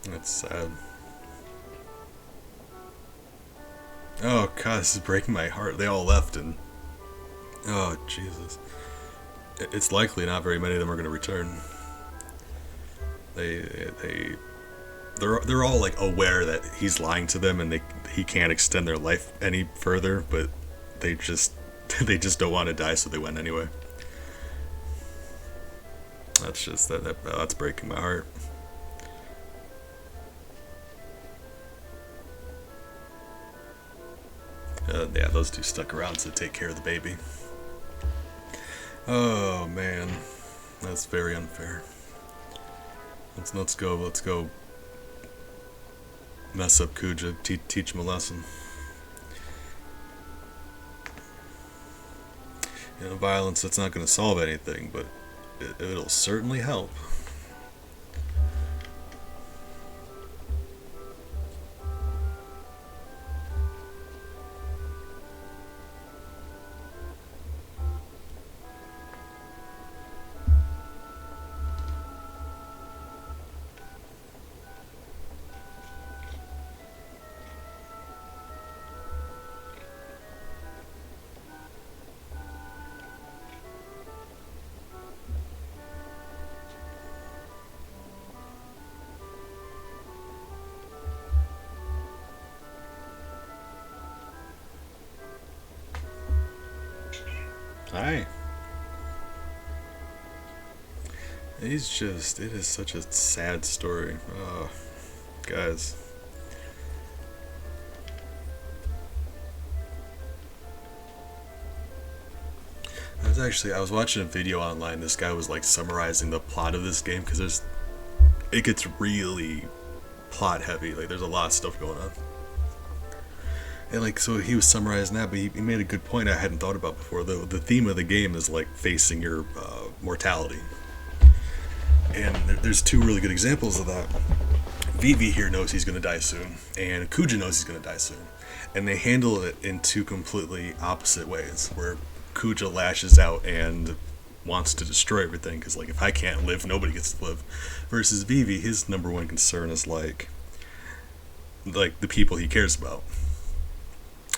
That's sad. Oh god, this is breaking my heart. They all left and... Oh, Jesus. It's likely not very many of them are going to return. They're all like aware that he's lying to them and he can't extend their life any further, but they just they just don't want to die, so they went anyway. That's just that's breaking my heart. Yeah, those two stuck around to take care of the baby. Oh man, that's very unfair. Let's go mess up Kuja, teach him a lesson. You know, violence, that's not going to solve anything, but it'll certainly help. Hi. It is such a sad story. Guys. I was watching a video online. This guy was like summarizing the plot of this game, because it gets really plot heavy. Like there's a lot of stuff going on. And like, so he was summarizing that, but he made a good point I hadn't thought about before. The theme of the game is like facing your mortality. And there's two really good examples of that. Vivi here knows he's going to die soon, and Kuja knows he's going to die soon. And they handle it in two completely opposite ways, where Kuja lashes out and wants to destroy everything, because like, if I can't live, nobody gets to live. Versus Vivi, his number one concern is like the people he cares about.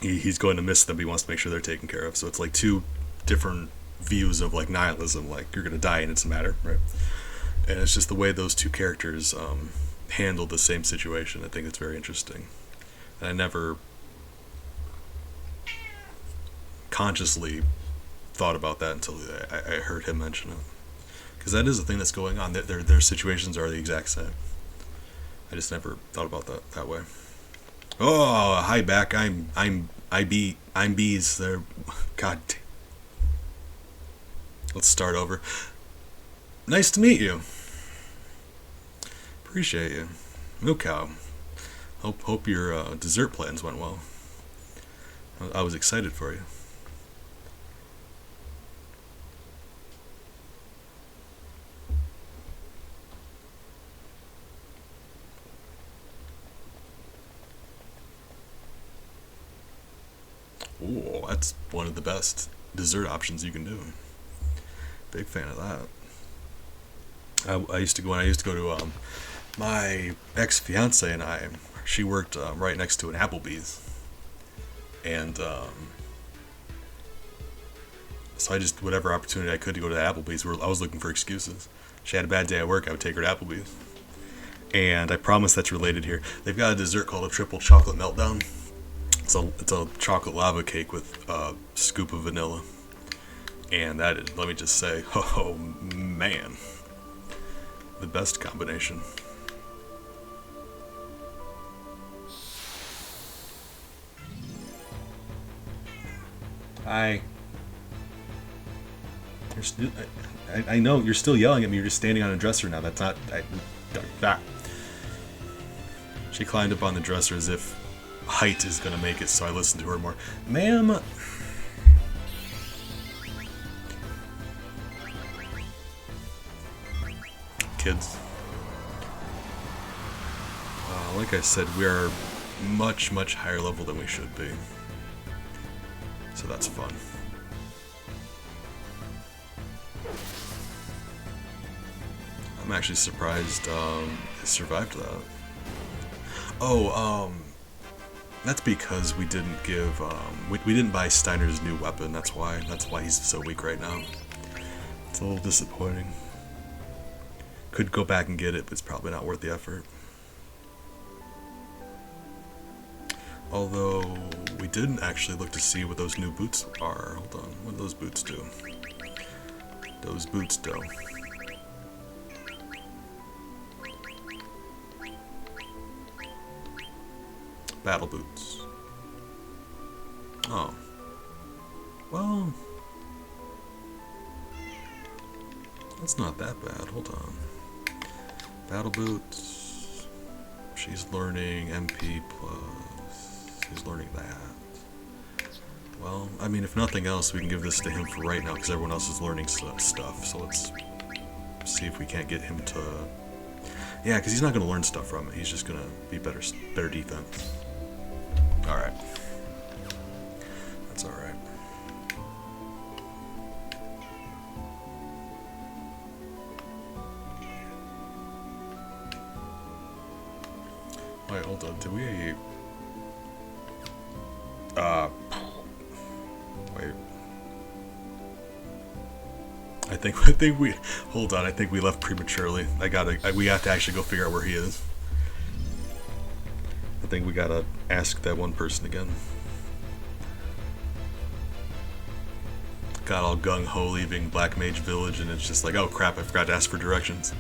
He's going to miss them, but he wants to make sure they're taken care of. So it's like two different views of like nihilism, like you're going to die and it's a matter, right? And it's just the way those two characters handle the same situation. I think it's very interesting. And I never consciously thought about that until I heard him mention it. Because that is a thing that's going on. Their situations are the exact same. I just never thought about that way. Oh, hi back. I'm bees. There. God. Let's start over. Nice to meet you. Appreciate you. Milk cow. Hope your dessert plans went well. I was excited for you. Oh, that's one of the best dessert options you can do. Big fan of that. I used to go to my ex-fiance and I. She worked right next to an Applebee's, and so I just, whatever opportunity I could to go to the Applebee's, I was looking for excuses. She had a bad day at work, I would take her to Applebee's. And I promise that's related here. They've got a dessert called a triple chocolate meltdown. It's a chocolate lava cake with a scoop of vanilla. And that is, let me just say, oh man, the best combination. Hi. I know you're still yelling at me. You're just standing on a dresser now. That's not. Back. She climbed up on the dresser as if height is gonna make it, so I listened to her more. Ma'am. Kids. Like I said, we are much, much higher level than we should be. So that's fun. I'm actually surprised it survived that. Oh, that's because we didn't give we didn't buy Steiner's new weapon. That's why he's so weak right now. It's a little disappointing. Could go back and get it, but it's probably not worth the effort. Although We didn't actually look to see what those new boots are. Hold on, what do those boots do? Those boots do. Battle boots. Oh. Well, that's not that bad. Hold on. Battle boots. She's learning MP plus. She's learning that. Well, I mean, if nothing else, we can give this to him for right now because everyone else is learning stuff. So let's see if we can't get him to. Yeah, because he's not going to learn stuff from it. He's just going to be better defense. All right. That's all right. Wait, hold on. Did we? Wait. I think we. Hold on. I think we left prematurely. We have to actually go figure out where he is. I think we gotta ask that one person again. Got all gung-ho leaving Black Mage Village, and it's just like, oh crap, I forgot to ask for directions.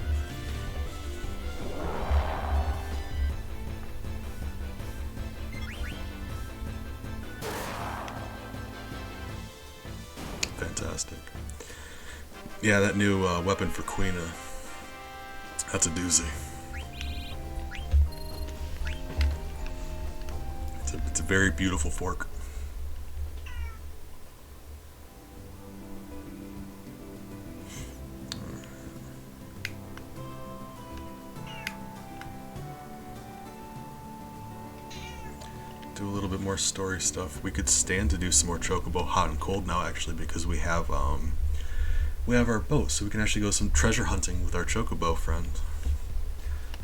Fantastic. Yeah, that new weapon for Quina. That's a doozy. It's a very beautiful fork. Do a little bit more story stuff. We could stand to do some more Chocobo Hot and Cold now, actually, because we have our boat, so we can actually go some treasure hunting with our Chocobo friend.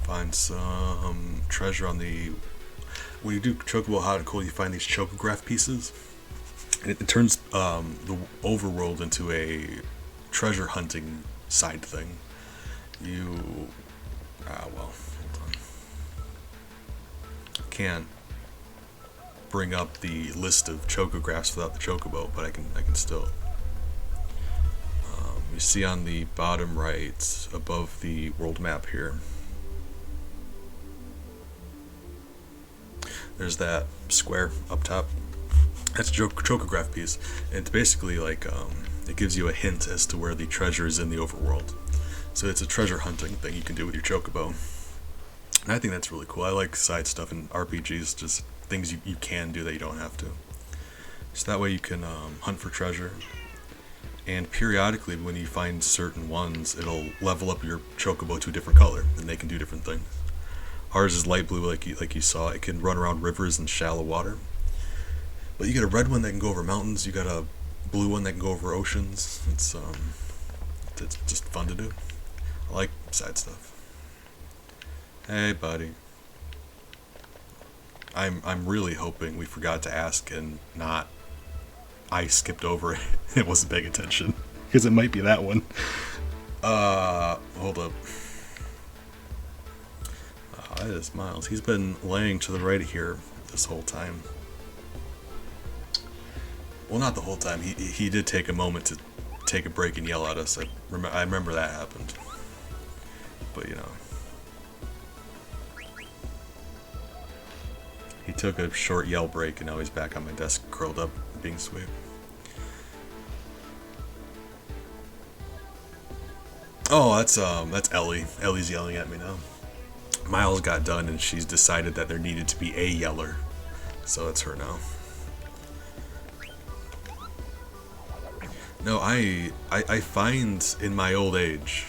Find some treasure on the. When you do Chocobo Hot and Cold, you find these Chocograph pieces. And it turns the overworld into a treasure hunting side thing. You. Well, hold on. Can't bring up the list of Chocographs without the Chocobo, but I can still. You see on the bottom right, above the world map here, there's that square up top. That's a Chocograph piece. And it's basically like, it gives you a hint as to where the treasure is in the overworld. So it's a treasure hunting thing you can do with your Chocobo. And I think that's really cool. I like side stuff in RPGs, just things you can do that you don't have to. So that way you can hunt for treasure. And periodically, when you find certain ones, it'll level up your Chocobo to a different color, and they can do different things. Ours is light blue, like you saw. It can run around rivers and shallow water. But you get a red one that can go over mountains. You got a blue one that can go over oceans. It's just fun to do. I like side stuff. Hey, buddy. I'm really hoping we forgot to ask and not. I skipped over it. It wasn't paying attention. Because it might be that one. Hold up. That is Miles. He's been laying to the right here this whole time. Well, not the whole time. He did take a moment to take a break and yell at us. I remember that happened. But, you know. He took a short yell break and now he's back on my desk curled up being sweet. Oh, that's Ellie. Ellie's yelling at me now. Miles got done and she's decided that there needed to be a yeller. So it's her now. No, I find in my old age,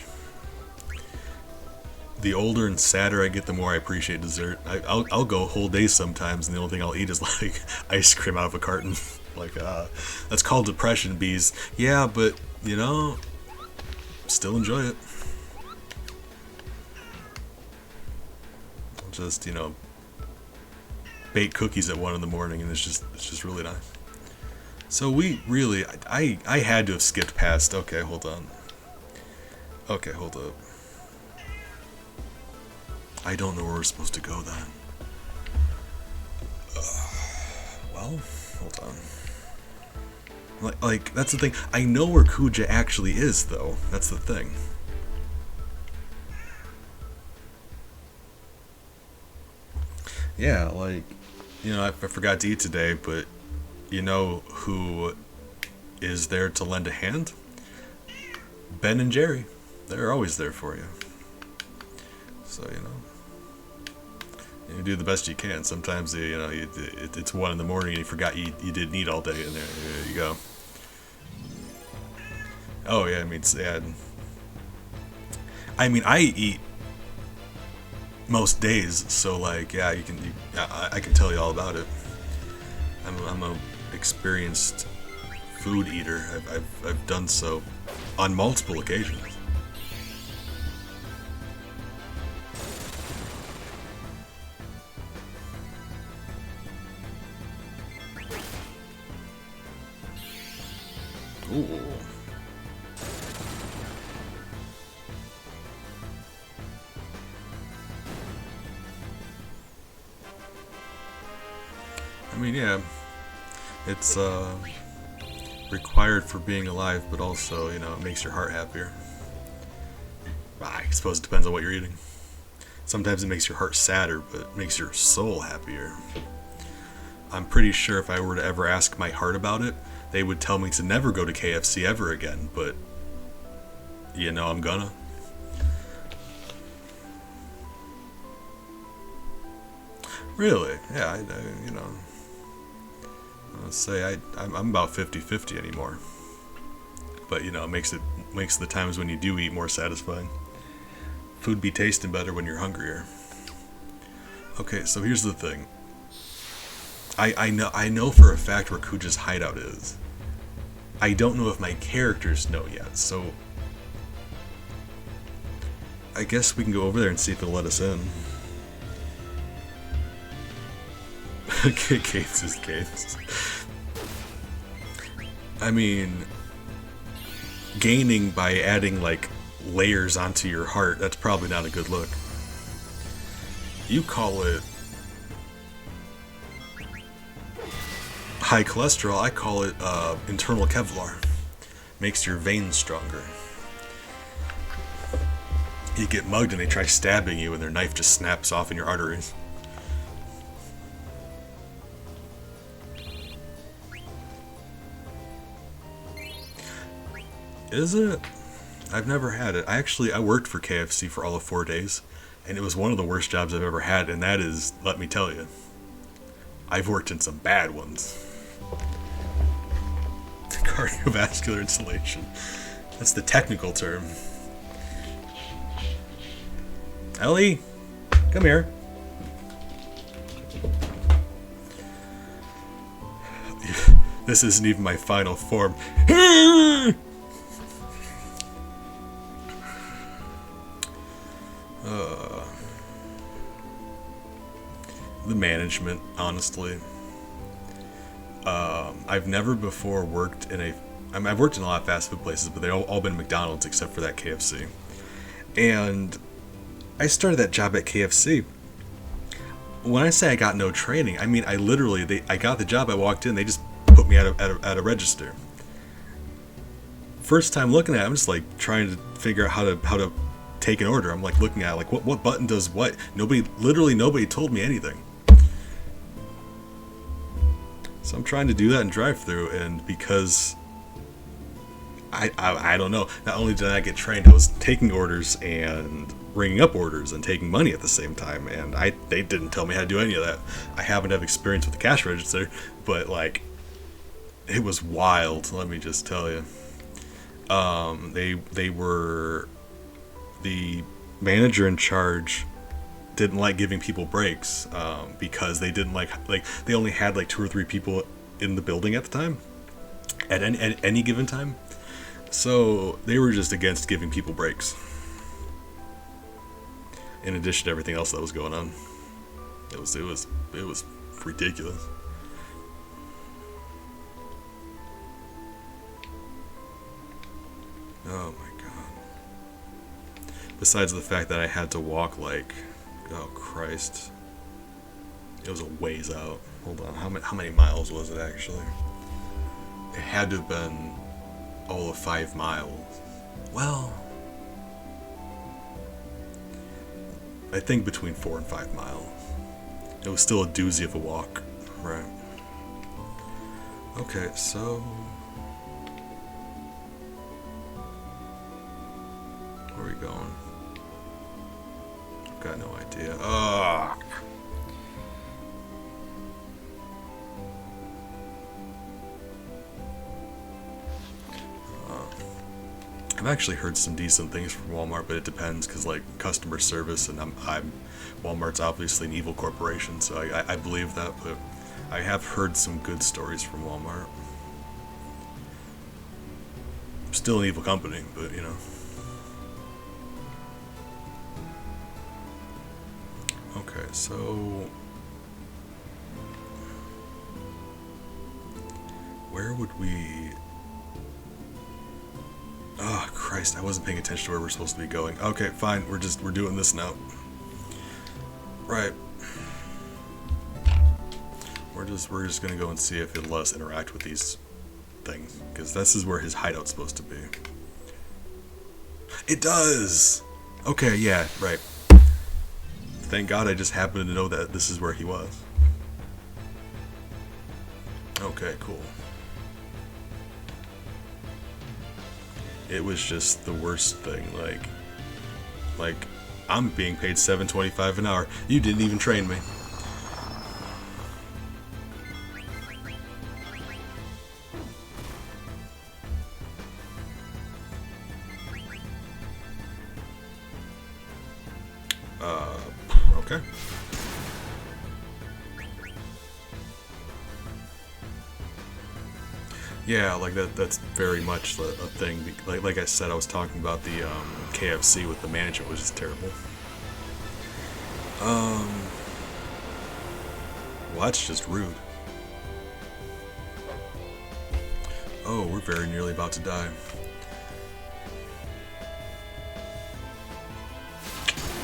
the older and sadder I get, the more I appreciate dessert. I'll go whole days sometimes and the only thing I'll eat is like ice cream out of a carton. Like, that's called depression, bees. Yeah, but, you know, still enjoy it. I'll just, you know, bake cookies at 1 in the morning and it's just really nice. So we really, I had to have skipped past, okay, hold on. Okay, hold up. I don't know where we're supposed to go then. Well, hold on. Like, that's the thing. I know where Kuja actually is, though. That's the thing. Yeah, like, I forgot to eat today, but you know who is there to lend a hand? Ben and Jerry. They're always there for you. So, you do the best you can. Sometimes, it's 1 in the morning and you forgot you didn't eat all day, and there you go. Oh, yeah, I mean, sad. I mean, I eat most days, so, like, yeah, I can tell you all about it. I'm a experienced food eater. I've done so on multiple occasions. Ooh. I mean, yeah, it's required for being alive, but also, it makes your heart happier. I suppose it depends on what you're eating. Sometimes it makes your heart sadder, but it makes your soul happier. I'm pretty sure if I were to ever ask my heart about it, they would tell me to never go to KFC ever again, but, I'm gonna. Really? Yeah, Let's say I'm about 50-50 anymore. But, it makes the times when you do eat more satisfying. Food be tasting better when you're hungrier. Okay, so here's the thing. I know for a fact where Kuja's hideout is. I don't know if my characters know yet, so I guess we can go over there and see if they'll let us in. Gates is Gates. I mean, gaining by adding, like, layers onto your heart, that's probably not a good look. You call it high cholesterol, I call it internal Kevlar. Makes your veins stronger. You get mugged and they try stabbing you and their knife just snaps off in your arteries. Is it? I've never had it. I worked for KFC for all of 4 days, and it was one of the worst jobs I've ever had, and that is, let me tell you, I've worked in some bad ones. Cardiovascular insulation. That's the technical term. Ellie, come here. This isn't even my final form. The management, honestly. I've never before worked in I've worked in a lot of fast food places, but they've all been McDonald's except for that KFC. And I started that job at KFC. When I say I got no training, I mean I got the job, I walked in, they just put me at a register. First time looking at it, I'm just like trying to figure out how to take an order. I'm like looking at it, like what button does what. Literally nobody told me anything. So I'm trying to do that in drive-thru, and because I don't know, not only did I get trained, I was taking orders and ringing up orders and taking money at the same time, and they didn't tell me how to do any of that. I happen to have experience with the cash register, but like it was wild, let me just tell you. They were, the manager in charge didn't like giving people breaks because they didn't like they only had like 2 or 3 people in the building at the time, at any given time. So they were just against giving people breaks. In addition to everything else that was going on, it was ridiculous. Oh my god. Besides the fact that I had to walk like, oh Christ, it was a ways out. Hold on, how many miles was it actually? It had to have been all of 5 miles. Well, I think between 4 and 5 miles. It was still a doozy of a walk, right? Okay, so where are we going? I've got no idea. Ugh. I've actually heard some decent things from Walmart, but it depends because like customer service, and I'm Walmart's obviously an evil corporation, so I believe that, but I have heard some good stories from Walmart. Still an evil company, but you know. Okay, so where would we? Oh Christ, I wasn't paying attention to where we're supposed to be going. Okay, fine, we're doing this now. Right. We're just gonna go and see if it'll let us interact with these things, because this is where his hideout's supposed to be. It does! Okay, yeah, right. Thank God I just happened to know that this is where he was. Okay, cool. It was just the worst thing, like I'm being paid $7.25 an hour. You didn't even train me. Okay. Yeah, like that's very much a thing. Like I said, I was talking about the KFC with the management, which is terrible. Well, that's just rude. Oh, we're very nearly about to die.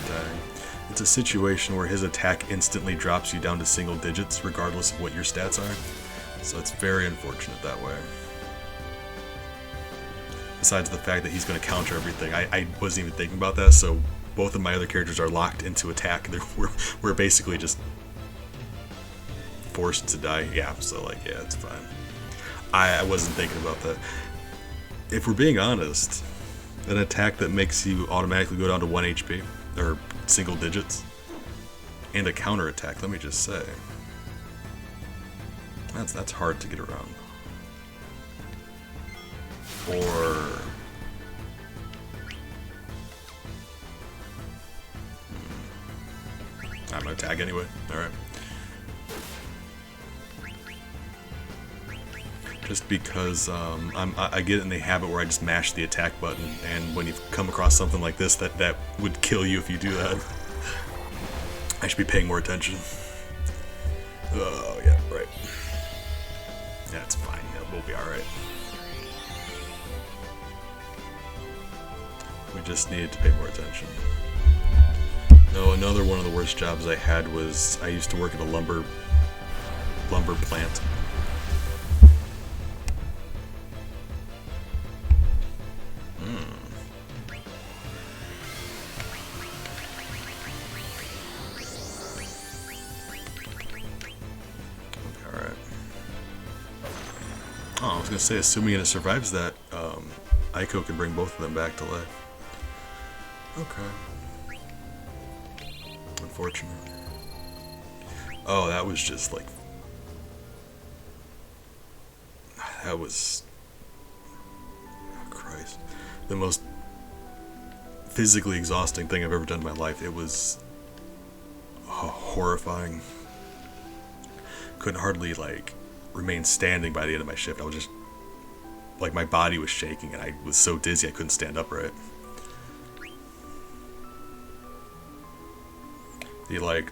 Dang. It's a situation where his attack instantly drops you down to single digits, regardless of what your stats are. So it's very unfortunate that way. Besides the fact that he's going to counter everything. I wasn't even thinking about that, so both of my other characters are locked into attack. We're basically just forced to die. Yeah, so like, yeah, it's fine. I wasn't thinking about that. If we're being honest, an attack that makes you automatically go down to 1 HP, or single digits, and a counter attack, let me just say, that's hard to get around. Or I'm gonna tag anyway. Alright. Just because I get in the habit where I just mash the attack button, and when you come across something like this that would kill you if you do that, I should be paying more attention. Oh yeah, right. Yeah, it's fine. Yeah, we'll be alright. We just needed to pay more attention. No, another one of the worst jobs I had was I used to work at a lumber plant. Alright. Oh, I was gonna say, assuming it survives that, Aiko can bring both of them back to life. Okay. Unfortunate. Oh, that was just like... That was... Oh, Christ. The most physically exhausting thing I've ever done in my life. It was... horrifying. Couldn't hardly, like, remain standing by the end of my shift. I was just... Like, my body was shaking and I was so dizzy I couldn't stand upright.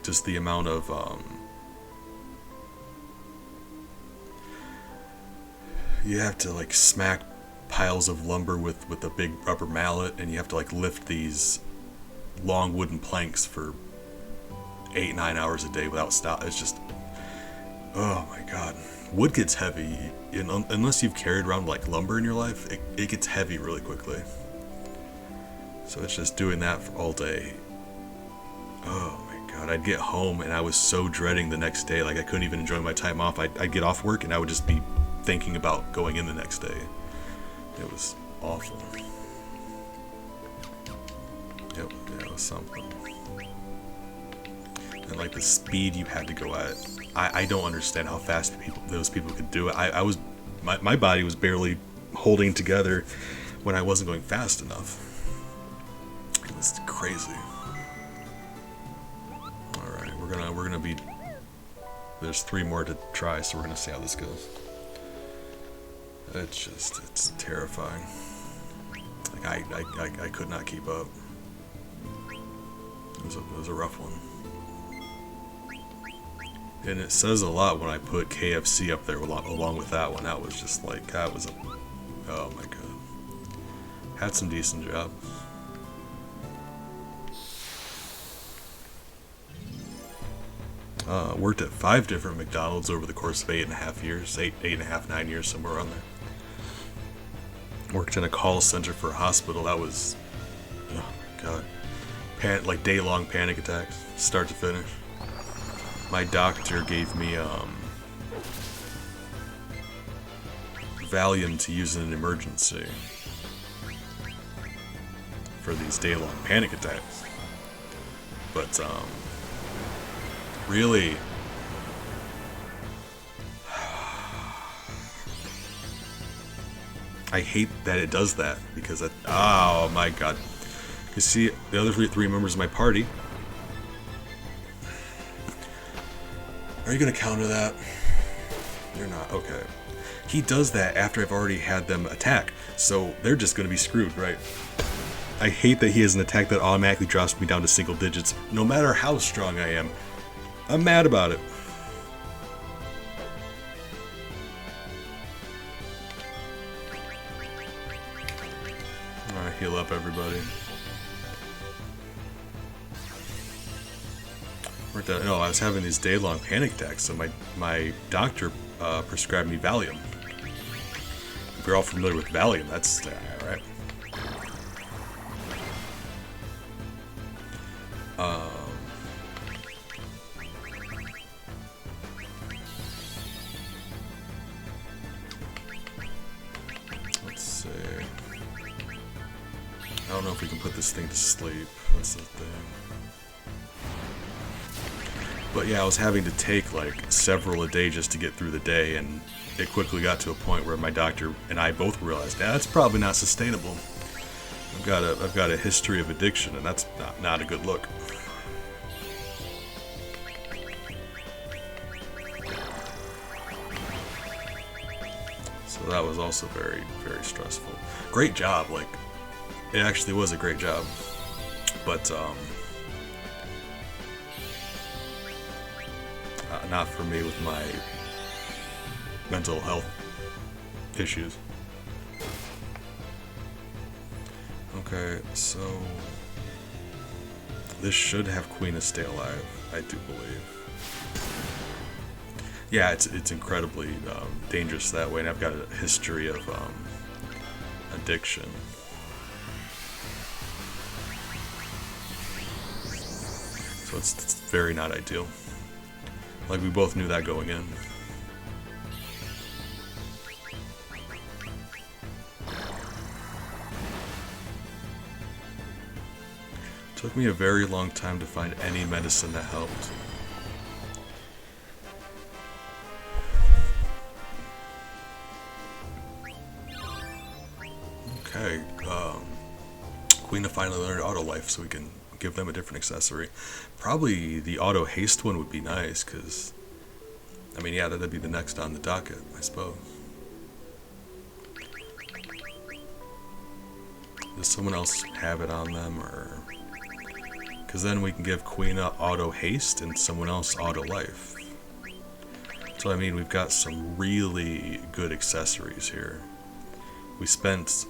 Just the amount of, you have to, like, smack piles of lumber with a big rubber mallet, and you have to, like, lift these long wooden planks for 8-9 hours a day without stop. It's just, Oh my god. Wood gets heavy, unless you've carried around like lumber in your life, it gets heavy really quickly. So it's just doing that for all day. Oh my god, I'd get home and I was so dreading the next day, like I couldn't even enjoy my time off. I'd get off work and I would just be thinking about going in the next day. It was awful. Yep, yeah, it was something. And like the speed you had to go at, I don't understand how fast those people could do it. My body was barely holding together when I wasn't going fast enough. It was crazy. All right, we're gonna be. There's 3 more to try, so we're gonna see how this goes. It's terrifying. Like I could not keep up. It was a rough one. And it says a lot when I put KFC up there along with that one. That was just like, oh my god. Had some decent jobs. Worked at 5 different McDonald's over the course of 8.5 years. 8.5, 9 years, somewhere around there. Worked in a call center for a hospital. That was, oh my god. Like day-long panic attacks, start to finish. My doctor gave me Valium to use in an emergency for these day-long panic attacks. But really, I hate that it does that because oh my god. You see, the other three members of my party. Are you gonna counter that? You're not. Okay. He does that after I've already had them attack, so they're just gonna be screwed, right? I hate that he has an attack that automatically drops me down to single digits, no matter how strong I am. I'm mad about it. Alright, heal up everybody. No, I was having these day-long panic attacks, so my doctor prescribed me Valium. If you're all familiar with Valium, that's right. Let's see. I don't know if we can put this thing to sleep. That's the thing. But yeah, I was having to take like several a day just to get through the day, and it quickly got to a point where my doctor and I both realized, that's probably not sustainable. I've got a history of addiction, and that's not a good look. So that was also very, very stressful. Great job, like it actually was a great job, but not for me with my mental health issues. Okay, so this should have Queen stay alive, I do believe. Yeah, it's incredibly dangerous that way, and I've got a history of addiction. So it's very not ideal. Like, we both knew that going in. Took me a very long time to find any medicine that helped. Okay, Queen finally learned auto life, so we can give them a different accessory. Probably the auto haste one would be nice, because I mean, yeah, that'd be the next on the docket, I suppose. Does someone else have it on them, or because then we can give Queen auto haste and someone else auto life. So I mean, we've got some really good accessories here. We spent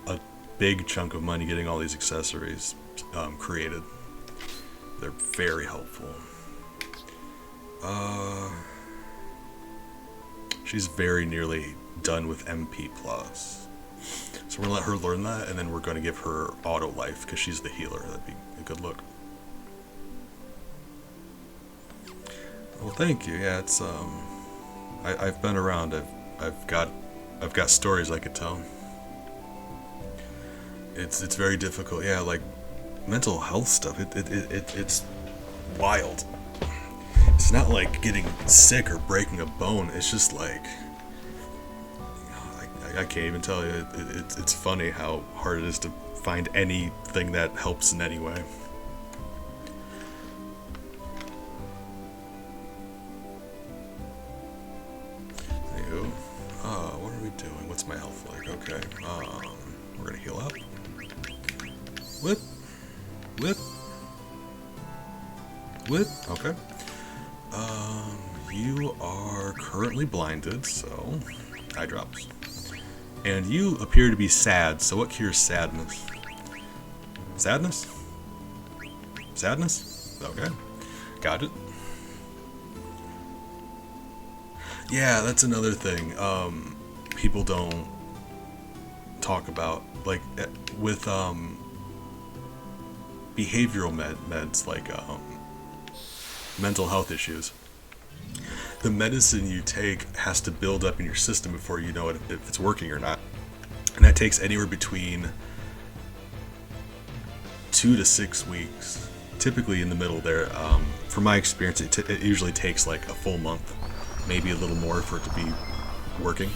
a big chunk of money getting all these accessories created. They're very helpful. She's very nearly done with MP+. So we're gonna let her learn that, and then we're gonna give her auto life because she's the healer. That'd be a good look. Well, thank you. Yeah, it's I've been around. I've got stories I could tell. It's very difficult. Yeah, like mental health stuff. It's wild. It's not like getting sick or breaking a bone. It's just like, I can't even tell you. It's funny how hard it is to find anything that helps in any way. Anywho, what are we doing? What's my health like? Okay, we're gonna heal up. Whip, whip, whip. Okay. You are currently blinded, so eye drops. And you appear to be sad, so what cures sadness? Sadness? Sadness? Okay. Got it. Yeah, that's another thing people don't talk about. Like, with behavioral meds, like mental health issues. The medicine you take has to build up in your system before you know if it's working or not. And that takes anywhere between 2 to 6 weeks. Typically in the middle there. From my experience, it usually takes like a full month. Maybe a little more for it to be working.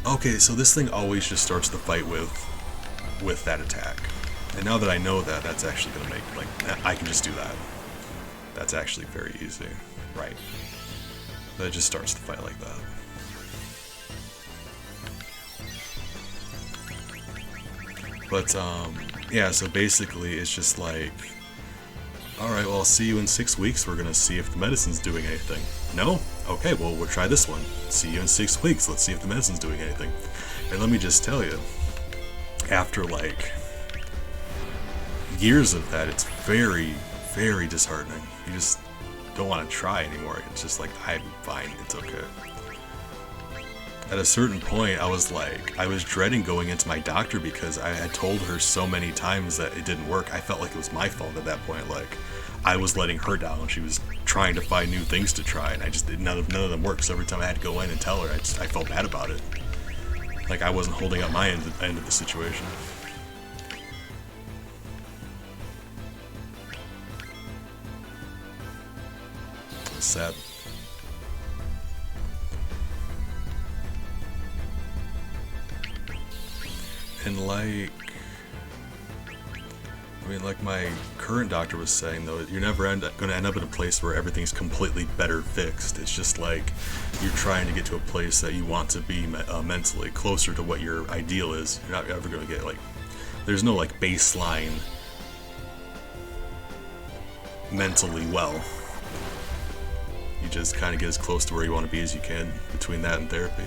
Okay, so this thing always just starts the fight with that attack. And now that I know that, that's actually going to make, like, I can just do that. That's actually very easy. Right. But it just starts the fight like that. But, yeah, so basically it's just like, alright, well, I'll see you in 6 weeks. We're gonna see if the medicine's doing anything. No? Okay, well, we'll try this one. See you in 6 weeks. Let's see if the medicine's doing anything. And let me just tell you, after, like, years of that, it's very, very disheartening. You just don't want to try anymore. It's just like, I'm fine, it's okay. At a certain point, I was dreading going into my doctor because I had told her so many times that it didn't work. I felt like it was my fault at that point. Like, I was letting her down. She was trying to find new things to try, and I just none of them worked. So every time I had to go in and tell her, I felt bad about it. Like I wasn't holding up my end of the situation. Sad. And like, I mean, like my current doctor was saying, though, you're never going to end up in a place where everything's completely better fixed. It's just like you're trying to get to a place that you want to be mentally closer to what your ideal is. You're not ever going to get, like, there's no like baseline mentally well. You just kind of get as close to where you want to be as you can between that and therapy.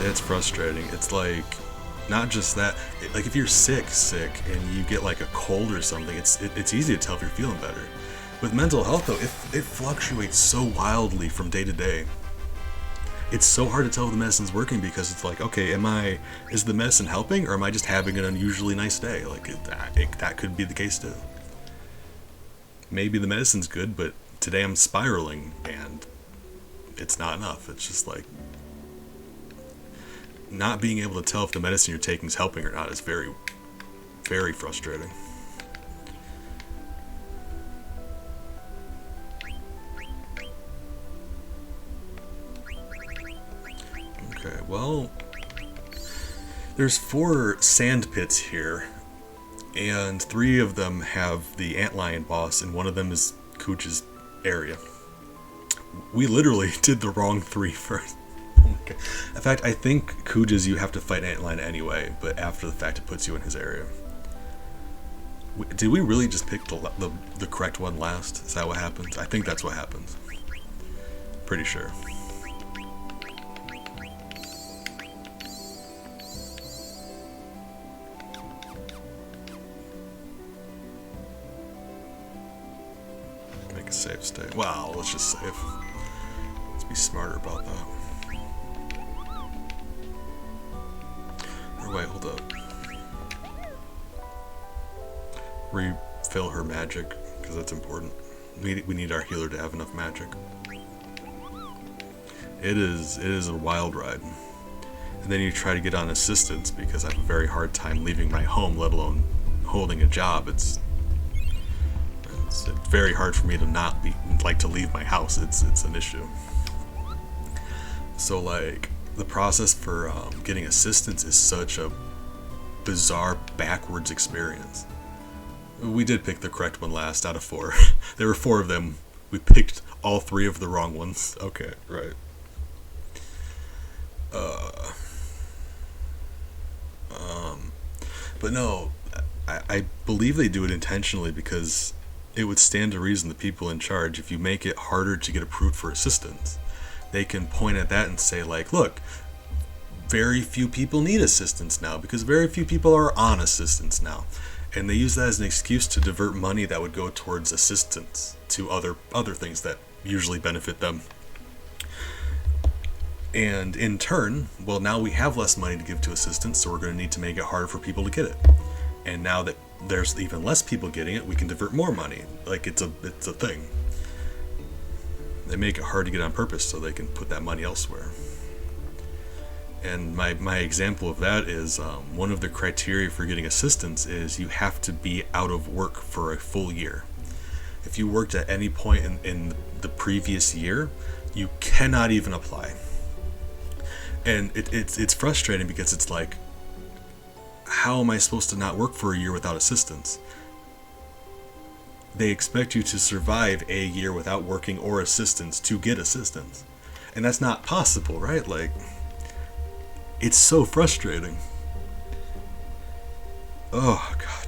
It's frustrating. It's like, not just that, like if you're sick and you get like a cold or something, it's easy to tell if you're feeling better. With mental health though, it fluctuates so wildly from day to day. It's so hard to tell if the medicine's working because it's like, okay, is the medicine helping or am I just having an unusually nice day? Like that could be the case too. Maybe the medicine's good, but today I'm spiraling and it's not enough. It's just like, not being able to tell if the medicine you're taking is helping or not is very, very frustrating. Okay, well, there's 4 sand pits here, and 3 of them have the antlion boss, and one of them is Cooch's area. We literally did the wrong 3 first. In fact, I think Kuja's you have to fight Antlion anyway, but after the fact it puts you in his area. Did we really just pick the correct one last? Is that what happens? I think that's what happens. Pretty sure. save state. Well, let's just save. Let's be smarter about that. Or wait, hold up. Refill her magic, because that's important. We need our healer to have enough magic. It is a wild ride. And then you try to get on assistance because I have a very hard time leaving my home, let alone holding a job. It's very hard for me to not to leave my house. It's an issue. So like the process for getting assistance is such a bizarre backwards experience. We did pick the correct one last out of 4. There were 4 of them. We picked all 3 of the wrong ones. Okay, right. But no, I believe they do it intentionally because it would stand to reason the people in charge, if you make it harder to get approved for assistance, they can point at that and say like, look, very few people need assistance now because very few people are on assistance now. And they use that as an excuse to divert money that would go towards assistance to other things that usually benefit them. And in turn, well, now we have less money to give to assistance, so we're going to need to make it harder for people to get it. And now that there's even less people getting it, we can divert more money. Like, it's a thing. They make it hard to get on purpose so they can put that money elsewhere. And my example of that is one of the criteria for getting assistance is you have to be out of work for a full year. If you worked at any point in the previous year, you cannot even apply. And it's frustrating because it's like, how am I supposed to not work for a year without assistance? They expect you to survive a year without working or assistance to get assistance. And that's not possible, right? Like, it's so frustrating. Oh, God.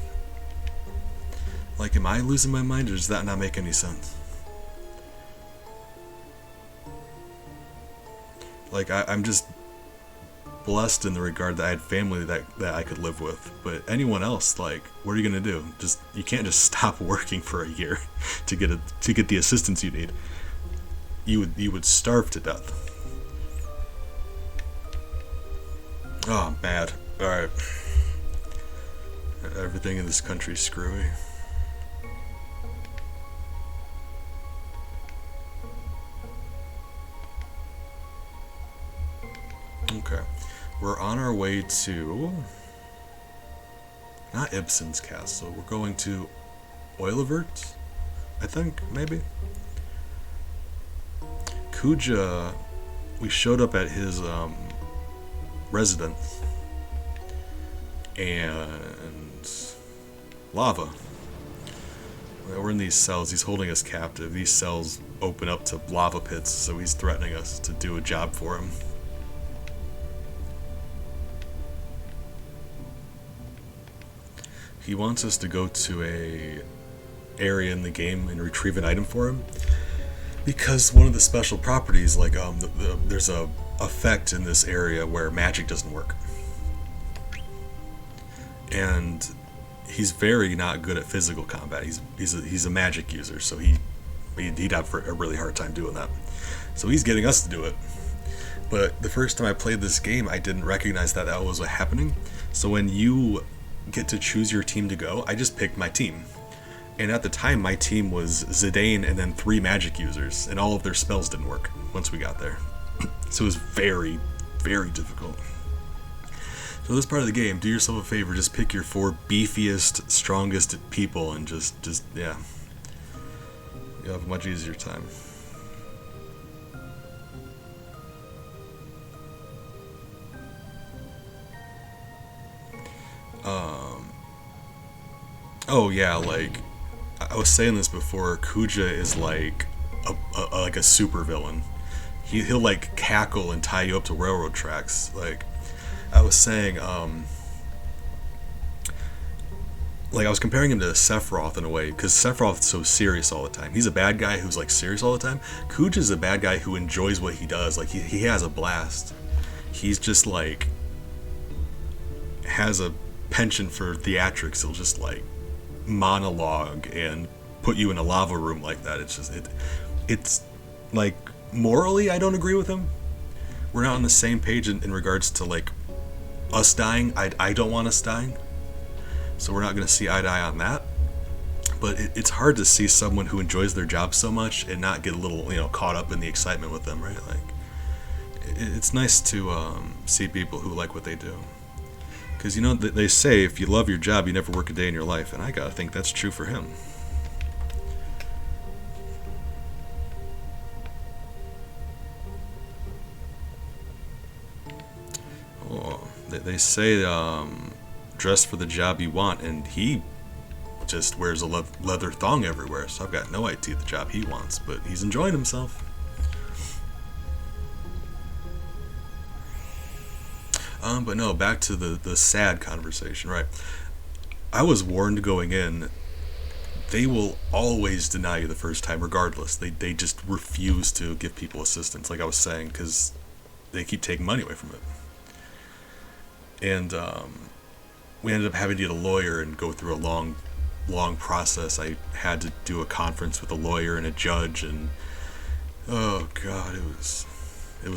Like, am I losing my mind, or does that not make any sense? Like, I'm just blessed in the regard that I had family that I could live with. But anyone else, like, what are you gonna do? You can't just stop working for a year to get the assistance you need. You would starve to death. Oh, I'm mad. Alright. Everything in this country is screwy. Okay. We're on our way to... not Ibsen's castle. We're going to Oilivert, I think, maybe? Kuja... we showed up at his, residence. And... lava. We're in these cells. He's holding us captive. These cells open up to lava pits, so he's threatening us to do a job for him. He wants us to go to a area in the game and retrieve an item for him, because one of the special properties, like there's a effect in this area where magic doesn't work, and he's very not good at physical combat. He's a magic user, so he'd have a really hard time doing that. So he's getting us to do it. But the first time I played this game, I didn't recognize that was happening. So when you get to choose your team to go, I just picked my team. And at the time, my team was Zidane and then 3 magic users, and all of their spells didn't work once we got there. So it was very, very difficult. So this part of the game, do yourself a favor, just pick your 4 beefiest, strongest people and just yeah. You'll have a much easier time. Oh yeah, like I was saying this before, Kuja is like a super villain. He'll like cackle and tie you up to railroad tracks. Like I was saying, like I was comparing him to Sephiroth in a way, because Sephiroth's so serious all the time. He's a bad guy who's like serious all the time. Kuja's a bad guy who enjoys what he does. Like he has a blast. He's just like has a penchant for theatrics. He'll just like monologue and put you in a lava room like that. It's just it's like morally I don't agree with him. We're not on the same page in regards to like us dying. I don't want us dying, so we're not going to see eye to eye on that. But it's hard to see someone who enjoys their job so much and not get a little, caught up in the excitement with them, right? Like, it's nice to see people who like what they do. Because, they say if you love your job, you never work a day in your life. And I gotta think that's true for him. Oh, they say dress for the job you want, and he just wears a leather thong everywhere, so I've got no idea the job he wants, but he's enjoying himself. But no, back to the sad conversation, right? I was warned going in, they will always deny you the first time regardless. They just refuse to give people assistance, like I was saying, because they keep taking money away from it. And we ended up having to get a lawyer and go through a long process. I had to do a conference with a lawyer and a judge, and oh god, it was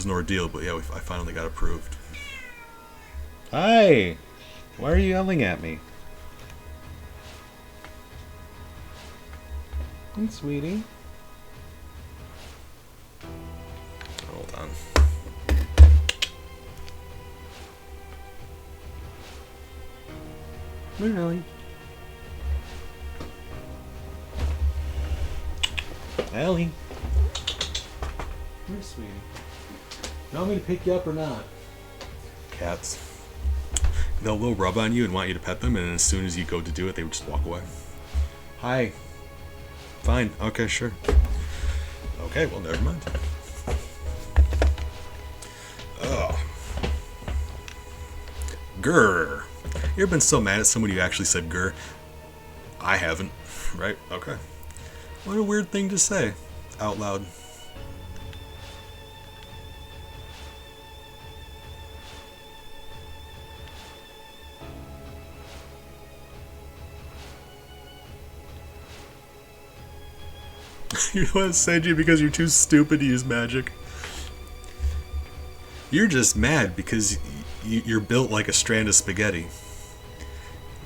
an ordeal. But yeah, I finally got approved. Hi! Why are you yelling at me? Hey, sweetie. Hold on. Really? Ellie. Where's sweetie? You want me to pick you up or not? Cats. They'll rub on you and want you to pet them, and as soon as you go to do it, they would just walk away. Hi. Fine. Okay, sure. Okay, well, never mind. Ugh. Grr. You ever been so mad at someone you actually said grr? I haven't. Right? Okay. What a weird thing to say out loud. You want to send you because you're too stupid to use magic. You're just mad because you're built like a strand of spaghetti.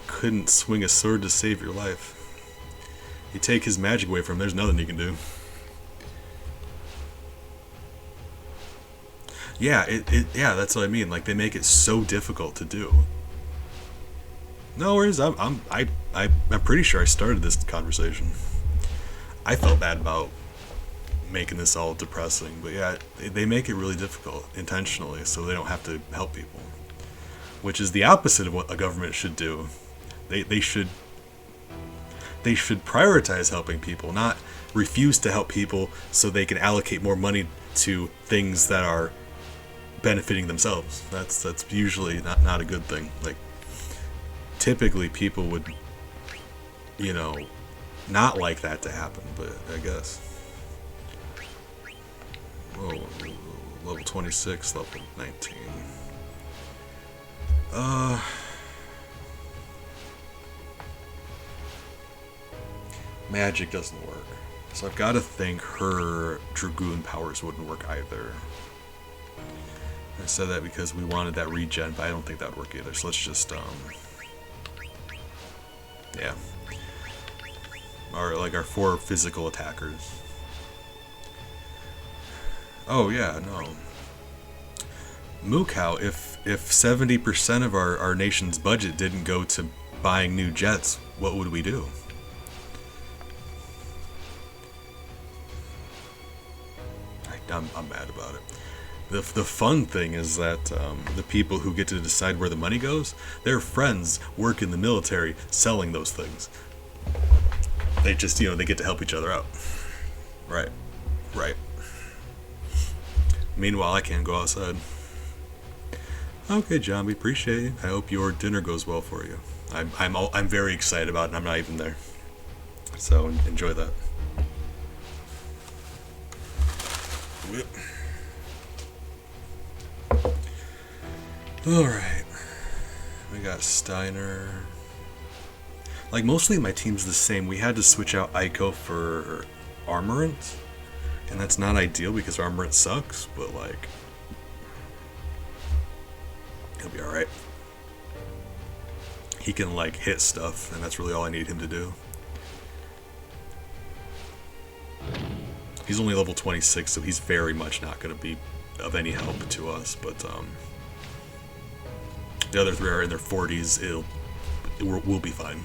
Couldn't swing a sword to save your life. You take his magic away from him, there's nothing you can do. Yeah, yeah, that's what I mean. Like, they make it so difficult to do. No worries. I'm pretty sure I started this conversation. I felt bad about making this all depressing, but yeah, they make it really difficult intentionally so they don't have to help people, which is the opposite of what a government should do. They should prioritize helping people, not refuse to help people so they can allocate more money to things that are benefiting themselves. That's usually not a good thing. Like, typically people would, not like that to happen, but I guess. Whoa, level 26, level 19. Magic doesn't work. So I've got to think her Dragoon powers wouldn't work either. I said that because we wanted that regen, but I don't think that would work either. So let's just, yeah. Our 4 physical attackers. Oh yeah, no. Mukau, if 70% of our nation's budget didn't go to buying new jets, what would we do? I'm mad about it. The fun thing is that the people who get to decide where the money goes, their friends work in the military selling those things. They just, they get to help each other out. Right. Meanwhile, I can't go outside. Okay, John, we appreciate you. I hope your dinner goes well for you. I'm very excited about it, and I'm not even there. So enjoy that. Whip. All right. We got Steiner. Like, mostly my team's the same. We had to switch out Aiko for Armorant, and that's not ideal because Armorant sucks, but, like, he'll be alright. He can, like, hit stuff, and that's really all I need him to do. He's only level 26, so he's very much not going to be of any help to us, but, the other 3 are in their 40s. We'll be fine.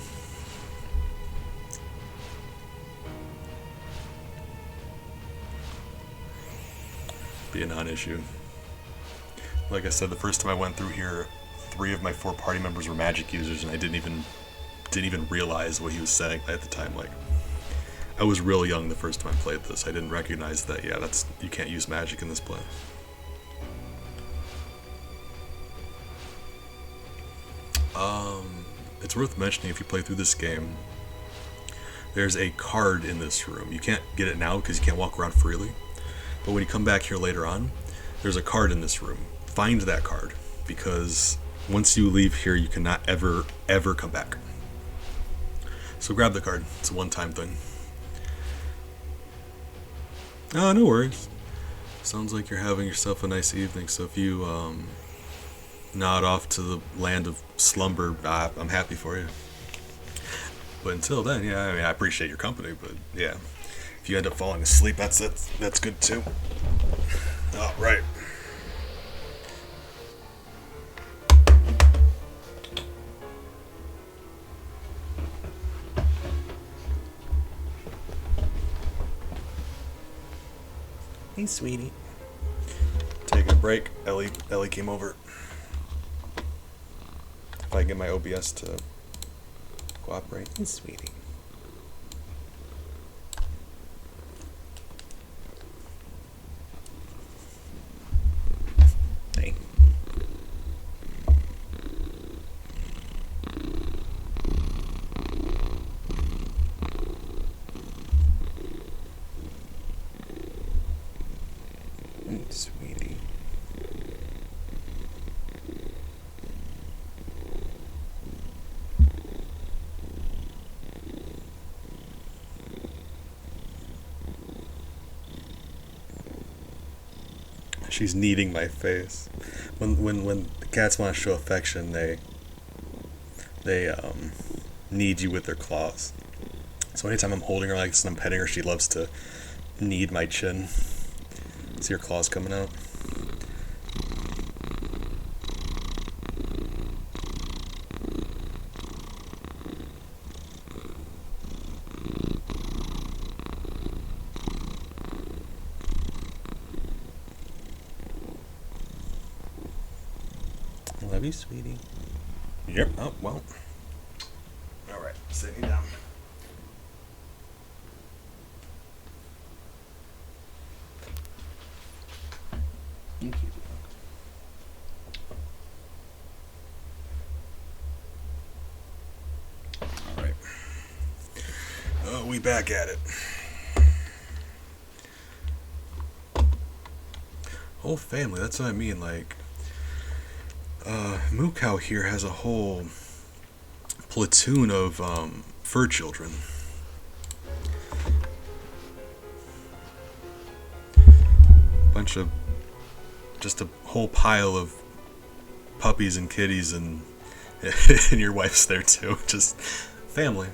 Be a non-issue. Like I said, the first time I went through here, 3 of my 4 party members were magic users, and I didn't even realize what he was saying at the time. Like, I was real young the first time I played this. I didn't recognize that. Yeah, you can't use magic in this place. It's worth mentioning, if you play through this game, there's a card in this room. You can't get it now because you can't walk around freely. But when you come back here later on, there's a card in this room. Find that card, because once you leave here, you cannot ever come back. So grab the card. It's a one-time thing. Oh, no worries. Sounds like you're having yourself a nice evening, so if you nod off to the land of slumber, I'm happy for you. But until then, yeah, I mean, I appreciate your company, but yeah, if you end up falling asleep, that's good too. All right. Hey, sweetie. Taking a break. Ellie came over. If I can get my OBS to cooperate. Hey, sweetie. Hey. Sweetie. She's kneading my face. When the cats want to show affection, they knead you with their claws. So anytime I'm holding her like this and I'm petting her, she loves to knead my chin. See her claws coming out. I love you, sweetie. Yep. Oh, well. All right. Sitting down. Thank you. All right. We back at it. Whole family. That's what I mean. Like, Mukau here has a whole platoon of fur children. Just a whole pile of puppies and kitties, and and your wife's there too. Just family.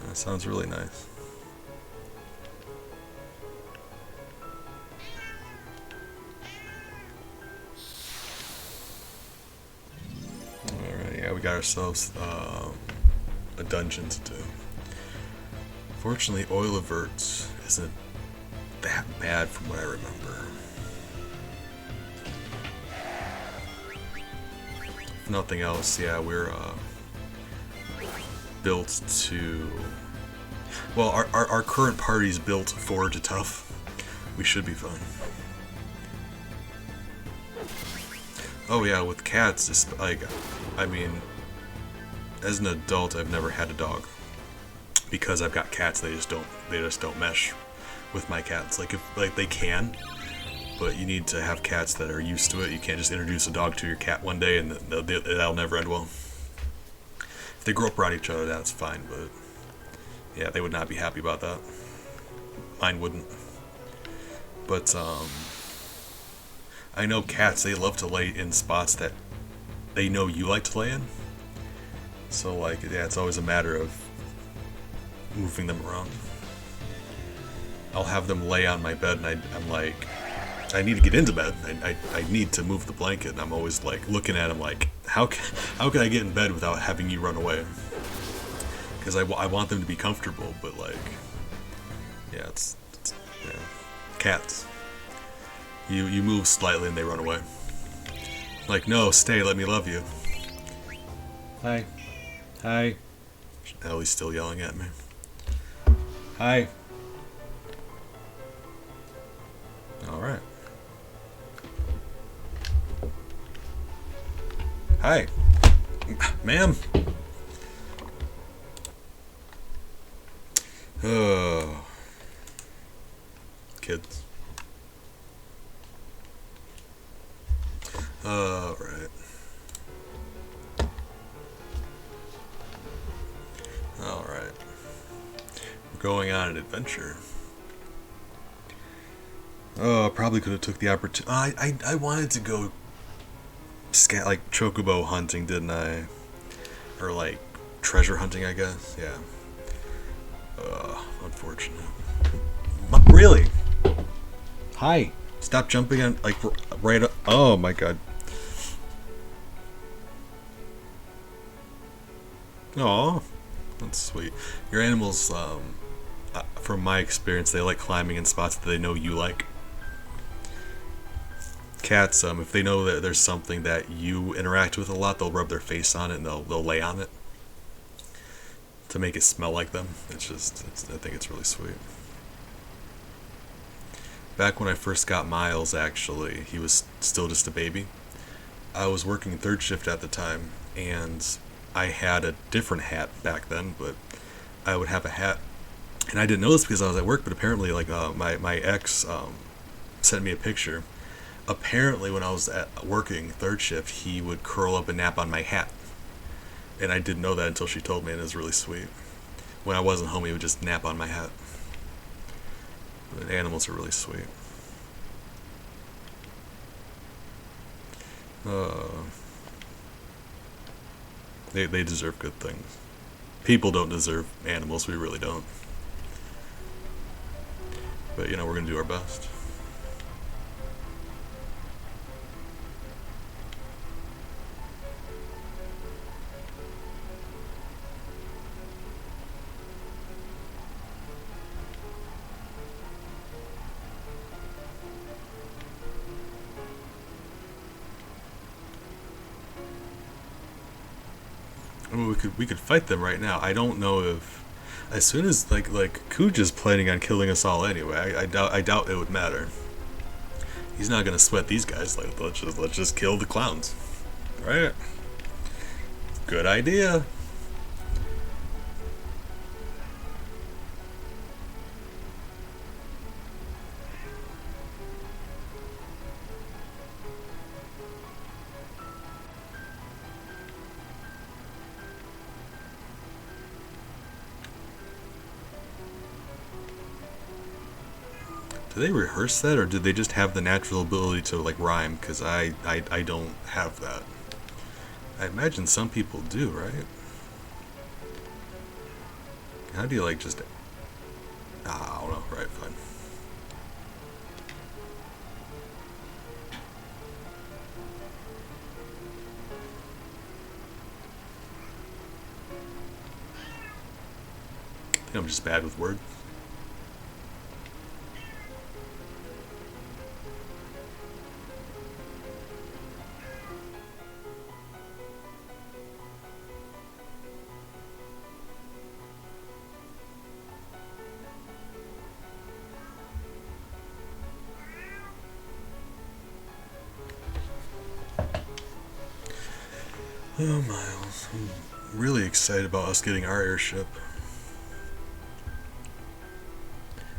That sounds really nice. Alright, yeah, we got ourselves a dungeon to do. Fortunately, Oil Avert isn't that bad from what I remember. If nothing else, yeah, we're built to... Well, our current party's built for to tough. We should be fine. Oh yeah, with cats, it's like, I mean, as an adult, I've never had a dog. Because I've got cats, they just don't mesh with my cats. Like, they can, but you need to have cats that are used to it. You can't just introduce a dog to your cat one day and that'll never end well. they grew up around each other, that's fine, but yeah, they would not be happy about that. Mine wouldn't. But I know cats, they love to lay in spots that they know you like to lay in. So like, yeah, it's always a matter of moving them around. I'll have them lay on my bed and I'm like, I need to get into bed. I need to move the blanket, and I'm always like looking at them like, how can I get in bed without having you run away? Because I want them to be comfortable, but like, yeah, it's yeah. Cats. You move slightly and they run away. Like, no, stay, let me love you. Hi. Hi. Ellie's still yelling at me. Hi. Alright. Hi. Ma'am. Oh. Kids. Alright. Alright. We're going on an adventure. Oh, probably could have took the opportunity. I wanted to go like chocobo hunting, didn't I? Or like treasure hunting, I guess. Yeah. Unfortunate. Really? Hi. Stop jumping on like right up. Oh my god. Oh, that's sweet. Your animals, from my experience, they like climbing in spots that they know you like. Cats, if they know that there's something that you interact with a lot, they'll rub their face on it and they'll lay on it to make it smell like them. I think it's really sweet. Back when I first got Miles, actually, he was still just a baby. I was working third shift at the time, and I had a different hat back then, but I would have a hat, and I didn't know this because I was at work, but apparently, like, my ex sent me a picture. Apparently, when I was working third shift, he would curl up and nap on my hat. And I didn't know that until she told me, and it was really sweet. When I wasn't home, he would just nap on my hat. But animals are really sweet. They deserve good things. People don't deserve animals, we really don't. But, you know, we're going to do our best. I mean, we could fight them right now. I don't know if, as soon as like Kuja's planning on killing us all anyway. I doubt it would matter. He's not gonna sweat these guys. Like let's just kill the clowns, right? Good idea. Do they rehearse that, or did they just have the natural ability to like rhyme? Because I don't have that. I imagine some people do, right? How do you like just... I don't know. Right, fine. I think I'm just bad with words. Oh, Miles. I'm really excited about us getting our airship.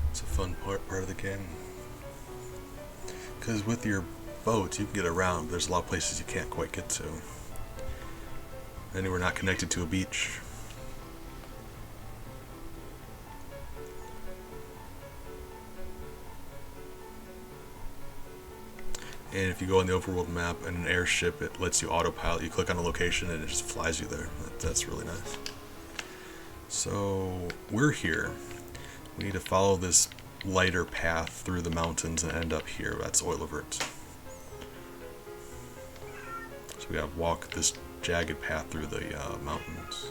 It's a fun part of the game. Because with your boat, you can get around. There's a lot of places you can't quite get to. Anywhere not connected to a beach. And if you go on the overworld map and an airship, it lets you autopilot. You click on a location and it just flies you there. That's really nice. So we're here. We need to follow this lighter path through the mountains and end up here. That's Oilervert. So we gotta walk this jagged path through the mountains.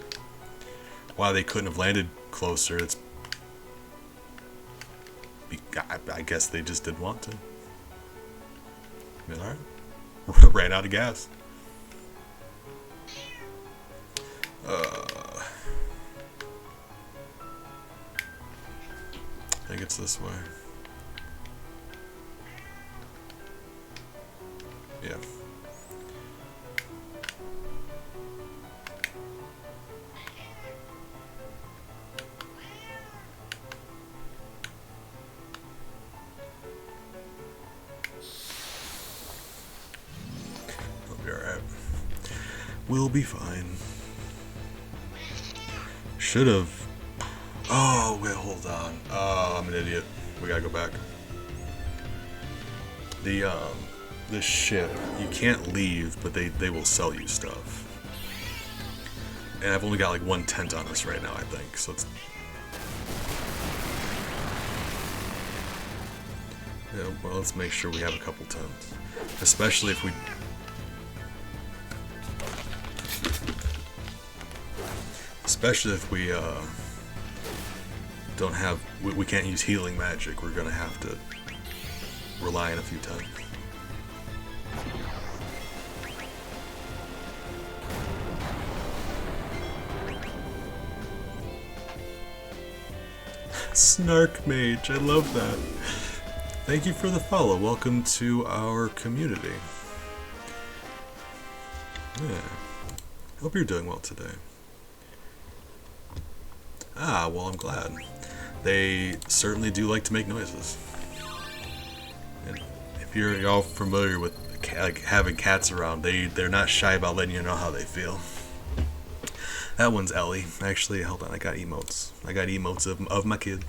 Why they couldn't have landed closer, it's... I guess they just didn't want to. Alright. Ran out of gas. I think it's this way. Yeah. We'll be alright. We'll be fine. Should have. Oh, wait, hold on. I'm an idiot. We gotta go back. The ship, you can't leave, but they will sell you stuff. And I've only got like one tent on us right now, I think, so it's... Yeah, well, let's make sure we have a couple tents. Especially if we... Especially if we, don't have... We can't use healing magic. We're gonna have to rely on a few tents. Snark Mage, I love that. Thank you for the follow. Welcome to our community. Yeah. Hope you're doing well today. Ah, well, I'm glad. They certainly do like to make noises. And if you're all familiar with like having cats around, they're not shy about letting you know how they feel. That one's Ellie. Actually, hold on, I got emotes. I got emotes of my kid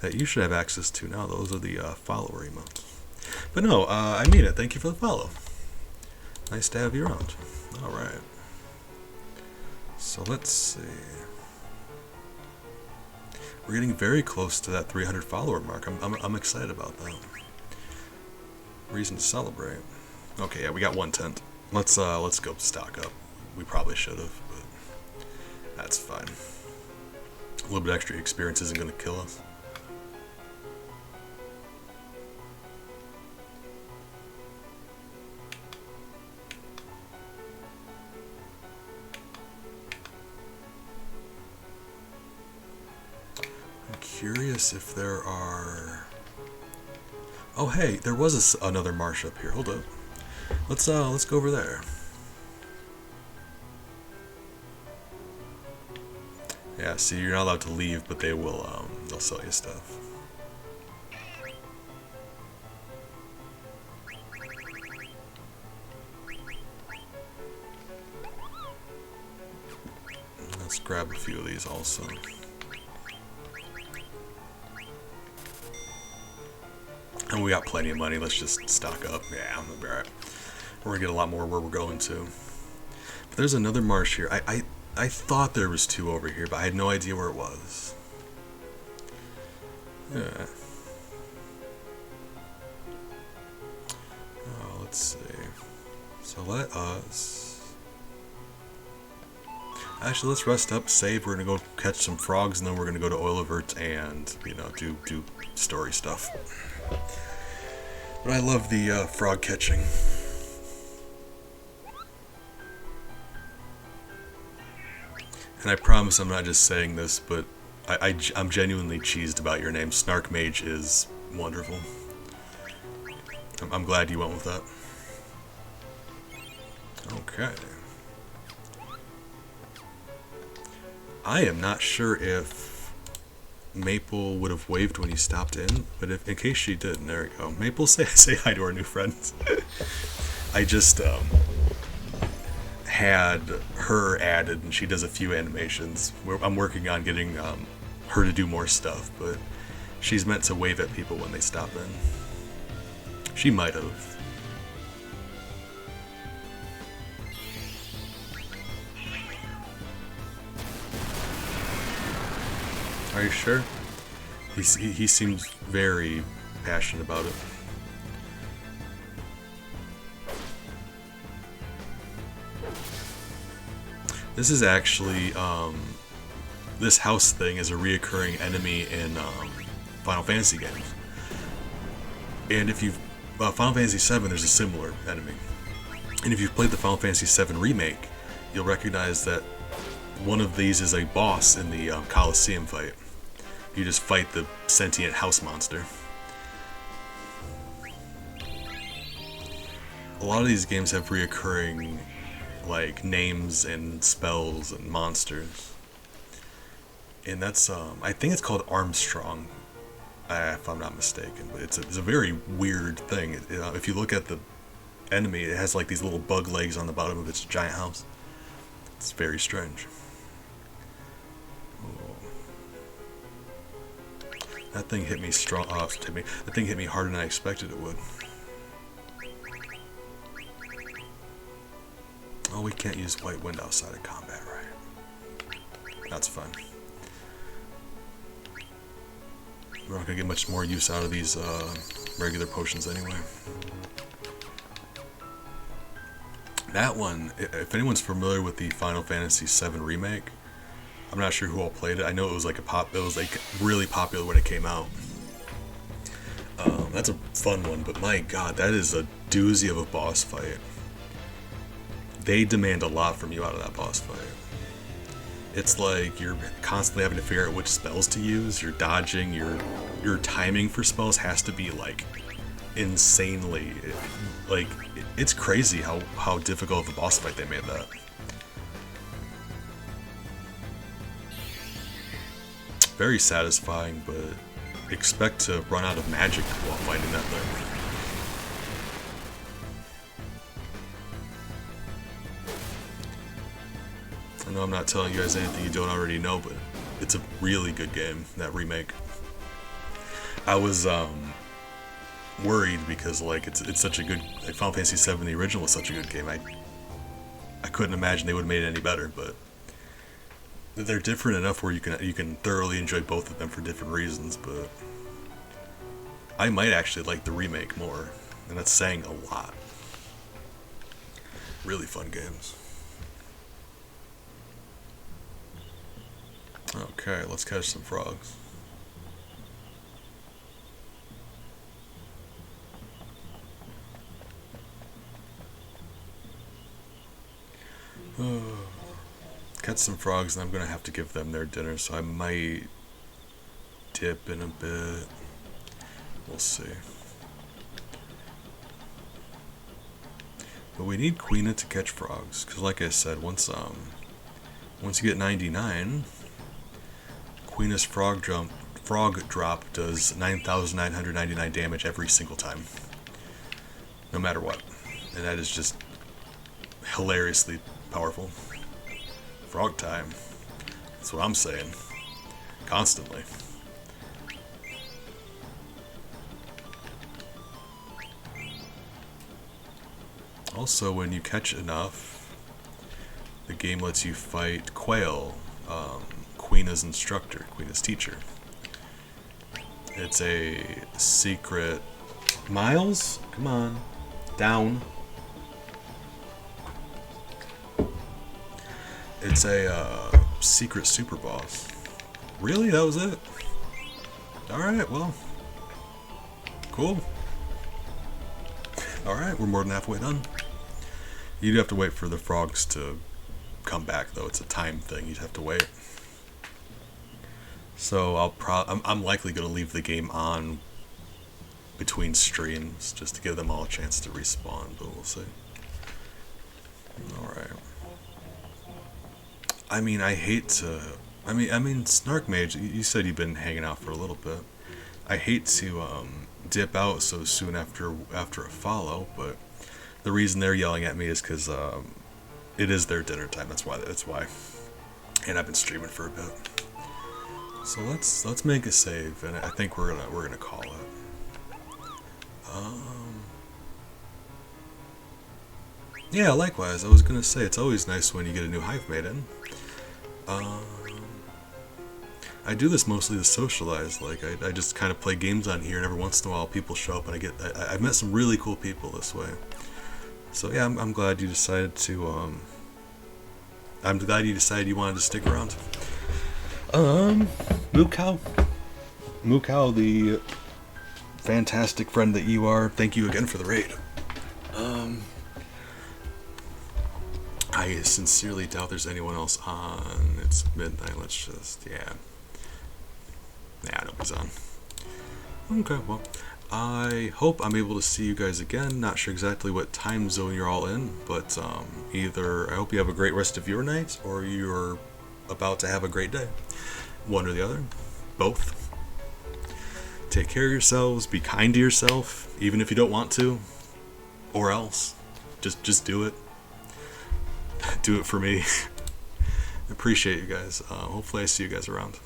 that you should have access to now. Those are the follower emotes. But no, I mean it. Thank you for the follow. Nice to have you around. Alright. So let's see. We're getting very close to that 300 follower mark. I'm excited about that. Reason to celebrate. Okay, yeah, we got one tent. Let's go stock up. We probably should have, but that's fine. A little bit extra experience isn't going to kill us. I'm curious if there are... Oh hey, there was another marsh up here. Hold up. Let's go over there. Yeah, see, you're not allowed to leave, but they will, they'll sell you stuff. Let's grab a few of these also. And we got plenty of money, let's just stock up. Yeah, I'm gonna be alright. We're gonna get a lot more where we're going to. But there's another marsh here. I thought there was two over here, but I had no idea where it was. Yeah. Oh, let's see. So let us... Actually, let's rest up, save. We're gonna go catch some frogs, and then we're gonna go to Oilervert and, you know, do story stuff. But I love the frog catching. And I promise I'm not just saying this, but I'm genuinely cheesed about your name. Snark Mage is wonderful. I'm glad you went with that. Okay. I am not sure if Maple would have waved when you stopped in, but in case she did, there we go. Maple, say hi to our new friends. I just had her added, and she does a few animations. I'm working on getting her to do more stuff, but she's meant to wave at people when they stop in. She might have. Are you sure? He seems very passionate about it. This is actually, this house thing is a reoccurring enemy in Final Fantasy games. And if you've, Final Fantasy VII, there's a similar enemy. And if you've played the Final Fantasy VII Remake, you'll recognize that one of these is a boss in the Colosseum fight. You just fight the sentient house monster. A lot of these games have reoccurring like names and spells and monsters, and that's I think it's called Armstrong, if I'm not mistaken. But it's a very weird thing. If you look at the enemy, it has like these little bug legs on the bottom of its giant house. It's very strange. That thing hit me strong. That thing hit me harder than I expected it would. Oh, we can't use White Wind outside of combat, right? That's fine. We're not gonna get much more use out of these regular potions anyway. That one, if anyone's familiar with the Final Fantasy VII Remake, I'm not sure who all played it. I know it was like it was like really popular when it came out. That's a fun one, but my god, that is a doozy of a boss fight. They demand a lot from you out of that boss fight. It's like you're constantly having to figure out which spells to use. You're dodging. Your timing for spells has to be like insanely, like it's crazy how difficult of a boss fight they made that. Very satisfying, but expect to run out of magic while fighting that thing. I know I'm not telling you guys anything you don't already know, but it's a really good game, that remake. I was worried because like it's such a good, like Final Fantasy VII the original was such a good game. I couldn't imagine they would have made it any better, but they're different enough where you can thoroughly enjoy both of them for different reasons. But I might actually like the remake more, and that's saying a lot. Really fun games. Okay, let's catch some frogs. Catch some frogs, and I'm gonna have to give them their dinner, so I might dip in a bit. We'll see. But we need Quina to catch frogs, because like I said, once you get 99, Quina's frog drop does 9,999 damage every single time, no matter what, and that is just hilariously powerful. Frog time. That's what I'm saying. Constantly. Also, when you catch enough, the game lets you fight Quail, Quina's instructor, Quina's teacher. It's a secret... Miles? Come on. Down. It's a secret super boss. Really? That was it? Alright, well. Cool. Alright, we're more than halfway done. You do have to wait for the frogs to come back, though. It's a time thing. You'd have to wait. So I'm likely going to leave the game on between streams just to give them all a chance to respawn, but we'll see. Alright. I mean, I hate to... I mean, Snark Mage, you said you've been hanging out for a little bit. I hate to dip out so soon after a follow, but the reason they're yelling at me is because it is their dinner time. That's why. And I've been streaming for a bit. So let's make a save, and I think we're gonna call it. Yeah, likewise. I was gonna say it's always nice when you get a new hive mate in. I do this mostly to socialize. Like I just kind of play games on here, and every once in a while people show up, and I've met some really cool people this way. So yeah, I'm glad you decided to. I'm glad you decided you wanted to stick around. Mukau, the fantastic friend that you are, thank you again for the raid. I sincerely doubt there's anyone else on. It's midnight. Let's just, yeah. Nah, nobody's on. Okay, well, I hope I'm able to see you guys again. Not sure exactly what time zone you're all in, but either I hope you have a great rest of your night, or you're about to have a great day. One or the other. Both. Take care of yourselves. Be kind to yourself, even if you don't want to. Or else. Just do it. Do it for me. Appreciate you guys. Hopefully I see you guys around.